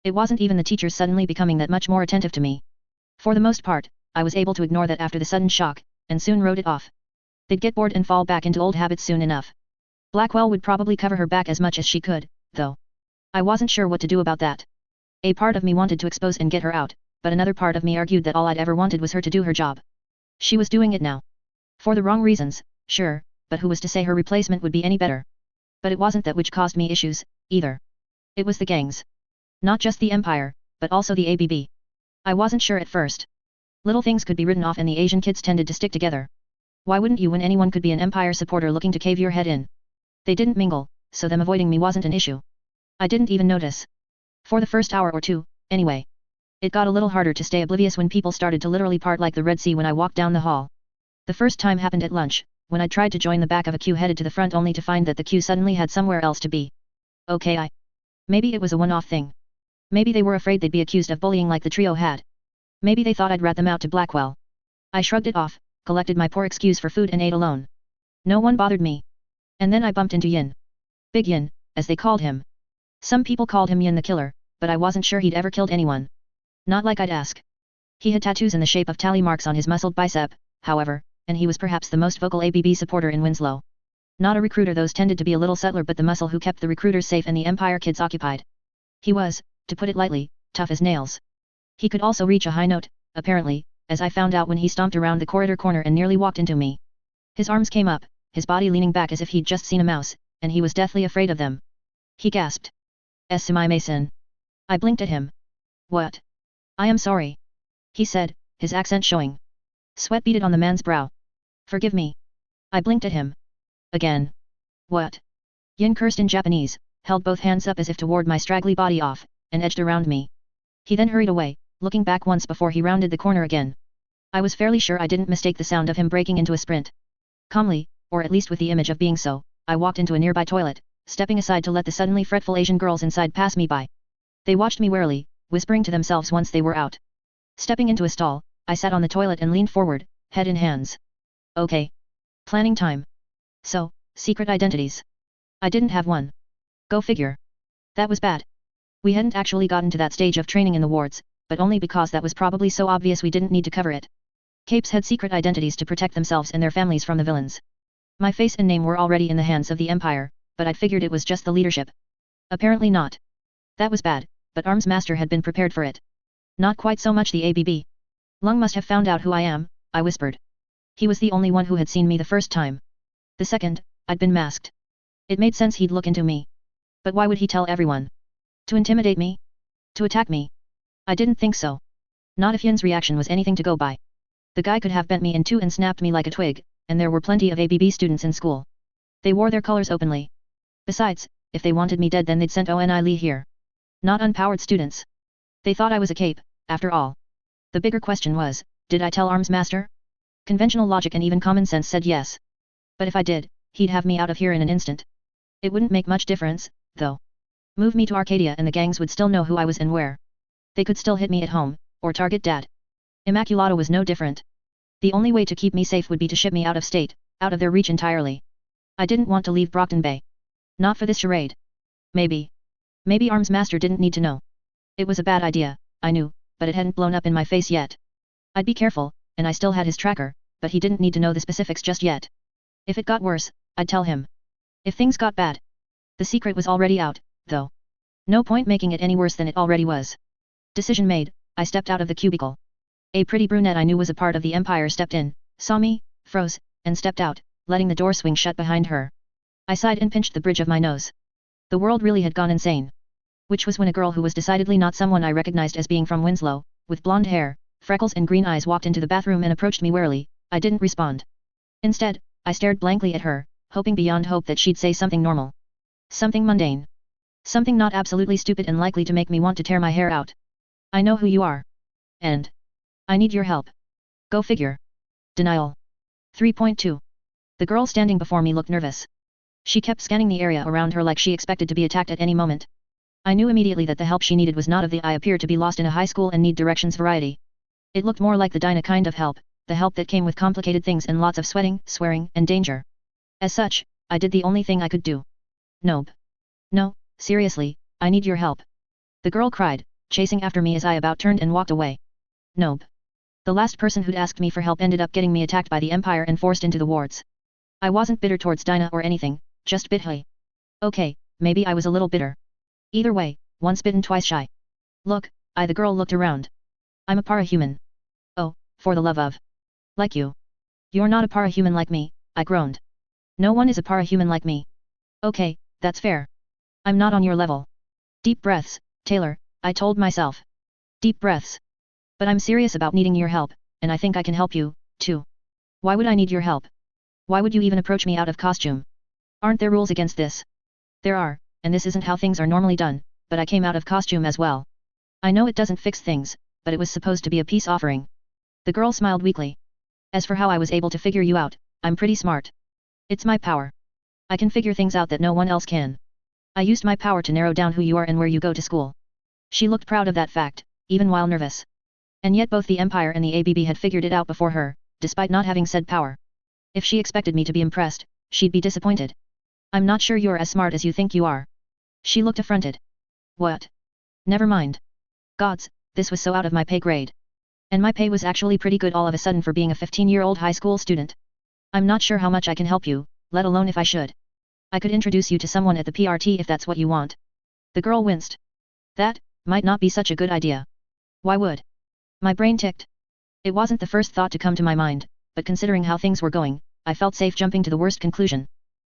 Speaker 1: It wasn't even the teachers suddenly becoming that much more attentive to me. For the most part, I was able to ignore that after the sudden shock, and soon wrote it off. They'd get bored and fall back into old habits soon enough. Blackwell would probably cover her back as much as she could, though. I wasn't sure what to do about that. A part of me wanted to expose and get her out, but another part of me argued that all I'd ever wanted was her to do her job. She was doing it now. For the wrong reasons, sure, but who was to say her replacement would be any better? But it wasn't that which caused me issues, either. It was the gangs. Not just the Empire, but also the ABB. I wasn't sure at first. Little things could be written off and the Asian kids tended to stick together. Why wouldn't you when anyone could be an Empire supporter looking to cave your head in? They didn't mingle, so them avoiding me wasn't an issue. I didn't even notice. For the first hour or two, anyway. It got a little harder to stay oblivious when people started to literally part like the Red Sea when I walked down the hall. The first time happened at lunch, when I tried to join the back of a queue headed to the front only to find that the queue suddenly had somewhere else to be. Okay, maybe it was a one-off thing. Maybe they were afraid they'd be accused of bullying like the trio had. Maybe they thought I'd rat them out to Blackwell. I shrugged it off, collected my poor excuse for food and ate alone. No one bothered me. And then I bumped into Yin. Big Yin, as they called him. Some people called him Yin the Killer, but I wasn't sure he'd ever killed anyone. Not like I'd ask. He had tattoos in the shape of tally marks on his muscled bicep, however, and he was perhaps the most vocal ABB supporter in Winslow. Not a recruiter, those tended to be a little subtler, but the muscle who kept the recruiters safe and the Empire kids occupied. He was, to put it lightly, tough as nails. He could also reach a high note, apparently, as I found out when he stomped around the corridor corner and nearly walked into me. His arms came up, his body leaning back as if he'd just seen a mouse, and he was deathly afraid of them. He gasped. "Sumi Mason." I blinked at him. "What?" "I am sorry," he said, his accent showing. Sweat beaded on the man's brow. "Forgive me." I blinked at him. "Again." "What?" Yin cursed in Japanese, held both hands up as if to ward my straggly body off, and edged around me. He then hurried away, looking back once before he rounded the corner again. I was fairly sure I didn't mistake the sound of him breaking into a sprint. Calmly, or at least with the image of being so, I walked into a nearby toilet, stepping aside to let the suddenly fretful Asian girls inside pass me by. They watched me warily, whispering to themselves once they were out. Stepping into a stall, I sat on the toilet and leaned forward, head in hands. Okay. Planning time. So, secret identities. I didn't have one. Go figure. That was bad. We hadn't actually gotten to that stage of training in the wards, but only because that was probably so obvious we didn't need to cover it. Capes had secret identities to protect themselves and their families from the villains. My face and name were already in the hands of the Empire, but I'd figured it was just the leadership. Apparently not. That was bad, but Arms Master had been prepared for it. Not quite so much the ABB. Lung must have found out who I am, I whispered. He was the only one who had seen me the first time. The second, I'd been masked. It made sense he'd look into me. But why would he tell everyone? To intimidate me? To attack me? I didn't think so. Not if Yin's reaction was anything to go by. The guy could have bent me in two and snapped me like a twig, and there were plenty of ABB students in school. They wore their colors openly. Besides, if they wanted me dead then they'd sent Oni Lee here. Not unpowered students. They thought I was a cape, after all. The bigger question was, did I tell Arms Master? Conventional logic and even common sense said yes. But if I did, he'd have me out of here in an instant. It wouldn't make much difference, though. Move me to Arcadia and the gangs would still know who I was and where. They could still hit me at home, or target Dad. Immaculata was no different. The only way to keep me safe would be to ship me out of state, out of their reach entirely. I didn't want to leave Brockton Bay. Not for this charade. Maybe Arms Master didn't need to know. It was a bad idea, I knew, but it hadn't blown up in my face yet. I'd be careful, and I still had his tracker, but he didn't need to know the specifics just yet. If it got worse, I'd tell him. If things got bad. The secret was already out, though. No point making it any worse than it already was. Decision made, I stepped out of the cubicle. A pretty brunette I knew was a part of the Empire stepped in, saw me, froze, and stepped out, letting the door swing shut behind her. I sighed and pinched the bridge of my nose. The world really had gone insane. Which was when a girl who was decidedly not someone I recognized as being from Winslow, with blonde hair, freckles and green eyes walked into the bathroom and approached me warily. I didn't respond. Instead, I stared blankly at her, hoping beyond hope that she'd say something normal. Something mundane. Something not absolutely stupid and likely to make me want to tear my hair out. I know who you are. And I need your help. Go figure. Denial. 3.2. The girl standing before me looked nervous. She kept scanning the area around her like she expected to be attacked at any moment. I knew immediately that the help she needed was not of the I appear to be lost in a high school and need directions variety. It looked more like the Dinah kind of help, the help that came with complicated things and lots of sweating, swearing, and danger. As such, I did the only thing I could do. Nope. No, seriously, I need your help. The girl cried, chasing after me as I about turned and walked away. Nope. The last person who'd asked me for help ended up getting me attacked by the Empire and forced into the wards. I wasn't bitter towards Dinah or anything, just bitchy. Okay, maybe I was a little bitter. Either way, once bitten twice shy. Look, the girl looked around. I'm a parahuman. Oh, for the love of. Like you. You're not a parahuman like me, I groaned. No one is a parahuman like me. Okay, that's fair. I'm not on your level. Deep breaths, Taylor, I told myself. Deep breaths. But I'm serious about needing your help, and I think I can help you, too. Why would I need your help? Why would you even approach me out of costume? Aren't there rules against this? There are, and this isn't how things are normally done, but I came out of costume as well. I know it doesn't fix things, but it was supposed to be a peace offering. The girl smiled weakly. As for how I was able to figure you out, I'm pretty smart. It's my power. I can figure things out that no one else can. I used my power to narrow down who you are and where you go to school. She looked proud of that fact, even while nervous. And yet both the Empire and the ABB had figured it out before her, despite not having said power. If she expected me to be impressed, she'd be disappointed. I'm not sure you're as smart as you think you are. She looked affronted. What? Never mind. Gods, this was so out of my pay grade. And my pay was actually pretty good all of a sudden for being a 15-year-old high school student. I'm not sure how much I can help you, let alone if I should. I could introduce you to someone at the PRT if that's what you want. The girl winced. That might not be such a good idea. Why would? My brain ticked. It wasn't the first thought to come to my mind, but considering how things were going, I felt safe jumping to the worst conclusion.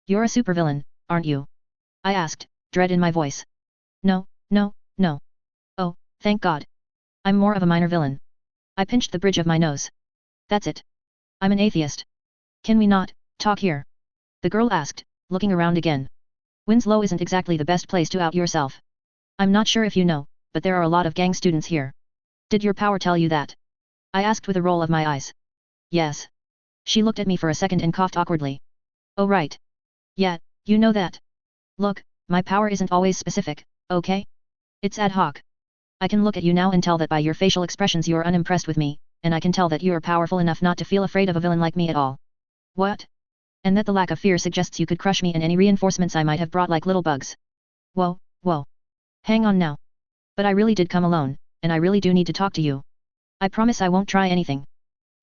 Speaker 1: You're a supervillain, aren't you? I asked, dread in my voice. No, no, no. Oh, thank God. I'm more of a minor villain. I pinched the bridge of my nose. That's it. I'm an atheist. Can we not talk here? The girl asked, looking around again. Winslow isn't exactly the best place to out yourself. I'm not sure if you know, but there are a lot of gang students here. Did your power tell you that? I asked with a roll of my eyes. Yes. She looked at me for a second and coughed awkwardly. Oh right. Yeah, you know that. Look, my power isn't always specific, okay? It's ad hoc. I can look at you now and tell that by your facial expressions you're unimpressed with me, and I can tell that you are powerful enough not to feel afraid of a villain like me at all. What? And that the lack of fear suggests you could crush me and any reinforcements I might have brought like little bugs. Whoa, whoa. Hang on now. But I really did come alone, and I really do need to talk to you. I promise I won't try anything.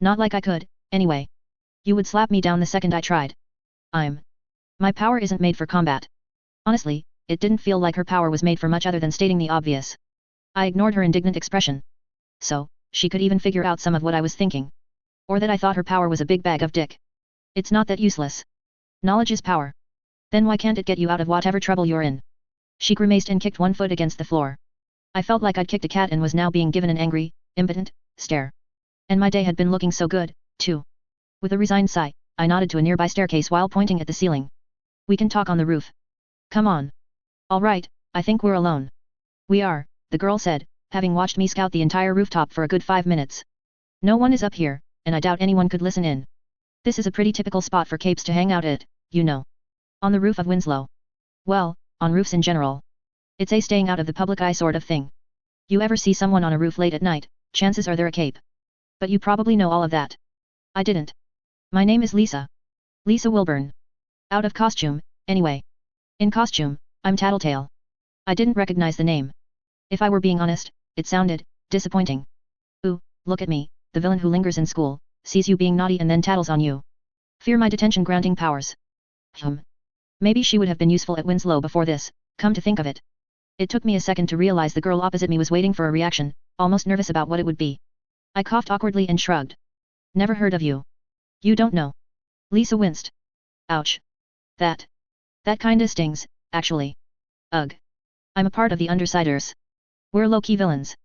Speaker 1: Not like I could, anyway. You would slap me down the second I tried. My power isn't made for combat. Honestly, it didn't feel like her power was made for much other than stating the obvious. I ignored her indignant expression. So, she could even figure out some of what I was thinking. Or that I thought her power was a big bag of dick. It's not that useless. Knowledge is power. Then why can't it get you out of whatever trouble you're in? She grimaced and kicked one foot against the floor. I felt like I'd kicked a cat and was now being given an angry, impotent, stare. And my day had been looking so good, too. With a resigned sigh, I nodded to a nearby staircase while pointing at the ceiling. We can talk on the roof. Come on. Alright, I think we're alone. We are, the girl said, having watched me scout the entire rooftop for a good 5 minutes. No one is up here, and I doubt anyone could listen in. This is a pretty typical spot for capes to hang out at, you know. On the roof of Winslow. Well, on roofs in general. It's a staying out of the public eye sort of thing. You ever see someone on a roof late at night, chances are they're a cape. But you probably know all of that. I didn't. My name is Lisa. Lisa Wilburn. Out of costume, anyway. In costume, I'm Tattletale. I didn't recognize the name. If I were being honest, it sounded disappointing. Ooh, look at me, the villain who lingers in school, sees you being naughty and then tattles on you. Fear my detention granting powers. Maybe she would have been useful at Winslow before this, come to think of it. It took me a second to realize the girl opposite me was waiting for a reaction, almost nervous about what it would be. I coughed awkwardly and shrugged. Never heard of you. You don't know. Lisa winced. Ouch. That kinda stings, actually. Ugh. I'm a part of the Undersiders. We're low-key villains.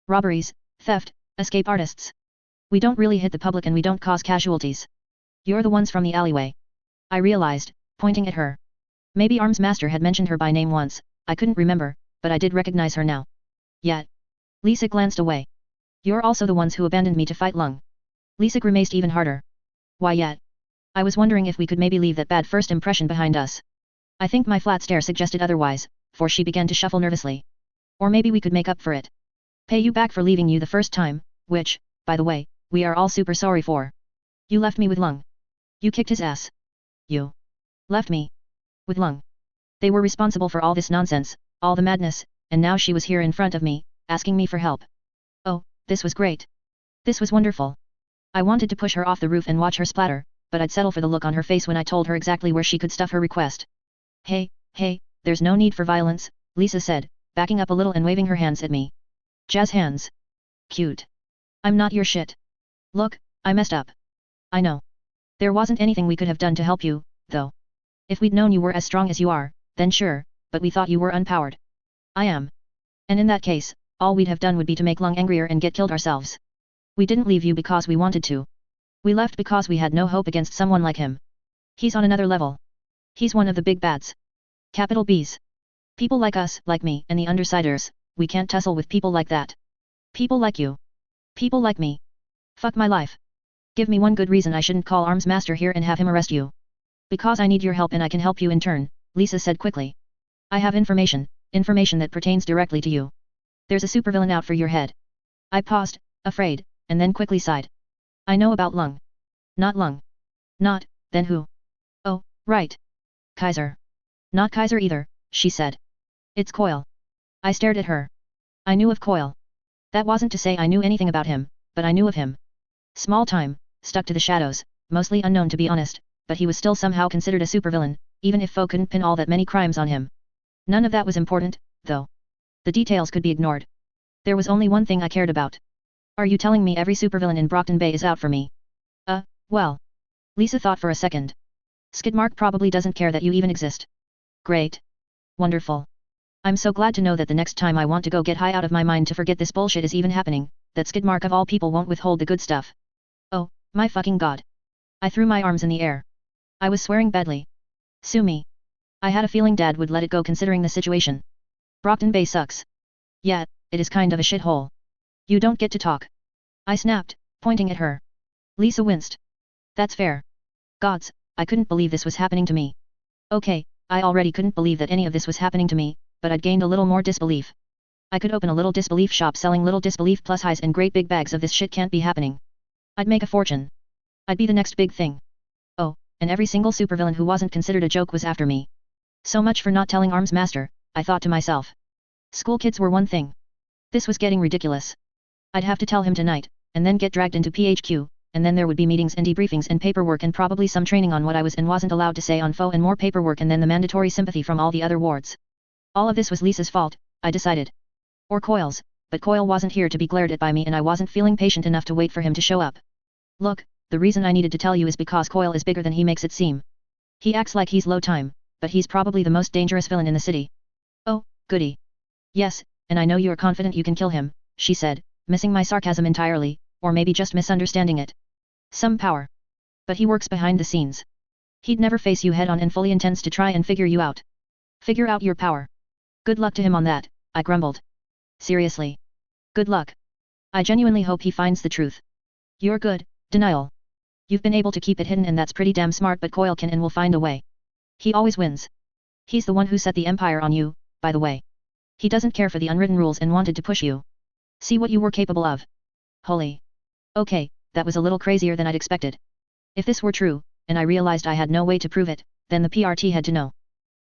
Speaker 1: Robberies, theft, escape artists. We don't really hit the public and we don't cause casualties. You're the ones from the alleyway. I realized, pointing at her. Maybe Arms Master had mentioned her by name once, I couldn't remember, but I did recognize her now. Yet. Lisa glanced away. You're also the ones who abandoned me to fight Lung. Lisa grimaced even harder. Why yet? I was wondering if we could maybe leave that bad first impression behind us. I think my flat stare suggested otherwise, for she began to shuffle nervously. Or maybe we could make up for it. Pay you back for leaving you the first time, which, by the way, we are all super sorry for. You left me with Lung. You kicked his ass. You left me with Lung. They were responsible for all this nonsense, all the madness, and now she was here in front of me, asking me for help. Oh, this was great. This was wonderful. I wanted to push her off the roof and watch her splatter, but I'd settle for the look on her face when I told her exactly where she could stuff her request. Hey, there's no need for violence, Lisa said, backing up a little and waving her hands at me. Jazz hands. Cute. I'm not your shit. Look, I messed up. I know. There wasn't anything we could have done to help you, though. If we'd known you were as strong as you are, then sure, but we thought you were unpowered. I am. And in that case, all we'd have done would be to make Lung angrier and get killed ourselves. We didn't leave you because we wanted to. We left because we had no hope against someone like him. He's on another level. He's one of the big bads. Capital B's. People like us, like me, and the Undersiders, we can't tussle with people like that. People like you. People like me. Fuck my life. Give me one good reason I shouldn't call Arms Master here and have him arrest you. Because I need your help and I can help you in turn, Lisa said quickly. I have information that pertains directly to you. There's a supervillain out for your head. I paused, afraid, and then quickly sighed. I know about Lung. Not Lung. Not, then who? Oh, right. Kaiser. Not Kaiser either, she said. It's Coil. I stared at her. I knew of Coil. That wasn't to say I knew anything about him, but I knew of him. Small time, stuck to the shadows, mostly unknown to be honest, but he was still somehow considered a supervillain, even if foe couldn't pin all that many crimes on him. None of that was important, though. The details could be ignored. There was only one thing I cared about. Are you telling me every supervillain in Brockton Bay is out for me? Well. Lisa thought for a second. Skidmark probably doesn't care that you even exist. Great. Wonderful. I'm so glad to know that the next time I want to go get high out of my mind to forget this bullshit is even happening, that Skidmark of all people won't withhold the good stuff. Oh, my fucking god. I threw my arms in the air. I was swearing badly. Sue me. I had a feeling Dad would let it go considering the situation. Brockton Bay sucks. Yeah, it is kind of a shithole. You don't get to talk. I snapped, pointing at her. Lisa winced. That's fair. Gods, I couldn't believe this was happening to me. Okay, I already couldn't believe that any of this was happening to me, but I'd gained a little more disbelief. I could open a little disbelief shop selling little disbelief plus highs and great big bags of this shit can't be happening. I'd make a fortune. I'd be the next big thing. Oh, and every single supervillain who wasn't considered a joke was after me. So much for not telling Arms Master, I thought to myself. School kids were one thing. This was getting ridiculous. I'd have to tell him tonight, and then get dragged into PHQ, and then there would be meetings and debriefings and paperwork and probably some training on what I was and wasn't allowed to say on FO and more paperwork and then the mandatory sympathy from all the other wards. All of this was Lisa's fault, I decided. Or Coil's, but Coil wasn't here to be glared at by me and I wasn't feeling patient enough to wait for him to show up. Look, the reason I needed to tell you is because Coil is bigger than he makes it seem. He acts like he's low time, but he's probably the most dangerous villain in the city. Oh, goody. Yes, and I know you're confident you can kill him, she said, missing my sarcasm entirely, or maybe just misunderstanding it. Some power. But he works behind the scenes. He'd never face you head on and fully intends to try and figure you out. Figure out your power. Good luck to him on that, I grumbled. Seriously. Good luck. I genuinely hope he finds the truth. You're good, Denial. You've been able to keep it hidden and that's pretty damn smart, but Coil can and will find a way. He always wins. He's the one who set the empire on you, by the way. He doesn't care for the unwritten rules and wanted to push you. See what you were capable of. Holy. Okay, that was a little crazier than I'd expected. If this were true, and I realized I had no way to prove it, then the PRT had to know.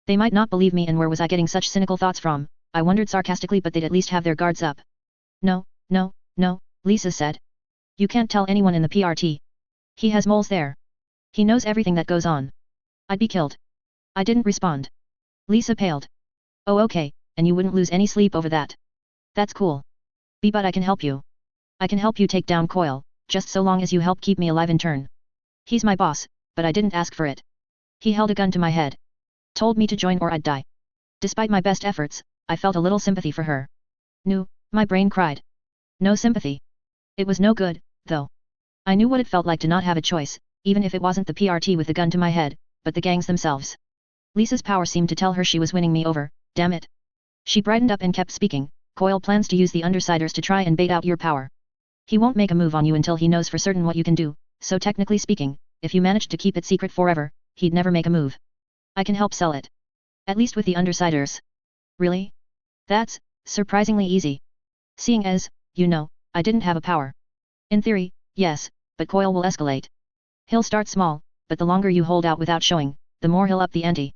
Speaker 1: They might not believe me, and where was I getting such cynical thoughts from? I wondered sarcastically, but they'd at least have their guards up. No, Lisa said. You can't tell anyone in the PRT. He has moles there. He knows everything that goes on. I'd be killed. I didn't respond. Lisa paled. Oh okay, and you wouldn't lose any sleep over that. That's cool. But I can help you. I can help you take down Coil, just so long as you help keep me alive in turn. He's my boss, but I didn't ask for it. He held a gun to my head. Told me to join or I'd die. Despite my best efforts, I felt a little sympathy for her. No, my brain cried. No sympathy. It was no good, though. I knew what it felt like to not have a choice, even if it wasn't the PRT with the gun to my head, but the gangs themselves. Lisa's power seemed to tell her she was winning me over, damn it. She brightened up and kept speaking. Coil plans to use the Undersiders to try and bait out your power. He won't make a move on you until he knows for certain what you can do, so technically speaking, if you managed to keep it secret forever, he'd never make a move. I can help sell it. At least with the Undersiders. Really? That's surprisingly easy. Seeing as, you know, I didn't have a power. In theory, yes, but Coil will escalate. He'll start small, but the longer you hold out without showing, the more he'll up the ante.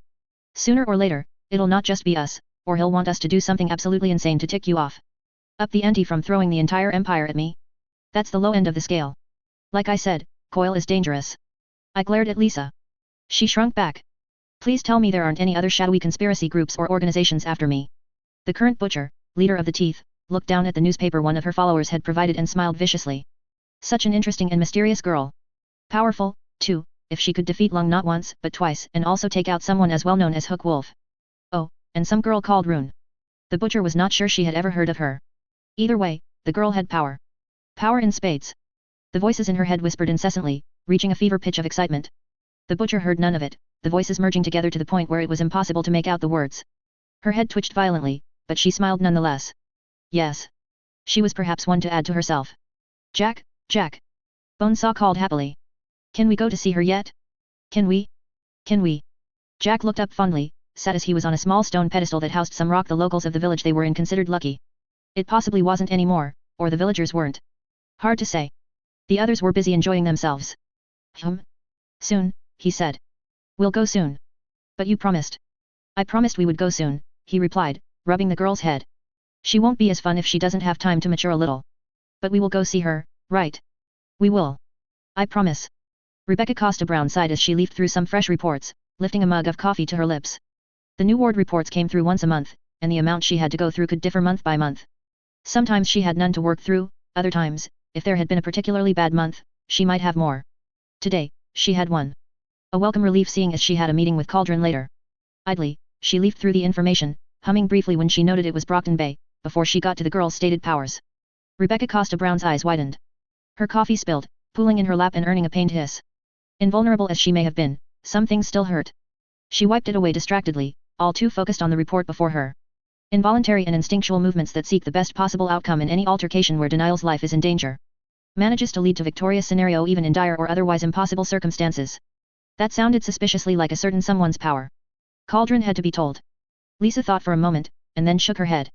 Speaker 1: Sooner or later, it'll not just be us, or he'll want us to do something absolutely insane to tick you off. Up the ante from throwing the entire empire at me? That's the low end of the scale. Like I said, Coil is dangerous. I glared at Lisa. She shrunk back. Please tell me there aren't any other shadowy conspiracy groups or organizations after me. The current butcher, leader of the Teeth, looked down at the newspaper one of her followers had provided and smiled viciously. Such an interesting and mysterious girl. Powerful, too, if she could defeat Lung not once but twice and also take out someone as well known as Hook Wolf. Oh, and some girl called Rune. The butcher was not sure she had ever heard of her. Either way, the girl had power. Power in spades. The voices in her head whispered incessantly, reaching a fever pitch of excitement. The butcher heard none of it, the voices merging together to the point where it was impossible to make out the words. Her head twitched violently, but she smiled nonetheless. Yes. She was perhaps one to add to herself. Jack. Bonesaw called happily. Can we go to see her yet? Can we? Jack looked up fondly, sat as he was on a small stone pedestal that housed some rock. The locals of the village they were in considered lucky. It possibly wasn't anymore, or the villagers weren't. Hard to say. The others were busy enjoying themselves. Soon, he said. We'll go soon. But you promised. I promised we would go soon, he replied, rubbing the girl's head. She won't be as fun if she doesn't have time to mature a little. But we will go see her, right? We will. I promise. Rebecca Costa Brown sighed as she leafed through some fresh reports, lifting a mug of coffee to her lips. The new ward reports came through once a month, and the amount she had to go through could differ month by month. Sometimes she had none to work through, other times, if there had been a particularly bad month, she might have more. Today, she had one. A welcome relief seeing as she had a meeting with Cauldron later. Idly, she leafed through the information, humming briefly when she noted it was Brockton Bay, before she got to the girl's stated powers. Rebecca Costa Brown's eyes widened. Her coffee spilled, pooling in her lap and earning a pained hiss. Invulnerable as she may have been, some things still hurt. She wiped it away distractedly, all too focused on the report before her. Involuntary and instinctual movements that seek the best possible outcome in any altercation where Denial's life is in danger. Manages to lead to victorious scenario even in dire or otherwise impossible circumstances. That sounded suspiciously like a certain someone's power. Cauldron had to be told. Lisa thought for a moment, and then shook her head.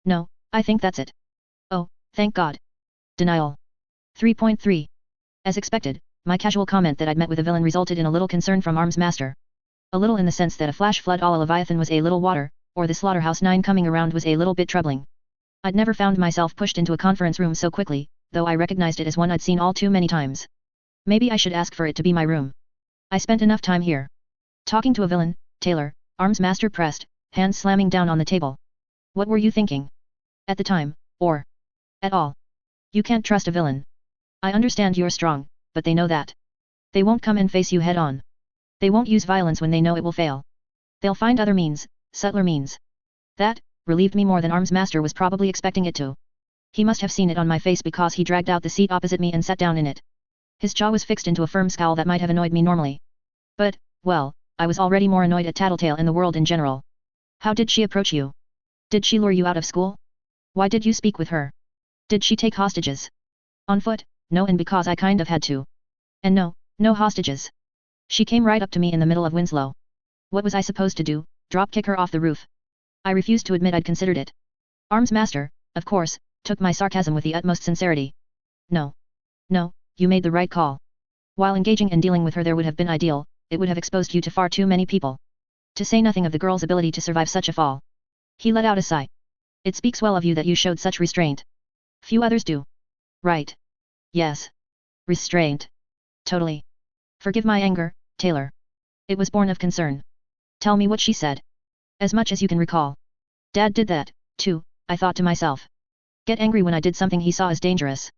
Speaker 1: No, I think that's it. Oh, thank God. Denial. 3.3. As expected, my casual comment that I'd met with a villain resulted in a little concern from Arms Master. A little in the sense that a flash flood a la Leviathan was a little water, or the Slaughterhouse 9 coming around was a little bit troubling. I'd never found myself pushed into a conference room so quickly, though I recognized it as one I'd seen all too many times. Maybe I should ask for it to be my room. I spent enough time here. Talking to a villain, Taylor, Arms Master pressed, hands slamming down on the table. What were you thinking? At the time, or at all? You can't trust a villain. I understand you're strong, but they know that. They won't come and face you head on. They won't use violence when they know it will fail. They'll find other means, subtler means. That relieved me more than Arms Master was probably expecting it to. He must have seen it on my face because he dragged out the seat opposite me and sat down in it. His jaw was fixed into a firm scowl that might have annoyed me normally. But, well, I was already more annoyed at Tattletale and the world in general. How did she approach you? Did she lure you out of school? Why did you speak with her? Did she take hostages? On foot? No, and because I kind of had to. And no hostages. She came right up to me in the middle of Winslow. What was I supposed to do, drop kick her off the roof? I refused to admit I'd considered it. Armsmaster, of course, took my sarcasm with the utmost sincerity. No, you made the right call. While engaging and dealing with her there would have been ideal, it would have exposed you to far too many people. To say nothing of the girl's ability to survive such a fall. He let out a sigh. It speaks well of you that you showed such restraint. Few others do. Right. Yes. Restraint. Totally. Forgive my anger, Taylor. It was born of concern. Tell me what she said. As much as you can recall. Dad did that, too, I thought to myself. Get angry when I did something he saw as dangerous.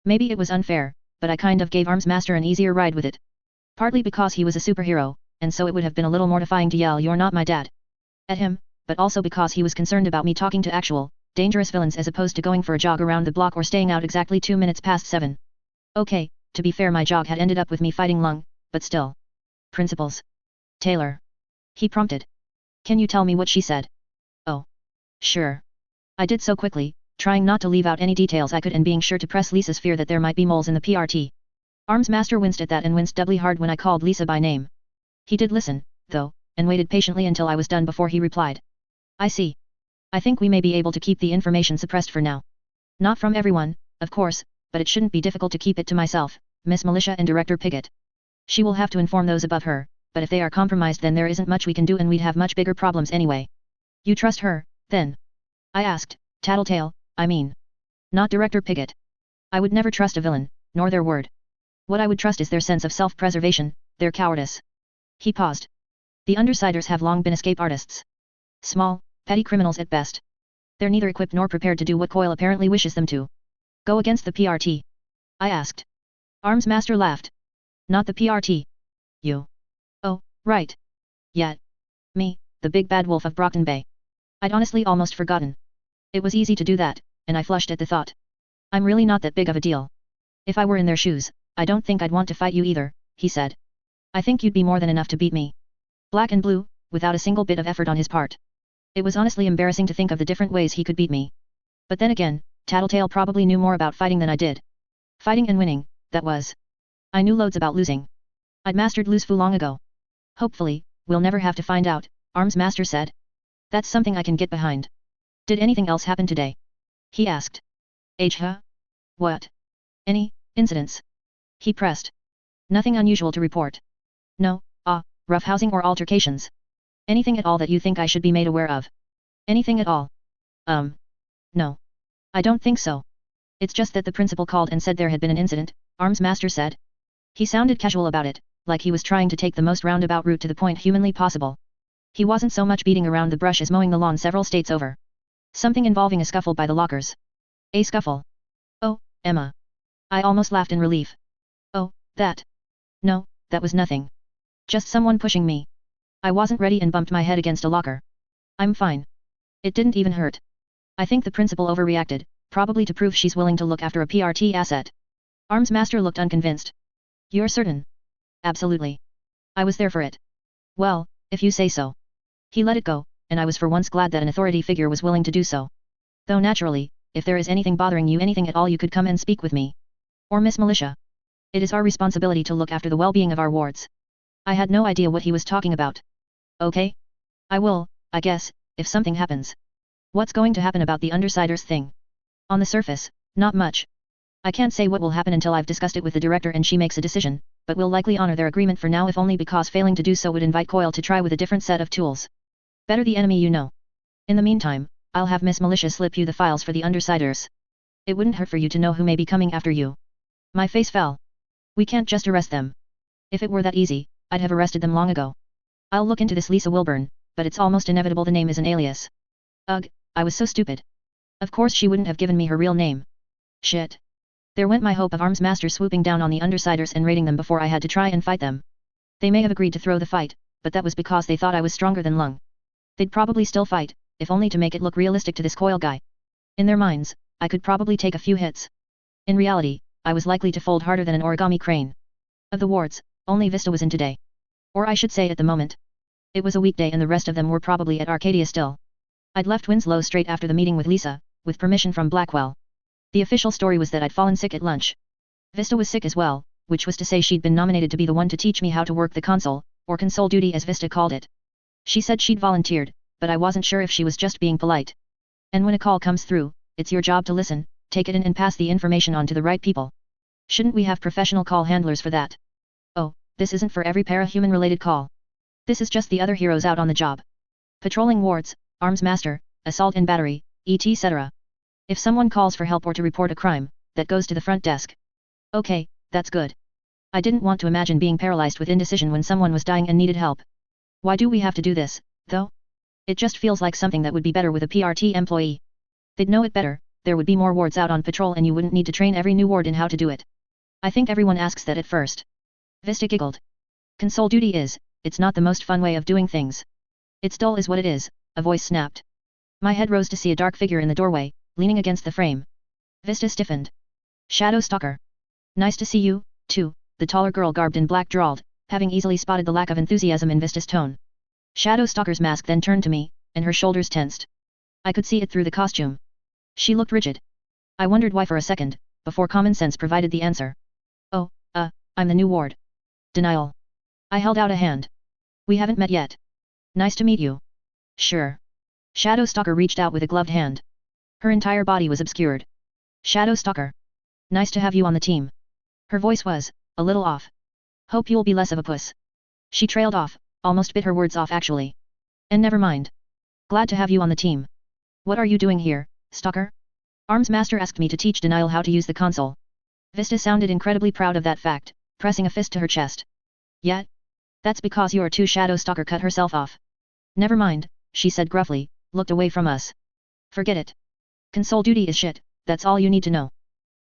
Speaker 1: Maybe it was unfair, but I kind of gave Armsmaster an easier ride with it. Partly because he was a superhero, and so it would have been a little mortifying to yell "You're not my dad" at him, but also because he was concerned about me talking to actual, dangerous villains as opposed to going for a jog around the block or staying out exactly 2 minutes past 7. Okay, to be fair my jog had ended up with me fighting Lung, but still. Principles. Taylor. He prompted. Can you tell me what she said? Oh. Sure. I did so quickly, trying not to leave out any details I could and being sure to press Lisa's fear that there might be moles in the PRT. Armsmaster winced at that and winced doubly hard when I called Lisa by name. He did listen, though, and waited patiently until I was done before he replied. I see. I think we may be able to keep the information suppressed for now. Not from everyone, of course, but it shouldn't be difficult to keep it to myself, Miss Militia and Director Piggott. She will have to inform those above her, but if they are compromised then there isn't much we can do and we'd have much bigger problems anyway. You trust her, then? I asked. Tattletale, I mean. Not Director Piggott. I would never trust a villain, nor their word. What I would trust is their sense of self-preservation, their cowardice. He paused. The Undersiders have long been escape artists. Small, petty criminals at best. They're neither equipped nor prepared to do what Coyle apparently wishes them to. Go against the PRT? I asked. Armsmaster laughed. Not the PRT. You. Oh, right. Yet. Me, the big bad wolf of Brockton Bay. I'd honestly almost forgotten. It was easy to do that, and I flushed at the thought. I'm really not that big of a deal. If I were in their shoes, I don't think I'd want to fight you either, he said. I think you'd be more than enough to beat me. Black and blue, without a single bit of effort on his part. It was honestly embarrassing to think of the different ways he could beat me. But then again, Tattletale probably knew more about fighting than I did. Fighting and winning, that was. I knew loads about losing. I'd mastered lose fu long ago. Hopefully, we'll never have to find out, Armsmaster said. That's something I can get behind. Did anything else happen today? He asked. What? Any incidents? He pressed. Nothing unusual to report. No, roughhousing or altercations. Anything at all that you think I should be made aware of? Anything at all? No. I don't think so. It's just that the principal called and said there had been an incident, Armsmaster said. He sounded casual about it, like he was trying to take the most roundabout route to the point humanly possible. He wasn't so much beating around the brush as mowing the lawn several states over. Something involving a scuffle by the lockers. A scuffle? Oh, Emma. I almost laughed in relief. Oh, that. No, that was nothing. Just someone pushing me. I wasn't ready and bumped my head against a locker. I'm fine. It didn't even hurt. I think the principal overreacted, probably to prove she's willing to look after a PRT asset. Armsmaster looked unconvinced. You're certain? Absolutely. I was there for it. Well, if you say so. He let it go, and I was for once glad that an authority figure was willing to do so. Though naturally, if there is anything bothering you, anything at all, you could come and speak with me. Or Miss Militia. It is our responsibility to look after the well-being of our wards. I had no idea what he was talking about. Okay? I will, I guess, if something happens. What's going to happen about the Undersiders thing? On the surface, not much. I can't say what will happen until I've discussed it with the director and she makes a decision, but we'll likely honor their agreement for now, if only because failing to do so would invite Coyle to try with a different set of tools. Better the enemy you know. In the meantime, I'll have Miss Militia slip you the files for the Undersiders. It wouldn't hurt for you to know who may be coming after you. My face fell. We can't just arrest them. If it were that easy, I'd have arrested them long ago. I'll look into this Lisa Wilburn, but it's almost inevitable the name is an alias. Ugh, I was so stupid. Of course she wouldn't have given me her real name. Shit. There went my hope of Armsmaster swooping down on the Undersiders and raiding them before I had to try and fight them. They may have agreed to throw the fight, but that was because they thought I was stronger than Lung. They'd probably still fight, if only to make it look realistic to this Coyle guy. In their minds, I could probably take a few hits. In reality, I was likely to fold harder than an origami crane. Of the wards, only Vista was in today. Or I should say at the moment. It was a weekday and the rest of them were probably at Arcadia still. I'd left Winslow straight after the meeting with Lisa, with permission from Blackwell. The official story was that I'd fallen sick at lunch. Vista was sick as well, which was to say she'd been nominated to be the one to teach me how to work the console, or console duty as Vista called it. She said she'd volunteered, but I wasn't sure if she was just being polite. And when a call comes through, it's your job to listen, take it in and pass the information on to the right people. Shouldn't we have professional call handlers for that? Oh, this isn't for every parahuman related call. This is just the other heroes out on the job. Patrolling wards, arms master, assault and battery, etc. If someone calls for help or to report a crime, that goes to the front desk. Okay, that's good. I didn't want to imagine being paralyzed with indecision when someone was dying and needed help. Why do we have to do this, though? It just feels like something that would be better with a PRT employee. They'd know it better, there would be more wards out on patrol and you wouldn't need to train every new ward in how to do it. I think everyone asks that at first. Vista giggled. Console duty is, it's not the most fun way of doing things. It's dull is what it is, a voice snapped. My head rose to see a dark figure in the doorway, leaning against the frame. Vista stiffened. Shadow Stalker. Nice to see you, too, the taller girl garbed in black drawled, having easily spotted the lack of enthusiasm in Vista's tone. Shadow Stalker's mask then turned to me, and her shoulders tensed. I could see it through the costume. She looked rigid. I wondered why for a second, before common sense provided the answer. Oh, I'm the new ward. Denial. I held out a hand. We haven't met yet. Nice to meet you. Sure. Shadow Stalker reached out with a gloved hand. Her entire body was obscured. Shadow Stalker. Nice to have you on the team. Her voice was, a little off. Hope you'll be less of a puss. She trailed off, almost bit her words off actually. And never mind. Glad to have you on the team. What are you doing here, Stalker? Arms Master asked me to teach Denial how to use the console. Vista sounded incredibly proud of that fact, pressing a fist to her chest. Yet? That's because you're too. Shadow Stalker cut herself off. Never mind, she said gruffly, looked away from us. Forget it. Console duty is shit, that's all you need to know.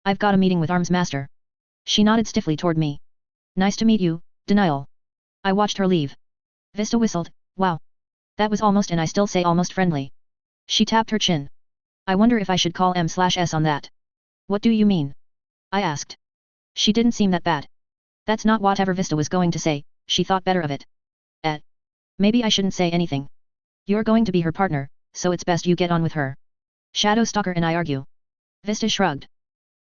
Speaker 1: I've got a meeting with Arms Master. She nodded stiffly toward me. Nice to meet you, Denial. I watched her leave. Vista whistled, wow. That was almost, and I still say almost, friendly. She tapped her chin. I wonder if I should call M/S on that. What do you mean? I asked. She didn't seem that bad. That's not whatever Vista was going to say, she thought better of it. Maybe I shouldn't say anything. You're going to be her partner, so it's best you get on with her. Shadow Stalker and I argue. Vista shrugged.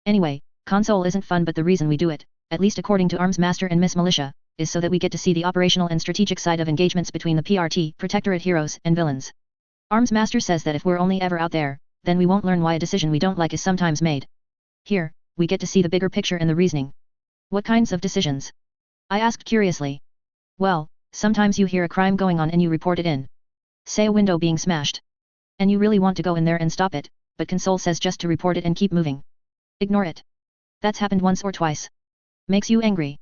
Speaker 1: Anyway, console isn't fun, but the reason we do it, at least according to Arms Master and Miss Militia, is so that we get to see the operational and strategic side of engagements between the PRT, Protectorate heroes, and villains. Arms Master says that if we're only ever out there, then we won't learn why a decision we don't like is sometimes made. Here, we get to see the bigger picture and the reasoning. What kinds of decisions? I asked curiously. Well, sometimes you hear a crime going on and you report it in. Say a window being smashed. And you really want to go in there and stop it, but console says just to report it and keep moving. Ignore it. That's happened once or twice. Makes you angry.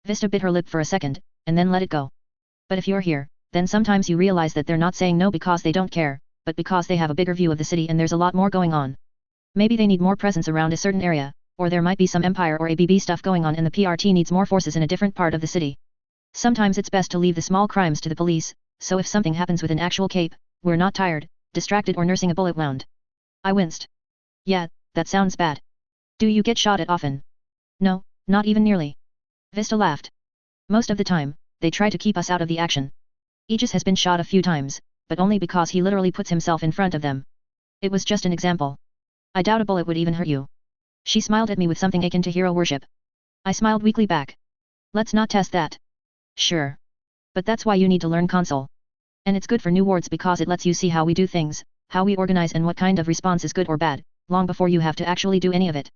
Speaker 1: Vista bit her lip for a second, and then let it go. But if you're here, then sometimes you realize that they're not saying no because they don't care, but because they have a bigger view of the city and there's a lot more going on. Maybe they need more presence around a certain area, or there might be some Empire or ABB stuff going on and the PRT needs more forces in a different part of the city. Sometimes it's best to leave the small crimes to the police, so if something happens with an actual cape, we're not tired, distracted or nursing a bullet wound. I winced. Yeah, that sounds bad. Do you get shot at often? No, not even nearly. Vista laughed. Most of the time, they try to keep us out of the action. Aegis has been shot a few times, but only because he literally puts himself in front of them. It was just an example. I doubt a bullet would even hurt you. She smiled at me with something akin to hero worship. I smiled weakly back. Let's not test that. Sure. But that's why you need to learn console. And it's good for new wards because it lets you see how we do things, how we organize and what kind of response is good or bad, long before you have to actually do any of it.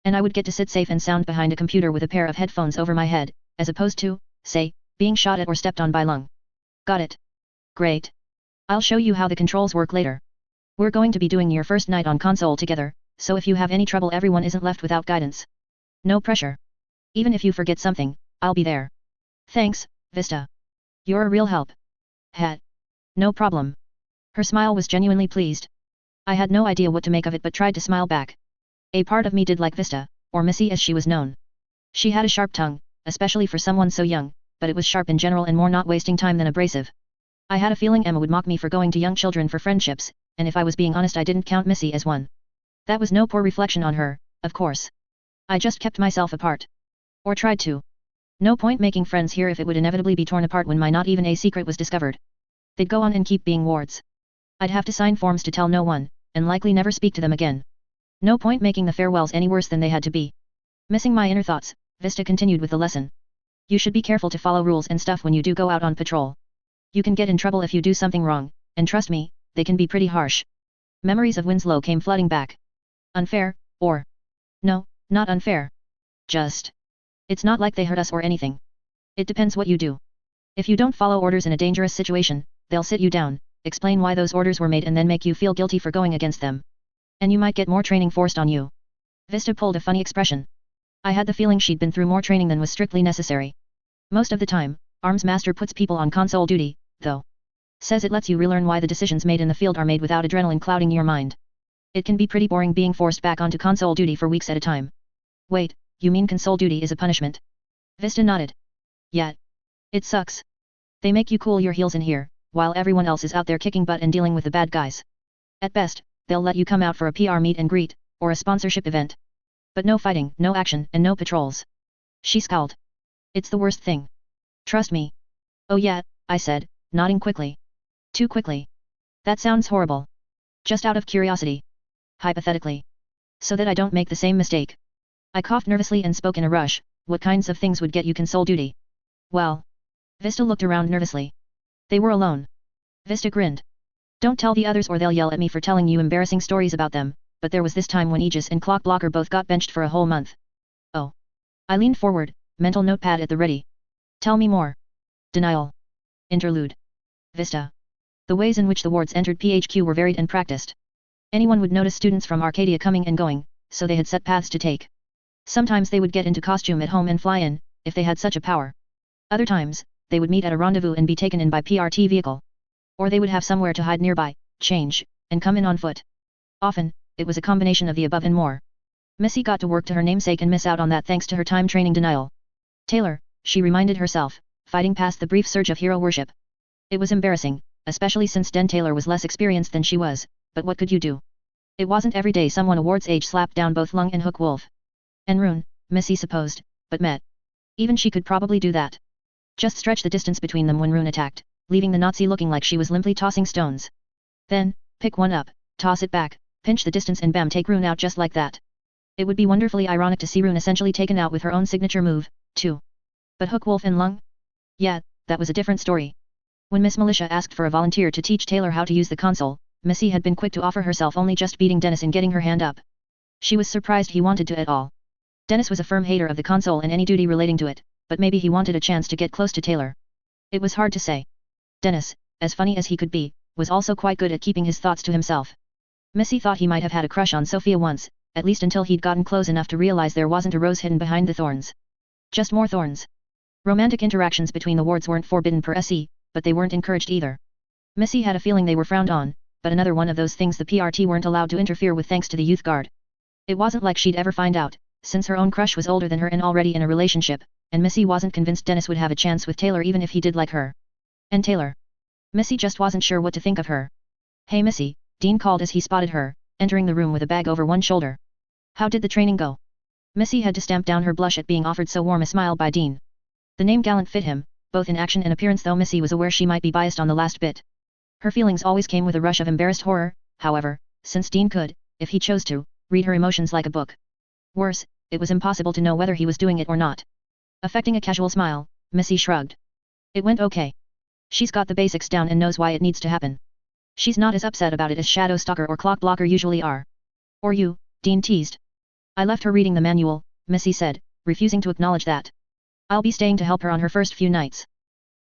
Speaker 1: And I would get to sit safe and sound behind a computer with a pair of headphones over my head, as opposed to, say, being shot at or stepped on by Lung. Got it. Great. I'll show you how the controls work later. We're going to be doing your first night on console together, so if you have any trouble everyone isn't left without guidance. No pressure. Even if you forget something, I'll be there. Thanks, Vista. You're a real help. Hat. No problem. Her smile was genuinely pleased. I had no idea what to make of it but tried to smile back. A part of me did like Vista, or Missy as she was known. She had a sharp tongue, especially for someone so young, but it was sharp in general and more not wasting time than abrasive. I had a feeling Emma would mock me for going to young children for friendships, and if I was being honest I didn't count Missy as one. That was no poor reflection on her, of course. I just kept myself apart. Or tried to. No point making friends here if it would inevitably be torn apart when my not even a secret was discovered. They'd go on and keep being wards. I'd have to sign forms to tell no one, and likely never speak to them again. No point making the farewells any worse than they had to be. Missing my inner thoughts, Vista continued with the lesson. You should be careful to follow rules and stuff when you do go out on patrol. You can get in trouble if you do something wrong, and trust me, they can be pretty harsh. Memories of Winslow came flooding back. Unfair, or... No, not unfair. Just... It's not like they hurt us or anything. It depends what you do. If you don't follow orders in a dangerous situation, they'll sit you down, explain why those orders were made and then make you feel guilty for going against them. And you might get more training forced on you. Vista pulled a funny expression. I had the feeling she'd been through more training than was strictly necessary. Most of the time, Arms Master puts people on console duty, though. Says it lets you relearn why the decisions made in the field are made without adrenaline clouding your mind. It can be pretty boring being forced back onto console duty for weeks at a time. Wait, you mean console duty is a punishment? Vista nodded. Yeah. It sucks. They make you cool your heels in here, while everyone else is out there kicking butt and dealing with the bad guys. At best, they'll let you come out for a PR meet and greet, or a sponsorship event. But no fighting, no action, and no patrols. She scowled. It's the worst thing. Trust me. Oh yeah, I said, nodding quickly. Too quickly. That sounds horrible. Just out of curiosity. Hypothetically. So that I don't make the same mistake. I coughed nervously and spoke in a rush. What kinds of things would get you console duty? Well. Vista looked around nervously. They were alone. Vista grinned. Don't tell the others or they'll yell at me for telling you embarrassing stories about them, but there was this time when Aegis and Clock Blocker both got benched for a whole month. Oh. I leaned forward, mental notepad at the ready. Tell me more. Denial. Interlude. Vista. The ways in which the wards entered PHQ were varied and practiced. Anyone would notice students from Arcadia coming and going, so they had set paths to take. Sometimes they would get into costume at home and fly in, if they had such a power. Other times, they would meet at a rendezvous and be taken in by PRT vehicle. Or they would have somewhere to hide nearby, change, and come in on foot. Often, it was a combination of the above and more. Missy got to work to her namesake and miss out on that thanks to her time training denial. Taylor, she reminded herself, fighting past the brief surge of hero worship. It was embarrassing, especially since Den Taylor was less experienced than she was, but what could you do? It wasn't every day someone awards age slapped down both Lung and Hook Wolf. And Rune, Missy supposed, but met. Even she could probably do that. Just stretch the distance between them when Rune attacked, leaving the Nazi looking like she was limply tossing stones. Then, pick one up, toss it back, pinch the distance and bam, take Rune out just like that. It would be wonderfully ironic to see Rune essentially taken out with her own signature move, too. But Hook Wolf and Lung? Yeah, that was a different story. When Miss Militia asked for a volunteer to teach Taylor how to use the console, Missy had been quick to offer herself, only just beating Dennis in getting her hand up. She was surprised he wanted to at all. Dennis was a firm hater of the console and any duty relating to it, but maybe he wanted a chance to get close to Taylor. It was hard to say. Dennis, as funny as he could be, was also quite good at keeping his thoughts to himself. Missy thought he might have had a crush on Sophia once, at least until he'd gotten close enough to realize there wasn't a rose hidden behind the thorns. Just more thorns. Romantic interactions between the wards weren't forbidden per se, but they weren't encouraged either. Missy had a feeling they were frowned on, but another one of those things the PRT weren't allowed to interfere with thanks to the youth guard. It wasn't like she'd ever find out, since her own crush was older than her and already in a relationship, and Missy wasn't convinced Dennis would have a chance with Taylor even if he did like her. And Taylor. Missy just wasn't sure what to think of her. Hey Missy, Dean called as he spotted her, entering the room with a bag over one shoulder. How did the training go? Missy had to stamp down her blush at being offered so warm a smile by Dean. The name Gallant fit him, both in action and appearance, though Missy was aware she might be biased on the last bit. Her feelings always came with a rush of embarrassed horror, however, since Dean could, if he chose to, read her emotions like a book. Worse, it was impossible to know whether he was doing it or not. Affecting a casual smile, Missy shrugged. It went okay. She's got the basics down and knows why it needs to happen. She's not as upset about it as Shadow Stalker or Clock Blocker usually are. Or you, Dean teased. I left her reading the manual, Missy said, refusing to acknowledge that. I'll be staying to help her on her first few nights.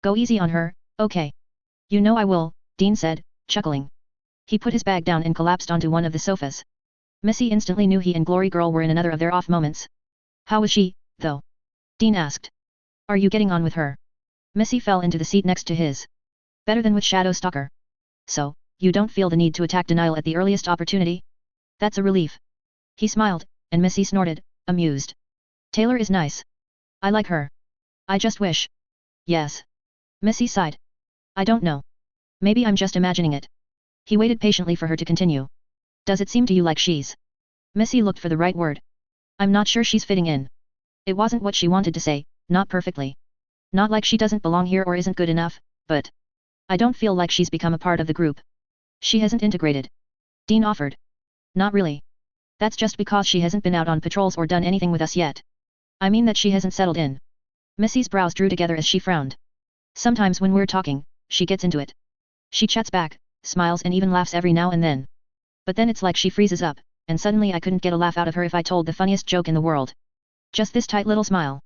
Speaker 1: Go easy on her, okay. You know I will, Dean said, chuckling. He put his bag down and collapsed onto one of the sofas. Missy instantly knew he and Glory Girl were in another of their off moments. How was she, though? Dean asked. Are you getting on with her? Missy fell into the seat next to his. Better than with Shadow Stalker. So, you don't feel the need to attack Denial at the earliest opportunity? That's a relief. He smiled, and Missy snorted, amused. Taylor is nice. I like her. I just wish. Yes. Missy sighed. I don't know. Maybe I'm just imagining it. He waited patiently for her to continue. Does it seem to you like she's Missy looked for the right word. I'm not sure she's fitting in. It wasn't what she wanted to say, not perfectly. Not like she doesn't belong here or isn't good enough, but I don't feel like she's become a part of the group. She hasn't integrated. Dean offered. Not really. That's just because she hasn't been out on patrols or done anything with us yet. I mean that she hasn't settled in. Missy's brows drew together as she frowned. Sometimes when we're talking, she gets into it. She chats back, smiles and even laughs every now and then. But then it's like she freezes up, and suddenly I couldn't get a laugh out of her if I told the funniest joke in the world. Just this tight little smile.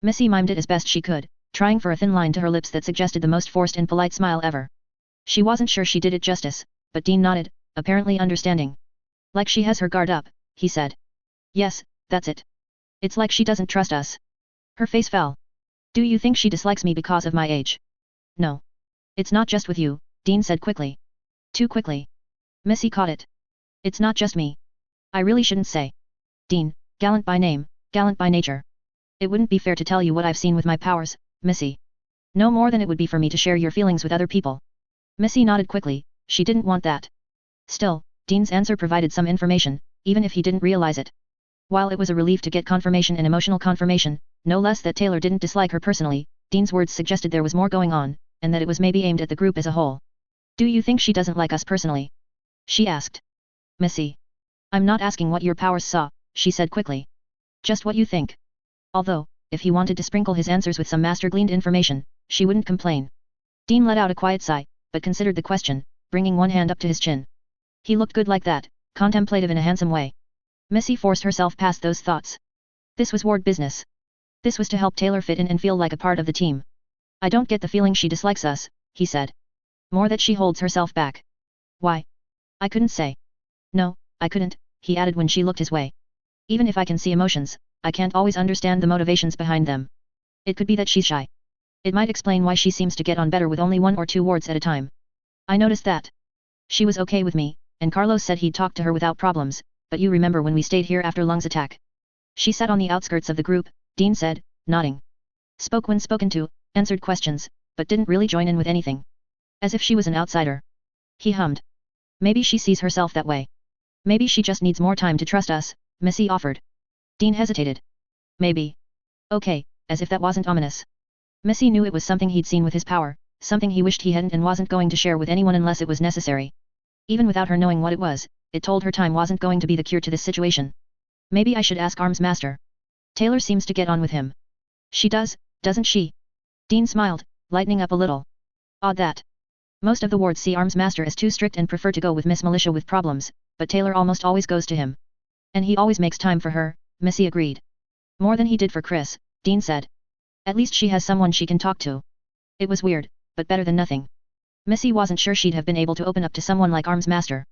Speaker 1: Missy mimed it as best she could, trying for a thin line to her lips that suggested the most forced and polite smile ever. She wasn't sure she did it justice, but Dean nodded, apparently understanding. Like she has her guard up, he said. Yes, that's it. It's like she doesn't trust us. Her face fell. Do you think she dislikes me because of my age? No. It's not just with you, Dean said quickly. Too quickly. Missy caught it. It's not just me. I really shouldn't say. Dean, gallant by name, gallant by nature. It wouldn't be fair to tell you what I've seen with my powers, Missy. No more than it would be for me to share your feelings with other people. Missy nodded quickly, she didn't want that. Still, Dean's answer provided some information, even if he didn't realize it. While it was a relief to get confirmation and emotional confirmation, no less that Taylor didn't dislike her personally, Dean's words suggested there was more going on, and that it was maybe aimed at the group as a whole. Do you think she doesn't like us personally? She asked. Missy. I'm not asking what your powers saw, she said quickly. Just what you think. Although, if he wanted to sprinkle his answers with some master-gleaned information, she wouldn't complain. Dean let out a quiet sigh, but considered the question, bringing one hand up to his chin. He looked good like that, contemplative in a handsome way. Missy forced herself past those thoughts. This was ward business. This was to help Taylor fit in and feel like a part of the team. I don't get the feeling she dislikes us, he said. More that she holds herself back. Why? I couldn't say. No, I couldn't, he added when she looked his way. Even if I can see emotions, I can't always understand the motivations behind them. It could be that she's shy. It might explain why she seems to get on better with only 1 or 2 wards at a time. I noticed that. She was okay with me, and Carlos said he'd talk to her without problems, but you remember when we stayed here after Lung's attack. She sat on the outskirts of the group, Dean said, nodding. Spoke when spoken to, answered questions, but didn't really join in with anything. As if she was an outsider. He hummed. Maybe she sees herself that way. Maybe she just needs more time to trust us, Missy offered. Dean hesitated. Maybe. Okay, as if that wasn't ominous. Missy knew it was something he'd seen with his power, something he wished he hadn't and wasn't going to share with anyone unless it was necessary. Even without her knowing what it was, it told her time wasn't going to be the cure to this situation. Maybe I should ask Arms Master. Taylor seems to get on with him. She does, doesn't she? Dean smiled, lightening up a little. Odd that. Most of the wards see Arms Master as too strict and prefer to go with Miss Militia with problems, but Taylor almost always goes to him. And he always makes time for her, Missy agreed. More than he did for Chris, Dean said. At least she has someone she can talk to. It was weird, but better than nothing. Missy wasn't sure she'd have been able to open up to someone like Arms Master.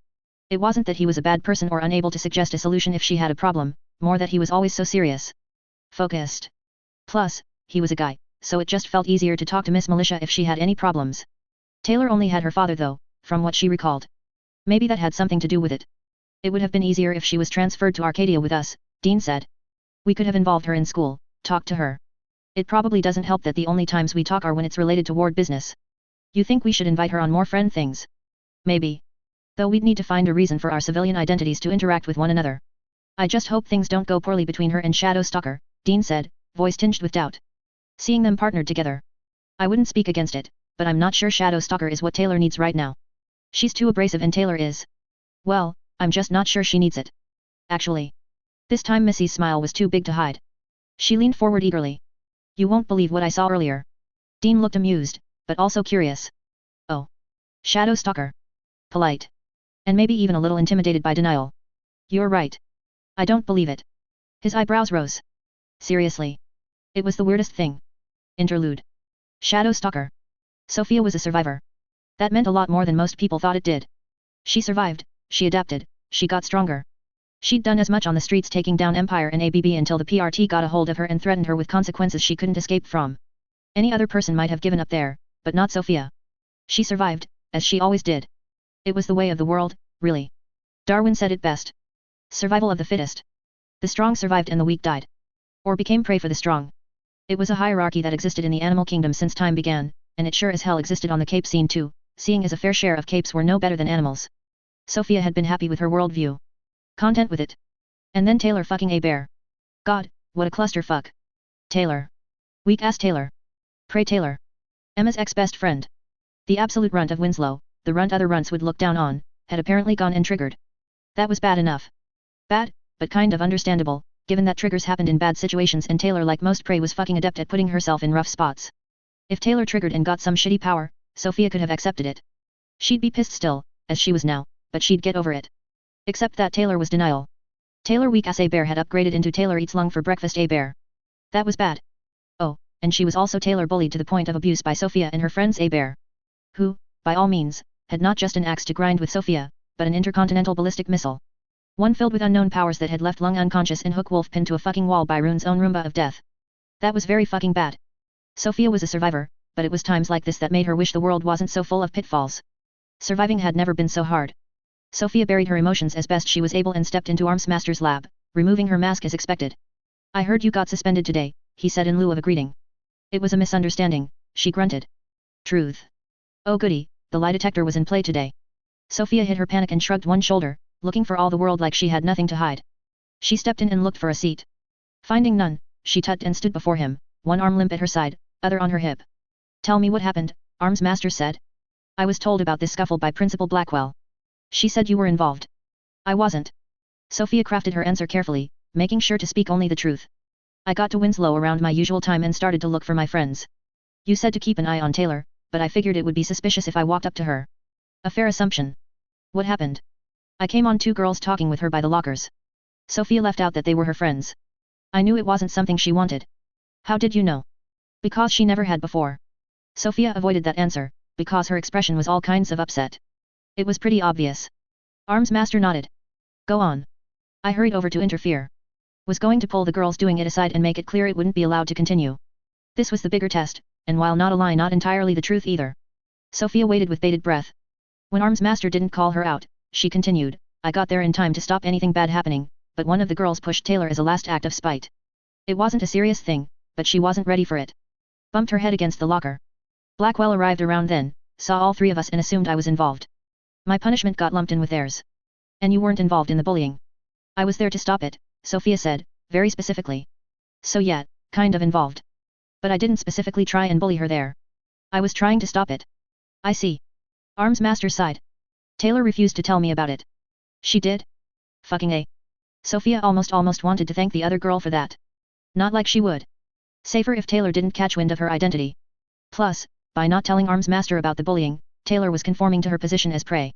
Speaker 1: It wasn't that he was a bad person or unable to suggest a solution if she had a problem, more that he was always so serious. Focused. Plus, he was a guy, so it just felt easier to talk to Miss Militia if she had any problems. Taylor only had her father though, from what she recalled. Maybe that had something to do with it. It would have been easier if she was transferred to Arcadia with us, Dean said. We could have involved her in school, talked to her. It probably doesn't help that the only times we talk are when it's related to ward business. You think we should invite her on more friend things? Maybe. Though we'd need to find a reason for our civilian identities to interact with one another. I just hope things don't go poorly between her and Shadow Stalker, Dean said, voice tinged with doubt. Seeing them partnered together. I wouldn't speak against it, but I'm not sure Shadow Stalker is what Taylor needs right now. She's too abrasive and Taylor is. Well, I'm just not sure she needs it. Actually. This time Missy's smile was too big to hide. She leaned forward eagerly. You won't believe what I saw earlier. Dean looked amused, but also curious. Oh. Shadow Stalker. Polite. And maybe even a little intimidated by denial. You're right. I don't believe it. His eyebrows rose. Seriously. It was the weirdest thing. Interlude. Shadow Stalker. Sophia was a survivor. That meant a lot more than most people thought it did. She survived, she adapted, she got stronger. She'd done as much on the streets taking down Empire and ABB until the PRT got a hold of her and threatened her with consequences she couldn't escape from. Any other person might have given up there, but not Sophia. She survived, as she always did. It was the way of the world, really. Darwin said it best. Survival of the fittest. The strong survived and the weak died. Or became prey for the strong. It was a hierarchy that existed in the animal kingdom since time began, and it sure as hell existed on the Cape scene too, seeing as a fair share of capes were no better than animals. Sophia had been happy with her worldview. Content with it. And then Taylor fucking Hebert. God, what a clusterfuck. Taylor. Weak-ass Taylor. Pray Taylor. Emma's ex-best friend. The absolute runt of Winslow, the runt other runts would look down on, had apparently gone and triggered. That was bad enough. Bad, but kind of understandable, given that triggers happened in bad situations and Taylor, like most prey, was fucking adept at putting herself in rough spots. If Taylor triggered and got some shitty power, Sophia could have accepted it. She'd be pissed still, as she was now, but she'd get over it. Except that Taylor was denial. Taylor weak-ass Hebert had upgraded into Taylor eats lung for breakfast Hebert. That was bad. Oh, and she was also Taylor bullied to the point of abuse by Sophia and her friends Hebert. Who, by all means, had not just an axe to grind with Sophia, but an intercontinental ballistic missile. One filled with unknown powers that had left Lung unconscious and Hook Wolf pinned to a fucking wall by Rune's own Roomba of death. That was very fucking bad. Sophia was a survivor, but it was times like this that made her wish the world wasn't so full of pitfalls. Surviving had never been so hard. Sophia buried her emotions as best she was able and stepped into Armsmaster's lab, removing her mask as expected. I heard you got suspended today, he said in lieu of a greeting. It was a misunderstanding, she grunted. Truth. Oh goody, the lie detector was in play today. Sophia hid her panic and shrugged one shoulder, looking for all the world like she had nothing to hide. She stepped in and looked for a seat. Finding none, she tucked and stood before him, one arm limp at her side, other on her hip. Tell me what happened, Armsmaster said. I was told about this scuffle by Principal Blackwell. She said you were involved. I wasn't. Sophia crafted her answer carefully, making sure to speak only the truth. I got to Winslow around my usual time and started to look for my friends. You said to keep an eye on Taylor, but I figured it would be suspicious if I walked up to her. A fair assumption. What happened? I came on two girls talking with her by the lockers. Sophia left out that they were her friends. I knew it wasn't something she wanted. How did you know? Because she never had before. Sophia avoided that answer, because her expression was all kinds of upset. It was pretty obvious. Armsmaster nodded. Go on. I hurried over to interfere. Was going to pull the girls doing it aside and make it clear it wouldn't be allowed to continue. This was the bigger test, and while not a lie, not entirely the truth either. Sophia waited with bated breath. When Armsmaster didn't call her out, she continued, I got there in time to stop anything bad happening, but one of the girls pushed Taylor as a last act of spite. It wasn't a serious thing, but she wasn't ready for it. Bumped her head against the locker. Blackwell arrived around then, saw all three of us and assumed I was involved. My punishment got lumped in with theirs. And you weren't involved in the bullying. I was there to stop it, Sophia said, very specifically. So yeah, kind of involved. But I didn't specifically try and bully her there. I was trying to stop it. I see. Armsmaster sighed. Taylor refused to tell me about it. She did? Fucking A. Sophia almost wanted to thank the other girl for that. Not like she would. Safer if Taylor didn't catch wind of her identity. Plus, by not telling Armsmaster about the bullying, Taylor was conforming to her position as prey.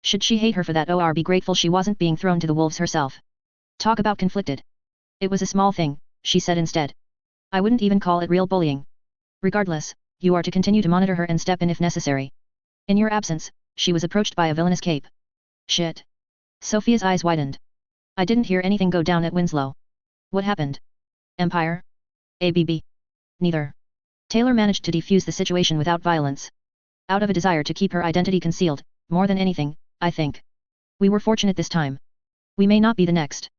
Speaker 1: Should she hate her for that or be grateful she wasn't being thrown to the wolves herself? Talk about conflicted. It was a small thing, she said instead. I wouldn't even call it real bullying. Regardless, you are to continue to monitor her and step in if necessary. In your absence, she was approached by a villainous cape. Shit. Sophia's eyes widened. I didn't hear anything go down at Winslow. What happened? Empire? ABB? Neither. Taylor managed to defuse the situation without violence. Out of a desire to keep her identity concealed, more than anything, I think. We were fortunate this time. We may not be the next.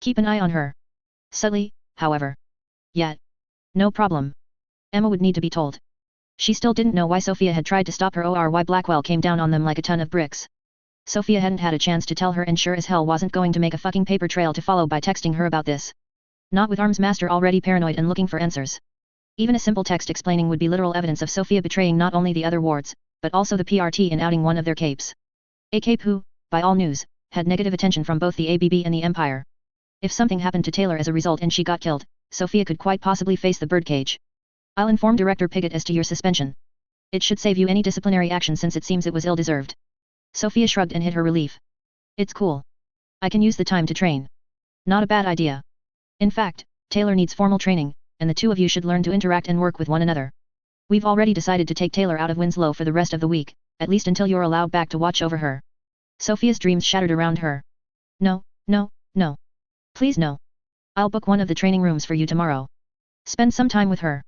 Speaker 1: Keep an eye on her. Subtly, however. Yet. No problem. Emma would need to be told. She still didn't know why Sophia had tried to stop her or why Blackwell came down on them like a ton of bricks. Sophia hadn't had a chance to tell her and sure as hell wasn't going to make a fucking paper trail to follow by texting her about this. Not with Armsmaster already paranoid and looking for answers. Even a simple text explaining would be literal evidence of Sophia betraying not only the other wards, but also the PRT in outing one of their capes. A cape who, by all news, had negative attention from both the ABB and the Empire. If something happened to Taylor as a result and she got killed, Sophia could quite possibly face the birdcage. I'll inform Director Piggott as to your suspension. It should save you any disciplinary action since it seems it was ill-deserved. Sophia shrugged and hid her relief. It's cool. I can use the time to train. Not a bad idea. In fact, Taylor needs formal training, and the two of you should learn to interact and work with one another. We've already decided to take Taylor out of Winslow for the rest of the week, at least until you're allowed back to watch over her. Sophia's dreams shattered around her. No, no, no. Please no. I'll book one of the training rooms for you tomorrow. Spend some time with her.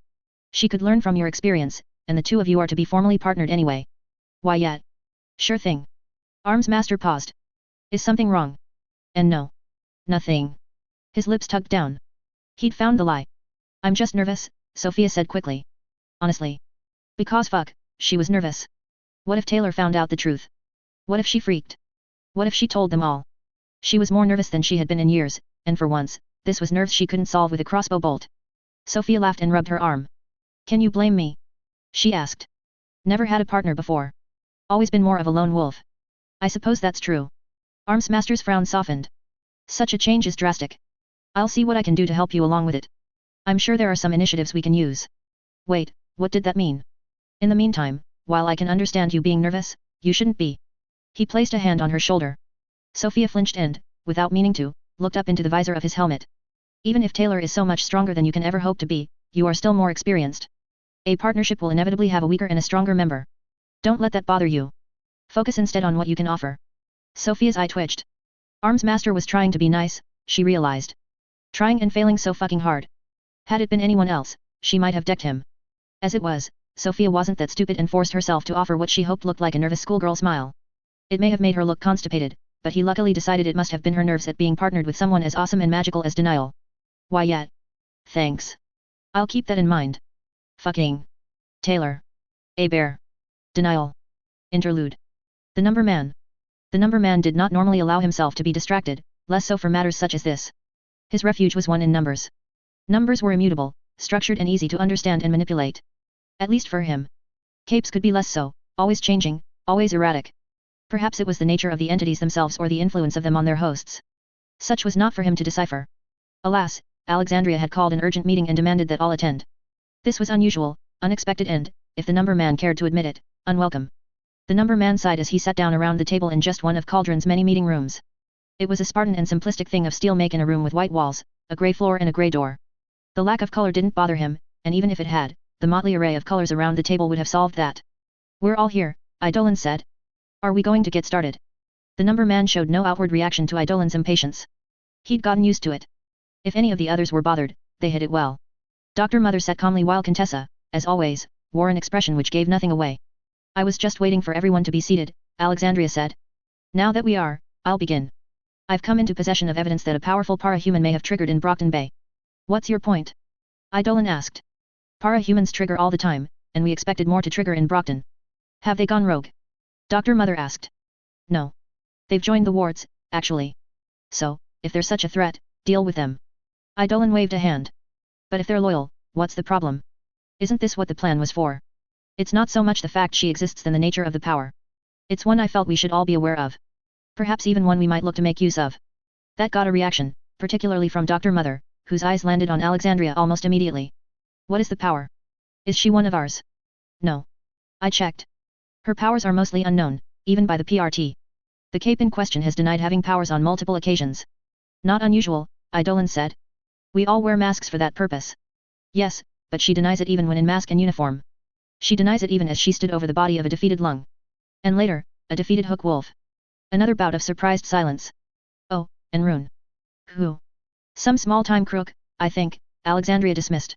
Speaker 1: She could learn from your experience, and the two of you are to be formally partnered anyway. Why yet? Sure thing. Armsmaster paused. Is something wrong? And no. Nothing. His lips tugged down. He'd found the lie. I'm just nervous, Sophia said quickly. Honestly. Because fuck, she was nervous. What if Taylor found out the truth? What if she freaked? What if she told them all? She was more nervous than she had been in years, and for once, this was nerves she couldn't solve with a crossbow bolt. Sophia laughed and rubbed her arm. Can you blame me? She asked. Never had a partner before. Always been more of a lone wolf. I suppose that's true. Armsmaster's frown softened. Such a change is drastic. I'll see what I can do to help you along with it. I'm sure there are some initiatives we can use. Wait, what did that mean? In the meantime, while I can understand you being nervous, you shouldn't be. He placed a hand on her shoulder. Sophia flinched and, without meaning to, looked up into the visor of his helmet. Even if Taylor is so much stronger than you can ever hope to be, you are still more experienced. A partnership will inevitably have a weaker and a stronger member. Don't let that bother you. Focus instead on what you can offer. Sophia's eye twitched. Armsmaster was trying to be nice, she realized. Trying and failing so fucking hard. Had it been anyone else, she might have decked him. As it was, Sophia wasn't that stupid and forced herself to offer what she hoped looked like a nervous schoolgirl smile. It may have made her look constipated, but he luckily decided it must have been her nerves at being partnered with someone as awesome and magical as Denial. Why yet? Thanks. I'll keep that in mind. Fucking. Taylor. Hebert. Denial. Interlude. The Number Man. The Number Man did not normally allow himself to be distracted, less so for matters such as this. His refuge was one in numbers. Numbers were immutable, structured and easy to understand and manipulate. At least for him. Capes could be less so, always changing, always erratic. Perhaps it was the nature of the entities themselves or the influence of them on their hosts. Such was not for him to decipher. Alas, Alexandria had called an urgent meeting and demanded that all attend. This was unusual, unexpected and, if the Number Man cared to admit it, unwelcome. The Number Man sighed as he sat down around the table in just one of Cauldron's many meeting rooms. It was a Spartan and simplistic thing of steel make in a room with white walls, a grey floor and a grey door. The lack of color didn't bother him, and even if it had, the motley array of colors around the table would have solved that. We're all here, Eidolon said. Are we going to get started? The Number Man showed no outward reaction to Eidolon's impatience. He'd gotten used to it. If any of the others were bothered, they hid it well. Dr. Mother sat calmly while Contessa, as always, wore an expression which gave nothing away. I was just waiting for everyone to be seated, Alexandria said. Now that we are, I'll begin. I've come into possession of evidence that a powerful parahuman may have triggered in Brockton Bay. What's your point? Eidolon asked. Parahumans trigger all the time, and we expected more to trigger in Brockton. Have they gone rogue? Dr. Mother asked. No. They've joined the wards, actually. So, if there's such a threat, deal with them. Eidolon waved a hand. But if they're loyal, what's the problem? Isn't this what the plan was for? It's not so much the fact she exists than the nature of the power. It's one I felt we should all be aware of. Perhaps even one we might look to make use of. That got a reaction, particularly from Dr. Mother, whose eyes landed on Alexandria almost immediately. What is the power? Is she one of ours? No. I checked. Her powers are mostly unknown, even by the PRT. The Cape in question has denied having powers on multiple occasions. Not unusual, Eidolon said. We all wear masks for that purpose. Yes, but she denies it even when in mask and uniform. She denies it even as she stood over the body of a defeated lung. And later, a defeated Hook Wolf. Another bout of surprised silence. Oh, and Rune. Who? Some small-time crook, I think, Alexandria dismissed.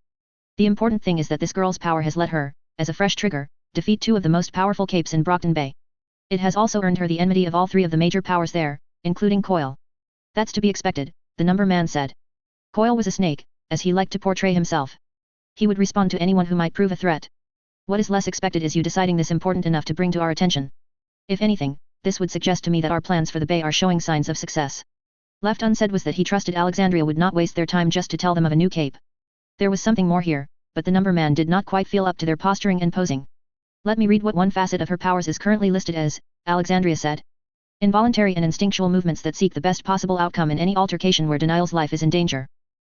Speaker 1: The important thing is that this girl's power has let her, as a fresh trigger, defeat two of the most powerful capes in Brockton Bay. It has also earned her the enmity of all three of the major powers there, including Coil. That's to be expected, the Number Man said. Coil was a snake, as he liked to portray himself. He would respond to anyone who might prove a threat. What is less expected is you deciding this important enough to bring to our attention. If anything, this would suggest to me that our plans for the Bay are showing signs of success. Left unsaid was that he trusted Alexandria would not waste their time just to tell them of a new cape. There was something more here, but the Number Man did not quite feel up to their posturing and posing. Let me read what one facet of her powers is currently listed as, Alexandria said. Involuntary and instinctual movements that seek the best possible outcome in any altercation where Denial's life is in danger.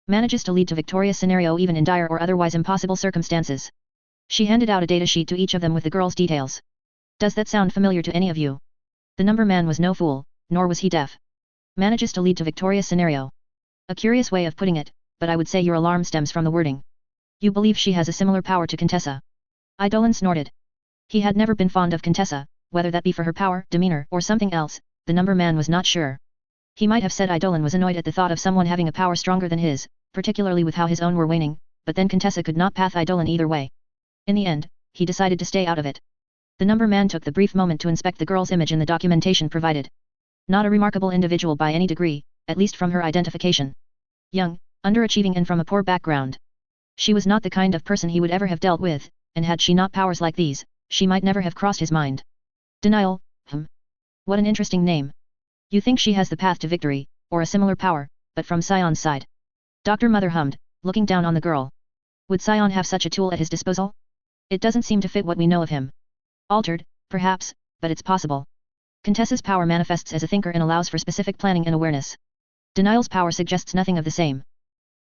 Speaker 1: Manages to lead to victorious scenario even in dire or otherwise impossible circumstances. She handed out a datasheet to each of them with the girl's details. Does that sound familiar to any of you? The Number Man was no fool, nor was he deaf. Manages to lead to victorious scenario. A curious way of putting it, but I would say your alarm stems from the wording. You believe she has a similar power to Contessa? Eidolon snorted. He had never been fond of Contessa, whether that be for her power, demeanor, or something else, the Number Man was not sure. He might have said Eidolon was annoyed at the thought of someone having a power stronger than his, particularly with how his own were waning, but then Contessa could not path Eidolon either way. In the end, he decided to stay out of it. The Number Man took the brief moment to inspect the girl's image in the documentation provided. Not a remarkable individual by any degree, at least from her identification. Young, underachieving and from a poor background. She was not the kind of person he would ever have dealt with, and had she not powers like these, she might never have crossed his mind. Denial, What an interesting name. You think she has the path to victory, or a similar power, but from Sion's side. Dr. Mother hummed, looking down on the girl. Would Sion have such a tool at his disposal? It doesn't seem to fit what we know of him. Altered, perhaps, but it's possible. Contessa's power manifests as a thinker and allows for specific planning and awareness. Denial's power suggests nothing of the same.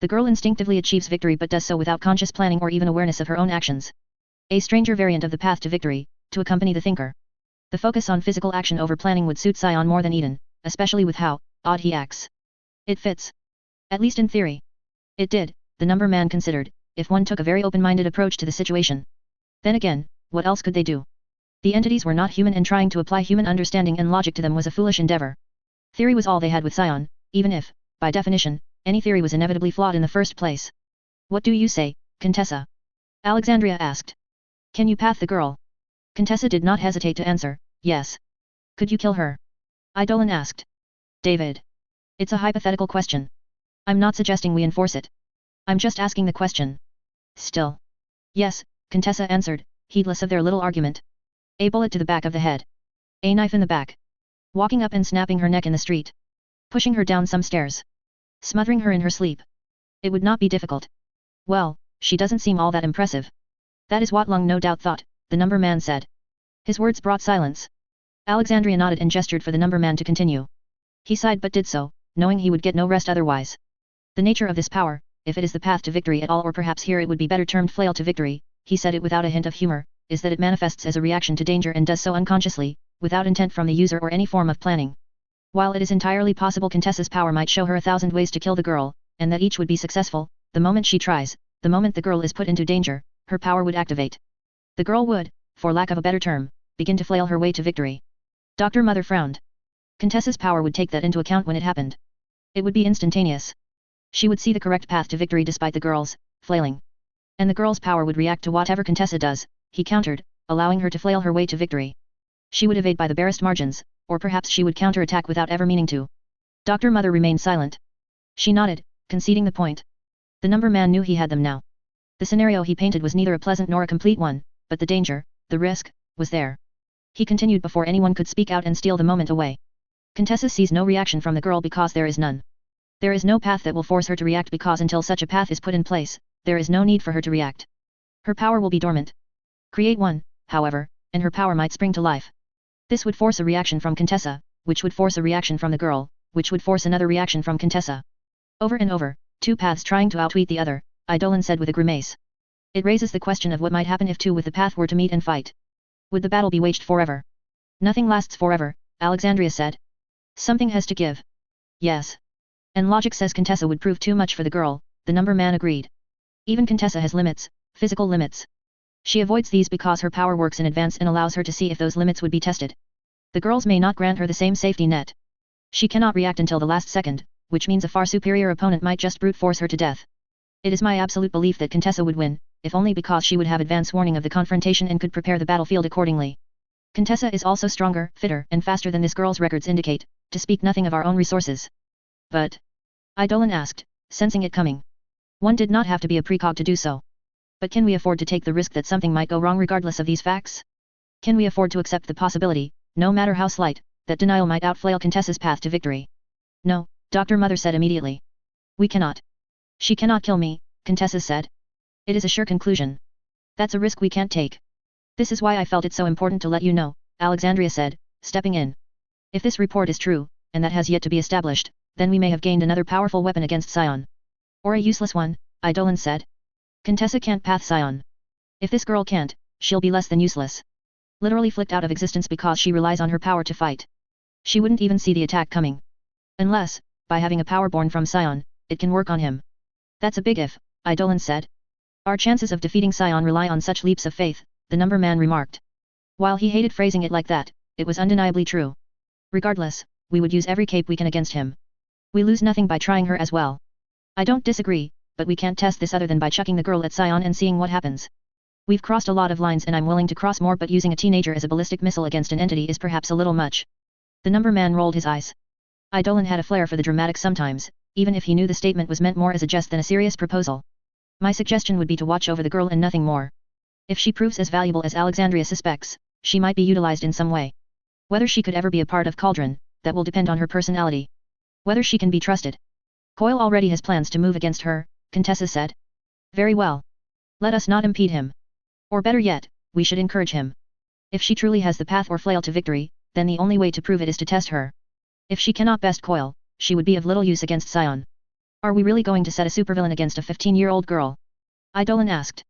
Speaker 1: The girl instinctively achieves victory but does so without conscious planning or even awareness of her own actions. A stranger variant of the path to victory, to accompany the thinker. The focus on physical action over planning would suit Sion more than Eden, especially with how odd he acts. It fits. At least in theory. It did, the number man considered, if one took a very open-minded approach to the situation. Then again, what else could they do? The entities were not human and trying to apply human understanding and logic to them was a foolish endeavor. Theory was all they had with Sion, even if, by definition, any theory was inevitably flawed in the first place. What do you say, Contessa? Alexandria asked. Can you path the girl? Contessa did not hesitate to answer, yes. Could you kill her? Eidolon asked. David. It's a hypothetical question. I'm not suggesting we enforce it. I'm just asking the question. Still. Yes, Contessa answered, heedless of their little argument. A bullet to the back of the head. A knife in the back. Walking up and snapping her neck in the street. Pushing her down some stairs. Smothering her in her sleep. It would not be difficult. Well, she doesn't seem all that impressive. That is what Lung no doubt thought, the number man said. His words brought silence. Alexandria nodded and gestured for the number man to continue. He sighed but did so, knowing he would get no rest otherwise. The nature of this power, if it is the path to victory at all or perhaps here it would be better termed flail to victory, he said it without a hint of humor, is that it manifests as a reaction to danger and does so unconsciously, without intent from the user or any form of planning. While it is entirely possible Contessa's power might show her 1,000 ways to kill the girl, and that each would be successful, the moment she tries, the moment the girl is put into danger, her power would activate. The girl would, for lack of a better term, begin to flail her way to victory. Dr. Mother frowned. Contessa's power would take that into account when it happened. It would be instantaneous. She would see the correct path to victory despite the girl's flailing. And the girl's power would react to whatever Contessa does, he countered, allowing her to flail her way to victory. She would evade by the barest margins, or perhaps she would counterattack without ever meaning to. Dr. Mother remained silent. She nodded, conceding the point. The number man knew he had them now. The scenario he painted was neither a pleasant nor a complete one, but the danger, the risk, was there. He continued before anyone could speak out and steal the moment away. Contessa sees no reaction from the girl because there is none. There is no path that will force her to react because until such a path is put in place, there is no need for her to react. Her power will be dormant. Create one, however, and her power might spring to life. This would force a reaction from Contessa, which would force a reaction from the girl, which would force another reaction from Contessa. Over and over, two paths trying to outwit the other, Eidolon said with a grimace. It raises the question of what might happen if two with the path were to meet and fight. Would the battle be waged forever? Nothing lasts forever, Alexandria said. Something has to give. Yes. And logic says Contessa would prove too much for the girl, the number man agreed. Even Contessa has limits, physical limits. She avoids these because her power works in advance and allows her to see if those limits would be tested. The girls may not grant her the same safety net. She cannot react until the last second, which means a far superior opponent might just brute force her to death. It is my absolute belief that Contessa would win, if only because she would have advance warning of the confrontation and could prepare the battlefield accordingly. Contessa is also stronger, fitter, and faster than this girl's records indicate, to speak nothing of our own resources. But? Eidolon asked, sensing it coming. One did not have to be a precog to do so. But can we afford to take the risk that something might go wrong regardless of these facts? Can we afford to accept the possibility, no matter how slight, that denial might outflail Contessa's path to victory? No, Dr. Mother said immediately. We cannot. She cannot kill me, Contessa said. It is a sure conclusion. That's a risk we can't take. This is why I felt it so important to let you know, Alexandria said, stepping in. If this report is true, and that has yet to be established, then we may have gained another powerful weapon against Sion. Or a useless one, Eidolon said. Contessa can't path Sion. If this girl can't, she'll be less than useless. Literally flicked out of existence because she relies on her power to fight. She wouldn't even see the attack coming. Unless, by having a power born from Sion, it can work on him. That's a big if, Eidolon said. Our chances of defeating Sion rely on such leaps of faith, the number man remarked. While he hated phrasing it like that, it was undeniably true. Regardless, we would use every cape we can against him. We lose nothing by trying her as well. I don't disagree, but we can't test this other than by chucking the girl at Sion and seeing what happens. We've crossed a lot of lines and I'm willing to cross more, but using a teenager as a ballistic missile against an entity is perhaps a little much. The number man rolled his eyes. Eidolon had a flair for the dramatic sometimes, even if he knew the statement was meant more as a jest than a serious proposal. My suggestion would be to watch over the girl and nothing more. If she proves as valuable as Alexandria suspects, she might be utilized in some way. Whether she could ever be a part of Cauldron, that will depend on her personality. Whether she can be trusted. Coil already has plans to move against her, Contessa said. Very well. Let us not impede him. Or better yet, we should encourage him. If she truly has the path or flail to victory, then the only way to prove it is to test her. If she cannot best Coil, she would be of little use against Sion. Are we really going to set a supervillain against a 15-year-old girl? Eidolon asked.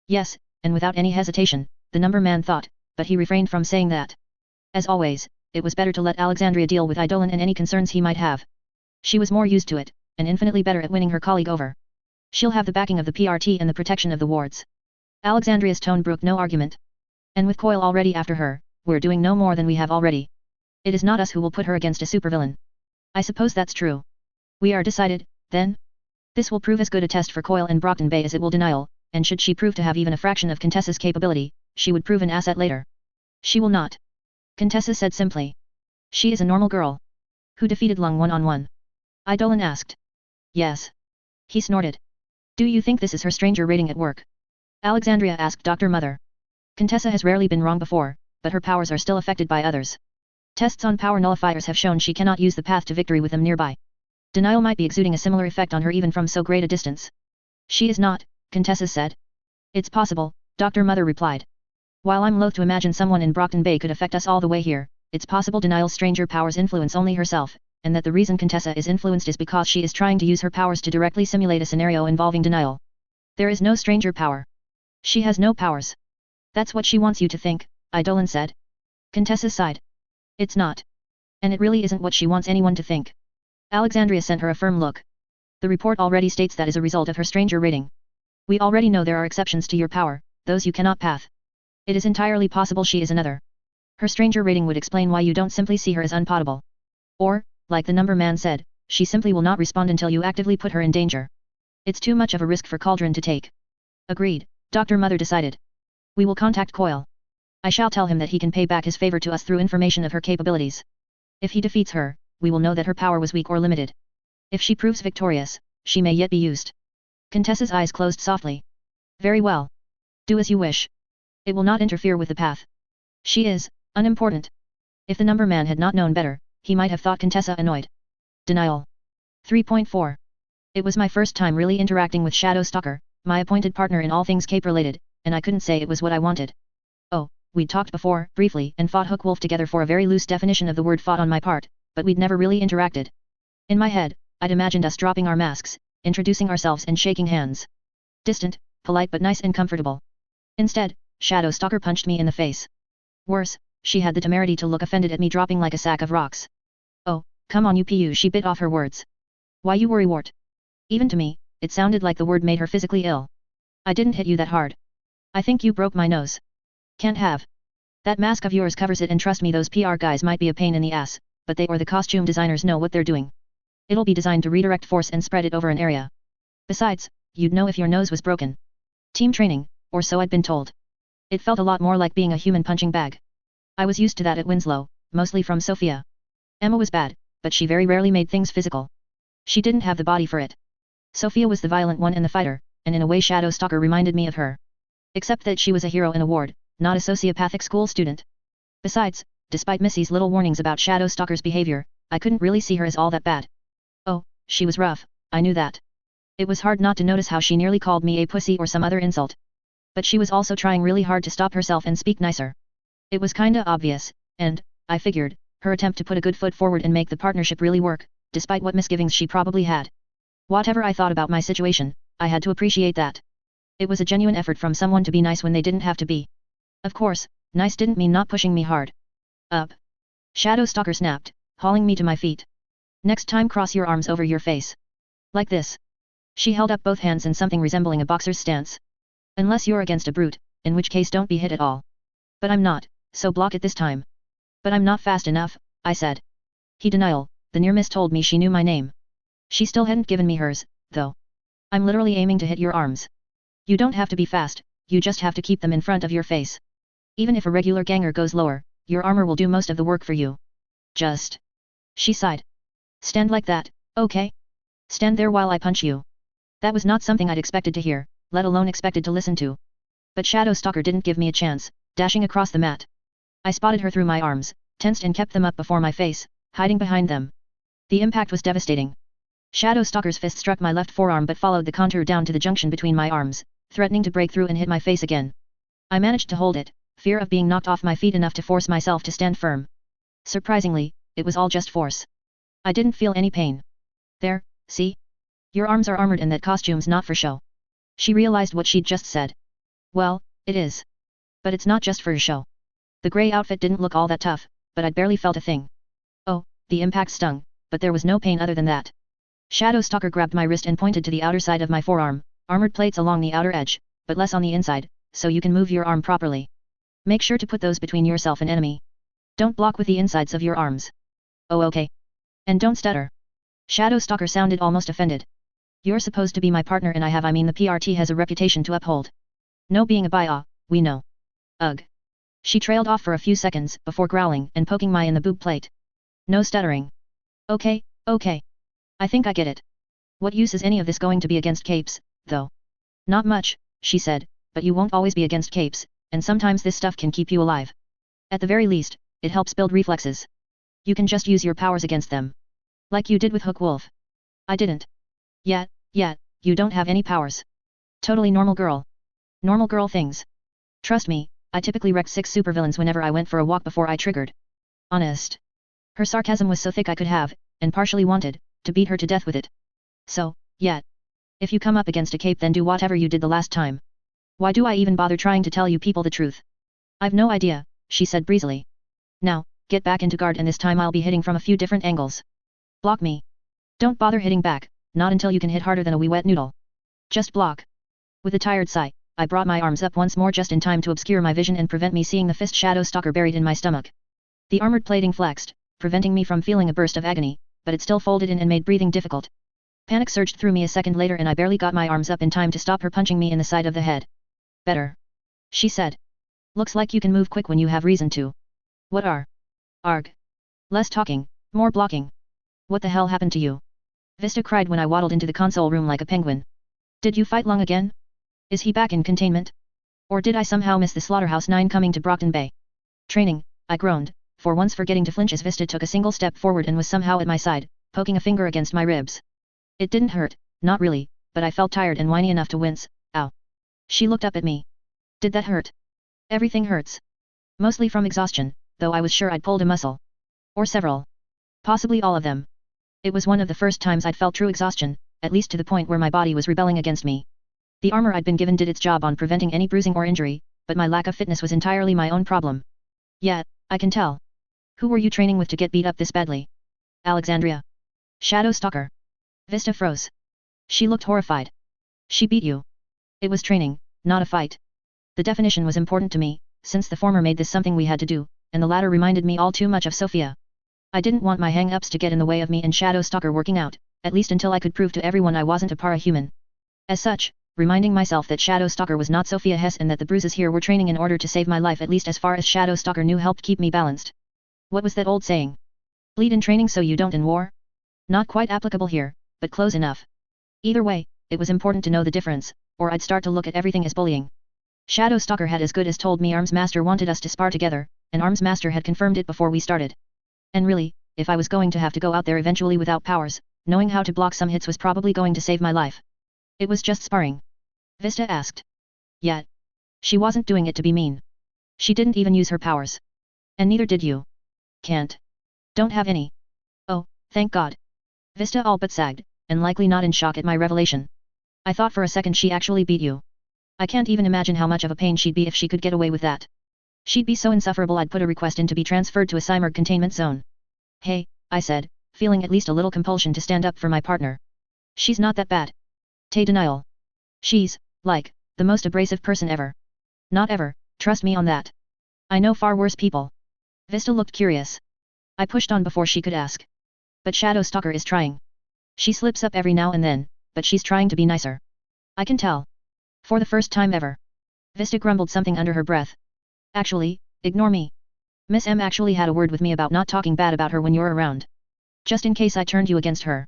Speaker 1: Yes, and without any hesitation, the number man thought, but he refrained from saying that. As always, it was better to let Alexandria deal with Eidolon and any concerns he might have. She was more used to it, and infinitely better at winning her colleague over. She'll have the backing of the PRT and the protection of the wards. Alexandria's tone brooked no argument. And with Coil already after her, we're doing no more than we have already. It is not us who will put her against a supervillain. I suppose that's true. We are decided, then? This will prove as good a test for Coil and Brockton Bay as it will Denial, and should she prove to have even a fraction of Contessa's capability, she would prove an asset later. She will not. Contessa said simply. She is a normal girl. Who defeated Lung one-on-one? Eidolon asked. Yes. He snorted. Do you think this is her stranger rating at work? Alexandria asked Dr. Mother. Contessa has rarely been wrong before, but her powers are still affected by others. Tests on power nullifiers have shown she cannot use the path to victory with them nearby. Denial might be exuding a similar effect on her even from so great a distance. She is not, Contessa said. It's possible, Dr. Mother replied. While I'm loath to imagine someone in Brockton Bay could affect us all the way here, it's possible Denial's stranger powers influence only herself, and that the reason Contessa is influenced is because she is trying to use her powers to directly simulate a scenario involving Denial. There is no stranger power. She has no powers. That's what she wants you to think, Eidolon said. Contessa sighed. It's not. And it really isn't what she wants anyone to think. Alexandria sent her a firm look. The report already states that as a result of her stranger rating. We already know there are exceptions to your power, those you cannot path. It is entirely possible she is another. Her stranger rating would explain why you don't simply see her as unpotable. Or, like the number man said, she simply will not respond until you actively put her in danger. It's too much of a risk for Cauldron to take. Agreed, Dr. Mother decided. We will contact Coil. I shall tell him that he can pay back his favor to us through information of her capabilities. If he defeats her, we will know that her power was weak or limited. If she proves victorious, she may yet be used. Contessa's eyes closed softly. Very well. Do as you wish. It will not interfere with the path. She is unimportant. If the number man had not known better, he might have thought Contessa annoyed. Denial. 3.4. It was my first time really interacting with Shadow Stalker, my appointed partner in all things cape-related, and I couldn't say it was what I wanted. Oh, we'd talked before, briefly, and fought Hook Wolf together for a very loose definition of the word fought on my part, but we'd never really interacted. In my head, I'd imagined us dropping our masks, introducing ourselves and shaking hands. Distant, polite but nice and comfortable. Instead, Shadow Stalker punched me in the face. Worse, she had the temerity to look offended at me dropping like a sack of rocks. Oh, come on you, she bit off her words. Why you worrywart? Even to me, it sounded like the word made her physically ill. I didn't hit you that hard. I think you broke my nose. Can't have. That mask of yours covers it, and trust me, those PR guys might be a pain in the ass, but they or the costume designers know what they're doing. It'll be designed to redirect force and spread it over an area. Besides, you'd know if your nose was broken. Team training, or so I'd been told. It felt a lot more like being a human punching bag. I was used to that at Winslow, mostly from Sophia. Emma was bad, but she very rarely made things physical. She didn't have the body for it. Sophia was the violent one and the fighter, and in a way Shadow Stalker reminded me of her. Except that she was a hero in a ward, not a sociopathic school student. Besides, despite Missy's little warnings about Shadow Stalker's behavior, I couldn't really see her as all that bad. Oh, she was rough, I knew that. It was hard not to notice how she nearly called me a pussy or some other insult. But she was also trying really hard to stop herself and speak nicer. It was kinda obvious, and, I figured, her attempt to put a good foot forward and make the partnership really work, despite what misgivings she probably had. Whatever I thought about my situation, I had to appreciate that. It was a genuine effort from someone to be nice when they didn't have to be. Of course, nice didn't mean not pushing me hard. Up. Shadow Stalker snapped, hauling me to my feet. Next time cross your arms over your face. Like this. She held up both hands in something resembling a boxer's stance. Unless you're against a brute, in which case don't be hit at all. But I'm not, so block it this time. But I'm not fast enough, I said. He denial, the near miss told me she knew my name. She still hadn't given me hers, though. I'm literally aiming to hit your arms. You don't have to be fast, you just have to keep them in front of your face. Even if a regular ganger goes lower, your armor will do most of the work for you. Just. She sighed. Stand like that, okay? Stand there while I punch you. That was not something I'd expected to hear, let alone expected to listen to. But Shadow Stalker didn't give me a chance, dashing across the mat. I spotted her through my arms, tensed and kept them up before my face, hiding behind them. The impact was devastating. Shadow Stalker's fist struck my left forearm but followed the contour down to the junction between my arms, threatening to break through and hit my face again. I managed to hold it, fear of being knocked off my feet enough to force myself to stand firm. Surprisingly, it was all just force. I didn't feel any pain. There, see? Your arms are armored and that costume's not for show. She realized what she'd just said. Well, it is. But it's not just for show. The grey outfit didn't look all that tough, but I'd barely felt a thing. Oh, the impact stung, but there was no pain other than that. Shadow Stalker grabbed my wrist and pointed to the outer side of my forearm, armored plates along the outer edge, but less on the inside, so you can move your arm properly. Make sure to put those between yourself and enemy. Don't block with the insides of your arms. Oh okay. And don't stutter. Shadow Stalker sounded almost offended. You're supposed to be my partner and I mean the PRT has a reputation to uphold. No being a biah, we know. Ugh. She trailed off for a few seconds before growling and poking my in the boob plate. No stuttering. Okay, okay. I think I get it. What use is any of this going to be against capes, though? Not much, she said, but you won't always be against capes, and sometimes this stuff can keep you alive. At the very least, it helps build reflexes. You can just use your powers against them. Like you did with Hook Wolf. I didn't. Yet, you don't have any powers. Totally normal girl. Normal girl things. Trust me, I typically wrecked 6 supervillains whenever I went for a walk before I triggered. Honest. Her sarcasm was so thick I could have, and partially wanted, to beat her to death with it. So, if you come up against a cape then do whatever you did the last time. Why do I even bother trying to tell you people the truth? I've no idea, she said breezily. Now, get back into guard and this time I'll be hitting from a few different angles. Block me. Don't bother hitting back, not until you can hit harder than a wee wet noodle. Just block. With a tired sigh, I brought my arms up once more just in time to obscure my vision and prevent me seeing the fist Shadow Stalker buried in my stomach. The armored plating flexed, preventing me from feeling a burst of agony, but it still folded in and made breathing difficult. Panic surged through me a second later and I barely got my arms up in time to stop her punching me in the side of the head. Better. She said. Looks like you can move quick when you have reason to. What are? Arg. Less talking, more blocking. What the hell happened to you? Vista cried when I waddled into the console room like a penguin. Did you fight Lung again? Is he back in containment? Or did I somehow miss the Slaughterhouse 9 coming to Brockton Bay? Training, I groaned, for once forgetting to flinch as Vista took a single step forward and was somehow at my side, poking a finger against my ribs. It didn't hurt, not really, but I felt tired and whiny enough to wince. Ow. She looked up at me. Did that hurt? Everything hurts. Mostly from exhaustion, though I was sure I'd pulled a muscle. Or several. Possibly all of them. It was one of the first times I'd felt true exhaustion, at least to the point where my body was rebelling against me. The armor I'd been given did its job on preventing any bruising or injury, but my lack of fitness was entirely my own problem. Yet, I can tell. Who were you training with to get beat up this badly? Alexandria. Shadow Stalker. Vista froze. She looked horrified. She beat you. It was training, not a fight. The definition was important to me, since the former made this something we had to do, and the latter reminded me all too much of Sophia. I didn't want my hang-ups to get in the way of me and Shadow Stalker working out, at least until I could prove to everyone I wasn't a parahuman. As such, reminding myself that Shadow Stalker was not Sophia Hess and that the bruises here were training in order to save my life at least as far as Shadow Stalker knew helped keep me balanced. What was that old saying? Bleed in training so you don't in war? Not quite applicable here, but close enough. Either way, it was important to know the difference, or I'd start to look at everything as bullying. Shadow Stalker had as good as told me Arms Master wanted us to spar together, and Arms Master had confirmed it before we started. And really, if I was going to have to go out there eventually without powers, knowing how to block some hits was probably going to save my life. It was just sparring. Vista asked. Yet. She wasn't doing it to be mean. She didn't even use her powers. And neither did you. Can't. Don't have any. Oh, thank God. Vista all but sagged, and likely not in shock at my revelation. I thought for a second she actually beat you. I can't even imagine how much of a pain she'd be if she could get away with that. She'd be so insufferable I'd put a request in to be transferred to a Cymerg containment zone. Hey, I said, feeling at least a little compulsion to stand up for my partner. She's not that bad. Tay denial. She's, like, the most abrasive person ever. Not ever, trust me on that. I know far worse people. Vista looked curious. I pushed on before she could ask. But Shadow Stalker is trying. She slips up every now and then, but she's trying to be nicer. I can tell. For the first time ever. Vista grumbled something under her breath. Actually, ignore me. Miss M actually had a word with me about not talking bad about her when you're around. Just in case I turned you against her.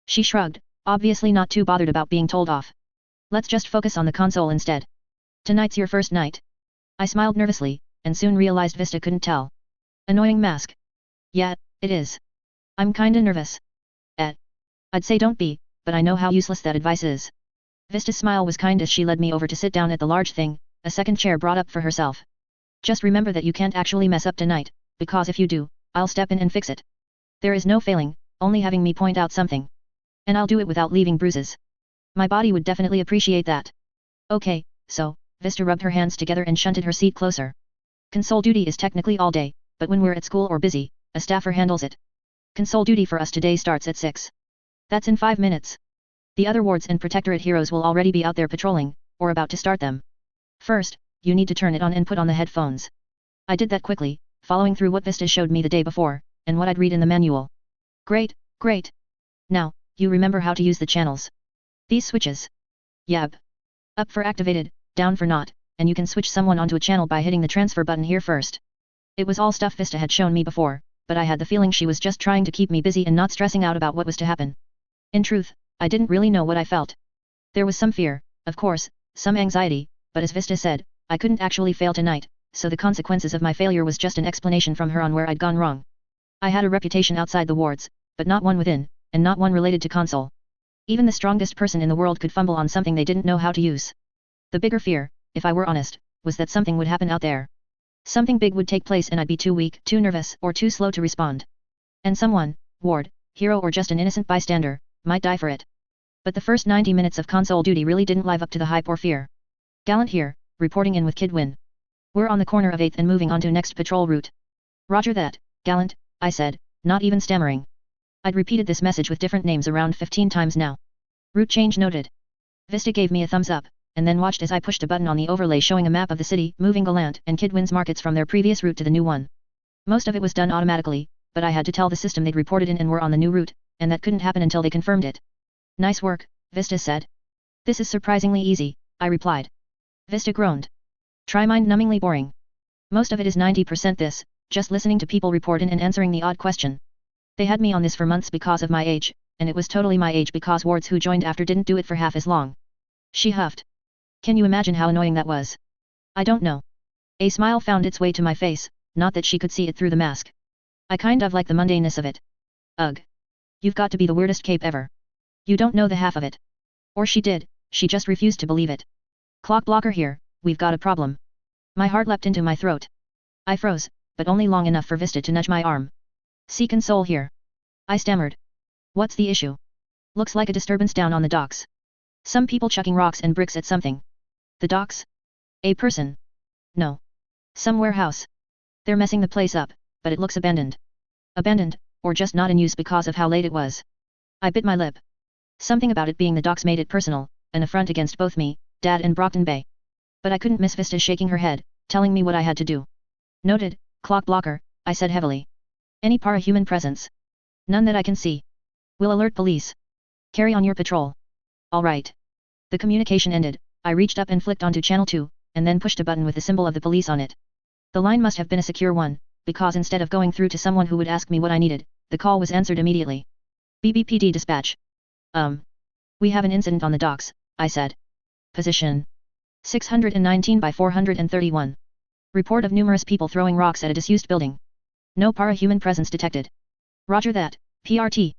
Speaker 1: She shrugged, obviously not too bothered about being told off. Let's just focus on the console instead. Tonight's your first night. I smiled nervously, and soon realized Vista couldn't tell. Annoying mask. Yeah, it is. I'm kinda nervous. I'd say don't be, but I know how useless that advice is. Vista's smile was kind as she led me over to sit down at the large thing, a second chair brought up for herself. Just remember that you can't actually mess up tonight, because if you do, I'll step in and fix it. There is no failing, only having me point out something. And I'll do it without leaving bruises. My body would definitely appreciate that. Okay, so, Vista rubbed her hands together and shunted her seat closer. Console duty is technically all day, but when we're at school or busy, a staffer handles it. Console duty for us today starts at 6. That's in 5 minutes. The other wards and protectorate heroes will already be out there patrolling, or about to start them. First, you need to turn it on and put on the headphones. I did that quickly, following through what Vista showed me the day before, and what I'd read in the manual. Great, great. Now, you remember how to use the channels. These switches. Yep. Up for activated, down for not, and you can switch someone onto a channel by hitting the transfer button here first. It was all stuff Vista had shown me before, but I had the feeling she was just trying to keep me busy and not stressing out about what was to happen. In truth, I didn't really know what I felt. There was some fear, of course, some anxiety, but as Vista said, I couldn't actually fail tonight, so the consequences of my failure was just an explanation from her on where I'd gone wrong. I had a reputation outside the wards, but not one within, and not one related to console. Even the strongest person in the world could fumble on something they didn't know how to use. The bigger fear, if I were honest, was that something would happen out there. Something big would take place and I'd be too weak, too nervous, or too slow to respond. And someone, ward, hero or just an innocent bystander, might die for it. But the first 90 minutes of console duty really didn't live up to the hype or fear. Gallant here, reporting in with Kid Win. We're on the corner of 8th and moving on to next patrol route. Roger that, Gallant, I said, not even stammering. I'd repeated this message with different names around 15 times now. Route change noted. Vista gave me a thumbs up, and then watched as I pushed a button on the overlay showing a map of the city, moving Gallant and Kid Win's markets from their previous route to the new one. Most of it was done automatically, but I had to tell the system they'd reported in and were on the new route, and that couldn't happen until they confirmed it. Nice work, Vista said. This is surprisingly easy, I replied. Vista groaned. Try mind-numbingly boring. Most of it is 90% this, just listening to people report in and answering the odd question. They had me on this for months because of my age, and it was totally my age because wards who joined after didn't do it for half as long. She huffed. Can you imagine how annoying that was? I don't know. A smile found its way to my face, not that she could see it through the mask. I kind of like the mundaneness of it. Ugh. You've got to be the weirdest cape ever. You don't know the half of it. Or she did, she just refused to believe it. Clock blocker here, we've got a problem. My heart leapt into my throat. I froze, but only long enough for Vista to nudge my arm. See console here. I stammered. What's the issue? Looks like a disturbance down on the docks. Some people chucking rocks and bricks at something. The docks? A person? No. Some warehouse. They're messing the place up, but it looks abandoned. Abandoned, or just not in use because of how late it was. I bit my lip. Something about it being the docks made it personal, an affront against both me, Dad and Brockton Bay. But I couldn't miss Vista shaking her head, telling me what I had to do. Noted, clock blocker, I said heavily. Any parahuman presence? None that I can see. We'll alert police. Carry on your patrol. All right. The communication ended, I reached up and flicked onto channel 2, and then pushed a button with the symbol of the police on it. The line must have been a secure one, because instead of going through to someone who would ask me what I needed, the call was answered immediately. BBPD dispatch. We have an incident on the docks, I said. Position 619 by 431. Report of numerous people throwing rocks at a disused building. No parahuman presence detected. Roger that, PRT.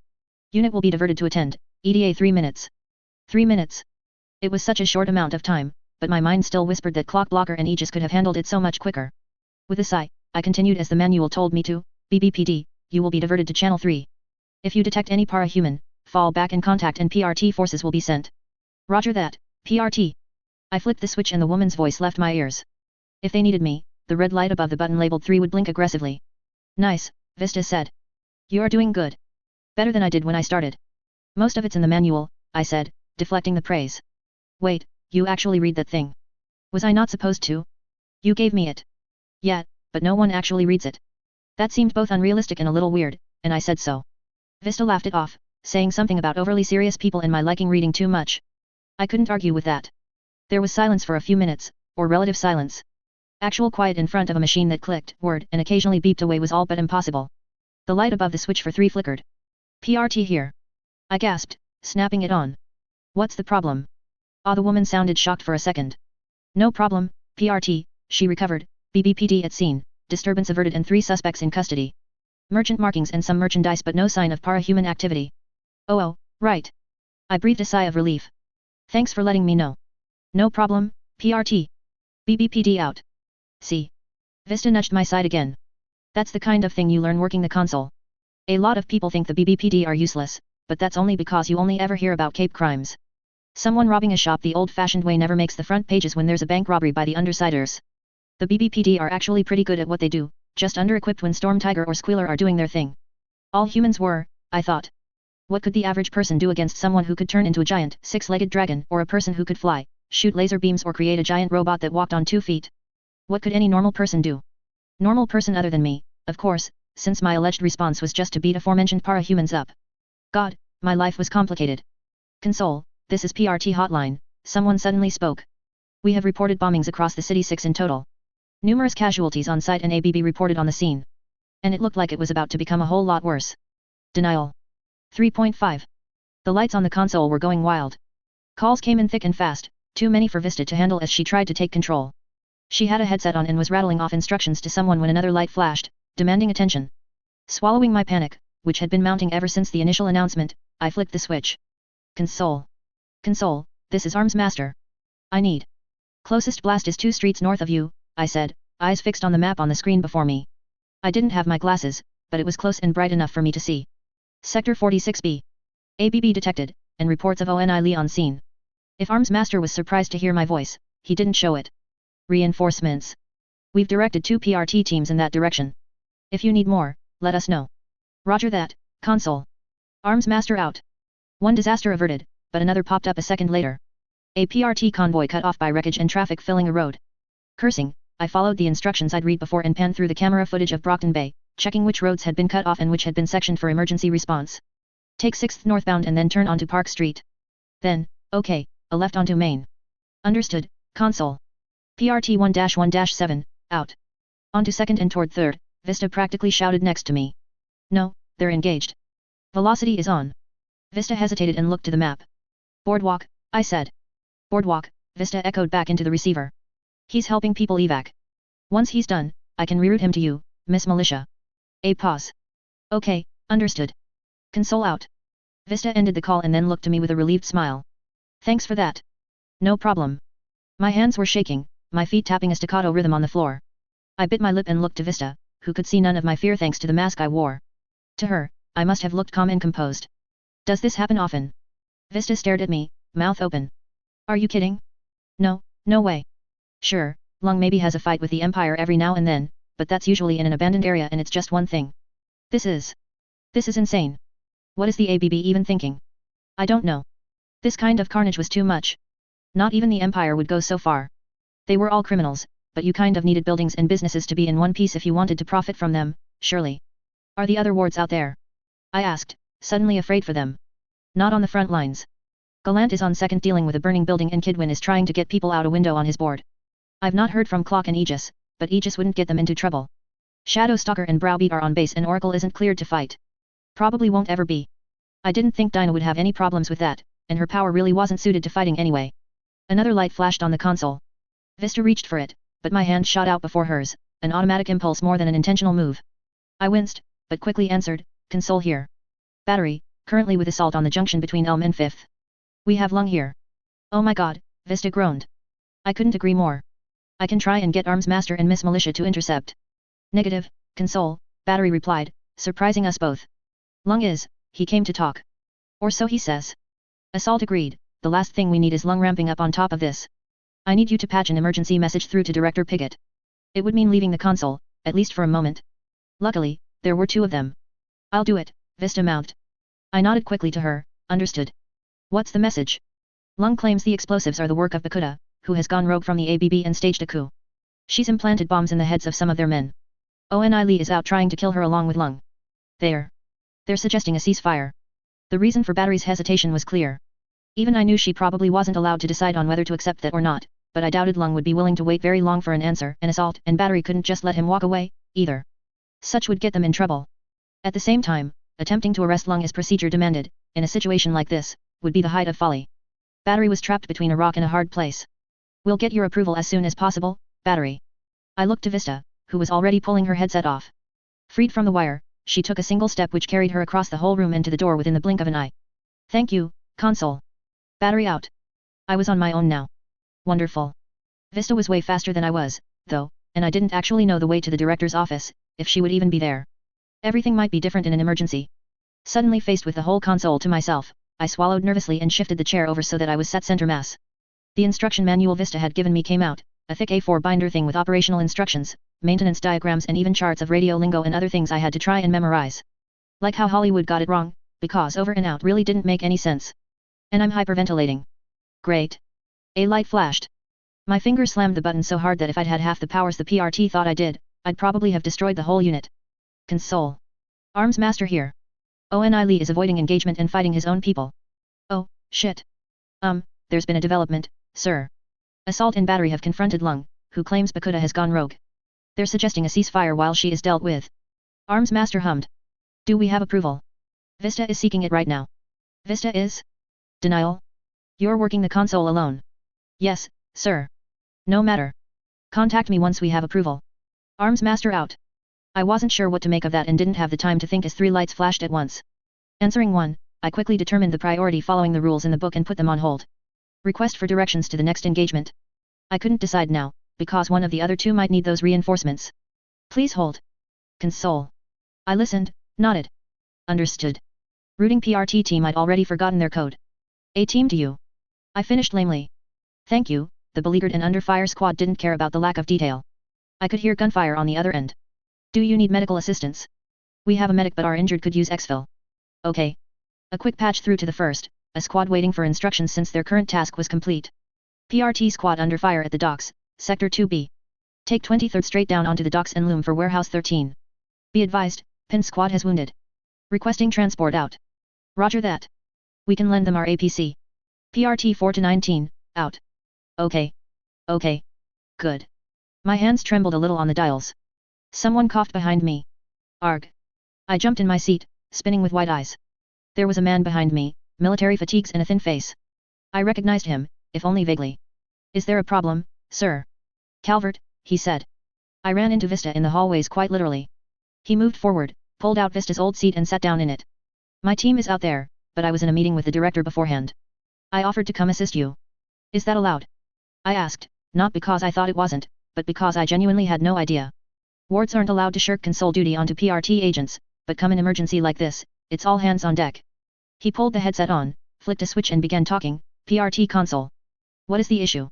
Speaker 1: Unit will be diverted to attend, ETA 3 minutes. 3 minutes. It was such a short amount of time, but my mind still whispered that clock blocker and Aegis could have handled it so much quicker. With a sigh, I continued as the manual told me to, BBPD, you will be diverted to channel 3. If you detect any parahuman, fall back in contact and PRT forces will be sent. Roger that, PRT. I flipped the switch and the woman's voice left my ears. If they needed me, the red light above the button labeled 3 would blink aggressively. Nice, Vista said. You are doing good. Better than I did when I started. Most of it's in the manual, I said, deflecting the praise. Wait, you actually read that thing? Was I not supposed to? You gave me it. Yeah, but no one actually reads it. That seemed both unrealistic and a little weird, and I said so. Vista laughed it off, saying something about overly serious people and my liking reading too much. I couldn't argue with that. There was silence for a few minutes, or relative silence. Actual quiet in front of a machine that clicked, whirred, and occasionally beeped away was all but impossible. The light above the switch for 3 flickered. PRT here. I gasped, snapping it on. What's the problem? The woman sounded shocked for a second. No problem, PRT, she recovered, BBPD at scene, disturbance averted and 3 suspects in custody. Merchant markings and some merchandise but no sign of parahuman activity. Oh, Right. I breathed a sigh of relief. Thanks for letting me know. No problem, PRT. BBPD out. See. Vista nudged my side again. That's the kind of thing you learn working the console. A lot of people think the BBPD are useless, but that's only because you only ever hear about Cape crimes. Someone robbing a shop the old-fashioned way never makes the front pages when there's a bank robbery by the undersiders. The BBPD are actually pretty good at what they do, just under-equipped when Storm Tiger or Squealer are doing their thing. All humans were, I thought. What could the average person do against someone who could turn into a giant, six-legged dragon, or a person who could fly, shoot laser beams or create a giant robot that walked on 2 feet? What could any normal person do? Normal person other than me, of course, since my alleged response was just to beat aforementioned parahumans up. God, my life was complicated. Console, this is PRT hotline, someone suddenly spoke. We have reported bombings across the city, 6 in total. Numerous casualties on site and ABB reported on the scene. And it looked like it was about to become a whole lot worse. Denial. 3.5. The lights on the console were going wild. Calls came in thick and fast, too many for Vista to handle as she tried to take control. She had a headset on and was rattling off instructions to someone when another light flashed, demanding attention. Swallowing my panic, which had been mounting ever since the initial announcement, I flicked the switch. Console. Console, this is Arms Master. I need. Closest blast is 2 streets north of you, I said, eyes fixed on the map on the screen before me. I didn't have my glasses, but it was close and bright enough for me to see. Sector 46B. ABB detected, and reports of ONI Lee on scene. If Arms Master was surprised to hear my voice, he didn't show it. Reinforcements. We've directed 2 PRT teams in that direction. If you need more, let us know. Roger that, Console. Arms Master out. One disaster averted, but another popped up a second later. A PRT convoy cut off by wreckage and traffic filling a road. Cursing, I followed the instructions I'd read before and panned through the camera footage of Brockton Bay, checking which roads had been cut off and which had been sectioned for emergency response. Take 6th northbound and then turn onto Park Street. Then, okay, a left onto Main. Understood, Console. PRT 1-1-7, out. Onto 2nd and toward 3rd, Vista practically shouted next to me. No, they're engaged. Velocity is on. Vista hesitated and looked to the map. Boardwalk, I said. Boardwalk, Vista echoed back into the receiver. He's helping people evac. Once he's done, I can reroute him to you, Miss Militia. A pause. Okay, understood. Console out. Vista ended the call and then looked to me with a relieved smile. Thanks for that. No problem. My hands were shaking, my feet tapping a staccato rhythm on the floor. I bit my lip and looked to Vista, who could see none of my fear thanks to the mask I wore. To her, I must have looked calm and composed. Does this happen often? Vista stared at me, mouth open. Are you kidding? No, no way. Sure, Lung maybe has a fight with the Empire every now and then, but that's usually in an abandoned area and it's just one thing. This is insane. What is the ABB even thinking? I don't know. This kind of carnage was too much. Not even the Empire would go so far. They were all criminals, but you kind of needed buildings and businesses to be in one piece if you wanted to profit from them, surely. Are the other wards out there? I asked, suddenly afraid for them. Not on the front lines. Gallant is on 2nd dealing with a burning building and Kidwin is trying to get people out a window on his board. I've not heard from Clock and Aegis, but Aegis wouldn't get them into trouble. Shadowstalker and Browbeat are on base and Oracle isn't cleared to fight. Probably won't ever be. I didn't think Dinah would have any problems with that, and her power really wasn't suited to fighting anyway. Another light flashed on the console. Vista reached for it, but my hand shot out before hers, an automatic impulse more than an intentional move. I winced, but quickly answered, Console here. Battery, currently with assault on the junction between Elm and 5th. We have Lung here. Oh my god, Vista groaned. I couldn't agree more. I can try and get Arms Master and Miss Militia to intercept. Negative, Console, Battery replied, surprising us both. Lung is, he came to talk. Or so he says. Assault agreed, the last thing we need is Lung ramping up on top of this. I need you to patch an emergency message through to Director Piggott. It would mean leaving the console, at least for a moment. Luckily, there were 2 of them. I'll do it, Vista mouthed. I nodded quickly to her, understood. What's the message? Lung claims the explosives are the work of Bakuta, who has gone rogue from the ABB and staged a coup. She's implanted bombs in the heads of some of their men. ONI Lee is out trying to kill her along with Lung. They're suggesting a ceasefire. The reason for Battery's hesitation was clear. Even I knew she probably wasn't allowed to decide on whether to accept that or not, but I doubted Lung would be willing to wait very long for an answer. An assault and Battery couldn't just let him walk away, either. Such would get them in trouble. At the same time, attempting to arrest Lung as procedure demanded, in a situation like this, would be the height of folly. Battery was trapped between a rock and a hard place. We'll get your approval as soon as possible, Battery. I looked to Vista, who was already pulling her headset off. Freed from the wire, she took a single step which carried her across the whole room and to the door within the blink of an eye. Thank you, console. Battery out. I was on my own now. Wonderful. Vista was way faster than I was, though, and I didn't actually know the way to the director's office, if she would even be there. Everything might be different in an emergency. Suddenly faced with the whole console to myself, I swallowed nervously and shifted the chair over so that I was set center mass. The instruction manual Vista had given me came out, a thick A4 binder thing with operational instructions, maintenance diagrams and even charts of radio lingo and other things I had to try and memorize. Like how Hollywood got it wrong, because over and out really didn't make any sense. And I'm hyperventilating. Great. A light flashed. My finger slammed the button so hard that if I'd had half the powers the PRT thought I did, I'd probably have destroyed the whole unit. Console. Arms Master here. ONI Lee is avoiding engagement and fighting his own people. Oh, shit. There's been a development, sir. Assault and battery have confronted Lung, who claims Bakuda has gone rogue. They're suggesting a ceasefire while she is dealt with. Arms Master hummed. Do we have approval? Vista is seeking it right now. Vista is? Denial? You're working the console alone. Yes, sir. No matter. Contact me once we have approval. Arms Master out. I wasn't sure what to make of that and didn't have the time to think as 3 lights flashed at once. Answering one, I quickly determined the priority following the rules in the book and put them on hold. Request for directions to the next engagement. I couldn't decide now, because one of the other 2 might need those reinforcements. Please hold. Console. I listened, nodded. Understood. Routing PRT team I'd already forgotten their code. A team to you. I finished lamely. Thank you. The beleaguered and under fire squad didn't care about the lack of detail. I could hear gunfire on the other end. Do you need medical assistance? We have a medic but our injured could use exfil. Okay. A quick patch through to the first, a squad waiting for instructions since their current task was complete. PRT squad under fire at the docks, Sector 2B. Take 23rd straight down onto the docks and loom for Warehouse 13. Be advised, Pin squad has wounded. Requesting transport out. Roger that. We can lend them our APC. PRT 4 to 19, out. Okay. Okay. Good. My hands trembled a little on the dials. Someone coughed behind me. Arg. I jumped in my seat, spinning with wide eyes. There was a man behind me, military fatigues and a thin face. I recognized him, if only vaguely. Is there a problem, sir? Calvert, he said. I ran into Vista in the hallways quite literally. He moved forward, pulled out Vista's old seat and sat down in it. My team is out there, but I was in a meeting with the director beforehand. I offered to come assist you. Is that allowed? I asked, not because I thought it wasn't, but because I genuinely had no idea. Wards aren't allowed to shirk console duty onto PRT agents, but come an emergency like this, it's all hands on deck. He pulled the headset on, flicked a switch and began talking, PRT console. What is the issue?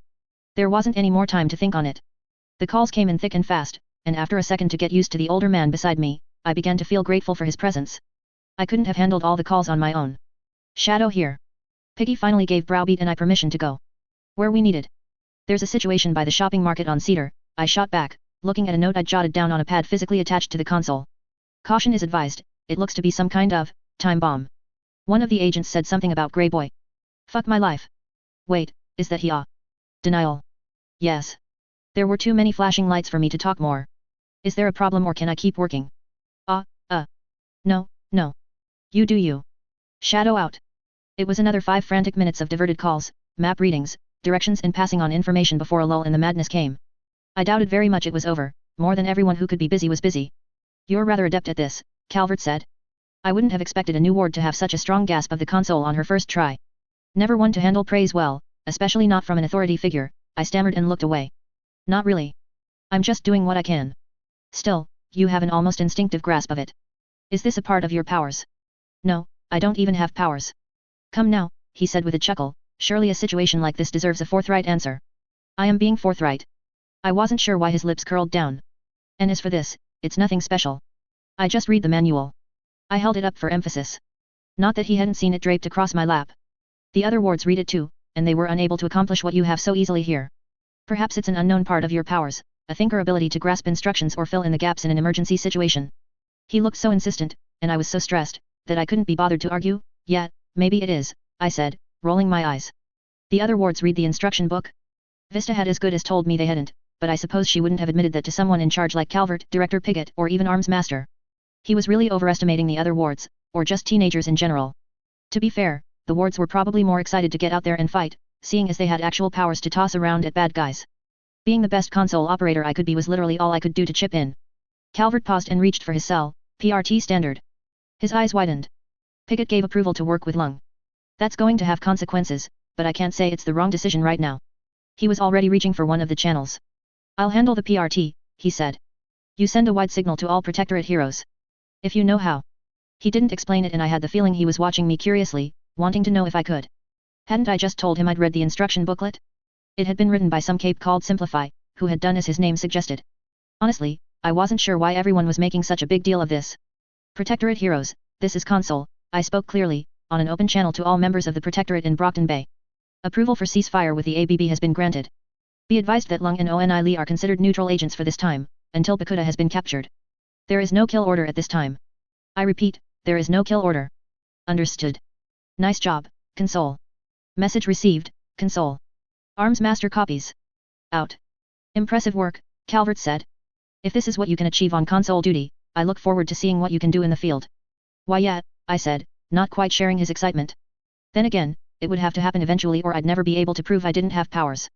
Speaker 1: There wasn't any more time to think on it. The calls came in thick and fast, and after a second to get used to the older man beside me, I began to feel grateful for his presence. I couldn't have handled all the calls on my own. Shadow here. Piggy finally gave Browbeat and I permission to go. Where we needed. There's a situation by the shopping market on Cedar, I shot back, looking at a note I'd jotted down on a pad physically attached to the console. Caution is advised, it looks to be some kind of time bomb. One of the agents said something about Grey Boy. Fuck my life. Wait, is that he? Denial. Yes. There were too many flashing lights for me to talk more. Is there a problem or can I keep working? No, no. You do you. Shadow out. It was another 5 frantic minutes of diverted calls, map readings, directions and passing on information before a lull in the madness came. I doubted very much it was over, more than everyone who could be busy was busy. You're rather adept at this, Calvert said. I wouldn't have expected a new ward to have such a strong grasp of the console on her first try. Never one to handle praise well, especially not from an authority figure, I stammered and looked away. Not really. I'm just doing what I can. Still, you have an almost instinctive grasp of it. Is this a part of your powers? No, I don't even have powers. Come now, he said with a chuckle, surely a situation like this deserves a forthright answer. I am being forthright. I wasn't sure why his lips curled down. And as for this, it's nothing special. I just read the manual. I held it up for emphasis. Not that he hadn't seen it draped across my lap. The other wards read it too, and they were unable to accomplish what you have so easily here. Perhaps it's an unknown part of your powers, a thinker ability to grasp instructions or fill in the gaps in an emergency situation. He looked so insistent, and I was so stressed, that I couldn't be bothered to argue. Yeah, maybe it is, I said, rolling my eyes. The other wards read the instruction book? Vista had as good as told me they hadn't, but I suppose she wouldn't have admitted that to someone in charge like Calvert, Director Piggott, or even Arms Master. He was really overestimating the other wards, or just teenagers in general. To be fair, the wards were probably more excited to get out there and fight, seeing as they had actual powers to toss around at bad guys. Being the best console operator I could be was literally all I could do to chip in. Calvert paused and reached for his cell, PRT standard. His eyes widened. Piggott gave approval to work with Lung. That's going to have consequences, but I can't say it's the wrong decision right now. He was already reaching for one of the channels. I'll handle the PRT, he said. You send a wide signal to all Protectorate heroes. If you know how. He didn't explain it and I had the feeling he was watching me curiously, wanting to know if I could. Hadn't I just told him I'd read the instruction booklet? It had been written by some cape called Simplify, who had done as his name suggested. Honestly, I wasn't sure why everyone was making such a big deal of this. Protectorate heroes, this is Consul, I spoke clearly, on an open channel to all members of the Protectorate in Brockton Bay. Approval for ceasefire with the ABB has been granted. Be advised that Lung and Oni Lee are considered neutral agents for this time, until Pakuta has been captured. There is no kill order at this time. I repeat, there is no kill order. Understood. Nice job, Consul. Message received, Consul. Arms master copies. Out. Impressive work, Calvert said. If this is what you can achieve on console duty, I look forward to seeing what you can do in the field. Why yeah, I said, not quite sharing his excitement. Then again, it would have to happen eventually or I'd never be able to prove I didn't have powers.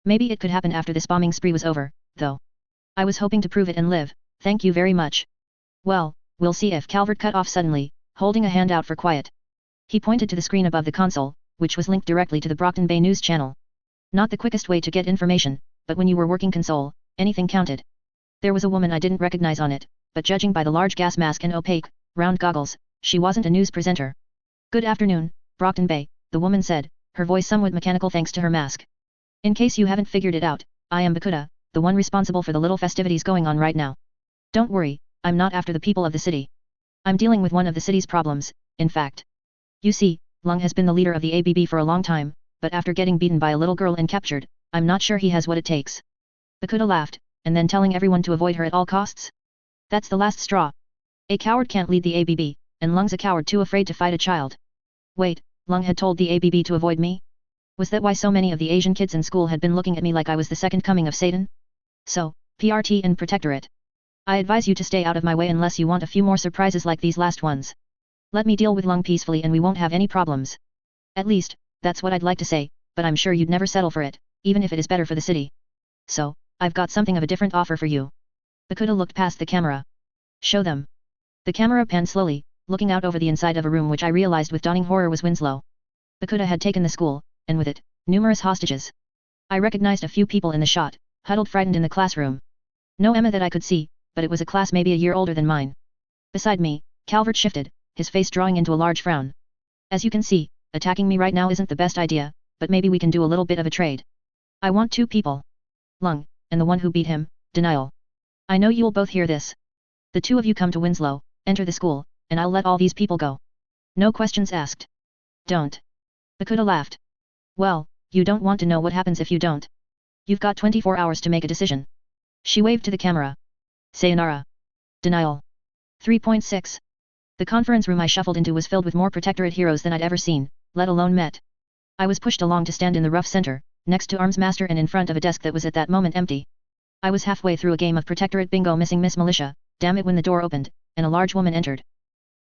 Speaker 1: Maybe it could happen after this bombing spree was over, though. I was hoping to prove it and live, thank you very much. Well, we'll see if Calvert cut off suddenly, holding a hand out for quiet. He pointed to the screen above the console, which was linked directly to the Brockton Bay news channel. Not the quickest way to get information, but when you were working console, anything counted. There was a woman I didn't recognize on it, but judging by the large gas mask and opaque, round goggles, she wasn't a news presenter. Good afternoon, Brockton Bay, the woman said, her voice somewhat mechanical thanks to her mask. In case you haven't figured it out, I am Pakuta, the one responsible for the little festivities going on right now. Don't worry, I'm not after the people of the city. I'm dealing with one of the city's problems, in fact. You see, Lung has been the leader of the ABB for a long time, but after getting beaten by a little girl and captured, I'm not sure he has what it takes. Pakuta laughed, and then telling everyone to avoid her at all costs? That's the last straw. A coward can't lead the ABB, and Lung's a coward too afraid to fight a child. Wait, Lung had told the ABB to avoid me? Was that why so many of the Asian kids in school had been looking at me like I was the second coming of Satan? So, PRT and Protectorate. I advise you to stay out of my way unless you want a few more surprises like these last ones. Let me deal with Lung peacefully and we won't have any problems. At least, that's what I'd like to say, but I'm sure you'd never settle for it, even if it is better for the city. So, I've got something of a different offer for you. Pakuta looked past the camera. Show them. The camera panned slowly, looking out over the inside of a room which I realized with dawning horror was Winslow. Pakuta had taken the school, and with it, numerous hostages. I recognized a few people in the shot, huddled frightened in the classroom. No Emma that I could see, but it was a class maybe a year older than mine. Beside me, Calvert shifted, his face drawing into a large frown. As you can see, attacking me right now isn't the best idea, but maybe we can do a little bit of a trade. I want 2 people. Lung, and the one who beat him, Denial. I know you'll both hear this. The 2 of you come to Winslow, enter the school, and I'll let all these people go. No questions asked. Don't. Pakuta laughed. Well, you don't want to know what happens if you don't. You've got 24 hours to make a decision. She waved to the camera. Sayonara. Denial. 3.6. The conference room I shuffled into was filled with more Protectorate heroes than I'd ever seen, let alone met. I was pushed along to stand in the rough center, next to Arms Master and in front of a desk that was at that moment empty. I was halfway through a game of Protectorate bingo missing Miss Militia, damn it when the door opened, and a large woman entered.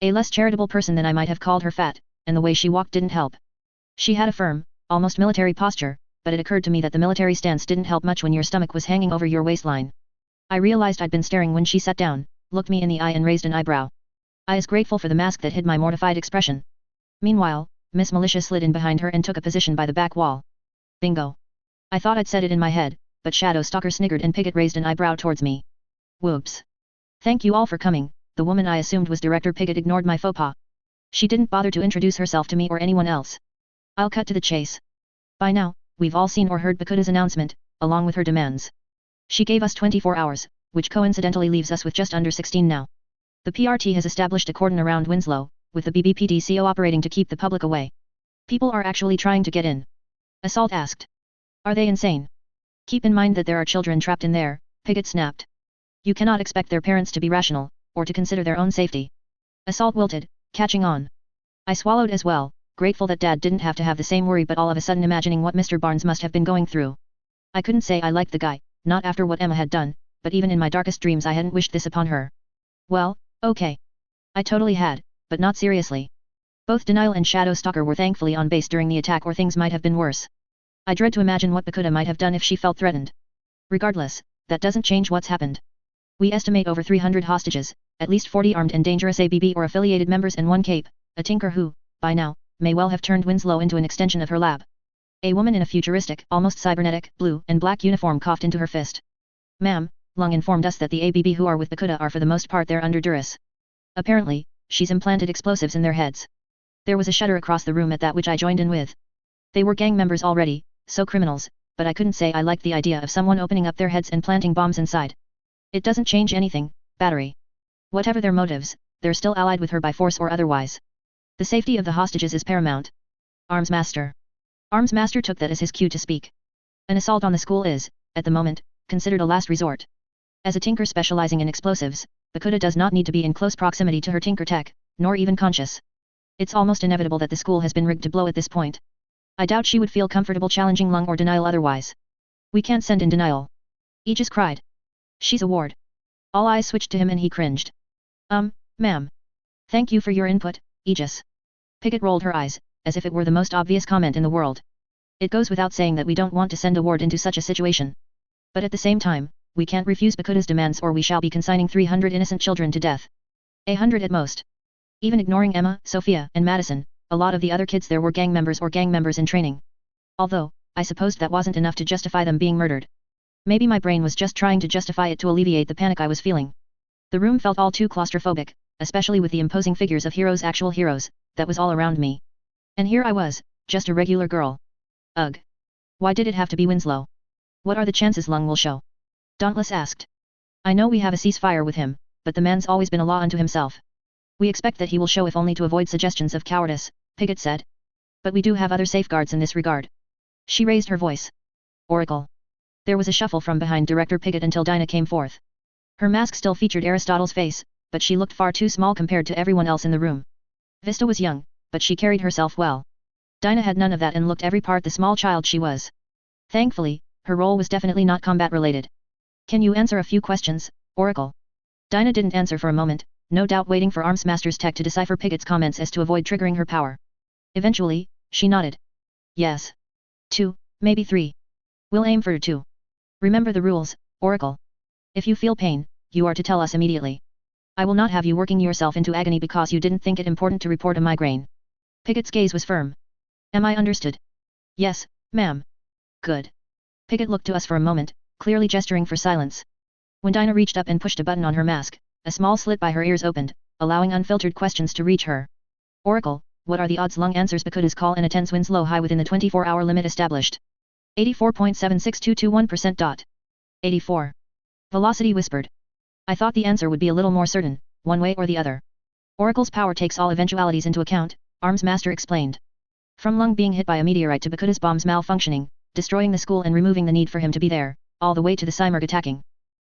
Speaker 1: A less charitable person than I might have called her fat, and the way she walked didn't help. She had a firm, almost military posture, but it occurred to me that the military stance didn't help much when your stomach was hanging over your waistline. I realized I'd been staring when she sat down, looked me in the eye and raised an eyebrow. I was grateful for the mask that hid my mortified expression. Meanwhile, Miss Militia slid in behind her and took a position by the back wall. Bingo. I thought I'd said it in my head, but Shadow Stalker sniggered and Piggott raised an eyebrow towards me. Whoops. Thank you all for coming, the woman I assumed was Director Piggott ignored my faux pas. She didn't bother to introduce herself to me or anyone else. I'll cut to the chase. By now, we've all seen or heard Pakuta's announcement, along with her demands. She gave us 24 hours, which coincidentally leaves us with just under 16 now. The PRT has established a cordon around Winslow, with the BBPDCO operating to keep the public away. People are actually trying to get in. Assault asked. Are they insane? Keep in mind that there are children trapped in there, Piggott snapped. You cannot expect their parents to be rational, or to consider their own safety. Assault wilted, catching on. I swallowed as well, grateful that Dad didn't have to have the same worry but all of a sudden imagining what Mr. Barnes must have been going through. I couldn't say I liked the guy, not after what Emma had done, but even in my darkest dreams I hadn't wished this upon her. Well, okay. I totally had, but not seriously. Both Denial and Shadow Stalker were thankfully on base during the attack or things might have been worse. I dread to imagine what Pakuta might have done if she felt threatened. Regardless, that doesn't change what's happened. We estimate over 300 hostages, at least 40 armed and dangerous ABB or affiliated members and one cape, a tinker who, by now, may well have turned Winslow into an extension of her lab. A woman in a futuristic, almost cybernetic, blue and black uniform coughed into her fist. Ma'am, Lung informed us that the ABB who are with Bakuda are for the most part there under duress. Apparently, she's implanted explosives in their heads. There was a shudder across the room at that which I joined in with. They were gang members already, so criminals, but I couldn't say I liked the idea of someone opening up their heads and planting bombs inside. It doesn't change anything, Battery. Whatever their motives, they're still allied with her by force or otherwise. The safety of the hostages is paramount. Arms Master. Arms Master took that as his cue to speak. An assault on the school is, at the moment, considered a last resort. As a tinker specializing in explosives, Bakuda does not need to be in close proximity to her tinker tech, nor even conscious. It's almost inevitable that the school has been rigged to blow at this point. I doubt she would feel comfortable challenging Lung or Denial otherwise. We can't send in Denial. Aegis cried. She's a ward. All eyes switched to him and he cringed. Ma'am. Thank you for your input, Aegis. Piggott rolled her eyes, as if it were the most obvious comment in the world. It goes without saying that we don't want to send a ward into such a situation. But at the same time, we can't refuse Bakuda's demands or we shall be consigning 300 innocent children to death. 100 at most. Even ignoring Emma, Sophia, and Madison, a lot of the other kids there were gang members or gang members in training. Although, I supposed that wasn't enough to justify them being murdered. Maybe my brain was just trying to justify it to alleviate the panic I was feeling. The room felt all too claustrophobic, especially with the imposing figures of heroes, actual heroes, that was all around me. And here I was, just a regular girl. Ugh. Why did it have to be Winslow? What are the chances Lung will show? Dauntless asked. I know we have a ceasefire with him, but the man's always been a law unto himself. We expect that he will show if only to avoid suggestions of cowardice, Piggott said. But we do have other safeguards in this regard. She raised her voice. Oracle. There was a shuffle from behind Director Piggott until Dinah came forth. Her mask still featured Aristotle's face, but she looked far too small compared to everyone else in the room. Vista was young, but she carried herself well. Dinah had none of that and looked every part the small child she was. Thankfully, her role was definitely not combat-related. Can you answer a few questions, Oracle? Dinah didn't answer for a moment, no doubt waiting for Arms Master's tech to decipher Piggott's comments as to avoid triggering her power. Eventually, she nodded. Yes. 2, maybe 3. We'll aim for 2. Remember the rules, Oracle. If you feel pain, you are to tell us immediately. I will not have you working yourself into agony because you didn't think it important to report a migraine. Piggott's gaze was firm. Am I understood? Yes, ma'am. Good. Piggott looked to us for a moment, clearly gesturing for silence. When Dinah reached up and pushed a button on her mask, a small slit by her ears opened, allowing unfiltered questions to reach her. Oracle, what are the odds Lung answers Bakuda's call and attends Winslow High within the 24-hour limit established? 84.76221%. 84. Velocity whispered. I thought the answer would be a little more certain, one way or the other. Oracle's power takes all eventualities into account, Arms Master explained. From Lung being hit by a meteorite to Bakuda's bombs malfunctioning, destroying the school and removing the need for him to be there, all the way to the Cymurg attacking.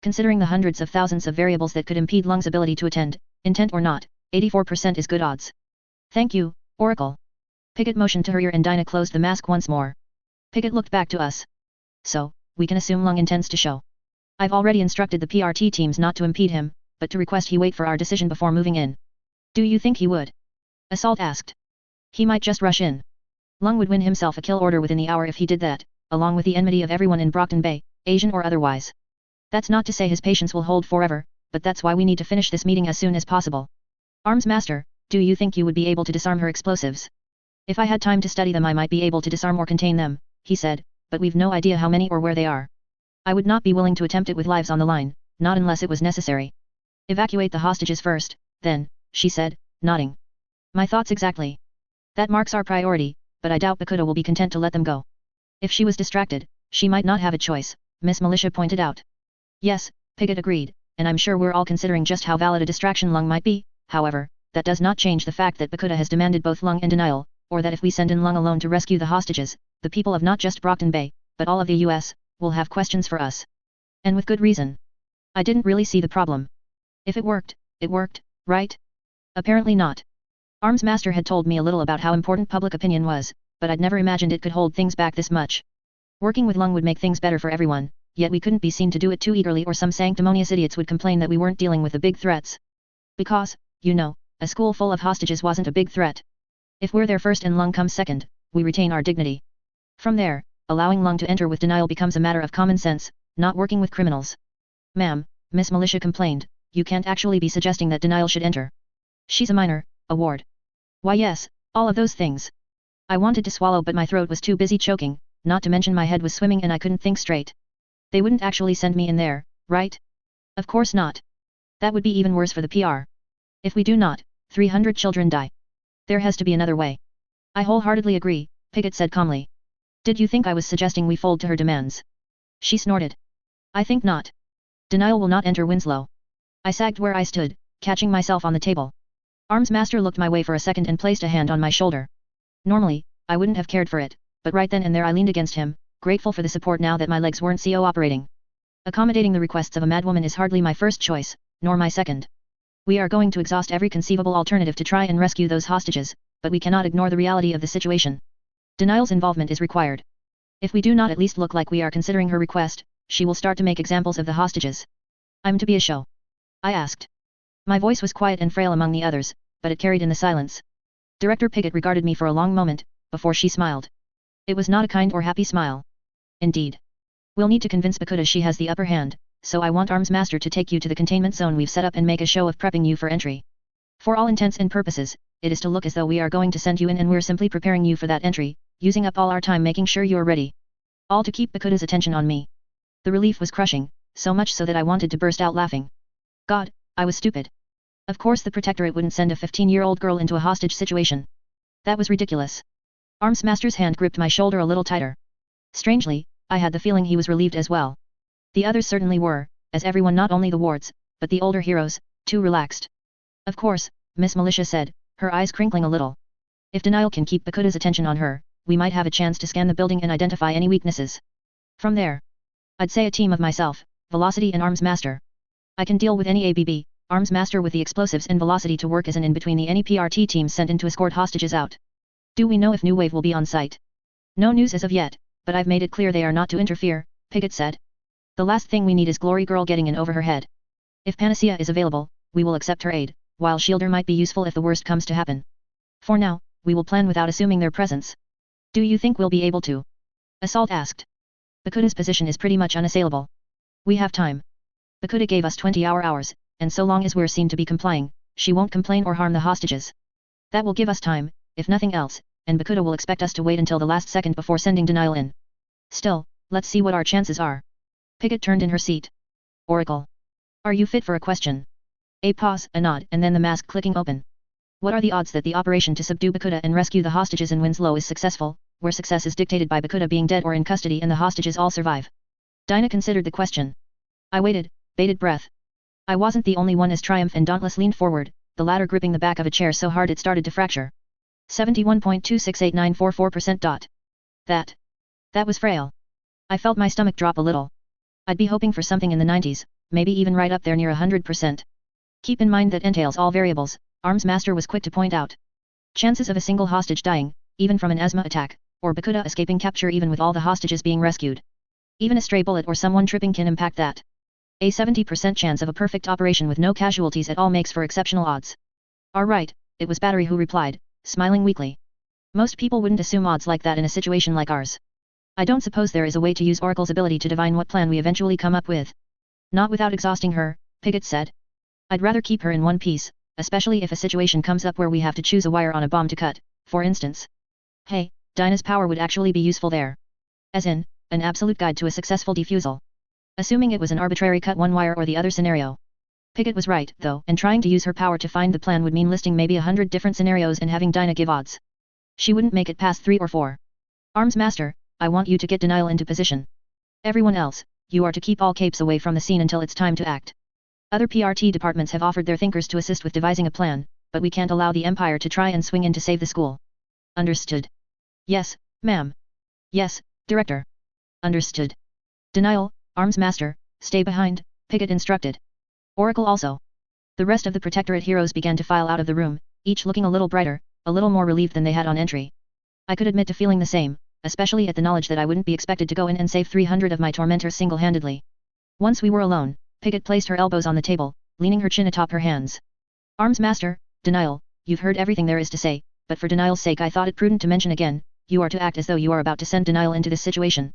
Speaker 1: Considering the hundreds of thousands of variables that could impede Lung's ability to attend, intent or not, 84% is good odds. Thank you, Oracle. Piggott motioned to her ear and Dinah closed the mask once more. Piggott looked back to us. So, we can assume Lung intends to show. I've already instructed the PRT teams not to impede him, but to request he wait for our decision before moving in. Do you think he would? Assault asked. He might just rush in. Lung would win himself a kill order within the hour if he did that, along with the enmity of everyone in Brockton Bay, Asian or otherwise. That's not to say his patience will hold forever, but that's why we need to finish this meeting as soon as possible. Arms Master, do you think you would be able to disarm her explosives? If I had time to study them I might be able to disarm or contain them, he said, but we've no idea how many or where they are. I would not be willing to attempt it with lives on the line, not unless it was necessary. Evacuate the hostages first, then, she said, nodding. My thoughts exactly. That marks our priority, but I doubt Bakuda will be content to let them go. If she was distracted, she might not have a choice, Miss Militia pointed out. Yes, Piggott agreed, and I'm sure we're all considering just how valid a distraction Lung might be, however, that does not change the fact that Bakuda has demanded both Lung and Denial, or that if we send in Lung alone to rescue the hostages, the people of not just Brockton Bay, but all of the US, will have questions for us. And with good reason. I didn't really see the problem. If it worked, right? Apparently not. Arms Master had told me a little about how important public opinion was, but I'd never imagined it could hold things back this much. Working with Lung would make things better for everyone, yet we couldn't be seen to do it too eagerly or some sanctimonious idiots would complain that we weren't dealing with the big threats. Because, you know, a school full of hostages wasn't a big threat. If we're there first and Lung comes second, we retain our dignity. From there, allowing Lung to enter with Denial becomes a matter of common sense, not working with criminals. Ma'am, Miss Militia complained, you can't actually be suggesting that Denial should enter. She's a minor, a ward. Why yes, All of those things. I wanted to swallow but my throat was too busy choking, not to mention my head was swimming and I couldn't think straight. They wouldn't actually send me in there, right? Of course not. That would be even worse for the PR. If we do not, 300 children die. There has to be another way. I wholeheartedly agree, Piggott said calmly. Did you think I was suggesting we fold to her demands? She snorted. I think not. Denial will not enter Winslow. I sagged where I stood, catching myself on the table. Armsmaster looked my way for a second and placed a hand on my shoulder. Normally, I wouldn't have cared for it, but right then and there I leaned against him, grateful for the support now that my legs weren't co-operating. Accommodating the requests of a madwoman is hardly my first choice, nor my second. We are going to exhaust every conceivable alternative to try and rescue those hostages, but we cannot ignore the reality of the situation. Denial's involvement is required. If we do not at least look like we are considering her request, she will start to make examples of the hostages. I'm to be a show? I asked. My voice was quiet and frail among the others, but it carried in the silence. Director Piggott regarded me for a long moment, before she smiled. It was not a kind or happy smile. Indeed. We'll need to convince Bakuta she has the upper hand, so I want Armsmaster to take you to the containment zone we've set up and make a show of prepping you for entry. For all intents and purposes, it is to look as though we are going to send you in and we're simply preparing you for that entry, using up all our time making sure you're ready. All to keep Bakuta's attention on me. The relief was crushing, so much so that I wanted to burst out laughing. God, I was stupid. Of course the Protectorate wouldn't send a 15-year-old girl into a hostage situation. That was ridiculous. Armsmaster's hand gripped my shoulder a little tighter. Strangely, I had the feeling he was relieved as well. The others certainly were, as everyone, not only the wards, but the older heroes, too, relaxed. Of course, Miss Militia said, her eyes crinkling a little. If Denial can keep Bakuta's attention on her, we might have a chance to scan the building and identify any weaknesses. From there, I'd say a team of myself, Velocity and Armsmaster. I can deal with any ABB, Armsmaster with the explosives and Velocity to work as an in-between the any PRT teams sent in to escort hostages out. Do we know if New Wave will be on site? No news as of yet, but I've made it clear they are not to interfere, Piggott said. The last thing we need is Glory Girl getting in over her head. If Panacea is available, we will accept her aid, while Shielder might be useful if the worst comes to happen. For now, we will plan without assuming their presence. Do you think we'll be able to? Assault asked. Bakuta's position is pretty much unassailable. We have time. Bakuta gave us 20 hours, and so long as we're seen to be complying, she won't complain or harm the hostages. That will give us time, if nothing else, and Bakuta will expect us to wait until the last second before sending Denial in. Still, let's see what our chances are. Piggott turned in her seat. Oracle. Are you fit for a question? A pause, a nod, and then the mask clicking open. What are the odds that the operation to subdue Bakuta and rescue the hostages in Winslow is successful, where success is dictated by Bakuta being dead or in custody and the hostages all survive? Dinah considered the question. I waited, bated breath. I wasn't the only one as Triumph and Dauntless leaned forward, the latter gripping the back of a chair so hard it started to fracture. 71.268944%. That was frail. I felt my stomach drop a little. I'd be hoping for something in the 90s, maybe even right up there near 100%. Keep in mind that entails all variables, Armsmaster was quick to point out. Chances of a single hostage dying, even from an asthma attack, or Bakuta escaping capture even with all the hostages being rescued. Even a stray bullet or someone tripping can impact that. A 70% chance of a perfect operation with no casualties at all makes for exceptional odds. All right, it was Battery who replied, smiling weakly. Most people wouldn't assume odds like that in a situation like ours. I don't suppose there is a way to use Oracle's ability to divine what plan we eventually come up with. Not without exhausting her, Piggott said. I'd rather keep her in one piece, especially if a situation comes up where we have to choose a wire on a bomb to cut, for instance. Hey, Dinah's power would actually be useful there. As in, an absolute guide to a successful defusal. Assuming it was an arbitrary cut one wire or the other scenario. Piggott was right, though, and trying to use her power to find the plan would mean listing maybe 100 different scenarios and having Dinah give odds. She wouldn't make it past 3 or 4. Armsmaster, I want you to get Denial into position. Everyone else, you are to keep all capes away from the scene until it's time to act. Other PRT departments have offered their thinkers to assist with devising a plan, but we can't allow the Empire to try and swing in to save the school. Understood. Yes, ma'am. Yes, Director. Understood. Denial, Armsmaster, stay behind, Piggott instructed. Oracle also. The rest of the Protectorate heroes began to file out of the room, each looking a little brighter, a little more relieved than they had on entry. I could admit to feeling the same, especially at the knowledge that I wouldn't be expected to go in and save 300 of my tormentors single-handedly. Once we were alone, Piggott placed her elbows on the table, leaning her chin atop her hands. Armsmaster, Denial, you've heard everything there is to say, but for Denial's sake I thought it prudent to mention again, you are to act as though you are about to send Denial into this situation.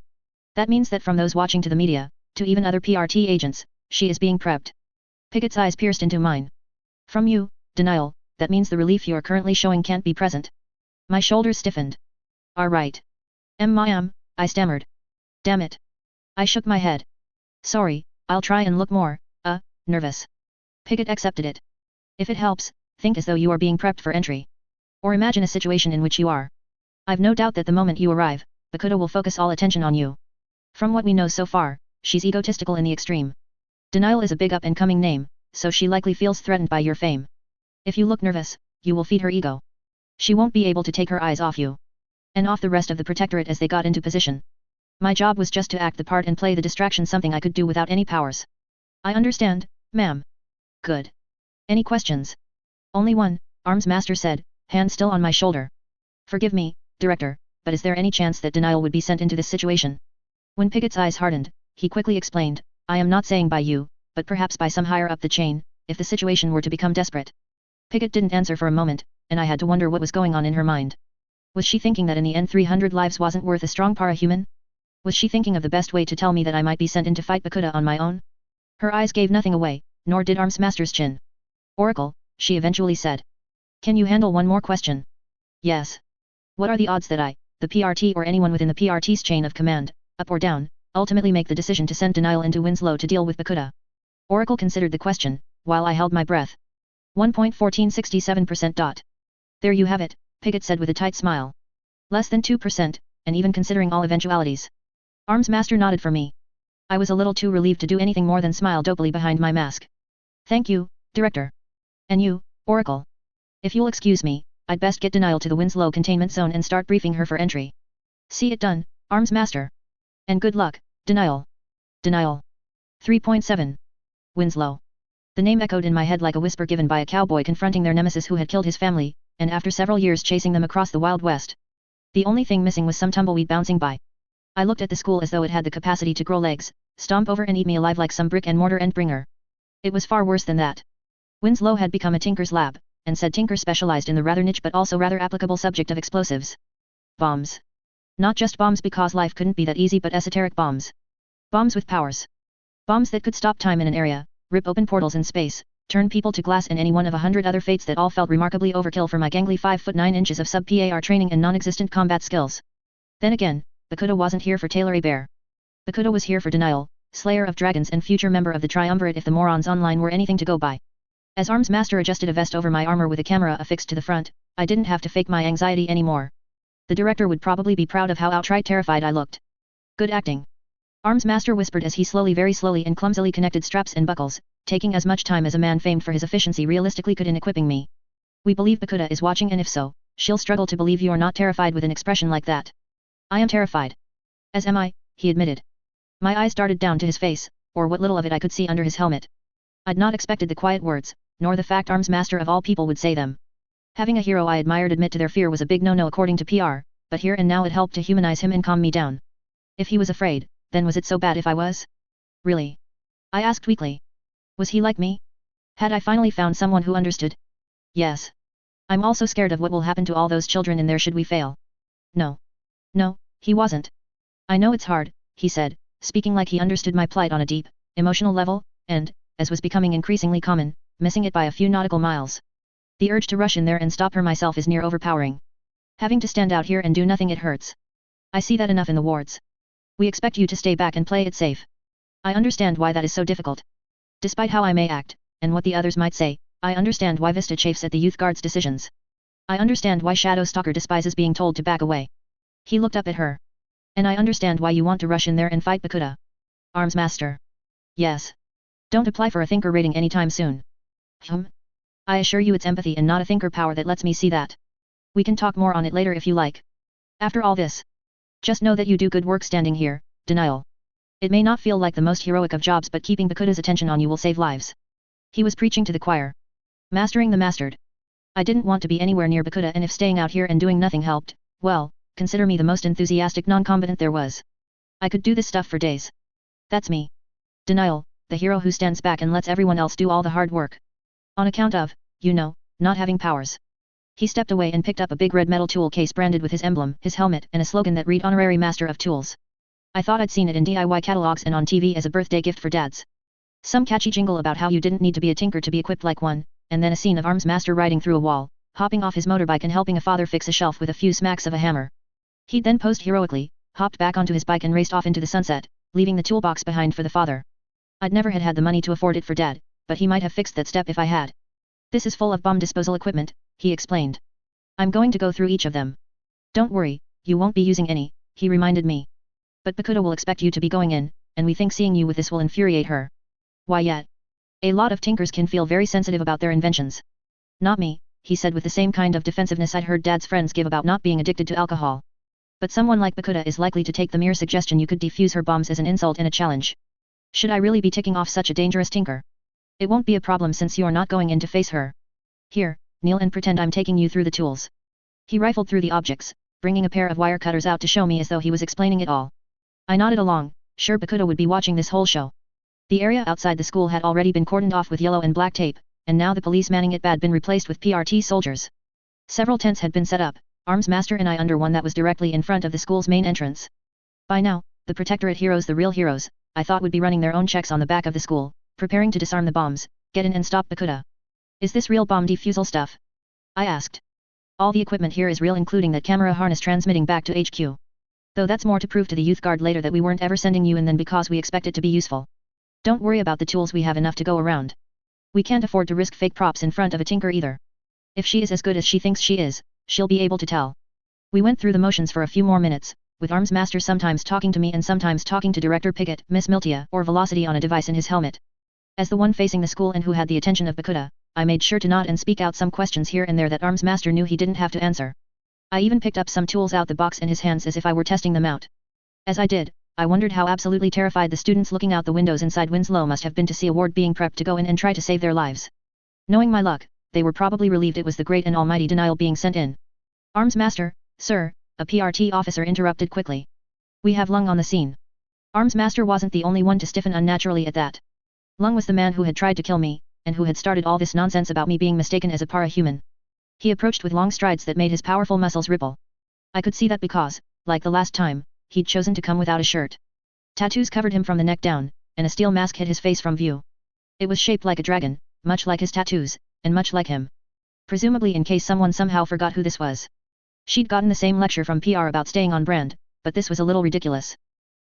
Speaker 1: That means that from those watching to the media, to even other PRT agents, she is being prepped. Piggott's eyes pierced into mine. From you, Denial, that means the relief you're currently showing can't be present. My shoulders stiffened. Right. I stammered. Damn it. I shook my head. Sorry, I'll try and look more, nervous. Piggott accepted it. If it helps, think as though you are being prepped for entry. Or imagine a situation in which you are. I've no doubt that the moment you arrive, Bakuda will focus all attention on you. From what we know so far, she's egotistical in the extreme. Denial is a big up-and-coming name, so she likely feels threatened by your fame. If you look nervous, you will feed her ego. She won't be able to take her eyes off you. And off the rest of the protectorate as they got into position. My job was just to act the part and play the distraction, something I could do without any powers. I understand, ma'am. Good. Any questions? Only one, Arms Master said, hand still on my shoulder. Forgive me, Director, but is there any chance that Denial would be sent into this situation? When Piggott's eyes hardened, he quickly explained, I am not saying by you, but perhaps by some higher up the chain, if the situation were to become desperate. Piggott didn't answer for a moment, and I had to wonder what was going on in her mind. Was she thinking that in the end 300 lives wasn't worth a strong parahuman? Was she thinking of the best way to tell me that I might be sent in to fight Bakuda on my own? Her eyes gave nothing away, nor did Arms Master's chin. Oracle, she eventually said. Can you handle one more question? Yes. What are the odds that I, the PRT or anyone within the PRT's chain of command, up or down, ultimately make the decision to send Denial into Winslow to deal with Bakuda? Oracle considered the question, while I held my breath. 1.1467%. There you have it, Piggott said with a tight smile. Less than 2%, and even considering all eventualities. Arms Master nodded for me. I was a little too relieved to do anything more than smile dopily behind my mask. Thank you, Director. And you, Oracle. If you'll excuse me, I'd best get Denial to the Winslow containment zone and start briefing her for entry. See it done, Arms Master. And good luck, Denial. Denial. 3.7. Winslow. The name echoed in my head like a whisper given by a cowboy confronting their nemesis who had killed his family, and after several years chasing them across the Wild West. The only thing missing was some tumbleweed bouncing by. I looked at the school as though it had the capacity to grow legs, stomp over and eat me alive like some brick and mortar endbringer. It was far worse than that. Winslow had become a tinker's lab, and said tinker specialized in the rather niche but also rather applicable subject of explosives. Bombs. Not just bombs because life couldn't be that easy, but esoteric bombs. Bombs with powers. Bombs that could stop time in an area, rip open portals in space, turn people to glass, and any one of 100 other fates that all felt remarkably overkill for my gangly 5 foot 9 inches of sub-PAR training and non-existent combat skills. Then again, Bakuda wasn't here for Taylor Hebert. Bakuda was here for Denial, Slayer of Dragons and future member of the Triumvirate if the morons online were anything to go by. As Arms Master adjusted a vest over my armor with a camera affixed to the front, I didn't have to fake my anxiety anymore. The director would probably be proud of how outright terrified I looked. Good acting. Arms Master whispered as he very slowly and clumsily connected straps and buckles, taking as much time as a man famed for his efficiency realistically could in equipping me. We believe Bakuda is watching, and if so, she'll struggle to believe you're not terrified with an expression like that. I am terrified. As am I, he admitted. My eyes darted down to his face, or what little of it I could see under his helmet. I'd not expected the quiet words, nor the fact Arms Master of all people would say them. Having a hero I admired admit to their fear was a big no-no according to PR, but here and now it helped to humanize him and calm me down. If he was afraid, then was it so bad if I was? Really? I asked weakly. Was he like me? Had I finally found someone who understood? Yes. I'm also scared of what will happen to all those children in there should we fail. No. No, he wasn't. I know it's hard, he said, speaking like he understood my plight on a deep, emotional level, and, as was becoming increasingly common, missing it by a few nautical miles. The urge to rush in there and stop her myself is near overpowering. Having to stand out here and do nothing, it hurts. I see that enough in the wards. We expect you to stay back and play it safe. I understand why that is so difficult. Despite how I may act, and what the others might say, I understand why Vista chafes at the youth guard's decisions. I understand why Shadow Stalker despises being told to back away. He looked up at her. And I understand why you want to rush in there and fight Bakuda. Arms Master. Yes. Don't apply for a thinker rating anytime soon. I assure you it's empathy and not a thinker power that lets me see that. We can talk more on it later if you like. After all this, just know that you do good work standing here, Denial. It may not feel like the most heroic of jobs, but keeping Bakuda's attention on you will save lives. He was preaching to the choir. Mastering the mastered. I didn't want to be anywhere near Bakuda, and if staying out here and doing nothing helped, well, consider me the most enthusiastic non-combatant there was. I could do this stuff for days. That's me. Denial, the hero who stands back and lets everyone else do all the hard work. On account of, you know, not having powers. He stepped away and picked up a big red metal tool case branded with his emblem, his helmet, and a slogan that read Honorary Master of Tools. I thought I'd seen it in DIY catalogs and on TV as a birthday gift for dads. Some catchy jingle about how you didn't need to be a tinker to be equipped like one, and then a scene of Arms Master riding through a wall, hopping off his motorbike and helping a father fix a shelf with a few smacks of a hammer. He'd then posed heroically, hopped back onto his bike and raced off into the sunset, leaving the toolbox behind for the father. I'd never had the money to afford it for Dad, but he might have fixed that step if I had. This is full of bomb disposal equipment, he explained. I'm going to go through each of them. Don't worry, you won't be using any, he reminded me. But Pakuta will expect you to be going in, and we think seeing you with this will infuriate her. Why yet? A lot of tinkers can feel very sensitive about their inventions. Not me, he said with the same kind of defensiveness I'd heard Dad's friends give about not being addicted to alcohol. But someone like Pakuta is likely to take the mere suggestion you could defuse her bombs as an insult and a challenge. Should I really be ticking off such a dangerous tinker? It won't be a problem since you're not going in to face her. Here, kneel and pretend I'm taking you through the tools. He rifled through the objects, bringing a pair of wire cutters out to show me as though he was explaining it all. I nodded along, sure Pakuta would be watching this whole show. The area outside the school had already been cordoned off with yellow and black tape, and now the police manning it had been replaced with PRT soldiers. Several tents had been set up, Arms Master and I under one that was directly in front of the school's main entrance. By now, the Protectorate heroes, the real heroes, I thought would be running their own checks on the back of the school, preparing to disarm the bombs, get in and stop Pakuta. Is this real bomb defusal stuff? I asked. All the equipment here is real, including that camera harness transmitting back to HQ. Though that's more to prove to the youth guard later that we weren't ever sending you in than because we expect it to be useful. Don't worry about the tools, we have enough to go around. We can't afford to risk fake props in front of a tinker either. If she is as good as she thinks she is, she'll be able to tell. We went through the motions for a few more minutes, with Arms Master sometimes talking to me and sometimes talking to Director Piggott, Miss Miltia, or Velocity on a device in his helmet. As the one facing the school and who had the attention of Pakuta, I made sure to nod and speak out some questions here and there that Arms Master knew he didn't have to answer. I even picked up some tools out the box in his hands as if I were testing them out. As I did, I wondered how absolutely terrified the students looking out the windows inside Winslow must have been to see a ward being prepped to go in and try to save their lives. Knowing my luck, they were probably relieved it was the great and almighty Denial being sent in. Arms Master, sir, a PRT officer interrupted quickly. We have Lung on the scene. Arms Master wasn't the only one to stiffen unnaturally at that. Lung was the man who had tried to kill me, and who had started all this nonsense about me being mistaken as a parahuman. He approached with long strides that made his powerful muscles ripple. I could see that because, like the last time, he'd chosen to come without a shirt. Tattoos covered him from the neck down, and a steel mask hid his face from view. It was shaped like a dragon, much like his tattoos, and much like him. Presumably in case someone somehow forgot who this was. She'd gotten the same lecture from PR about staying on brand, but this was a little ridiculous.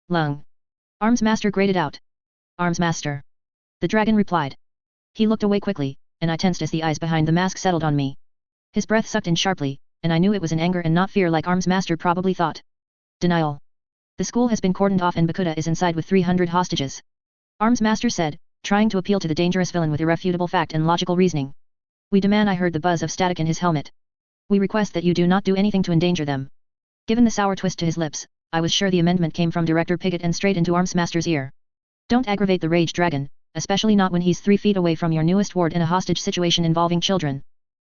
Speaker 1: Lung. Arms Master grated out. Arms Master. The dragon replied. He looked away quickly, and I tensed as the eyes behind the mask settled on me. His breath sucked in sharply, and I knew it was in anger and not fear like Arms Master probably thought. Denial. The school has been cordoned off and Pakuta is inside with 300 hostages. Arms Master said, trying to appeal to the dangerous villain with irrefutable fact and logical reasoning. We demand. I heard the buzz of static in his helmet. We request that you do not do anything to endanger them. Given the sour twist to his lips, I was sure the amendment came from Director Piggott and straight into Arms Master's ear. Don't aggravate the rage dragon, especially not when he's 3 feet away from your newest ward in a hostage situation involving children.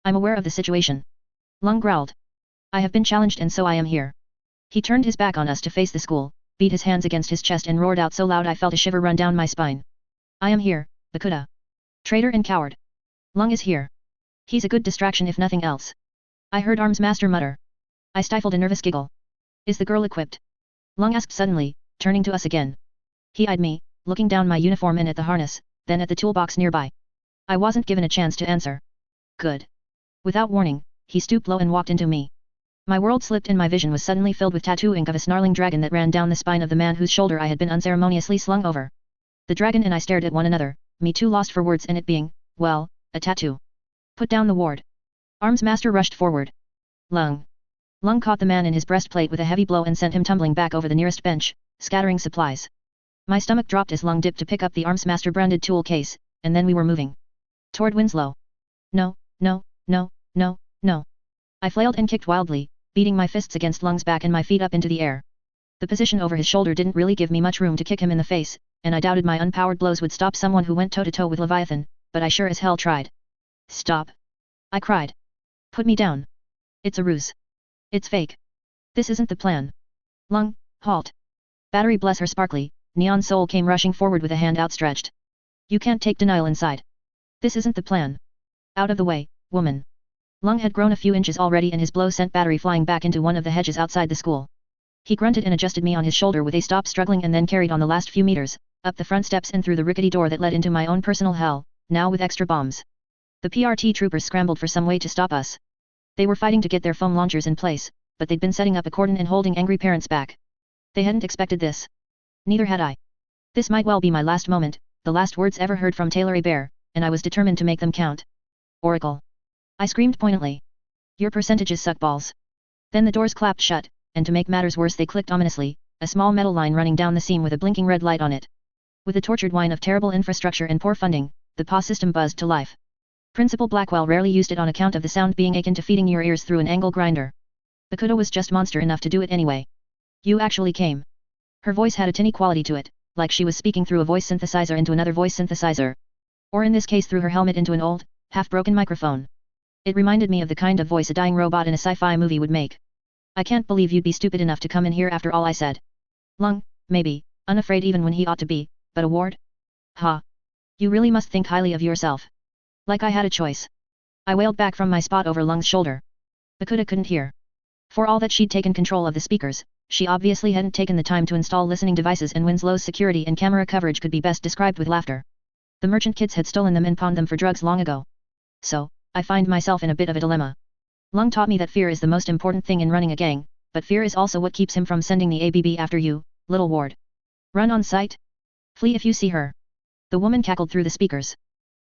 Speaker 1: I'm aware of the situation. Lung growled. I have been challenged and so I am here. He turned his back on us to face the school, beat his hands against his chest and roared out so loud I felt a shiver run down my spine. I am here, Pakuta. Traitor and coward. Lung is here. He's a good distraction if nothing else. I heard Arms Master mutter. I stifled a nervous giggle. Is the girl equipped? Lung asked suddenly, turning to us again. He eyed me, looking down my uniform and at the harness, then at the toolbox nearby. I wasn't given a chance to answer. Good. Without warning, he stooped low and walked into me. My world slipped and my vision was suddenly filled with tattoo ink of a snarling dragon that ran down the spine of the man whose shoulder I had been unceremoniously slung over. The dragon and I stared at one another, me too lost for words and it being, well, a tattoo. Put down the ward. Arms Master rushed forward. Lung. Lung caught the man in his breastplate with a heavy blow and sent him tumbling back over the nearest bench, scattering supplies. My stomach dropped as Lung dipped to pick up the Arms Master branded tool case, and then we were moving. Toward Winslow. No, no, no, no, no. I flailed and kicked wildly, beating my fists against Lung's back and my feet up into the air. The position over his shoulder didn't really give me much room to kick him in the face, and I doubted my unpowered blows would stop someone who went toe-to-toe with Leviathan, but I sure as hell tried. Stop! I cried. Put me down. It's a ruse. It's fake. This isn't the plan. Lung, halt. Battery bless her sparkly, neon soul came rushing forward with a hand outstretched. You can't take Denial inside. This isn't the plan. Out of the way, woman. Lung had grown a few inches already and his blow sent Battery flying back into one of the hedges outside the school. He grunted and adjusted me on his shoulder with a stop struggling and then carried on the last few meters, up the front steps and through the rickety door that led into my own personal hell, now with extra bombs. The PRT troopers scrambled for some way to stop us. They were fighting to get their foam launchers in place, but they'd been setting up a cordon and holding angry parents back. They hadn't expected this. Neither had I. This might well be my last moment, the last words ever heard from Taylor Hebert, and I was determined to make them count. Oracle. I screamed poignantly. Your percentages suck balls. Then the doors clapped shut, and to make matters worse they clicked ominously, a small metal line running down the seam with a blinking red light on it. With the tortured whine of terrible infrastructure and poor funding, the PA system buzzed to life. Principal Blackwell rarely used it on account of the sound being akin to feeding your ears through an angle grinder. Bakuda was just monster enough to do it anyway. You actually came. Her voice had a tinny quality to it, like she was speaking through a voice synthesizer into another voice synthesizer. Or in this case through her helmet into an old, half-broken microphone. It reminded me of the kind of voice a dying robot in a sci-fi movie would make. I can't believe you'd be stupid enough to come in here after all I said. Lung, maybe, unafraid even when he ought to be, but a ward? Ha. You really must think highly of yourself. Like I had a choice. I wailed back from my spot over Lung's shoulder. Bakuda couldn't hear. For all that she'd taken control of the speakers, she obviously hadn't taken the time to install listening devices, and Winslow's security and camera coverage could be best described with laughter. The merchant kids had stolen them and pawned them for drugs long ago. So, I find myself in a bit of a dilemma. Lung taught me that fear is the most important thing in running a gang, but fear is also what keeps him from sending the ABB after you, little ward. Run on sight? Flee if you see her. The woman cackled through the speakers.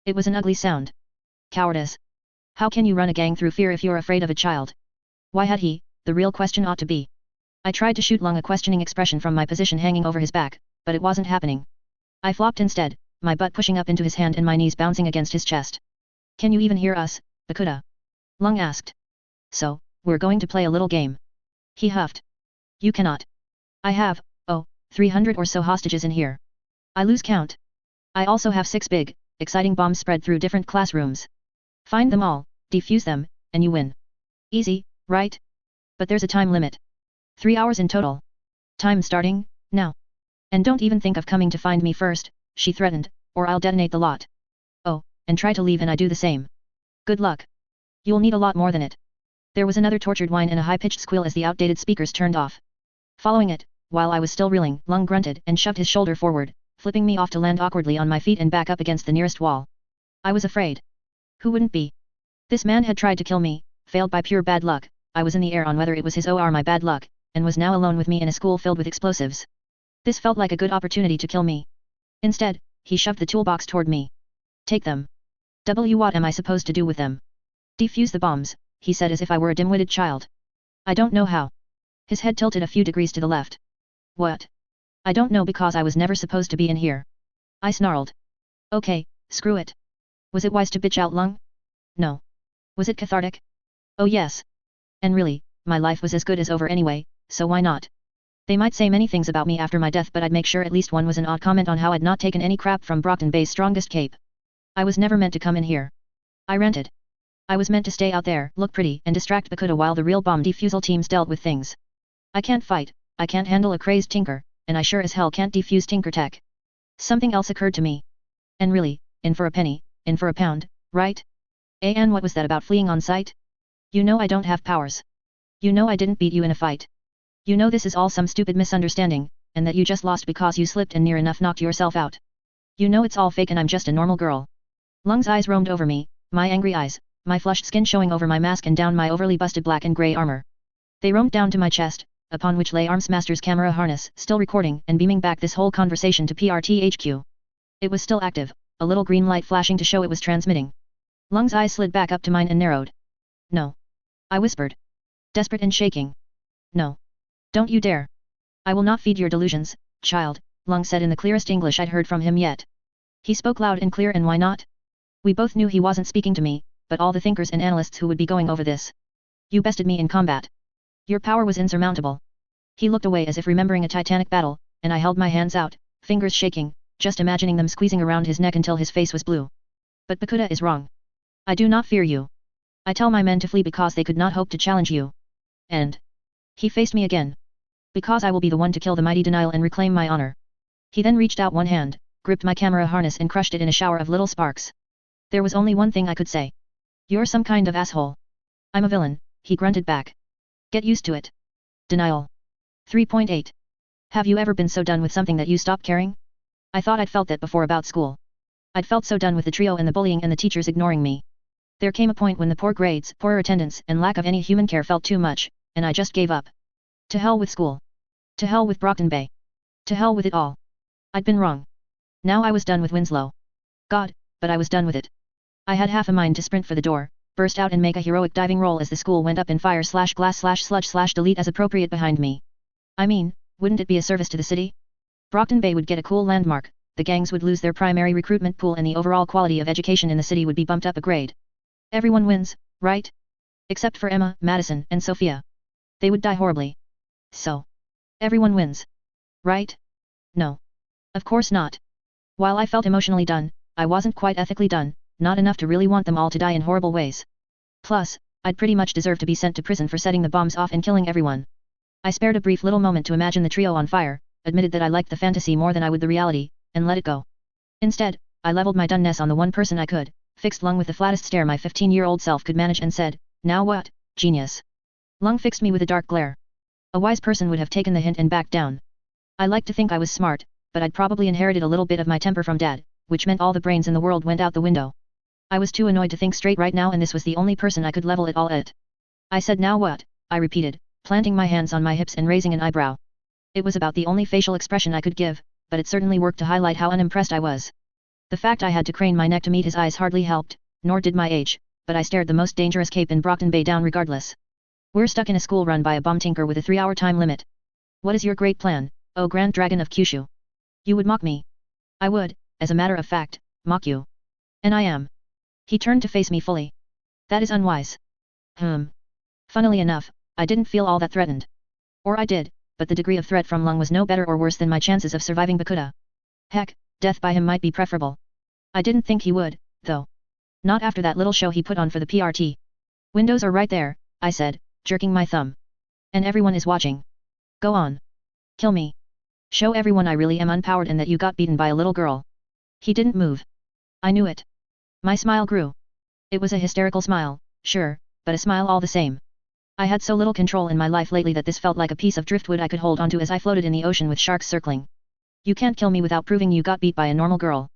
Speaker 1: It was an ugly sound. Cowardice. How can you run a gang through fear if you're afraid of a child? Why had he, the real question ought to be. I tried to shoot Lung a questioning expression from my position hanging over his back, but it wasn't happening. I flopped instead, my butt pushing up into his hand and my knees bouncing against his chest. Can you even hear us, Bakuda? Lung asked. So, we're going to play a little game. He huffed. You cannot. I have, 300 or so hostages in here. I lose count. I also have 6 big, exciting bombs spread through different classrooms. Find them all, defuse them, and you win. Easy, right? But there's a time limit. 3 hours in total. Time starting, now. And don't even think of coming to find me first, she threatened, or I'll detonate the lot. Oh, and try to leave and I do the same. Good luck. You'll need a lot more than it. There was another tortured whine and a high-pitched squeal as the outdated speakers turned off. Following it, while I was still reeling, Lung grunted and shoved his shoulder forward, flipping me off to land awkwardly on my feet and back up against the nearest wall. I was afraid. Who wouldn't be? This man had tried to kill me, failed by pure bad luck. I was in the air on whether it was his or my bad luck, and was now alone with me in a school filled with explosives. This felt like a good opportunity to kill me. Instead, he shoved the toolbox toward me. Take them. What am I supposed to do with them? Defuse the bombs, he said as if I were a dim-witted child. I don't know how. His head tilted a few degrees to the left. What? I don't know because I was never supposed to be in here. I snarled. Okay, screw it. Was it wise to bitch out Lung? No. Was it cathartic? Oh yes. And really, my life was as good as over anyway, so why not? They might say many things about me after my death, but I'd make sure at least one was an odd comment on how I'd not taken any crap from Brockton Bay's strongest cape. I was never meant to come in here. I ranted. I was meant to stay out there, look pretty, and distract Bakuda while the real bomb defusal teams dealt with things. I can't fight, I can't handle a crazed tinker, and I sure as hell can't defuse tinker tech. Something else occurred to me. And really, in for a penny, in for a pound, right? And what was that about fleeing on sight? You know I don't have powers. You know I didn't beat you in a fight. You know this is all some stupid misunderstanding, and that you just lost because you slipped and near enough knocked yourself out. You know it's all fake and I'm just a normal girl. Lung's eyes roamed over me, my angry eyes, my flushed skin showing over my mask and down my overly busted black and grey armor. They roamed down to my chest, upon which lay Armsmaster's camera harness, still recording and beaming back this whole conversation to PRTHQ. It was still active, a little green light flashing to show it was transmitting. Lung's eyes slid back up to mine and narrowed. No. I whispered. Desperate and shaking. No. Don't you dare. I will not feed your delusions, child, Lung said in the clearest English I'd heard from him yet. He spoke loud and clear, and why not? We both knew he wasn't speaking to me, but all the thinkers and analysts who would be going over this. You bested me in combat. Your power was insurmountable. He looked away as if remembering a titanic battle, and I held my hands out, fingers shaking, just imagining them squeezing around his neck until his face was blue. But Bakuda is wrong. I do not fear you. I tell my men to flee because they could not hope to challenge you. And he faced me again. Because I will be the one to kill the mighty Denial and reclaim my honor. He then reached out one hand, gripped my camera harness and crushed it in a shower of little sparks. There was only one thing I could say. You're some kind of asshole. I'm a villain, he grunted back. Get used to it. Denial. 3.8. Have you ever been so done with something that you stopped caring? I thought I'd felt that before about school. I'd felt so done with the trio and the bullying and the teachers ignoring me. There came a point when the poor grades, poorer attendance, and lack of any human care felt too much, and I just gave up. To hell with school. To hell with Brockton Bay. To hell with it all. I'd been wrong. Now I was done with Winslow. God, but I was done with it. I had half a mind to sprint for the door, burst out and make a heroic diving roll as the school went up in fire / glass / sludge / delete as appropriate behind me. I mean, wouldn't it be a service to the city? Brockton Bay would get a cool landmark, the gangs would lose their primary recruitment pool and the overall quality of education in the city would be bumped up a grade. Everyone wins, right? Except for Emma, Madison, and Sophia. They would die horribly. So. Everyone wins. Right? No. Of course not. While I felt emotionally done, I wasn't quite ethically done, not enough to really want them all to die in horrible ways. Plus, I'd pretty much deserve to be sent to prison for setting the bombs off and killing everyone. I spared a brief little moment to imagine the trio on fire, admitted that I liked the fantasy more than I would the reality, and let it go. Instead, I leveled my doneness on the one person I could, fixed Lung with the flattest stare my 15-year-old self could manage and said, "Now what, genius?" Lung fixed me with a dark glare. A wise person would have taken the hint and backed down. I liked to think I was smart, but I'd probably inherited a little bit of my temper from Dad, which meant all the brains in the world went out the window. I was too annoyed to think straight right now and this was the only person I could level it all at. I said now what, I repeated, planting my hands on my hips and raising an eyebrow. It was about the only facial expression I could give, but it certainly worked to highlight how unimpressed I was. The fact I had to crane my neck to meet his eyes hardly helped, nor did my age, but I stared the most dangerous cape in Brockton Bay down regardless. We're stuck in a school run by a bomb tinker with a 3-hour time limit. What is your great plan, oh Grand Dragon of Kyushu? You would mock me. I would, as a matter of fact, mock you. And I am. He turned to face me fully. That is unwise. Funnily enough, I didn't feel all that threatened. Or I did, but the degree of threat from Lung was no better or worse than my chances of surviving Bakuda. Heck, death by him might be preferable. I didn't think he would, though. Not after that little show he put on for the PRT. Windows are right there, I said, jerking my thumb. And everyone is watching. Go on. Kill me. Show everyone I really am unpowered and that you got beaten by a little girl. He didn't move. I knew it. My smile grew. It was a hysterical smile, sure, but a smile all the same. I had so little control in my life lately that this felt like a piece of driftwood I could hold onto as I floated in the ocean with sharks circling. You can't kill me without proving you got beat by a normal girl.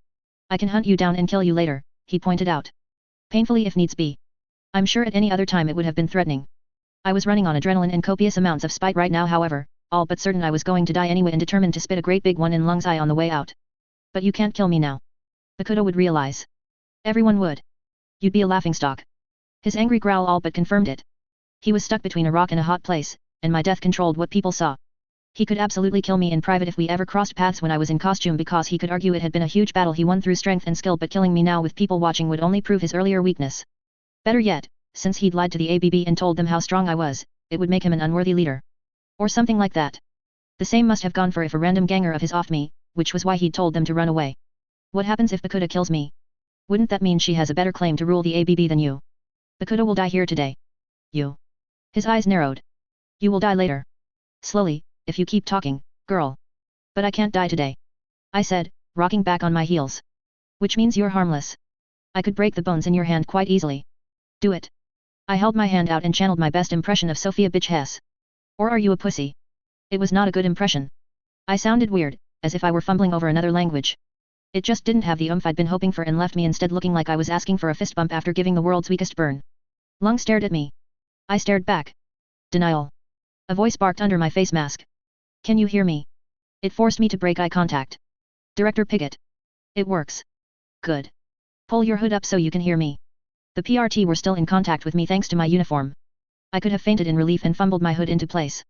Speaker 1: I can hunt you down and kill you later, he pointed out. Painfully if needs be. I'm sure at any other time it would have been threatening. I was running on adrenaline and copious amounts of spite right now however, all but certain I was going to die anyway and determined to spit a great big one in Lung's eye on the way out. But you can't kill me now. Bakuda would realize. Everyone would. You'd be a laughingstock. His angry growl all but confirmed it. He was stuck between a rock and a hot place, and my death controlled what people saw. He could absolutely kill me in private if we ever crossed paths when I was in costume because he could argue it had been a huge battle he won through strength and skill but killing me now with people watching would only prove his earlier weakness. Better yet, since he'd lied to the ABB and told them how strong I was, it would make him an unworthy leader. Or something like that. The same must have gone for if a random ganger of his off me, which was why he'd told them to run away. What happens if Bakuda kills me? Wouldn't that mean she has a better claim to rule the ABB than you? Bakuda will die here today. You. His eyes narrowed. You will die later. Slowly, if you keep talking, girl. But I can't die today. I said, rocking back on my heels. Which means you're harmless. I could break the bones in your hand quite easily. Do it. I held my hand out and channeled my best impression of Sophia bitch Hess. Or are you a pussy? It was not a good impression. I sounded weird, as if I were fumbling over another language. It just didn't have the oomph I'd been hoping for and left me instead looking like I was asking for a fist bump after giving the world's weakest burn. Lung stared at me. I stared back. Denial. A voice barked under my face mask. Can you hear me? It forced me to break eye contact. Director Piggott. It works. Good. Pull your hood up so you can hear me. The PRT were still in contact with me thanks to my uniform. I could have fainted in relief and fumbled my hood into place.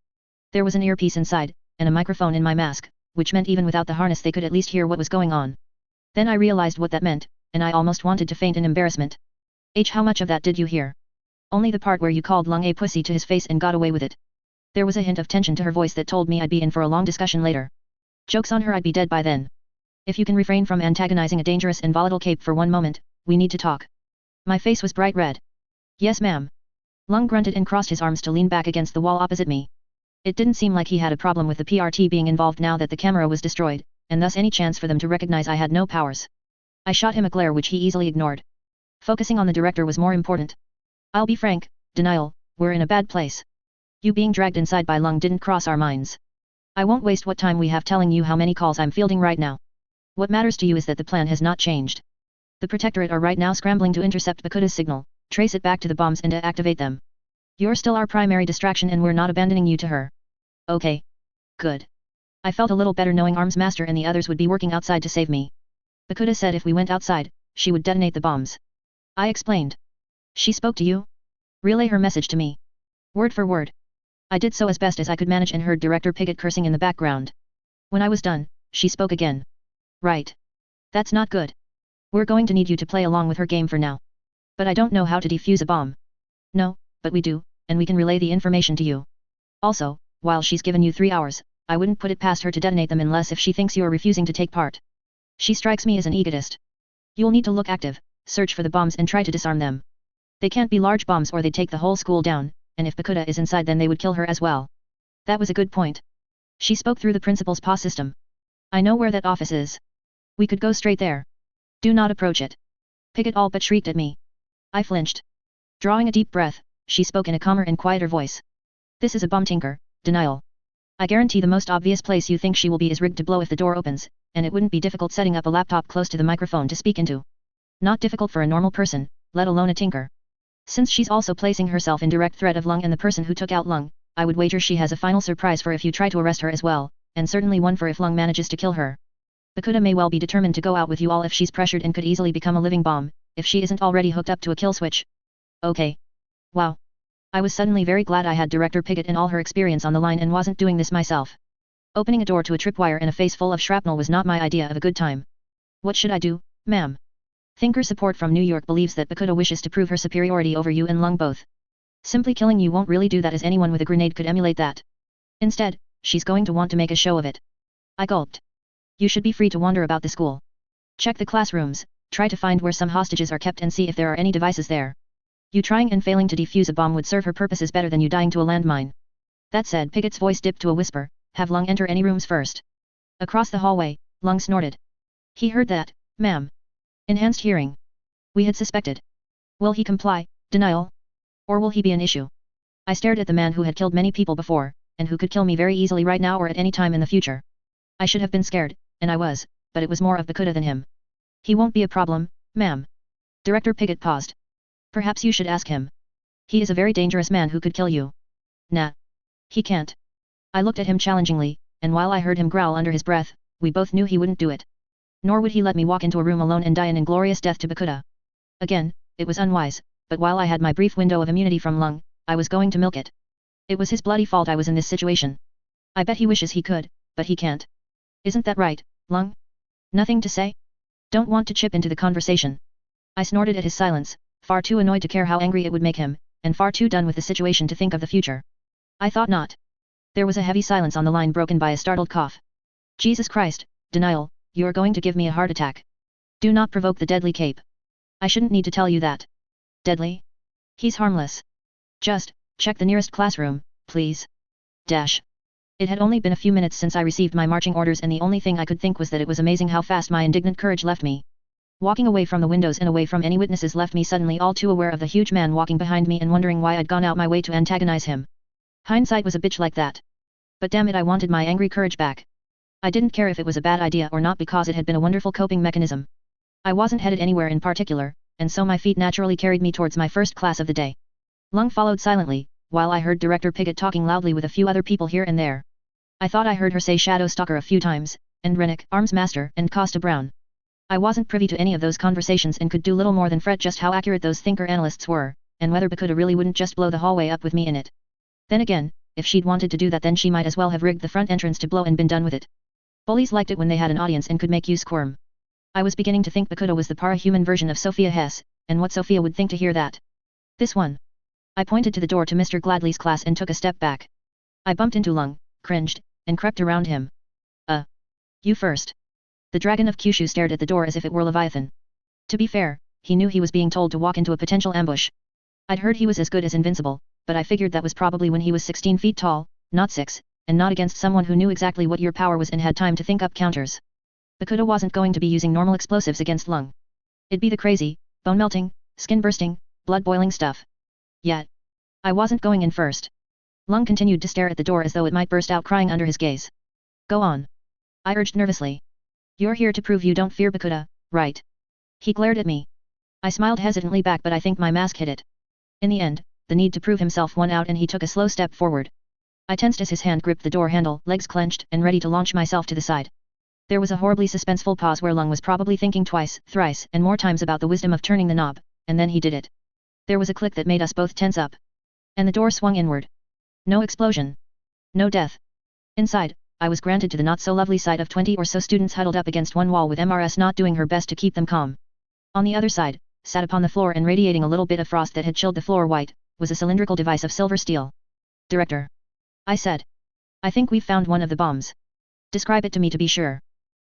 Speaker 1: There was an earpiece inside, and a microphone in my mask, which meant even without the harness they could at least hear what was going on. Then I realized what that meant, and I almost wanted to faint in embarrassment. How much of that did you hear? Only the part where you called Lung a pussy to his face and got away with it. There was a hint of tension to her voice that told me I'd be in for a long discussion later. Joke's on her, I'd be dead by then. If you can refrain from antagonizing a dangerous and volatile cape for one moment, we need to talk. My face was bright red. Yes ma'am. Lung grunted and crossed his arms to lean back against the wall opposite me. It didn't seem like he had a problem with the PRT being involved now that the camera was destroyed, and thus any chance for them to recognize I had no powers. I shot him a glare which he easily ignored. Focusing on the director was more important. I'll be frank, Denial, we're in a bad place. You being dragged inside by Lung didn't cross our minds. I won't waste what time we have telling you how many calls I'm fielding right now. What matters to you is that the plan has not changed. The Protectorate are right now scrambling to intercept Bakuda's signal, trace it back to the bombs and deactivate them. You're still our primary distraction and we're not abandoning you to her. Okay. Good. I felt a little better knowing Arms Master and the others would be working outside to save me. Bakuda said if we went outside, she would detonate the bombs. I explained. She spoke to you? Relay her message to me. Word for word. I did so as best as I could manage and heard Director Pigott cursing in the background. When I was done, she spoke again. Right. That's not good. We're going to need you to play along with her game for now. But I don't know how to defuse a bomb. No, but we do, and we can relay the information to you. Also, while she's given you 3 hours, I wouldn't put it past her to detonate them unless if she thinks you are refusing to take part. She strikes me as an egotist. You'll need to look active, search for the bombs and try to disarm them. They can't be large bombs or they'd take the whole school down, and if Bakuda is inside then they would kill her as well. That was a good point. She spoke through the principal's PA system. I know where that office is. We could go straight there. Do not approach it. Pigott all but shrieked at me. I flinched. Drawing a deep breath, she spoke in a calmer and quieter voice. This is a bomb tinker, denial. I guarantee the most obvious place you think she will be is rigged to blow if the door opens, and it wouldn't be difficult setting up a laptop close to the microphone to speak into. Not difficult for a normal person, let alone a tinker. Since she's also placing herself in direct threat of Lung and the person who took out Lung, I would wager she has a final surprise for if you try to arrest her as well, and certainly one for if Lung manages to kill her. Bakuda may well be determined to go out with you all if she's pressured and could easily become a living bomb, if she isn't already hooked up to a kill switch. Okay. Wow. I was suddenly very glad I had Director Pigott and all her experience on the line and wasn't doing this myself. Opening a door to a tripwire and a face full of shrapnel was not my idea of a good time. What should I do, ma'am? Thinker support from New York believes that Bakuda wishes to prove her superiority over you and Lung both. Simply killing you won't really do that as anyone with a grenade could emulate that. Instead, she's going to want to make a show of it. I gulped. You should be free to wander about the school. Check the classrooms, try to find where some hostages are kept and see if there are any devices there. You trying and failing to defuse a bomb would serve her purposes better than you dying to a landmine. That said, Pigott's voice dipped to a whisper, have Lung enter any rooms first. Across the hallway, Lung snorted. He heard that, ma'am. Enhanced hearing. We had suspected. Will he comply, denial? Or will he be an issue? I stared at the man who had killed many people before, and who could kill me very easily right now or at any time in the future. I should have been scared, and I was, but it was more of Bakuda than him. He won't be a problem, ma'am. Director Pigott paused. Perhaps you should ask him. He is a very dangerous man who could kill you. Nah. He can't. I looked at him challengingly, and while I heard him growl under his breath, we both knew he wouldn't do it. Nor would he let me walk into a room alone and die an inglorious death to Bakuda. Again, it was unwise, but while I had my brief window of immunity from Lung, I was going to milk it. It was his bloody fault I was in this situation. I bet he wishes he could, but he can't. Isn't that right, Lung? Nothing to say? Don't want to chip into the conversation. I snorted at his silence, far too annoyed to care how angry it would make him, and far too done with the situation to think of the future. I thought not. There was a heavy silence on the line broken by a startled cough. Jesus Christ, denial, you're going to give me a heart attack. Do not provoke the deadly cape. I shouldn't need to tell you that. Deadly? He's harmless. Just, check the nearest classroom, please. Dash. It had only been a few minutes since I received my marching orders and the only thing I could think was that it was amazing how fast my indignant courage left me. Walking away from the windows and away from any witnesses left me suddenly all too aware of the huge man walking behind me and wondering why I'd gone out my way to antagonize him. Hindsight was a bitch like that. But damn it, I wanted my angry courage back. I didn't care if it was a bad idea or not because it had been a wonderful coping mechanism. I wasn't headed anywhere in particular, and so my feet naturally carried me towards my first class of the day. Lung followed silently, while I heard Director Pigott talking loudly with a few other people here and there. I thought I heard her say Shadow Stalker a few times, and Rennick, Arms Master, and Costa Brown. I wasn't privy to any of those conversations and could do little more than fret just how accurate those thinker analysts were, and whether Bakuda really wouldn't just blow the hallway up with me in it. Then again, if she'd wanted to do that then she might as well have rigged the front entrance to blow and been done with it. Bullies liked it when they had an audience and could make you squirm. I was beginning to think Bakuda was the Parahuman version of Sophia Hess, and what Sophia would think to hear that. This one. I pointed to the door to Mr. Gladley's class and took a step back. I bumped into Lung, cringed, and crept around him. You first. The dragon of Kyushu stared at the door as if it were Leviathan. To be fair, he knew he was being told to walk into a potential ambush. I'd heard he was as good as invincible, but I figured that was probably when he was 16 feet tall, not 6, and not against someone who knew exactly what your power was and had time to think up counters. Bakuda wasn't going to be using normal explosives against Lung. It'd be the crazy, bone-melting, skin-bursting, blood-boiling stuff. Yet. I wasn't going in first. Lung continued to stare at the door as though it might burst out crying under his gaze. Go on. I urged nervously. You're here to prove you don't fear Bakuda, right? He glared at me. I smiled hesitantly back, but I think my mask hid it. In the end, the need to prove himself won out and he took a slow step forward. I tensed as his hand gripped the door handle, legs clenched, and ready to launch myself to the side. There was a horribly suspenseful pause where Lung was probably thinking twice, thrice, and more times about the wisdom of turning the knob, and then he did it. There was a click that made us both tense up. And the door swung inward. No explosion. No death. Inside, I was granted to the not-so-lovely sight of 20 or so students huddled up against one wall with MRS not doing her best to keep them calm. On the other side, sat upon the floor and radiating a little bit of frost that had chilled the floor white, was a cylindrical device of silver steel. Director. I said. I think we've found one of the bombs. Describe it to me to be sure.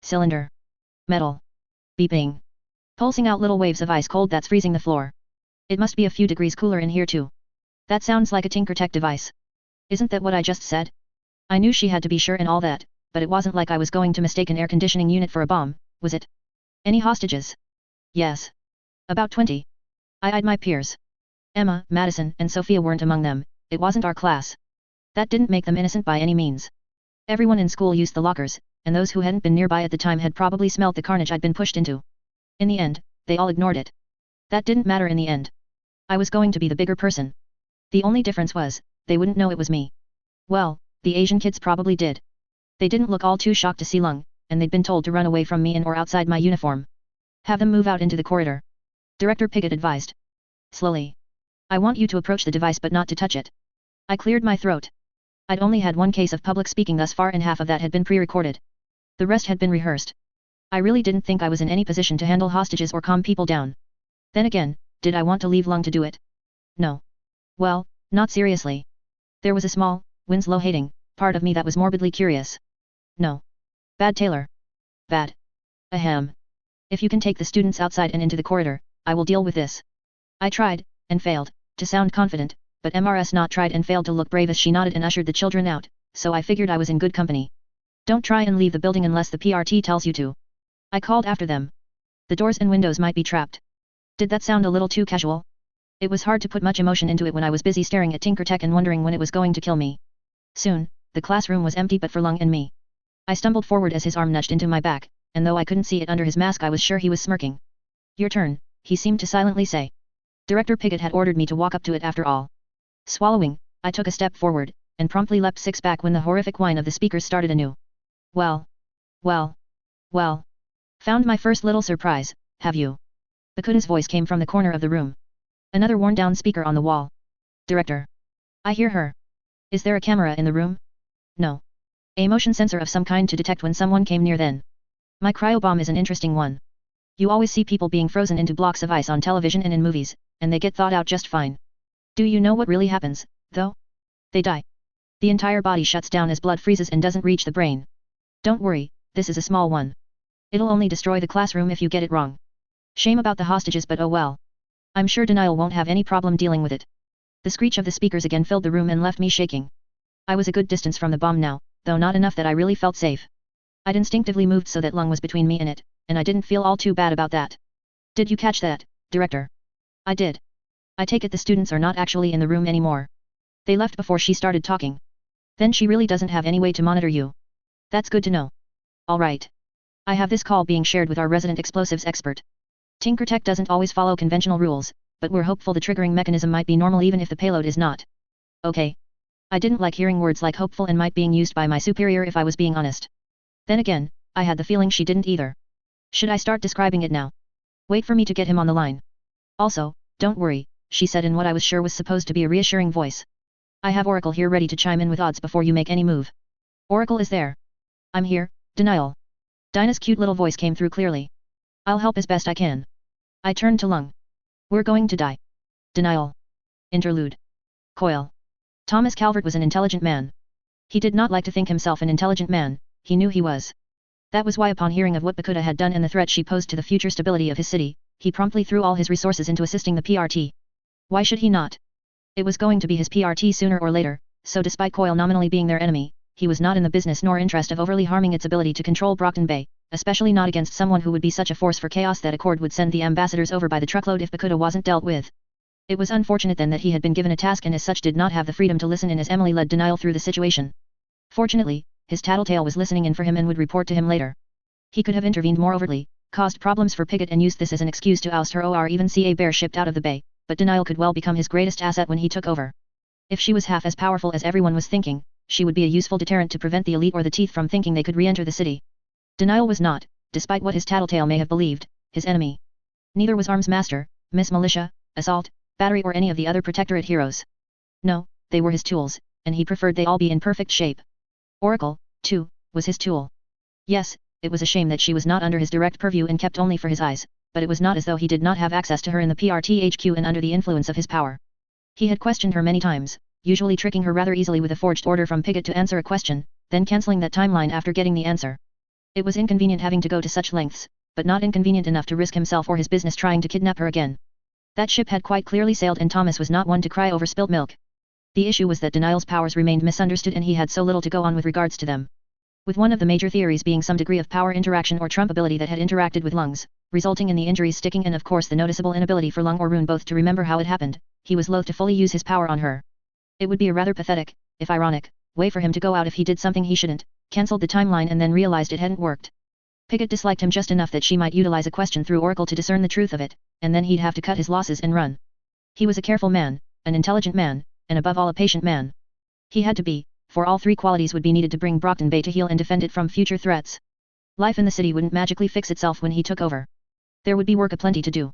Speaker 1: Cylinder. Metal. Beeping. Pulsing out little waves of ice cold that's freezing the floor. It must be a few degrees cooler in here too. That sounds like a Tinkertech device. Isn't that what I just said? I knew she had to be sure and all that, but it wasn't like I was going to mistake an air conditioning unit for a bomb, was it? Any hostages? Yes. About 20. I eyed my peers. Emma, Madison, and Sophia weren't among them. It wasn't our class. That didn't make them innocent by any means. Everyone in school used the lockers, and those who hadn't been nearby at the time had probably smelt the carnage I'd been pushed into. In the end, they all ignored it. That didn't matter in the end. I was going to be the bigger person. The only difference was, they wouldn't know it was me. Well, the Asian kids probably did. They didn't look all too shocked to see Lung, and they'd been told to run away from me and or outside my uniform. Have them move out into the corridor. Director Piggott advised. Slowly. I want you to approach the device but not to touch it. I cleared my throat. I'd only had one case of public speaking thus far and half of that had been pre-recorded. The rest had been rehearsed. I really didn't think I was in any position to handle hostages or calm people down. Then again, did I want to leave Lung to do it? No. Well, not seriously. There was a small, Winslow-hating, part of me that was morbidly curious. No. Bad Taylor. Bad. Ahem. If you can take the students outside and into the corridor, I will deal with this. I tried, and failed, to sound confident, but MRS not tried and failed to look brave as she nodded and ushered the children out, so I figured I was in good company. Don't try and leave the building unless the PRT tells you to. I called after them. The doors and windows might be trapped. Did that sound a little too casual? It was hard to put much emotion into it when I was busy staring at Tinkertech and wondering when it was going to kill me. Soon, the classroom was empty but for Lung and me. I stumbled forward as his arm nudged into my back, and though I couldn't see it under his mask I was sure he was smirking. Your turn, he seemed to silently say. Director Piggott had ordered me to walk up to it after all. Swallowing, I took a step forward, and promptly leapt 6 back when the horrific whine of the speakers started anew. Well. Found my first little surprise, have you? Bakuda's voice came from the corner of the room. Another worn-down speaker on the wall. Director. I hear her. Is there a camera in the room? No. A motion sensor of some kind to detect when someone came near then. My cryobomb is an interesting one. You always see people being frozen into blocks of ice on television and in movies, and they get thawed out just fine. Do you know what really happens, though? They die. The entire body shuts down as blood freezes and doesn't reach the brain. Don't worry, this is a small one. It'll only destroy the classroom if you get it wrong. Shame about the hostages but oh well. I'm sure Denial won't have any problem dealing with it. The screech of the speakers again filled the room and left me shaking. I was a good distance from the bomb now, though not enough that I really felt safe. I'd instinctively moved so that Lung was between me and it, and I didn't feel all too bad about that. Did you catch that, Director? I did. I take it the students are not actually in the room anymore. They left before she started talking. Then she really doesn't have any way to monitor you. That's good to know. All right. I have this call being shared with our resident explosives expert. Tinkertech doesn't always follow conventional rules, but we're hopeful the triggering mechanism might be normal even if the payload is not. Okay. I didn't like hearing words like hopeful and might being used by my superior if I was being honest. Then again, I had the feeling she didn't either. Should I start describing it now? Wait for me to get him on the line. Also, don't worry, she said in what I was sure was supposed to be a reassuring voice. I have Oracle here ready to chime in with odds before you make any move. Oracle is there. I'm here, Denial. Dinah's cute little voice came through clearly. I'll help as best I can. I turned to Lung. We're going to die. Denial. Interlude. Coil. Thomas Calvert was an intelligent man. He did not like to think himself an intelligent man, he knew he was. That was why upon hearing of what Bakuda had done and the threat she posed to the future stability of his city, he promptly threw all his resources into assisting the PRT. Why should he not? It was going to be his PRT sooner or later, so despite Coil nominally being their enemy, he was not in the business nor interest of overly harming its ability to control Brockton Bay, especially not against someone who would be such a force for chaos that Accord would send the ambassadors over by the truckload if Bakuda wasn't dealt with. It was unfortunate then that he had been given a task and as such did not have the freedom to listen in as Emily led Denial through the situation. Fortunately, his tattletale was listening in for him and would report to him later. He could have intervened more overtly, caused problems for Piggott and used this as an excuse to oust her or even see a bear shipped out of the bay, but denial could well become his greatest asset when he took over. If she was half as powerful as everyone was thinking, she would be a useful deterrent to prevent the elite or the teeth from thinking they could re-enter the city. Denial was not, despite what his tattletale may have believed, his enemy. Neither was Arms Master, Miss Militia, Assault, Battery or any of the other Protectorate heroes. No, they were his tools, and he preferred they all be in perfect shape. Oracle, too, was his tool. Yes, it was a shame that she was not under his direct purview and kept only for his eyes, but it was not as though he did not have access to her in the PRTHQ and under the influence of his power. He had questioned her many times, usually tricking her rather easily with a forged order from Piggott to answer a question, then cancelling that timeline after getting the answer. It was inconvenient having to go to such lengths, but not inconvenient enough to risk himself or his business trying to kidnap her again. That ship had quite clearly sailed and Thomas was not one to cry over spilt milk. The issue was that Denial's powers remained misunderstood and he had so little to go on with regards to them. With one of the major theories being some degree of power interaction or trump ability that had interacted with Lung's, resulting in the injuries sticking and of course the noticeable inability for Lung or Rune both to remember how it happened, he was loath to fully use his power on her. It would be a rather pathetic, if ironic, way for him to go out if he did something he shouldn't, cancelled the timeline and then realized it hadn't worked. Piggott disliked him just enough that she might utilize a question through Oracle to discern the truth of it, and then he'd have to cut his losses and run. He was a careful man, an intelligent man, and above all a patient man. He had to be, for all three qualities would be needed to bring Brockton Bay to heal and defend it from future threats. Life in the city wouldn't magically fix itself when he took over. There would be work aplenty to do.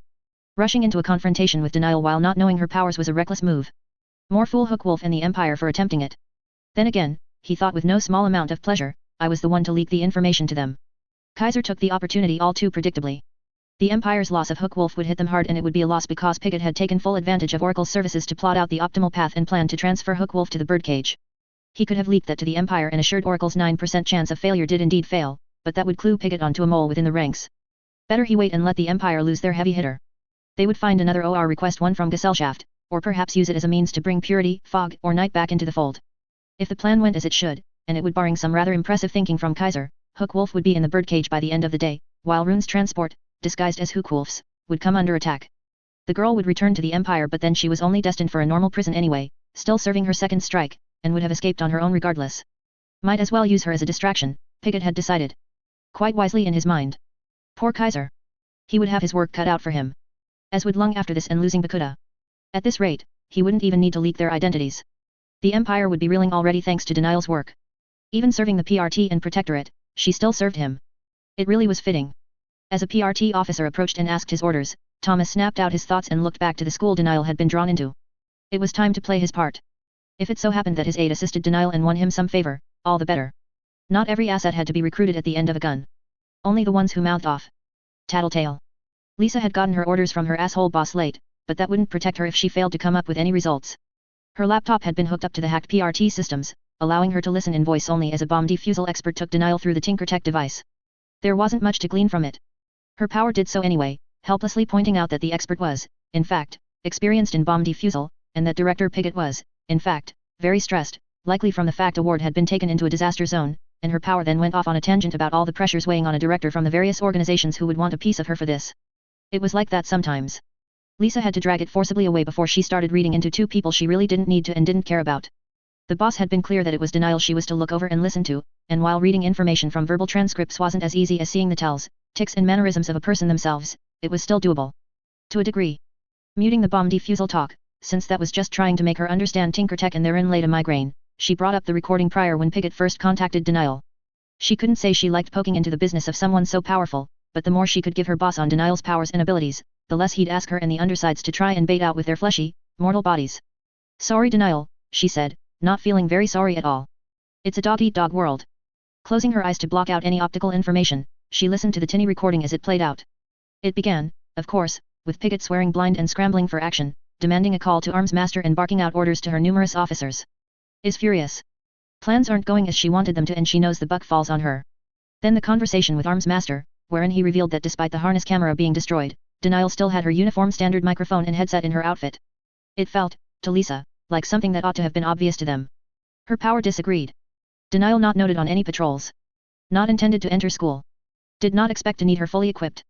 Speaker 1: Rushing into a confrontation with Denial while not knowing her powers was a reckless move. More fool Hookwolf and the Empire for attempting it. Then again, he thought with no small amount of pleasure, I was the one to leak the information to them. Kaiser took the opportunity all too predictably. The Empire's loss of Hookwolf would hit them hard and it would be a loss because Piggott had taken full advantage of Oracle's services to plot out the optimal path and plan to transfer Hookwolf to the birdcage. He could have leaked that to the Empire and assured Oracle's 9% chance of failure did indeed fail, but that would clue Piggott onto a mole within the ranks. Better he wait and let the Empire lose their heavy hitter. They would find another OR request one from Gesellschaft, or perhaps use it as a means to bring Purity, Fog, or Night back into the fold. If the plan went as it should, and it would barring some rather impressive thinking from Kaiser, Hookwolf would be in the birdcage by the end of the day, while Rune's transport, disguised as Hookwolf's, would come under attack. The girl would return to the Empire but then she was only destined for a normal prison anyway, still serving her second strike, and would have escaped on her own regardless. Might as well use her as a distraction, Piggott had decided. Quite wisely in his mind. Poor Kaiser. He would have his work cut out for him. As would Lung after this and losing Bakuda. At this rate, he wouldn't even need to leak their identities. The Empire would be reeling already thanks to Denial's work. Even serving the PRT and Protectorate, she still served him. It really was fitting. As a PRT officer approached and asked his orders, Thomas snapped out his thoughts and looked back to the school Denial had been drawn into. It was time to play his part. If it so happened that his aide assisted Denial and won him some favor, all the better. Not every asset had to be recruited at the end of a gun. Only the ones who mouthed off. Tattletale. Lisa had gotten her orders from her asshole boss late, but that wouldn't protect her if she failed to come up with any results. Her laptop had been hooked up to the hacked PRT systems, allowing her to listen in voice only as a bomb defusal expert took Denial through the TinkerTech device. There wasn't much to glean from it. Her power did so anyway, helplessly pointing out that the expert was, in fact, experienced in bomb defusal, and that Director Piggott was, in fact, very stressed, likely from the fact a ward had been taken into a disaster zone, and her power then went off on a tangent about all the pressures weighing on a director from the various organizations who would want a piece of her for this. It was like that sometimes. Lisa had to drag it forcibly away before she started reading into two people she really didn't need to and didn't care about. The boss had been clear that it was Denial she was to look over and listen to, and while reading information from verbal transcripts wasn't as easy as seeing the tells, tics and mannerisms of a person themselves, it was still doable. To a degree. Muting the bomb defusal talk, since that was just trying to make her understand TinkerTech and therein laid a migraine, she brought up the recording prior when Piggott first contacted Denial. She couldn't say she liked poking into the business of someone so powerful, but the more she could give her boss on Denial's powers and abilities, the less he'd ask her and the undersides to try and bait out with their fleshy, mortal bodies. Sorry Denial, she said, not feeling very sorry at all. It's a dog-eat-dog world. Closing her eyes to block out any optical information, she listened to the tinny recording as it played out. It began, of course, with Piggott swearing blind and scrambling for action, demanding a call to Arms Master and barking out orders to her numerous officers. Is furious. Plans aren't going as she wanted them to and she knows the buck falls on her. Then the conversation with Arms Master, wherein he revealed that despite the harness camera being destroyed, Denial still had her uniform standard microphone and headset in her outfit. It felt, to Lisa, like something that ought to have been obvious to them. Her power disagreed. Denial not noted on any patrols. Not intended to enter school. Did not expect to need her fully equipped.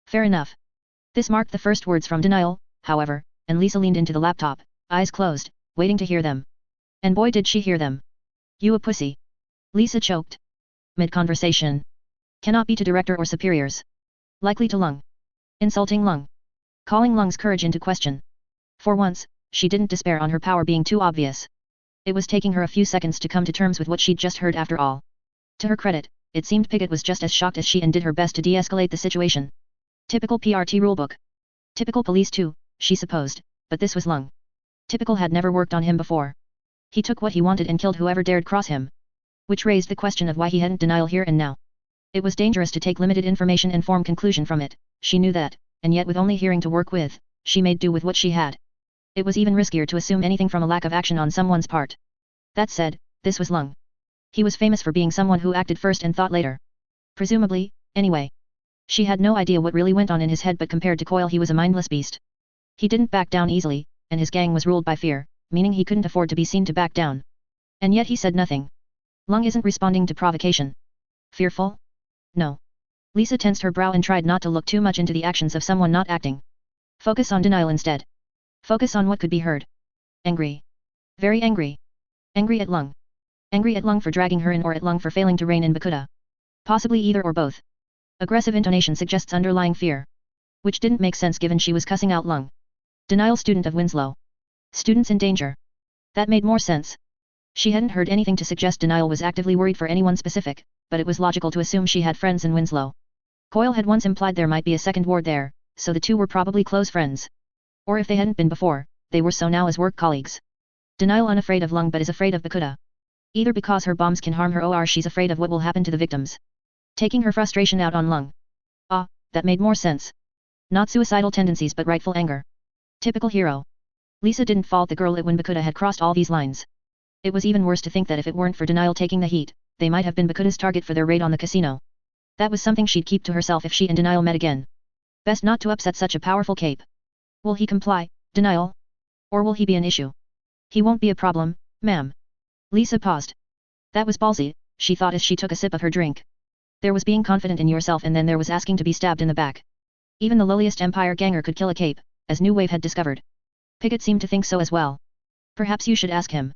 Speaker 1: Fair enough. This marked the first words from Denial, however, and Lisa leaned into the laptop, eyes closed, waiting to hear them. And boy did she hear them. You a pussy. Lisa choked. Mid-conversation. Cannot be to director or superiors. Likely to Lung. Insulting Lung. Calling Lung's courage into question. For once, she didn't despair on her power being too obvious. It was taking her a few seconds to come to terms with what she'd just heard after all. To her credit, it seemed Piggott was just as shocked as she and did her best to de-escalate the situation. Typical PRT rulebook. Typical police too, she supposed, but this was Lung. Typical had never worked on him before. He took what he wanted and killed whoever dared cross him. Which raised the question of why he hadn't denial here and now. It was dangerous to take limited information and form conclusion from it, she knew that, and yet with only hearing to work with, she made do with what she had. It was even riskier to assume anything from a lack of action on someone's part. That said, this was Lung. He was famous for being someone who acted first and thought later. Presumably, anyway. She had no idea what really went on in his head, but compared to Coyle he was a mindless beast. He didn't back down easily, and his gang was ruled by fear, meaning he couldn't afford to be seen to back down. And yet he said nothing. Lung isn't responding to provocation. Fearful? No. Lisa tensed her brow and tried not to look too much into the actions of someone not acting. Focus on denial instead. Focus on what could be heard. Angry. Very angry. Angry at Lung. Angry at Lung for dragging her in or at Lung for failing to rein in Bakuta. Possibly either or both. Aggressive intonation suggests underlying fear. Which didn't make sense given she was cussing out Lung. Denial student of Winslow. Students in danger. That made more sense. She hadn't heard anything to suggest Denial was actively worried for anyone specific, but it was logical to assume she had friends in Winslow. Coyle had once implied there might be a second ward there, so the two were probably close friends. Or if they hadn't been before, they were so now as work colleagues. Denial unafraid of Lung but is afraid of Bakuta. Either because her bombs can harm her or she's afraid of what will happen to the victims. Taking her frustration out on Lung. Ah, that made more sense. Not suicidal tendencies but rightful anger. Typical hero. Lisa didn't fault the girl when Bakuta had crossed all these lines. It was even worse to think that if it weren't for Denial taking the heat, they might have been Bakuta's target for their raid on the casino. That was something she'd keep to herself if she and Denial met again. Best not to upset such a powerful cape. Will he comply, Denial? Or will he be an issue? He won't be a problem, ma'am. Lisa paused. That was ballsy, she thought as she took a sip of her drink. There was being confident in yourself and then there was asking to be stabbed in the back. Even the lowliest Empire ganger could kill a cape, as New Wave had discovered. Piggott seemed to think so as well. Perhaps you should ask him.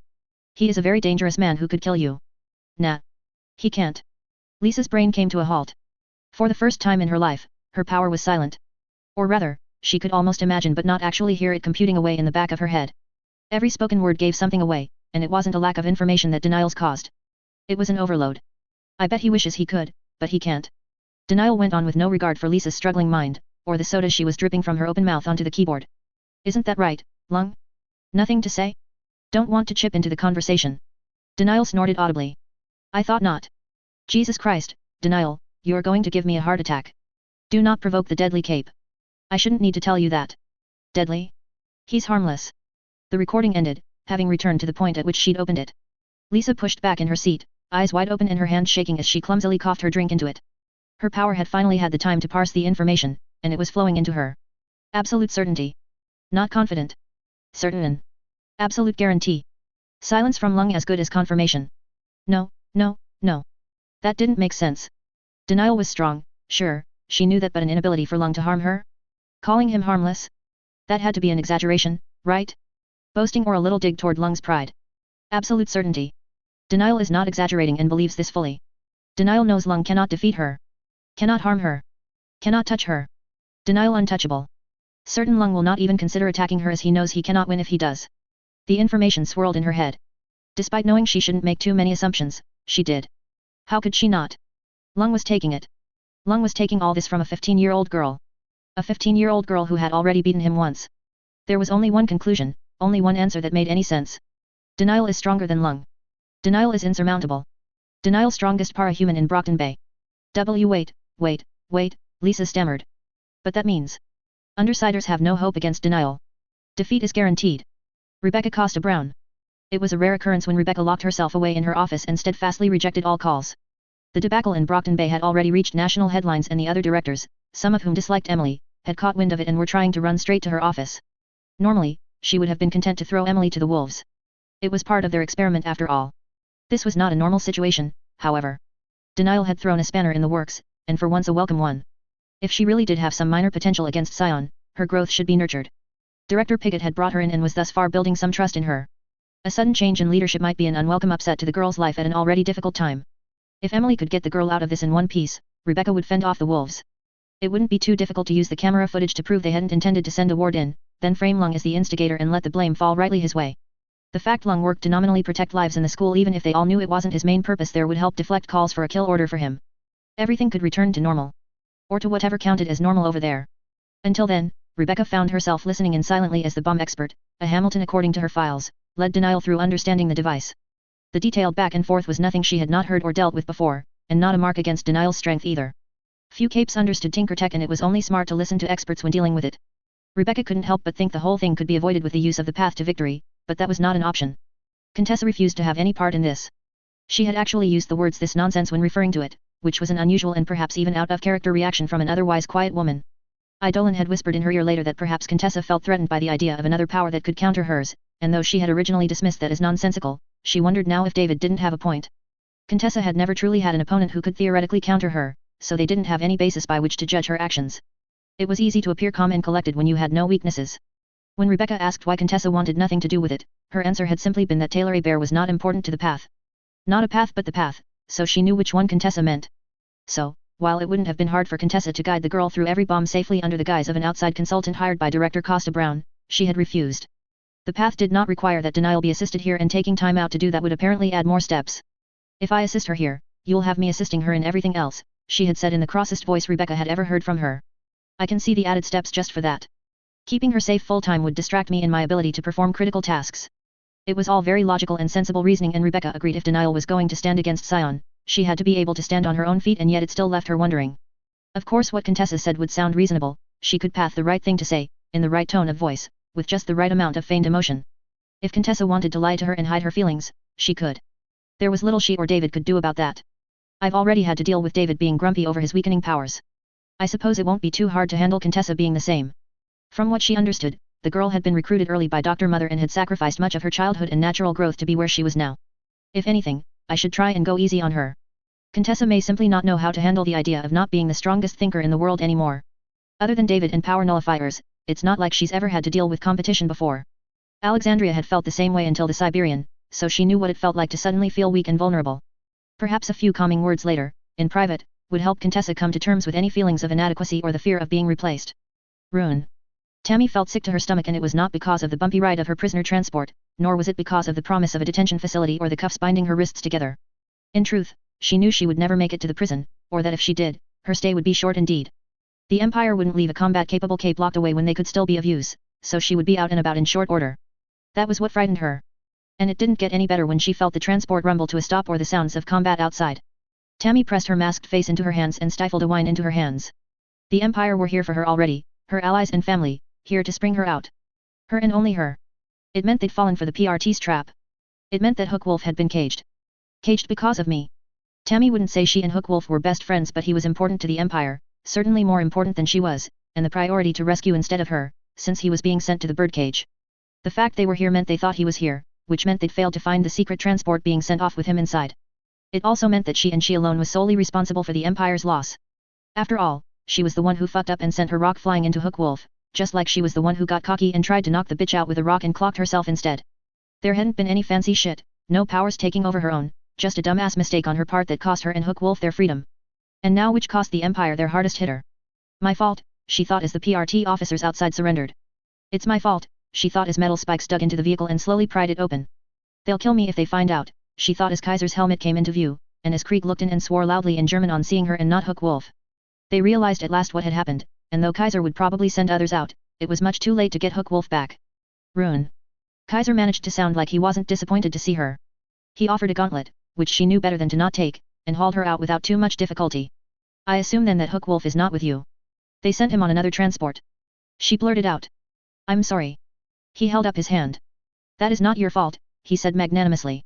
Speaker 1: He is a very dangerous man who could kill you. Nah. He can't. Lisa's brain came to a halt. For the first time in her life, her power was silent. Or rather, she could almost imagine but not actually hear it computing away in the back of her head. Every spoken word gave something away, and it wasn't a lack of information that Denial's caused. It was an overload. I bet he wishes he could, but he can't. Denial went on with no regard for Lisa's struggling mind, or the soda she was dripping from her open mouth onto the keyboard. Isn't that right, Lung? Nothing to say? Don't want to chip into the conversation. Denial snorted audibly. I thought not. Jesus Christ, Denial, you're going to give me a heart attack. Do not provoke the deadly cape. I shouldn't need to tell you that. Deadly? He's harmless. The recording ended, having returned to the point at which she'd opened it. Lisa pushed back in her seat, eyes wide open and her hand shaking as she clumsily coughed her drink into it. Her power had finally had the time to parse the information, and it was flowing into her. Absolute certainty. Not confident. Certain. Absolute guarantee. Silence from Lung as good as confirmation. No, no, no. That didn't make sense. Denial was strong, sure, she knew that, but an inability for Lung to harm her? Calling him harmless? That had to be an exaggeration, right? Boasting or a little dig toward Lung's pride. Absolute certainty. Denial is not exaggerating and believes this fully. Denial knows Lung cannot defeat her. Cannot harm her. Cannot touch her. Denial untouchable. Certain Lung will not even consider attacking her as he knows he cannot win if he does. The information swirled in her head. Despite knowing she shouldn't make too many assumptions, she did. How could she not? Lung was taking it. Lung was taking all this from a 15-year-old girl. A 15-year-old girl who had already beaten him once. There was only one conclusion, only one answer that made any sense. Denial is stronger than Lung. Denial is insurmountable. Denial strongest parahuman in Brockton Bay. Wait, Lisa stammered. But that means. Undersiders have no hope against Denial. Defeat is guaranteed. Rebecca Costa Brown. It was a rare occurrence when Rebecca locked herself away in her office and steadfastly rejected all calls. The debacle in Brockton Bay had already reached national headlines and the other directors, some of whom disliked Emily, had caught wind of it and were trying to run straight to her office. Normally, she would have been content to throw Emily to the wolves. It was part of their experiment after all. This was not a normal situation, however. Denial had thrown a spanner in the works, and for once a welcome one. If she really did have some minor potential against Sion, her growth should be nurtured. Director Piggott had brought her in and was thus far building some trust in her. A sudden change in leadership might be an unwelcome upset to the girl's life at an already difficult time. If Emily could get the girl out of this in one piece, Rebecca would fend off the wolves. It wouldn't be too difficult to use the camera footage to prove they hadn't intended to send a ward in, then frame Lung as the instigator and let the blame fall rightly his way. The fact Lung worked to nominally protect lives in the school even if they all knew it wasn't his main purpose there would help deflect calls for a kill order for him. Everything could return to normal. Or to whatever counted as normal over there. Until then, Rebecca found herself listening in silently as the bomb expert, a Hamilton according to her files, led Denial through understanding the device. The detailed back and forth was nothing she had not heard or dealt with before, and not a mark against Denial's strength either. Few capes understood Tinkertech and it was only smart to listen to experts when dealing with it. Rebecca couldn't help but think the whole thing could be avoided with the use of the path to victory, but that was not an option. Contessa refused to have any part in this. She had actually used the words "this nonsense" when referring to it, which was an unusual and perhaps even out-of-character reaction from an otherwise quiet woman. Eidolon had whispered in her ear later that perhaps Contessa felt threatened by the idea of another power that could counter hers, and though she had originally dismissed that as nonsensical, she wondered now if David didn't have a point. Contessa had never truly had an opponent who could theoretically counter her, so they didn't have any basis by which to judge her actions. It was easy to appear calm and collected when you had no weaknesses. When Rebecca asked why Contessa wanted nothing to do with it, her answer had simply been that Taylor Hebert was not important to the path. Not a path but the path, so she knew which one Contessa meant. So, while it wouldn't have been hard for Contessa to guide the girl through every bomb safely under the guise of an outside consultant hired by director Costa Brown, she had refused. The path did not require that Denial be assisted here and taking time out to do that would apparently add more steps. If I assist her here, you'll have me assisting her in everything else, she had said in the crossest voice Rebecca had ever heard from her. I can see the added steps just for that. Keeping her safe full-time would distract me in my ability to perform critical tasks. It was all very logical and sensible reasoning and Rebecca agreed if Denial was going to stand against Sion, she had to be able to stand on her own feet and yet it still left her wondering. Of course what Contessa said would sound reasonable, she could path the right thing to say, in the right tone of voice, with just the right amount of feigned emotion. If Contessa wanted to lie to her and hide her feelings, she could. There was little she or David could do about that. I've already had to deal with David being grumpy over his weakening powers. I suppose it won't be too hard to handle Contessa being the same. From what she understood, the girl had been recruited early by Dr. Mother and had sacrificed much of her childhood and natural growth to be where she was now. If anything, I should try and go easy on her. Contessa may simply not know how to handle the idea of not being the strongest thinker in the world anymore. Other than David and power nullifiers, it's not like she's ever had to deal with competition before. Alexandria had felt the same way until the Siberian, so she knew what it felt like to suddenly feel weak and vulnerable. Perhaps a few calming words later, in private, would help Contessa come to terms with any feelings of inadequacy or the fear of being replaced. Rune. Tammy felt sick to her stomach and it was not because of the bumpy ride of her prisoner transport, nor was it because of the promise of a detention facility or the cuffs binding her wrists together. In truth, she knew she would never make it to the prison, or that if she did, her stay would be short indeed. The Empire wouldn't leave a combat-capable cape locked away when they could still be of use, so she would be out and about in short order. That was what frightened her. And it didn't get any better when she felt the transport rumble to a stop or the sounds of combat outside. Tammy pressed her masked face into her hands and stifled a whine into her hands. The Empire were here for her already, her allies and family, here to spring her out. Her and only her. It meant they'd fallen for the PRT's trap. It meant that Hookwolf had been caged. Caged because of me. Tammy wouldn't say she and Hookwolf were best friends but he was important to the Empire, certainly more important than she was, and the priority to rescue instead of her, since he was being sent to the birdcage. The fact they were here meant they thought he was here, which meant they'd failed to find the secret transport being sent off with him inside. It also meant that she and she alone was solely responsible for the Empire's loss. After all, she was the one who fucked up and sent her rock flying into Hookwolf, just like she was the one who got cocky and tried to knock the bitch out with a rock and clocked herself instead. There hadn't been any fancy shit, no powers taking over her own, just a dumbass mistake on her part that cost her and Hookwolf their freedom. And now which cost the Empire their hardest hitter. My fault, she thought as the PRT officers outside surrendered. It's my fault, she thought as metal spikes dug into the vehicle and slowly pried it open. They'll kill me if they find out, she thought as Kaiser's helmet came into view, and as Krieg looked in and swore loudly in German on seeing her and not Hookwolf. They realized at last what had happened, and though Kaiser would probably send others out, it was much too late to get Hookwolf back. Rune. Kaiser managed to sound like he wasn't disappointed to see her. He offered a gauntlet, which she knew better than to not take, and hauled her out without too much difficulty. I assume then that Hookwolf is not with you. They sent him on another transport. She blurted out. I'm sorry. He held up his hand. That is not your fault, he said magnanimously.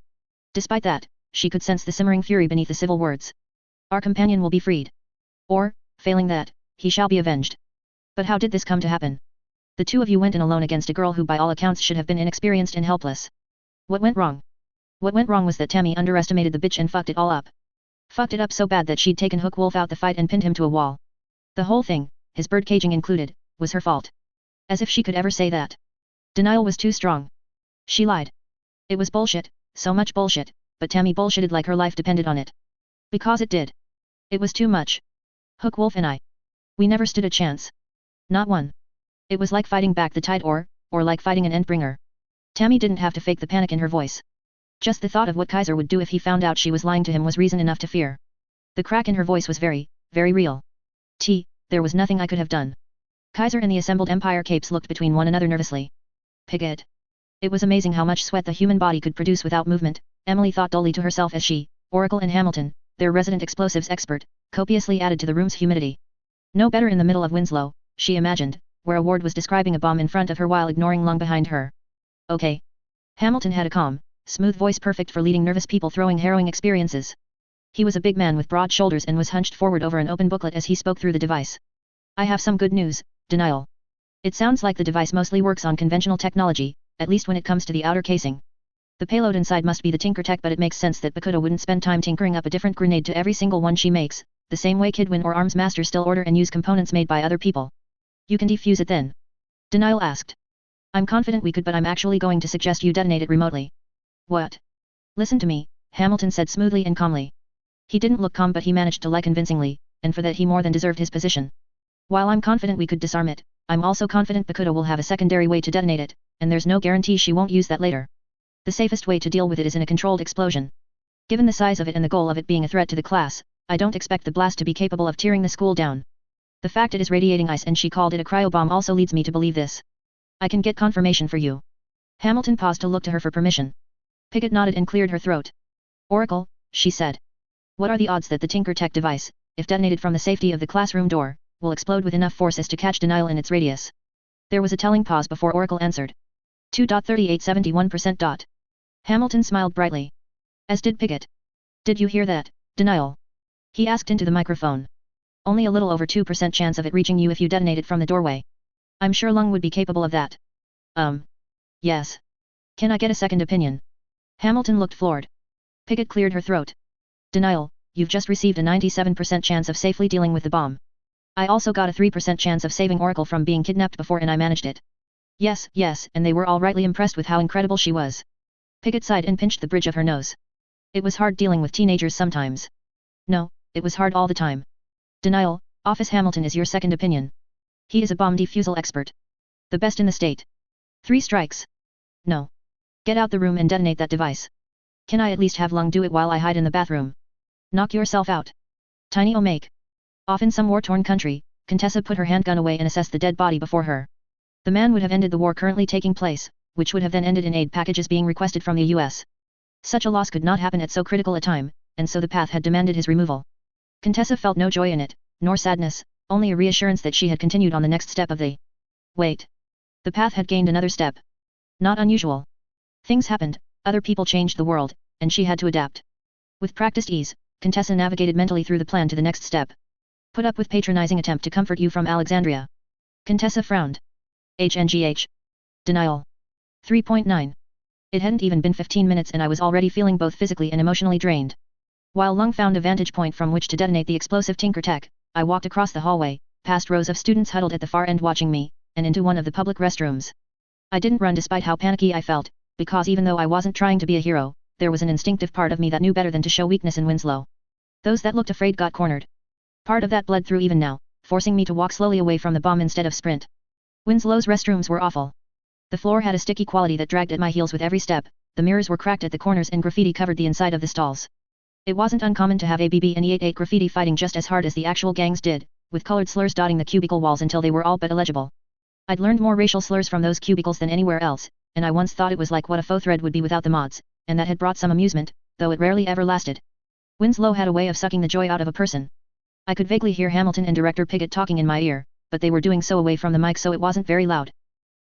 Speaker 1: Despite that, she could sense the simmering fury beneath the civil words. Our companion will be freed. Or, failing that, he shall be avenged. But how did this come to happen? The two of you went in alone against a girl who by all accounts should have been inexperienced and helpless. What went wrong? What went wrong was that Tammy underestimated the bitch and fucked it all up. Fucked it up so bad that she'd taken Hookwolf out the fight and pinned him to a wall. The whole thing, his bird caging included, was her fault. As if she could ever say that. Denial was too strong. She lied. It was bullshit, so much bullshit, but Tammy bullshitted like her life depended on it. Because it did. It was too much. Hookwolf and I. We never stood a chance. Not one. It was like fighting back the tide or like fighting an Endbringer. Tammy didn't have to fake the panic in her voice. Just the thought of what Kaiser would do if he found out she was lying to him was reason enough to fear. The crack in her voice was very, very real. There was nothing I could have done. Kaiser and the assembled Empire capes looked between one another nervously. Piggott. It was amazing how much sweat the human body could produce without movement, Emily thought dully to herself as she, Oracle and Hamilton, their resident explosives expert, copiously added to the room's humidity. No better in the middle of Winslow, she imagined, where a ward was describing a bomb in front of her while ignoring Lung behind her. Okay. Hamilton had a calm, smooth voice perfect for leading nervous people throwing harrowing experiences. He was a big man with broad shoulders and was hunched forward over an open booklet as he spoke through the device. I have some good news, Denial. It sounds like the device mostly works on conventional technology, at least when it comes to the outer casing. The payload inside must be the tinker tech, but it makes sense that Bakuda wouldn't spend time tinkering up a different grenade to every single one she makes, the same way Kidwin or Arms Master still order and use components made by other people. You can defuse it then? Denial asked. I'm confident we could, but I'm actually going to suggest you detonate it remotely. What? Listen to me, Hamilton said smoothly and calmly. He didn't look calm, but he managed to lie convincingly, and for that he more than deserved his position. While I'm confident we could disarm it, I'm also confident Bakuda will have a secondary way to detonate it, and there's no guarantee she won't use that later. The safest way to deal with it is in a controlled explosion. Given the size of it and the goal of it being a threat to the class, I don't expect the blast to be capable of tearing the school down. The fact it is radiating ice and she called it a cryobomb also leads me to believe this. I can get confirmation for you. Hamilton paused to look to her for permission. Piggott nodded and cleared her throat. Oracle, she said. What are the odds that the Tinker Tech device, if detonated from the safety of the classroom door, will explode with enough force as to catch Denial in its radius? There was a telling pause before Oracle answered. 2.3871%. Hamilton smiled brightly. As did Piggott. Did you hear that, Denial? He asked into the microphone. Only a little over 2% chance of it reaching you if you detonate it from the doorway. I'm sure Lung would be capable of that. Yes. Can I get a second opinion? Hamilton looked floored. Piggott cleared her throat. Denial, you've just received a 97% chance of safely dealing with the bomb. I also got a 3% chance of saving Oracle from being kidnapped before and I managed it. Yes, and they were all rightly impressed with how incredible she was. Piggott sighed and pinched the bridge of her nose. It was hard dealing with teenagers sometimes. No, it was hard all the time. Denial, Office Hamilton is your second opinion. He is a bomb defusal expert. The best in the state. 3 strikes. No. Get out the room and detonate that device. Can I at least have Lung do it while I hide in the bathroom? Knock yourself out. Tiny Omake. Off in some war-torn country, Contessa put her handgun away and assessed the dead body before her. The man would have ended the war currently taking place, which would have then ended in aid packages being requested from the US. Such a loss could not happen at so critical a time, and so the path had demanded his removal. Contessa felt no joy in it, nor sadness, only a reassurance that she had continued on the next step of the... Wait. The path had gained another step. Not unusual. Things happened, other people changed the world, and she had to adapt. With practiced ease, Contessa navigated mentally through the plan to the next step. Put up with patronizing attempt to comfort you from Alexandria. Contessa frowned. HNGH. Denial. 3.9. It hadn't even been 15 minutes and I was already feeling both physically and emotionally drained. While Lung found a vantage point from which to detonate the explosive Tinker Tech, I walked across the hallway, past rows of students huddled at the far end watching me, and into one of the public restrooms. I didn't run despite how panicky I felt, because even though I wasn't trying to be a hero, there was an instinctive part of me that knew better than to show weakness in Winslow. Those that looked afraid got cornered. Part of that bled through even now, forcing me to walk slowly away from the bomb instead of sprint. Winslow's restrooms were awful. The floor had a sticky quality that dragged at my heels with every step, the mirrors were cracked at the corners and graffiti covered the inside of the stalls. It wasn't uncommon to have ABB and E88 graffiti fighting just as hard as the actual gangs did, with colored slurs dotting the cubicle walls until they were all but illegible. I'd learned more racial slurs from those cubicles than anywhere else, and I once thought it was like what a faux thread would be without the mods, and that had brought some amusement, though it rarely ever lasted. Winslow had a way of sucking the joy out of a person. I could vaguely hear Hamilton and Director Piggott talking in my ear, but they were doing so away from the mic so it wasn't very loud.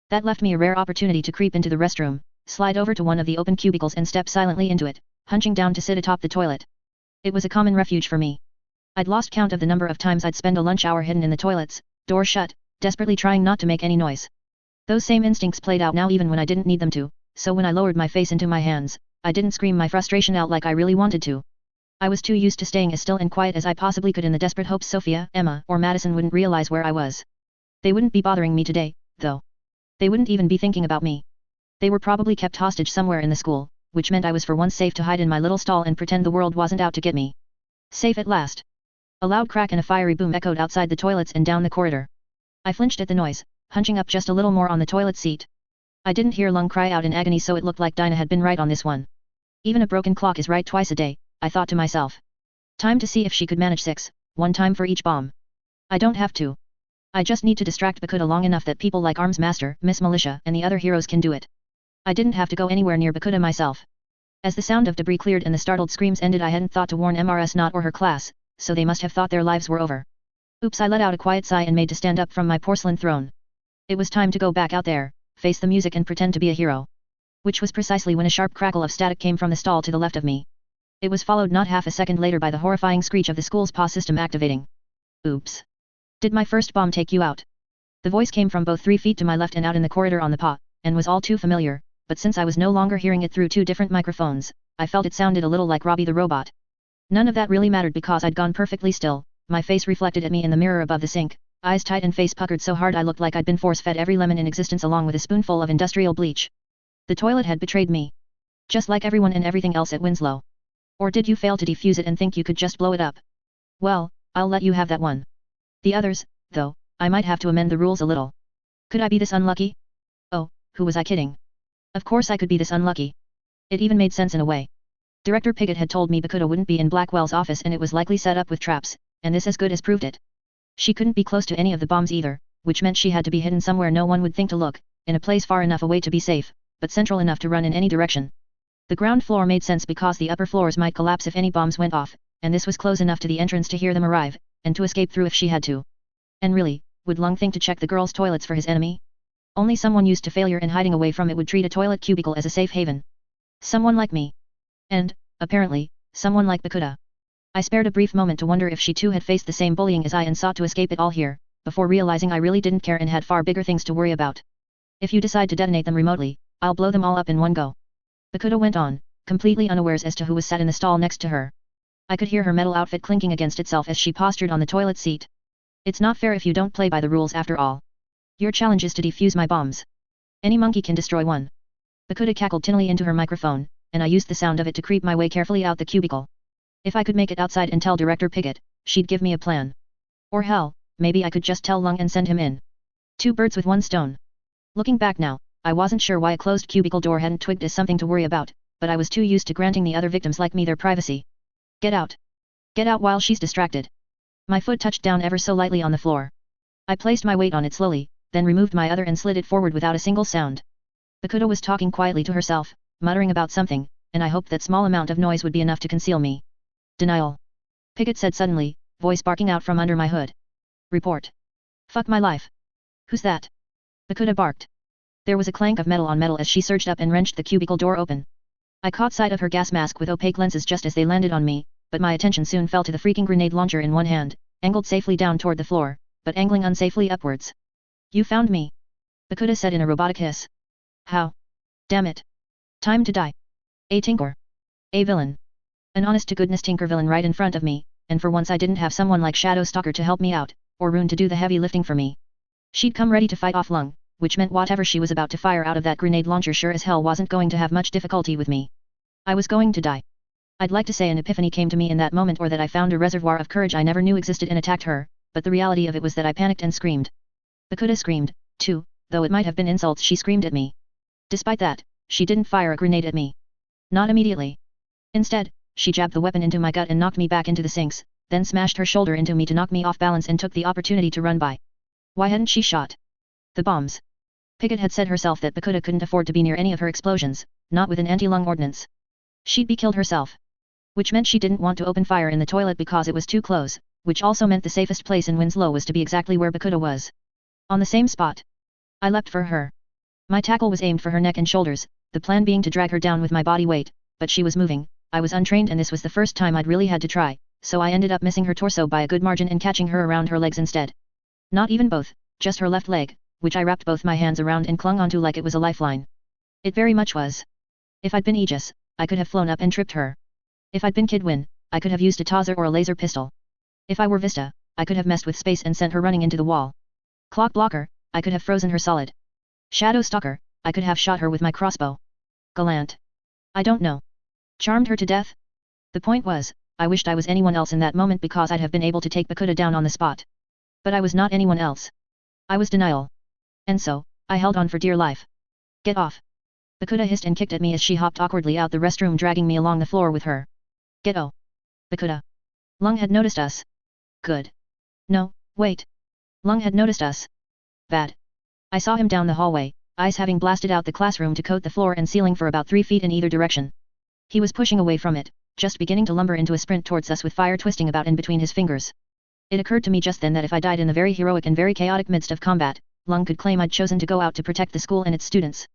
Speaker 1: That left me a rare opportunity to creep into the restroom, slide over to one of the open cubicles and step silently into it, hunching down to sit atop the toilet. It was a common refuge for me. I'd lost count of the number of times I'd spend a lunch hour hidden in the toilets, door shut, desperately trying not to make any noise. Those same instincts played out now even when I didn't need them to, so when I lowered my face into my hands, I didn't scream my frustration out like I really wanted to. I was too used to staying as still and quiet as I possibly could in the desperate hopes Sophia, Emma, or Madison wouldn't realize where I was. They wouldn't be bothering me today, though. They wouldn't even be thinking about me. They were probably kept hostage somewhere in the school, which meant I was for once safe to hide in my little stall and pretend the world wasn't out to get me. Safe at last. A loud crack and a fiery boom echoed outside the toilets and down the corridor. I flinched at the noise, hunching up just a little more on the toilet seat. I didn't hear Lung cry out in agony, so it looked like Dinah had been right on this one. Even a broken clock is right twice a day, I thought to myself. Time to see if she could manage 6, one time for each bomb. I don't have to. I just need to distract Bakuda long enough that people like Arms Master, Miss Militia, and the other heroes can do it. I didn't have to go anywhere near Bakuda myself. As the sound of debris cleared and the startled screams ended, I hadn't thought to warn MRS Not or her class, so they must have thought their lives were over. Oops, I let out a quiet sigh and made to stand up from my porcelain throne. It was time to go back out there, face the music and pretend to be a hero. Which was precisely when a sharp crackle of static came from the stall to the left of me. It was followed not half a second later by the horrifying screech of the school's PA system activating. Oops. Did my first bomb take you out? The voice came from both 3 feet to my left and out in the corridor on the PA, and was all too familiar, but since I was no longer hearing it through 2 different microphones, I felt it sounded a little like Robbie the Robot. None of that really mattered because I'd gone perfectly still, my face reflected at me in the mirror above the sink, eyes tight and face puckered so hard I looked like I'd been force-fed every lemon in existence along with a spoonful of industrial bleach. The toilet had betrayed me. Just like everyone and everything else at Winslow. Or did you fail to defuse it and think you could just blow it up? Well, I'll let you have that one. The others, though, I might have to amend the rules a little. Could I be this unlucky? Oh, who was I kidding? Of course I could be this unlucky. It even made sense in a way. Director Piggott had told me Bakuda wouldn't be in Blackwell's office and it was likely set up with traps, and this as good as proved it. She couldn't be close to any of the bombs either, which meant she had to be hidden somewhere no one would think to look, in a place far enough away to be safe, but central enough to run in any direction. The ground floor made sense because the upper floors might collapse if any bombs went off, and this was close enough to the entrance to hear them arrive, and to escape through if she had to. And really, would Lung think to check the girls' toilets for his enemy? Only someone used to failure and hiding away from it would treat a toilet cubicle as a safe haven. Someone like me. And, apparently, someone like Bakuda. I spared a brief moment to wonder if she too had faced the same bullying as I and sought to escape it all here, before realizing I really didn't care and had far bigger things to worry about. If you decide to detonate them remotely, I'll blow them all up in one go. Bakuda went on, completely unawares as to who was sat in the stall next to her. I could hear her metal outfit clinking against itself as she postured on the toilet seat. It's not fair if you don't play by the rules after all. Your challenge is to defuse my bombs. Any monkey can destroy one. Bakuda cackled tinnily into her microphone, and I used the sound of it to creep my way carefully out the cubicle. If I could make it outside and tell Director Piggott, she'd give me a plan. Or hell, maybe I could just tell Lung and send him in. 2 birds with 1 stone. Looking back now, I wasn't sure why a closed cubicle door hadn't twigged as something to worry about, but I was too used to granting the other victims like me their privacy. Get out. Get out while she's distracted. My foot touched down ever so lightly on the floor. I placed my weight on it slowly, then removed my other and slid it forward without a single sound. Bakuda was talking quietly to herself, muttering about something, and I hoped that small amount of noise would be enough to conceal me. Denial. Piggott said suddenly, voice barking out from under my hood. Report. Fuck my life. Who's that? Bakuda barked. There was a clank of metal on metal as she surged up and wrenched the cubicle door open. I caught sight of her gas mask with opaque lenses just as they landed on me, but my attention soon fell to the freaking grenade launcher in one hand, angled safely down toward the floor, but angling unsafely upwards. You found me. Bakuda said in a robotic hiss. How? Damn it. Time to die. A tinker. A villain. An honest-to-goodness tinker villain right in front of me, and for once I didn't have someone like Shadow Stalker to help me out, or Rune to do the heavy lifting for me. She'd come ready to fight off Lung, which meant whatever she was about to fire out of that grenade launcher sure as hell wasn't going to have much difficulty with me. I was going to die. I'd like to say an epiphany came to me in that moment or that I found a reservoir of courage I never knew existed and attacked her, but the reality of it was that I panicked and screamed. Bakuda screamed, too, though it might have been insults she screamed at me. Despite that, she didn't fire a grenade at me. Not immediately. Instead, she jabbed the weapon into my gut and knocked me back into the sinks, then smashed her shoulder into me to knock me off balance and took the opportunity to run by. Why hadn't she shot the bombs? Piggott had said herself that Bakuda couldn't afford to be near any of her explosions, not with an anti-lung ordnance. She'd be killed herself. Which meant she didn't want to open fire in the toilet because it was too close, which also meant the safest place in Winslow was to be exactly where Bakuda was. On the same spot. I leapt for her. My tackle was aimed for her neck and shoulders, the plan being to drag her down with my body weight, but she was moving, I was untrained and this was the first time I'd really had to try, so I ended up missing her torso by a good margin and catching her around her legs instead. Not even both, just her left leg, which I wrapped both my hands around and clung onto like it was a lifeline. It very much was. If I'd been Aegis, I could have flown up and tripped her. If I'd been Kidwin, I could have used a Taser or a laser pistol. If I were Vista, I could have messed with space and sent her running into the wall. Clock Blocker, I could have frozen her solid. Shadow Stalker, I could have shot her with my crossbow. Gallant. I don't know. Charmed her to death? The point was, I wished I was anyone else in that moment because I'd have been able to take Bakuda down on the spot. But I was not anyone else. I was Denial. And so, I held on for dear life. Get off. Bakuda hissed and kicked at me as she hopped awkwardly out the restroom, dragging me along the floor with her. Get oh. Bakuda. Lung had noticed us. Good. No, wait. Lung had noticed us. Bad. I saw him down the hallway, ice having blasted out the classroom to coat the floor and ceiling for about 3 feet in either direction. He was pushing away from it, just beginning to lumber into a sprint towards us with fire twisting about in between his fingers. It occurred to me just then that if I died in the very heroic and very chaotic midst of combat, Lung could claim I'd chosen to go out to protect the school and its students.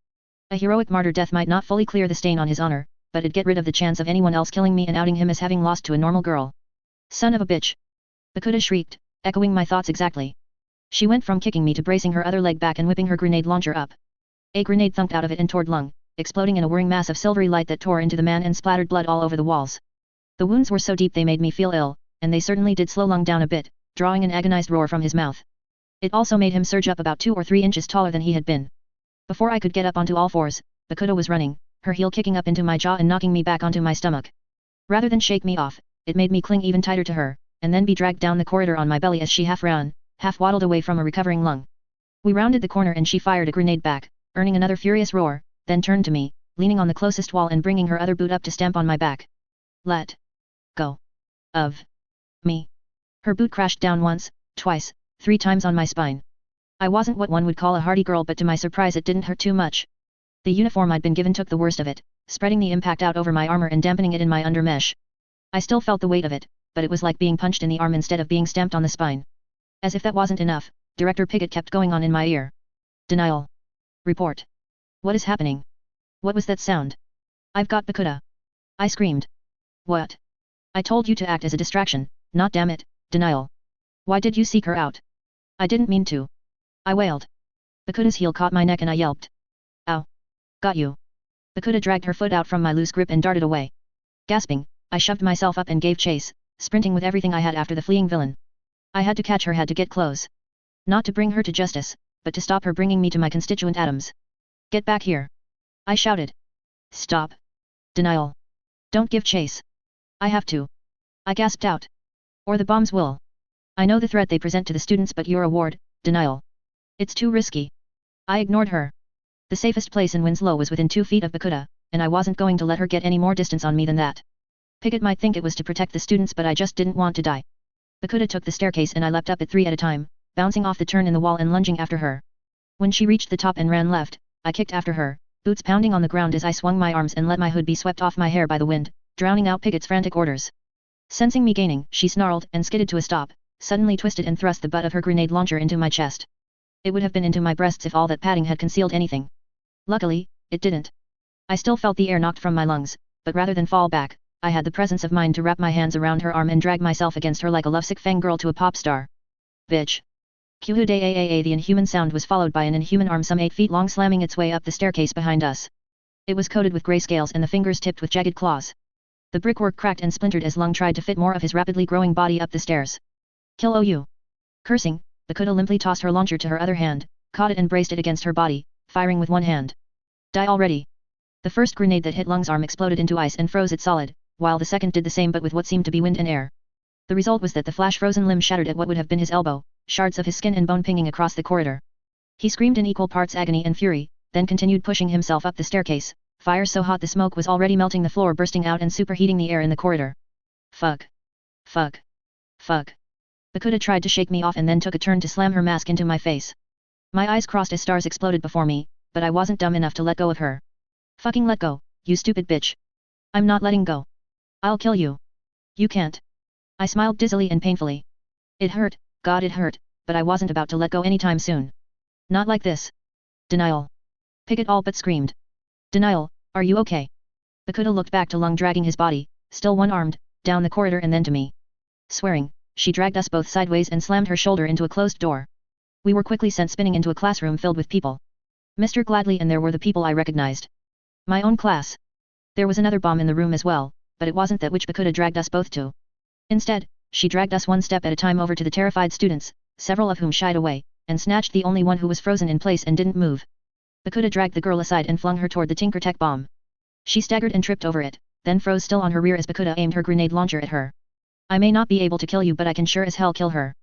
Speaker 1: A heroic martyr death might not fully clear the stain on his honor, but it'd get rid of the chance of anyone else killing me and outing him as having lost to a normal girl. Son of a bitch. Bakuda shrieked, echoing my thoughts exactly. She went from kicking me to bracing her other leg back and whipping her grenade launcher up. A grenade thunked out of it and toward Lung, exploding in a whirring mass of silvery light that tore into the man and splattered blood all over the walls. The wounds were so deep they made me feel ill, and they certainly did slow Lung down a bit, drawing an agonized roar from his mouth. It also made him surge up about 2 or 3 inches taller than he had been. Before I could get up onto all fours, Bakuda was running, her heel kicking up into my jaw and knocking me back onto my stomach. Rather than shake me off, it made me cling even tighter to her, and then be dragged down the corridor on my belly as she half ran, half waddled away from a recovering Lung. We rounded the corner and she fired a grenade back, earning another furious roar, then turned to me, leaning on the closest wall and bringing her other boot up to stamp on my back. Let go of me. Her boot crashed down once, twice, 3 times on my spine. I wasn't what one would call a hardy girl, but to my surprise it didn't hurt too much. The uniform I'd been given took the worst of it, spreading the impact out over my armor and dampening it in my undermesh. I still felt the weight of it, but it was like being punched in the arm instead of being stamped on the spine. As if that wasn't enough, Director Piggott kept going on in my ear. Denial. Report. What is happening? What was that sound? I've got Bakuda. I screamed. What? I told you to act as a distraction, not damn it, Denial. Why did you seek her out? I didn't mean to. I wailed. Bakuda's heel caught my neck and I yelped. Ow. Got you. Bakuda dragged her foot out from my loose grip and darted away. Gasping, I shoved myself up and gave chase, sprinting with everything I had after the fleeing villain. I had to catch her, had to get close. Not to bring her to justice, but to stop her bringing me to my constituent atoms. Get back here. I shouted. Stop. Denial. Don't give chase. I have to. I gasped out. Or the bombs will. I know the threat they present to the students, but your award, Denial. It's too risky. I ignored her. The safest place in Winslow was within 2 feet of Bakuda, and I wasn't going to let her get any more distance on me than that. Piggott might think it was to protect the students, but I just didn't want to die. Bakuda took the staircase and I leapt up it 3 at a time, bouncing off the turn in the wall and lunging after her. When she reached the top and ran left, I kicked after her, boots pounding on the ground as I swung my arms and let my hood be swept off my hair by the wind, drowning out Piggott's frantic orders. Sensing me gaining, she snarled and skidded to a stop, suddenly twisted and thrust the butt of her grenade launcher into my chest. It would have been into my breasts if all that padding had concealed anything. Luckily, it didn't. I still felt the air knocked from my lungs, but rather than fall back, I had the presence of mind to wrap my hands around her arm and drag myself against her like a lovesick fangirl to a pop star. Bitch. Q-hoo-day-a-a-a. The inhuman sound was followed by an inhuman arm some 8 feet long slamming its way up the staircase behind us. It was coated with grey scales and the fingers tipped with jagged claws. The brickwork cracked and splintered as Lung tried to fit more of his rapidly growing body up the stairs. Kill OU. Cursing, Bakuda limply tossed her launcher to her other hand, caught it and braced it against her body, firing with one hand. Die already. The first grenade that hit Lung's arm exploded into ice and froze it solid, while the second did the same but with what seemed to be wind and air. The result was that the flash-frozen limb shattered at what would have been his elbow, shards of his skin and bone pinging across the corridor. He screamed in equal parts agony and fury, then continued pushing himself up the staircase, fire so hot the smoke was already melting the floor, bursting out and superheating the air in the corridor. Fuck. Fuck. Fuck. Bakuda tried to shake me off and then took a turn to slam her mask into my face. My eyes crossed as stars exploded before me, but I wasn't dumb enough to let go of her. Fucking let go, you stupid bitch. I'm not letting go. I'll kill you. You can't. I smiled dizzily and painfully. It hurt, God it hurt, but I wasn't about to let go anytime soon. Not like this. Denial. Piggott all but screamed. Denial, are you okay? Bakuda looked back to Lung dragging his body, still one-armed, down the corridor and then to me. Swearing, she dragged us both sideways and slammed her shoulder into a closed door. We were quickly sent spinning into a classroom filled with people. Mr. Gladly and there were the people I recognized. My own class. There was another bomb in the room as well, but it wasn't that which Bakuda dragged us both to. Instead, she dragged us one step at a time over to the terrified students, several of whom shied away, and snatched the only one who was frozen in place and didn't move. Bakuda dragged the girl aside and flung her toward the Tinker Tech bomb. She staggered and tripped over it, then froze still on her rear as Bakuda aimed her grenade launcher at her. I may not be able to kill you, but I can sure as hell kill her.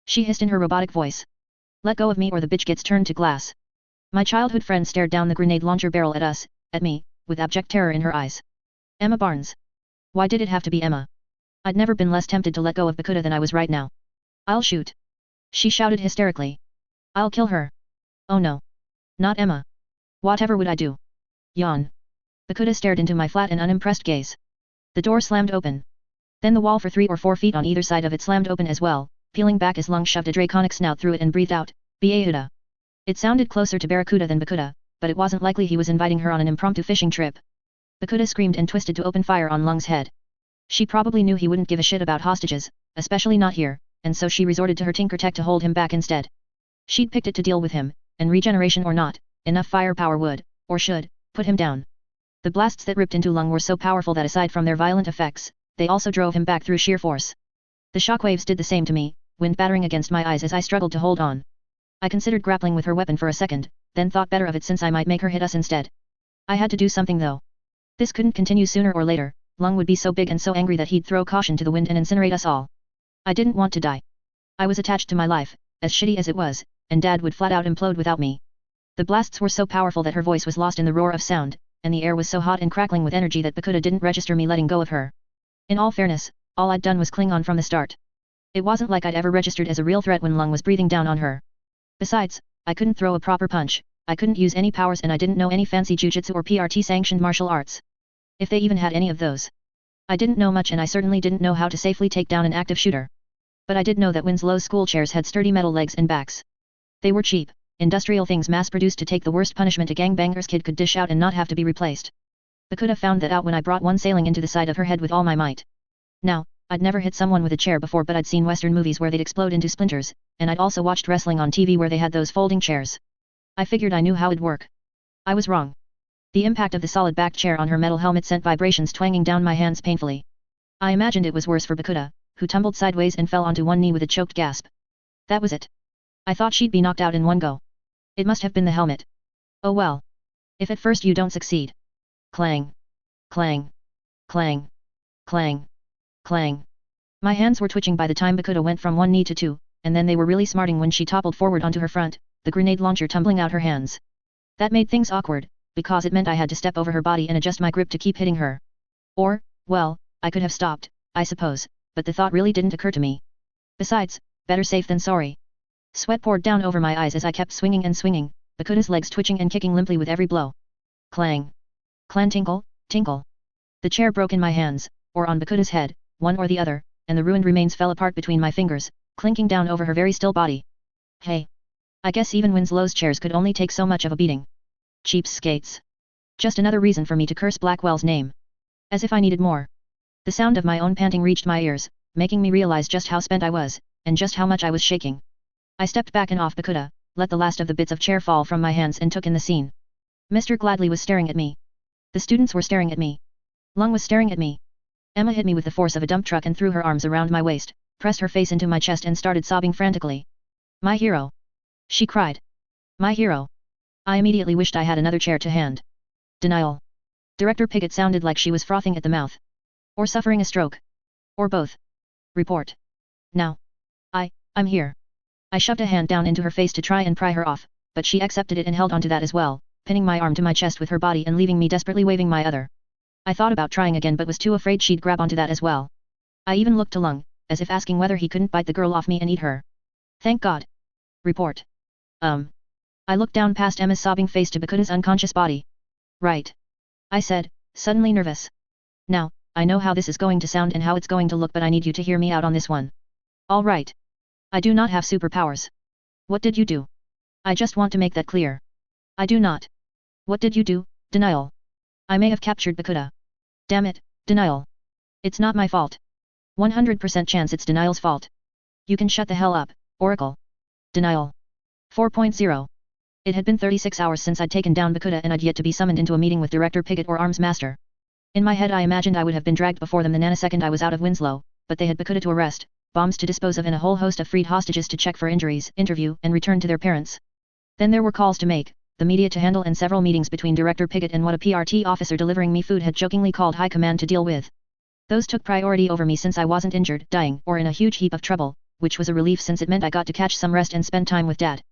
Speaker 1: She hissed in her robotic voice. Let go of me or the bitch gets turned to glass. My childhood friend stared down the grenade launcher barrel at us, at me, with abject terror in her eyes. Emma Barnes. Why did it have to be Emma? I'd never been less tempted to let go of Bakuda than I was right now. I'll shoot. She shouted hysterically. I'll kill her. Oh no. Not Emma. Whatever would I do? Yawn. Bakuda stared into my flat and unimpressed gaze. The door slammed open. Then the wall for 3 or 4 feet on either side of it slammed open as well, peeling back as Lung shoved a draconic snout through it and breathed out, Byahuda. It sounded closer to Barracuda than Bakuda, but it wasn't likely he was inviting her on an impromptu fishing trip. Bakuda screamed and twisted to open fire on Lung's head. She probably knew he wouldn't give a shit about hostages, especially not here, and so she resorted to her Tinker Tech to hold him back instead. She'd picked it to deal with him, and regeneration or not, enough firepower would, or should, put him down. The blasts that ripped into Lung were so powerful that aside from their violent effects, they also drove him back through sheer force. The shockwaves did the same to me, wind battering against my eyes as I struggled to hold on. I considered grappling with her weapon for a second, then thought better of it since I might make her hit us instead. I had to do something though. This couldn't continue. Sooner or later, Lung would be so big and so angry that he'd throw caution to the wind and incinerate us all. I didn't want to die. I was attached to my life, as shitty as it was, and Dad would flat out implode without me. The blasts were so powerful that her voice was lost in the roar of sound, and the air was so hot and crackling with energy that Bakuda didn't register me letting go of her. In all fairness, all I'd done was cling on from the start. It wasn't like I'd ever registered as a real threat when Lung was breathing down on her. Besides, I couldn't throw a proper punch, I couldn't use any powers, and I didn't know any fancy jujitsu or PRT-sanctioned martial arts. If they even had any of those. I didn't know much, and I certainly didn't know how to safely take down an active shooter. But I did know that Winslow's school chairs had sturdy metal legs and backs. They were cheap, industrial things mass-produced to take the worst punishment a gangbanger's kid could dish out and not have to be replaced. Bakuda found that out when I brought one sailing into the side of her head with all my might. Now, I'd never hit someone with a chair before, but I'd seen Western movies where they'd explode into splinters, and I'd also watched wrestling on TV where they had those folding chairs. I figured I knew how it'd work. I was wrong. The impact of the solid-backed chair on her metal helmet sent vibrations twanging down my hands painfully. I imagined it was worse for Bakuda, who tumbled sideways and fell onto one knee with a choked gasp. That was it. I thought she'd be knocked out in one go. It must have been the helmet. Oh well. If at first you don't succeed. Clang. Clang. Clang. Clang. Clang. My hands were twitching by the time Bakuda went from one knee to two, and then they were really smarting when she toppled forward onto her front, the grenade launcher tumbling out her hands. That made things awkward, because it meant I had to step over her body and adjust my grip to keep hitting her. Or, well, I could have stopped, I suppose, but the thought really didn't occur to me. Besides, better safe than sorry. Sweat poured down over my eyes as I kept swinging and swinging, Bakuda's legs twitching and kicking limply with every blow. Clang. Clan tinkle, tinkle. The chair broke in my hands, or on Bakuda's head, one or the other, and the ruined remains fell apart between my fingers, clinking down over her very still body. Hey. I guess even Winslow's chairs could only take so much of a beating. Cheapskates. Just another reason for me to curse Blackwell's name. As if I needed more. The sound of my own panting reached my ears, making me realize just how spent I was, and just how much I was shaking. I stepped back and off Bakuda, let the last of the bits of chair fall from my hands and took in the scene. Mr. Gladley was staring at me. The students were staring at me. Lung was staring at me. Emma hit me with the force of a dump truck and threw her arms around my waist, pressed her face into my chest and started sobbing frantically. My hero. She cried. My hero. I immediately wished I had another chair to hand. Denial. Director Piggott sounded like she was frothing at the mouth. Or suffering a stroke. Or both. Report. Now. I'm here. I shoved a hand down into her face to try and pry her off, but she accepted it and held onto that as well, pinning my arm to my chest with her body and leaving me desperately waving my other. I thought about trying again but was too afraid she'd grab onto that as well. I even looked to Lung, as if asking whether he couldn't bite the girl off me and eat her. Thank God. Report. I looked down past Emma's sobbing face to Bakuda's unconscious body. Right. I said, suddenly nervous. Now, I know how this is going to sound and how it's going to look, but I need you to hear me out on this one. All right. I do not have superpowers. What did you do? I just want to make that clear. I do not. What did you do, Denial? I may have captured Bakuda. Damn it, Denial. It's not my fault. 100% chance it's Denial's fault. You can shut the hell up, Oracle. Denial. 4.0. It had been 36 hours since I'd taken down Bakuda and I'd yet to be summoned into a meeting with Director Piggott or Arms Master. In my head I imagined I would have been dragged before them the nanosecond I was out of Winslow, but they had Bakuda to arrest, bombs to dispose of and a whole host of freed hostages to check for injuries, interview and return to their parents. Then there were calls to make, the media to handle and several meetings between Director Piggott and what a PRT officer delivering me food had jokingly called high command to deal with. Those took priority over me since I wasn't injured, dying, or in a huge heap of trouble, which was a relief since it meant I got to catch some rest and spend time with Dad.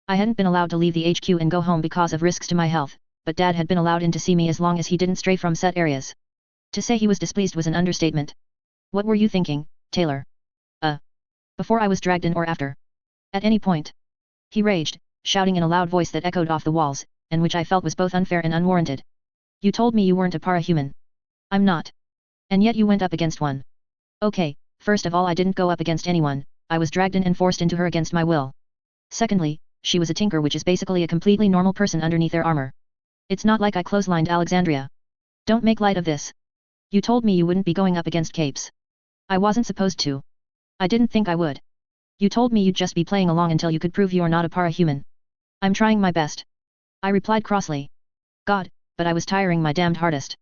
Speaker 1: I hadn't been allowed to leave the HQ and go home because of risks to my health, but Dad had been allowed in to see me as long as he didn't stray from set areas. To say he was displeased was an understatement. What were you thinking, Taylor? Before I was dragged in or after? At any point. He raged, shouting in a loud voice that echoed off the walls, and which I felt was both unfair and unwarranted. You told me you weren't a parahuman. I'm not. And yet you went up against one. Okay, first of all I didn't go up against anyone, I was dragged in and forced into her against my will. Secondly, she was a tinker, which is basically a completely normal person underneath their armor. It's not like I clotheslined Alexandria. Don't make light of this. You told me you wouldn't be going up against capes. I wasn't supposed to. I didn't think I would. You told me you'd just be playing along until you could prove you're not a parahuman. I'm trying my best. I replied crossly. God, but I was tiring my damned hardest.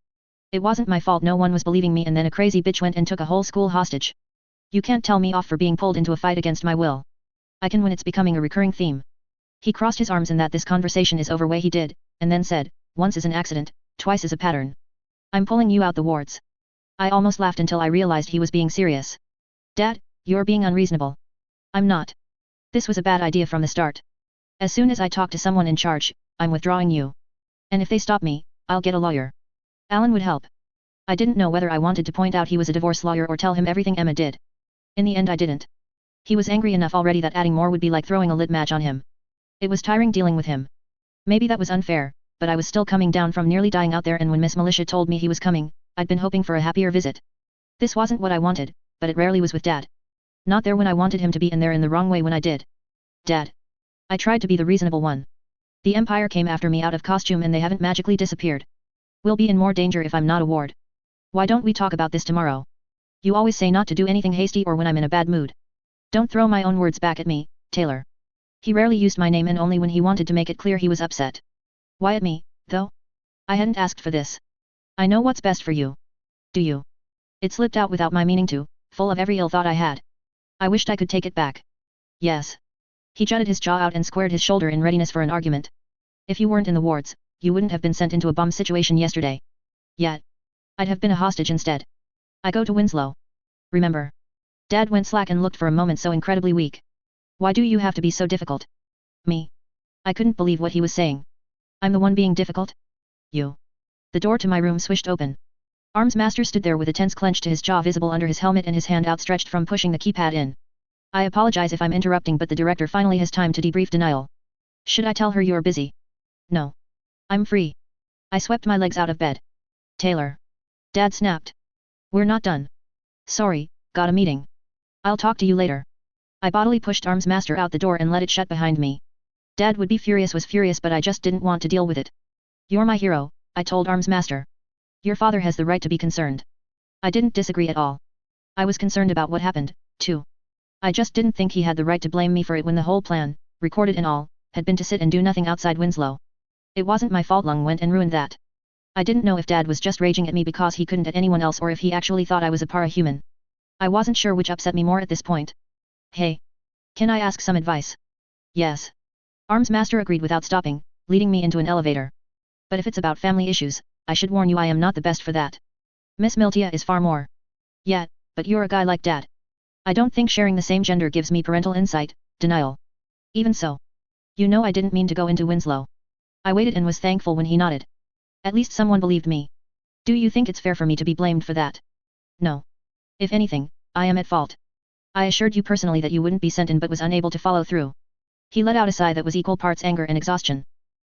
Speaker 1: It wasn't my fault no one was believing me, and then a crazy bitch went and took a whole school hostage. You can't tell me off for being pulled into a fight against my will. I can when it's becoming a recurring theme. He crossed his arms in that this conversation is over way he did, and then said, once is an accident, twice is a pattern. I'm pulling you out the wards. I almost laughed until I realized he was being serious. Dad, you're being unreasonable. I'm not. This was a bad idea from the start. As soon as I talk to someone in charge, I'm withdrawing you. And if they stop me, I'll get a lawyer. Alan would help. I didn't know whether I wanted to point out he was a divorce lawyer or tell him everything Emma did. In the end I didn't. He was angry enough already that adding more would be like throwing a lit match on him. It was tiring dealing with him. Maybe that was unfair, but I was still coming down from nearly dying out there, and when Miss Militia told me he was coming, I'd been hoping for a happier visit. This wasn't what I wanted, but it rarely was with Dad. Not there when I wanted him to be, and there in the wrong way when I did. Dad. I tried to be the reasonable one. The Empire came after me out of costume and they haven't magically disappeared. We'll be in more danger if I'm not a ward. Why don't we talk about this tomorrow? You always say not to do anything hasty or when I'm in a bad mood. Don't throw my own words back at me, Taylor. He rarely used my name and only when he wanted to make it clear he was upset. Why at me, though? I hadn't asked for this. I know what's best for you. Do you? It slipped out without my meaning to, full of every ill thought I had. I wished I could take it back. Yes. He jutted his jaw out and squared his shoulder in readiness for an argument. If you weren't in the wards, you wouldn't have been sent into a bomb situation yesterday. Yet. I'd have been a hostage instead. I go to Winslow. Remember? Dad went slack and looked for a moment so incredibly weak. Why do you have to be so difficult? Me. I couldn't believe what he was saying. I'm the one being difficult? You. The door to my room swished open. Armsmaster stood there with a tense clench to his jaw visible under his helmet and his hand outstretched from pushing the keypad in. I apologize if I'm interrupting, but the director finally has time to debrief denial. Should I tell her you're busy? No. I'm free. I swept my legs out of bed. Taylor. Dad snapped. We're not done. Sorry, got a meeting. I'll talk to you later. I bodily pushed Armsmaster out the door and let it shut behind me. Dad would be furious, was furious, but I just didn't want to deal with it. You're my hero, I told Armsmaster. Your father has the right to be concerned. I didn't disagree at all. I was concerned about what happened, too. I just didn't think he had the right to blame me for it when the whole plan, recorded and all, had been to sit and do nothing outside Winslow. It wasn't my fault Lung went and ruined that. I didn't know if Dad was just raging at me because he couldn't at anyone else or if he actually thought I was a parahuman. I wasn't sure which upset me more at this point. Hey. Can I ask some advice? Yes. Armsmaster agreed without stopping, leading me into an elevator. But if it's about family issues, I should warn you I am not the best for that. Miss Miltia is far more. Yeah, but you're a guy like Dad. I don't think sharing the same gender gives me parental insight, denial. Even so. You know I didn't mean to go into Winslow. I waited and was thankful when he nodded. At least someone believed me. Do you think it's fair for me to be blamed for that? No. If anything, I am at fault. I assured you personally that you wouldn't be sent in but was unable to follow through. He let out a sigh that was equal parts anger and exhaustion.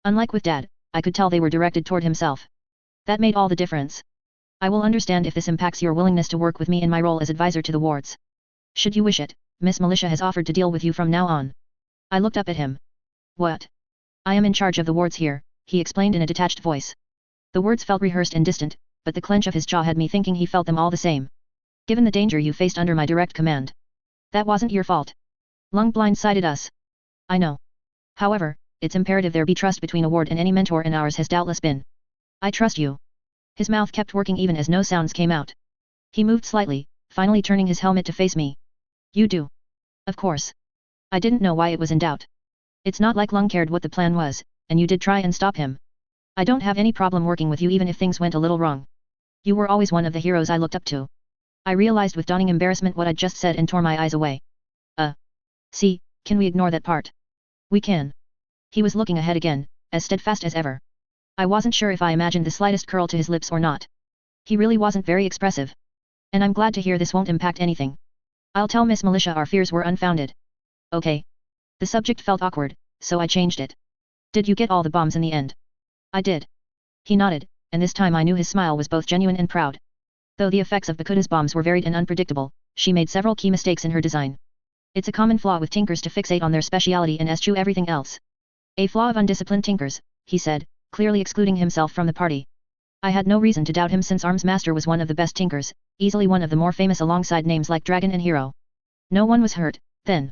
Speaker 1: Unlike with Dad, I could tell they were directed toward himself. That made all the difference. I will understand if this impacts your willingness to work with me in my role as advisor to the wards. Should you wish it, Miss Militia has offered to deal with you from now on. I looked up at him. What? I am in charge of the wards here, he explained in a detached voice. The words felt rehearsed and distant, but the clench of his jaw had me thinking he felt them all the same. Given the danger you faced under my direct command. That wasn't your fault. Lung blindsided us. I know. However, it's imperative there be trust between a ward and any mentor, and ours has doubtless been. I trust you. His mouth kept working even as no sounds came out. He moved slightly, finally turning his helmet to face me. You do. Of course. I didn't know why it was in doubt. It's not like Lung cared what the plan was, and you did try and stop him. I don't have any problem working with you even if things went a little wrong. You were always one of the heroes I looked up to. I realized with dawning embarrassment what I'd just said and tore my eyes away. See, can we ignore that part? We can. He was looking ahead again, as steadfast as ever. I wasn't sure if I imagined the slightest curl to his lips or not. He really wasn't very expressive. And I'm glad to hear this won't impact anything. I'll tell Miss Militia our fears were unfounded. Okay. The subject felt awkward, so I changed it. Did you get all the bombs in the end? I did. He nodded, and this time I knew his smile was both genuine and proud. Though the effects of Bakuta's bombs were varied and unpredictable, she made several key mistakes in her design. It's a common flaw with tinkers to fixate on their speciality and eschew everything else. A flaw of undisciplined tinkers, he said, clearly excluding himself from the party. I had no reason to doubt him since Arms Master was one of the best tinkers, easily one of the more famous alongside names like Dragon and Hero. No one was hurt, then.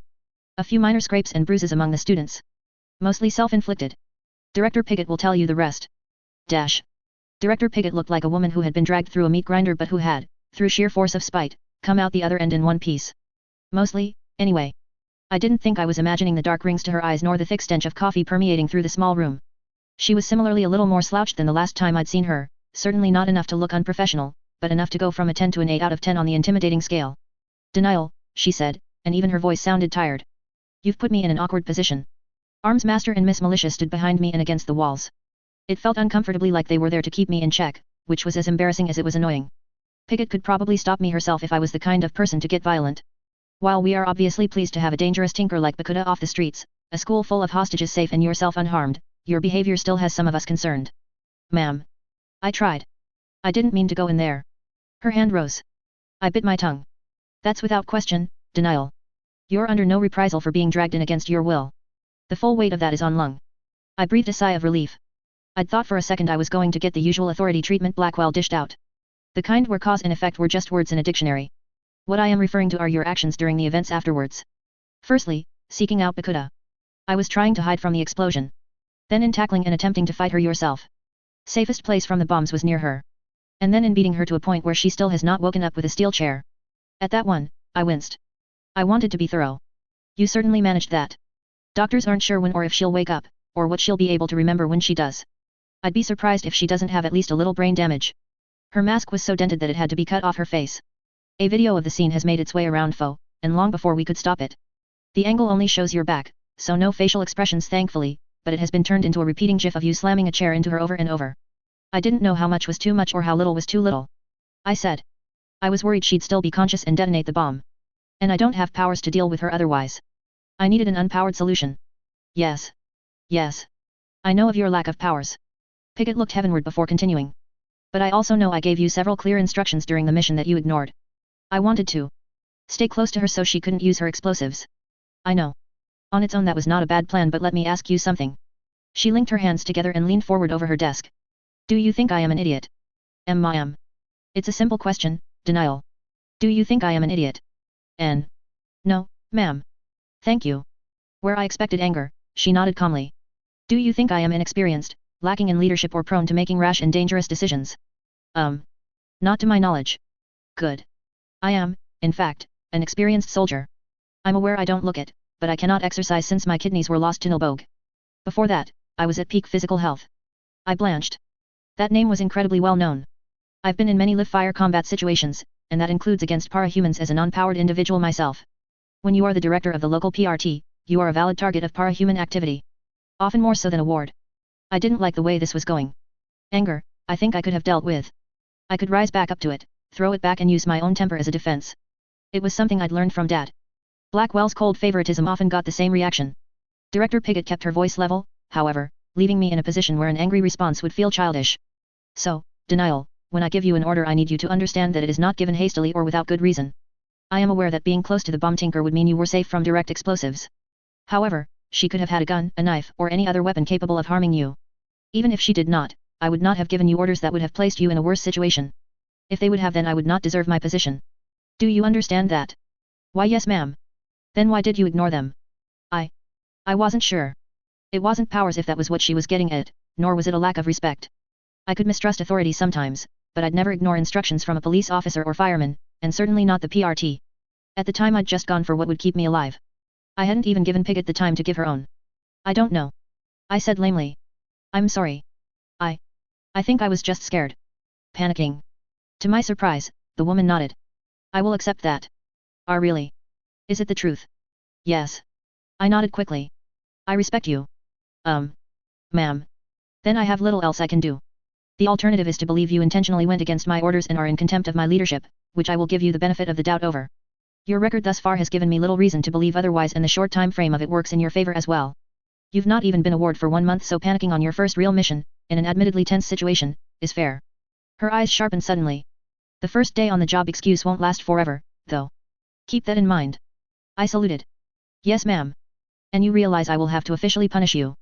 Speaker 1: A few minor scrapes and bruises among the students. Mostly self-inflicted. Director Piggott will tell you the rest. Dash. Director Piggott looked like a woman who had been dragged through a meat grinder but who had, through sheer force of spite, come out the other end in one piece. Mostly, anyway. I didn't think I was imagining the dark rings to her eyes nor the thick stench of coffee permeating through the small room. She was similarly a little more slouched than the last time I'd seen her, certainly not enough to look unprofessional, but enough to go from a 10 to an 8 out of 10 on the intimidating scale. Denial, she said, and even her voice sounded tired. You've put me in an awkward position. Arms Master and Miss Militia stood behind me and against the walls. It felt uncomfortably like they were there to keep me in check, which was as embarrassing as it was annoying. Piggott could probably stop me herself if I was the kind of person to get violent. While we are obviously pleased to have a dangerous tinker like Bakuta off the streets, a school full of hostages safe and yourself unharmed, your behavior still has some of us concerned. Ma'am. I tried. I didn't mean to go in there. Her hand rose. I bit my tongue. That's without question, denial. You're under no reprisal for being dragged in against your will. The full weight of that is on Lung. I breathed a sigh of relief. I'd thought for a second I was going to get the usual authority treatment Blackwell dished out. The kind where cause and effect were just words in a dictionary. What I am referring to are your actions during the events afterwards. Firstly, seeking out Bakuta. I was trying to hide from the explosion. Then in tackling and attempting to fight her yourself. Safest place from the bombs was near her. And then in beating her to a point where she still has not woken up with a steel chair. At that one, I winced. I wanted to be thorough. You certainly managed that. Doctors aren't sure when or if she'll wake up, or what she'll be able to remember when she does. I'd be surprised if she doesn't have at least a little brain damage. Her mask was so dented that it had to be cut off her face. A video of the scene has made its way around Fo, and long before we could stop it. The angle only shows your back, so no facial expressions thankfully, but it has been turned into a repeating gif of you slamming a chair into her over and over. I didn't know how much was too much or how little was too little. I said. I was worried she'd still be conscious and detonate the bomb. And I don't have powers to deal with her otherwise. I needed an unpowered solution. Yes. Yes. I know of your lack of powers. Piggott looked heavenward before continuing. But I also know I gave you several clear instructions during the mission that you ignored. I wanted to stay close to her so she couldn't use her explosives. I know. On its own that was not a bad plan, but let me ask you something. She linked her hands together and leaned forward over her desk. Do you think I am an idiot? Ma'am. It's a simple question, denial. Do you think I am an idiot? No, ma'am. Thank you. Where I expected anger, she nodded calmly. Do you think I am inexperienced, lacking in leadership or prone to making rash and dangerous decisions? Not to my knowledge. Good. I am, in fact, an experienced soldier. I'm aware I don't look it, but I cannot exercise since my kidneys were lost to Nilbogue. Before that, I was at peak physical health. I blanched. That name was incredibly well known. I've been in many live-fire combat situations, and that includes against parahumans as a non-powered individual myself. When you are the director of the local PRT, you are a valid target of parahuman activity. Often more so than a ward. I didn't like the way this was going. Anger, I think I could have dealt with. I could rise back up to it, throw it back and use my own temper as a defense. It was something I'd learned from Dad. Blackwell's cold favoritism often got the same reaction. Director Piggott kept her voice level, however, leaving me in a position where an angry response would feel childish. So, denial, when I give you an order I need you to understand that it is not given hastily or without good reason. I am aware that being close to the bomb tinker would mean you were safe from direct explosives. However, she could have had a gun, a knife, or any other weapon capable of harming you. Even if she did not, I would not have given you orders that would have placed you in a worse situation. If they would have, then I would not deserve my position. Do you understand that? Why, yes, ma'am. Then why did you ignore them? I wasn't sure. It wasn't powers if that was what she was getting at, nor was it a lack of respect. I could mistrust authority sometimes, but I'd never ignore instructions from a police officer or fireman, and certainly not the PRT. At the time I'd just gone for what would keep me alive. I hadn't even given Piggott the time to give her own. I don't know. I said lamely. I'm sorry. I think I was just scared. Panicking. To my surprise, the woman nodded. I will accept that. Ah, really? Is it the truth? Yes. I nodded quickly. I respect you. Ma'am. Then I have little else I can do. The alternative is to believe you intentionally went against my orders and are in contempt of my leadership, which I will give you the benefit of the doubt over. Your record thus far has given me little reason to believe otherwise, and the short time frame of it works in your favor as well. You've not even been a ward for 1 month, so panicking on your first real mission, in an admittedly tense situation, is fair. Her eyes sharpened suddenly. The first day on the job excuse won't last forever, though. Keep that in mind. I saluted. Yes, ma'am. And you realize I will have to officially punish you.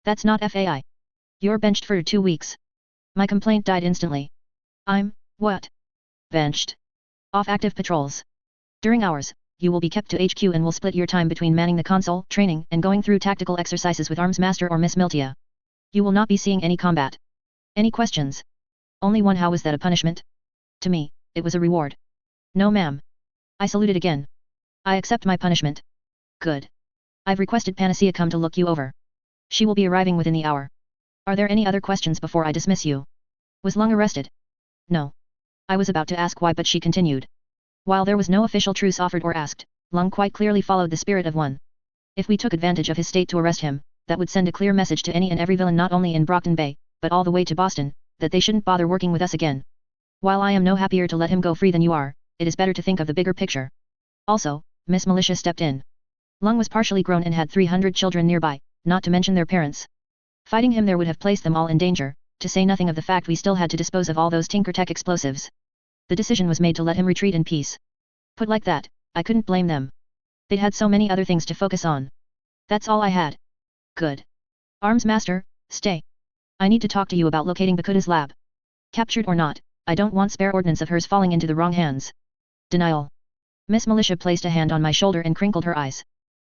Speaker 1: That's not FAI. You're benched for 2 weeks. My complaint died instantly. I'm, what? Benched. Off active patrols. During hours, you will be kept to HQ and will split your time between manning the console, training, and going through tactical exercises with Arms Master or Miss Miltia. You will not be seeing any combat. Any questions? Only one. How was that a punishment? To me, it was a reward. No, ma'am. I saluted again. I accept my punishment. Good. I've requested Panacea come to look you over. She will be arriving within the hour. Are there any other questions before I dismiss you? Was Lung arrested? No. I was about to ask why, but she continued. While there was no official truce offered or asked, Lung quite clearly followed the spirit of one. If we took advantage of his state to arrest him, that would send a clear message to any and every villain not only in Brockton Bay, but all the way to Boston, that they shouldn't bother working with us again. While I am no happier to let him go free than you are, it is better to think of the bigger picture. Also, Miss Militia stepped in. Lung was partially grown and had 300 children nearby, not to mention their parents. Fighting him there would have placed them all in danger, to say nothing of the fact we still had to dispose of all those Tinker Tech explosives. The decision was made to let him retreat in peace. Put like that, I couldn't blame them. They'd had so many other things to focus on. That's all I had. Good. Arms Master, stay. I need to talk to you about locating Bakuta's lab. Captured or not, I don't want spare ordnance of hers falling into the wrong hands. Denial. Miss Militia placed a hand on my shoulder and crinkled her eyes.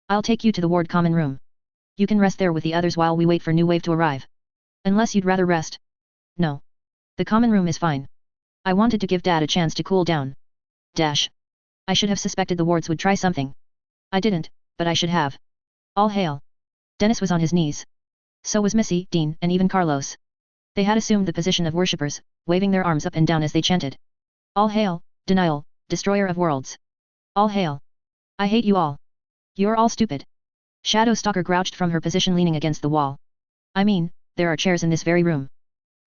Speaker 1: I'll take you to the ward common room. You can rest there with the others while we wait for new wave to arrive. Unless you'd rather rest. No. The common room is fine. I wanted to give Dad a chance to cool down. Dash. I should have suspected the wards would try something. I didn't, but I should have. All hail. Dennis was on his knees. So was Missy, Dean, and even Carlos. They had assumed the position of worshippers, waving their arms up and down as they chanted. All hail, Denial, destroyer of worlds. All hail. I hate you all. You're all stupid. Shadow Stalker grouched from her position leaning against the wall. I mean, there are chairs in this very room.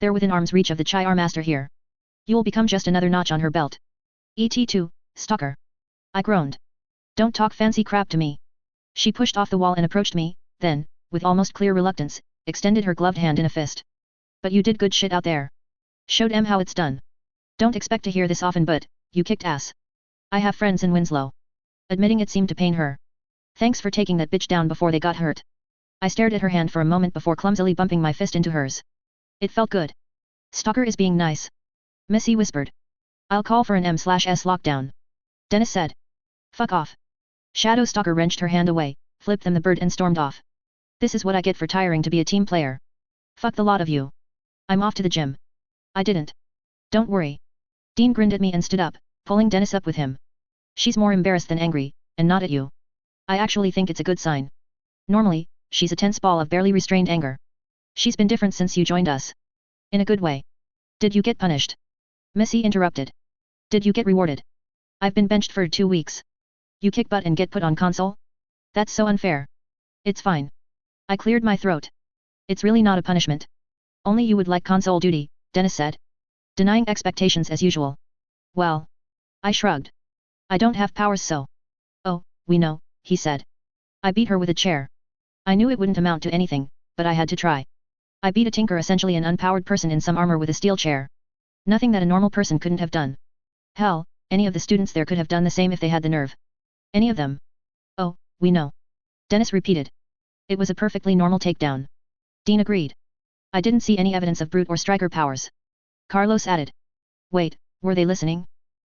Speaker 1: They're within arm's reach of the Chai Master here. You'll become just another notch on her belt. ET2, Stalker. I groaned. Don't talk fancy crap to me. She pushed off the wall and approached me, then, with almost clear reluctance, extended her gloved hand in a fist. But you did good shit out there. Showed em how it's done. Don't expect to hear this often, but, you kicked ass. I have friends in Winslow. Admitting it seemed to pain her. Thanks for taking that bitch down before they got hurt. I stared at her hand for a moment before clumsily bumping my fist into hers. It felt good. Stalker is being nice. Missy whispered. I'll call for an M/S lockdown. Dennis said. Fuck off. Shadow Stalker wrenched her hand away, flipped them the bird and stormed off. This is what I get for tiring to be a team player. Fuck the lot of you. I'm off to the gym. I didn't. Don't worry. Dean grinned at me and stood up, pulling Dennis up with him. She's more embarrassed than angry, and not at you. I actually think it's a good sign. Normally, she's a tense ball of barely restrained anger. She's been different since you joined us. In a good way. Did you get punished? Missy interrupted. Did you get rewarded? I've been benched for 2 weeks. You kick butt and get put on console? That's so unfair. It's fine. I cleared my throat. It's really not a punishment. Only you would like console duty, Dennis said. Denying expectations as usual. Well. I shrugged. I don't have powers, so. Oh, we know, he said. I beat her with a chair. I knew it wouldn't amount to anything, but I had to try. I beat a tinker, essentially an unpowered person in some armor, with a steel chair. Nothing that a normal person couldn't have done. Hell, any of the students there could have done the same if they had the nerve. Any of them. Oh, we know. Dennis repeated. It was a perfectly normal takedown. Dean agreed. I didn't see any evidence of brute or striker powers. Carlos added. Wait, were they listening?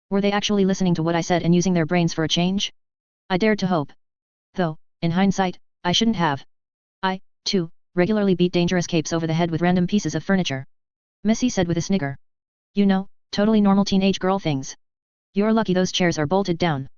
Speaker 1: Were they actually listening to what I said and using their brains for a change? I dared to hope. Though, in hindsight, I shouldn't have. I, too, regularly beat dangerous capes over the head with random pieces of furniture. Missy said with a snigger. You know, totally normal teenage girl things. You're lucky those chairs are bolted down.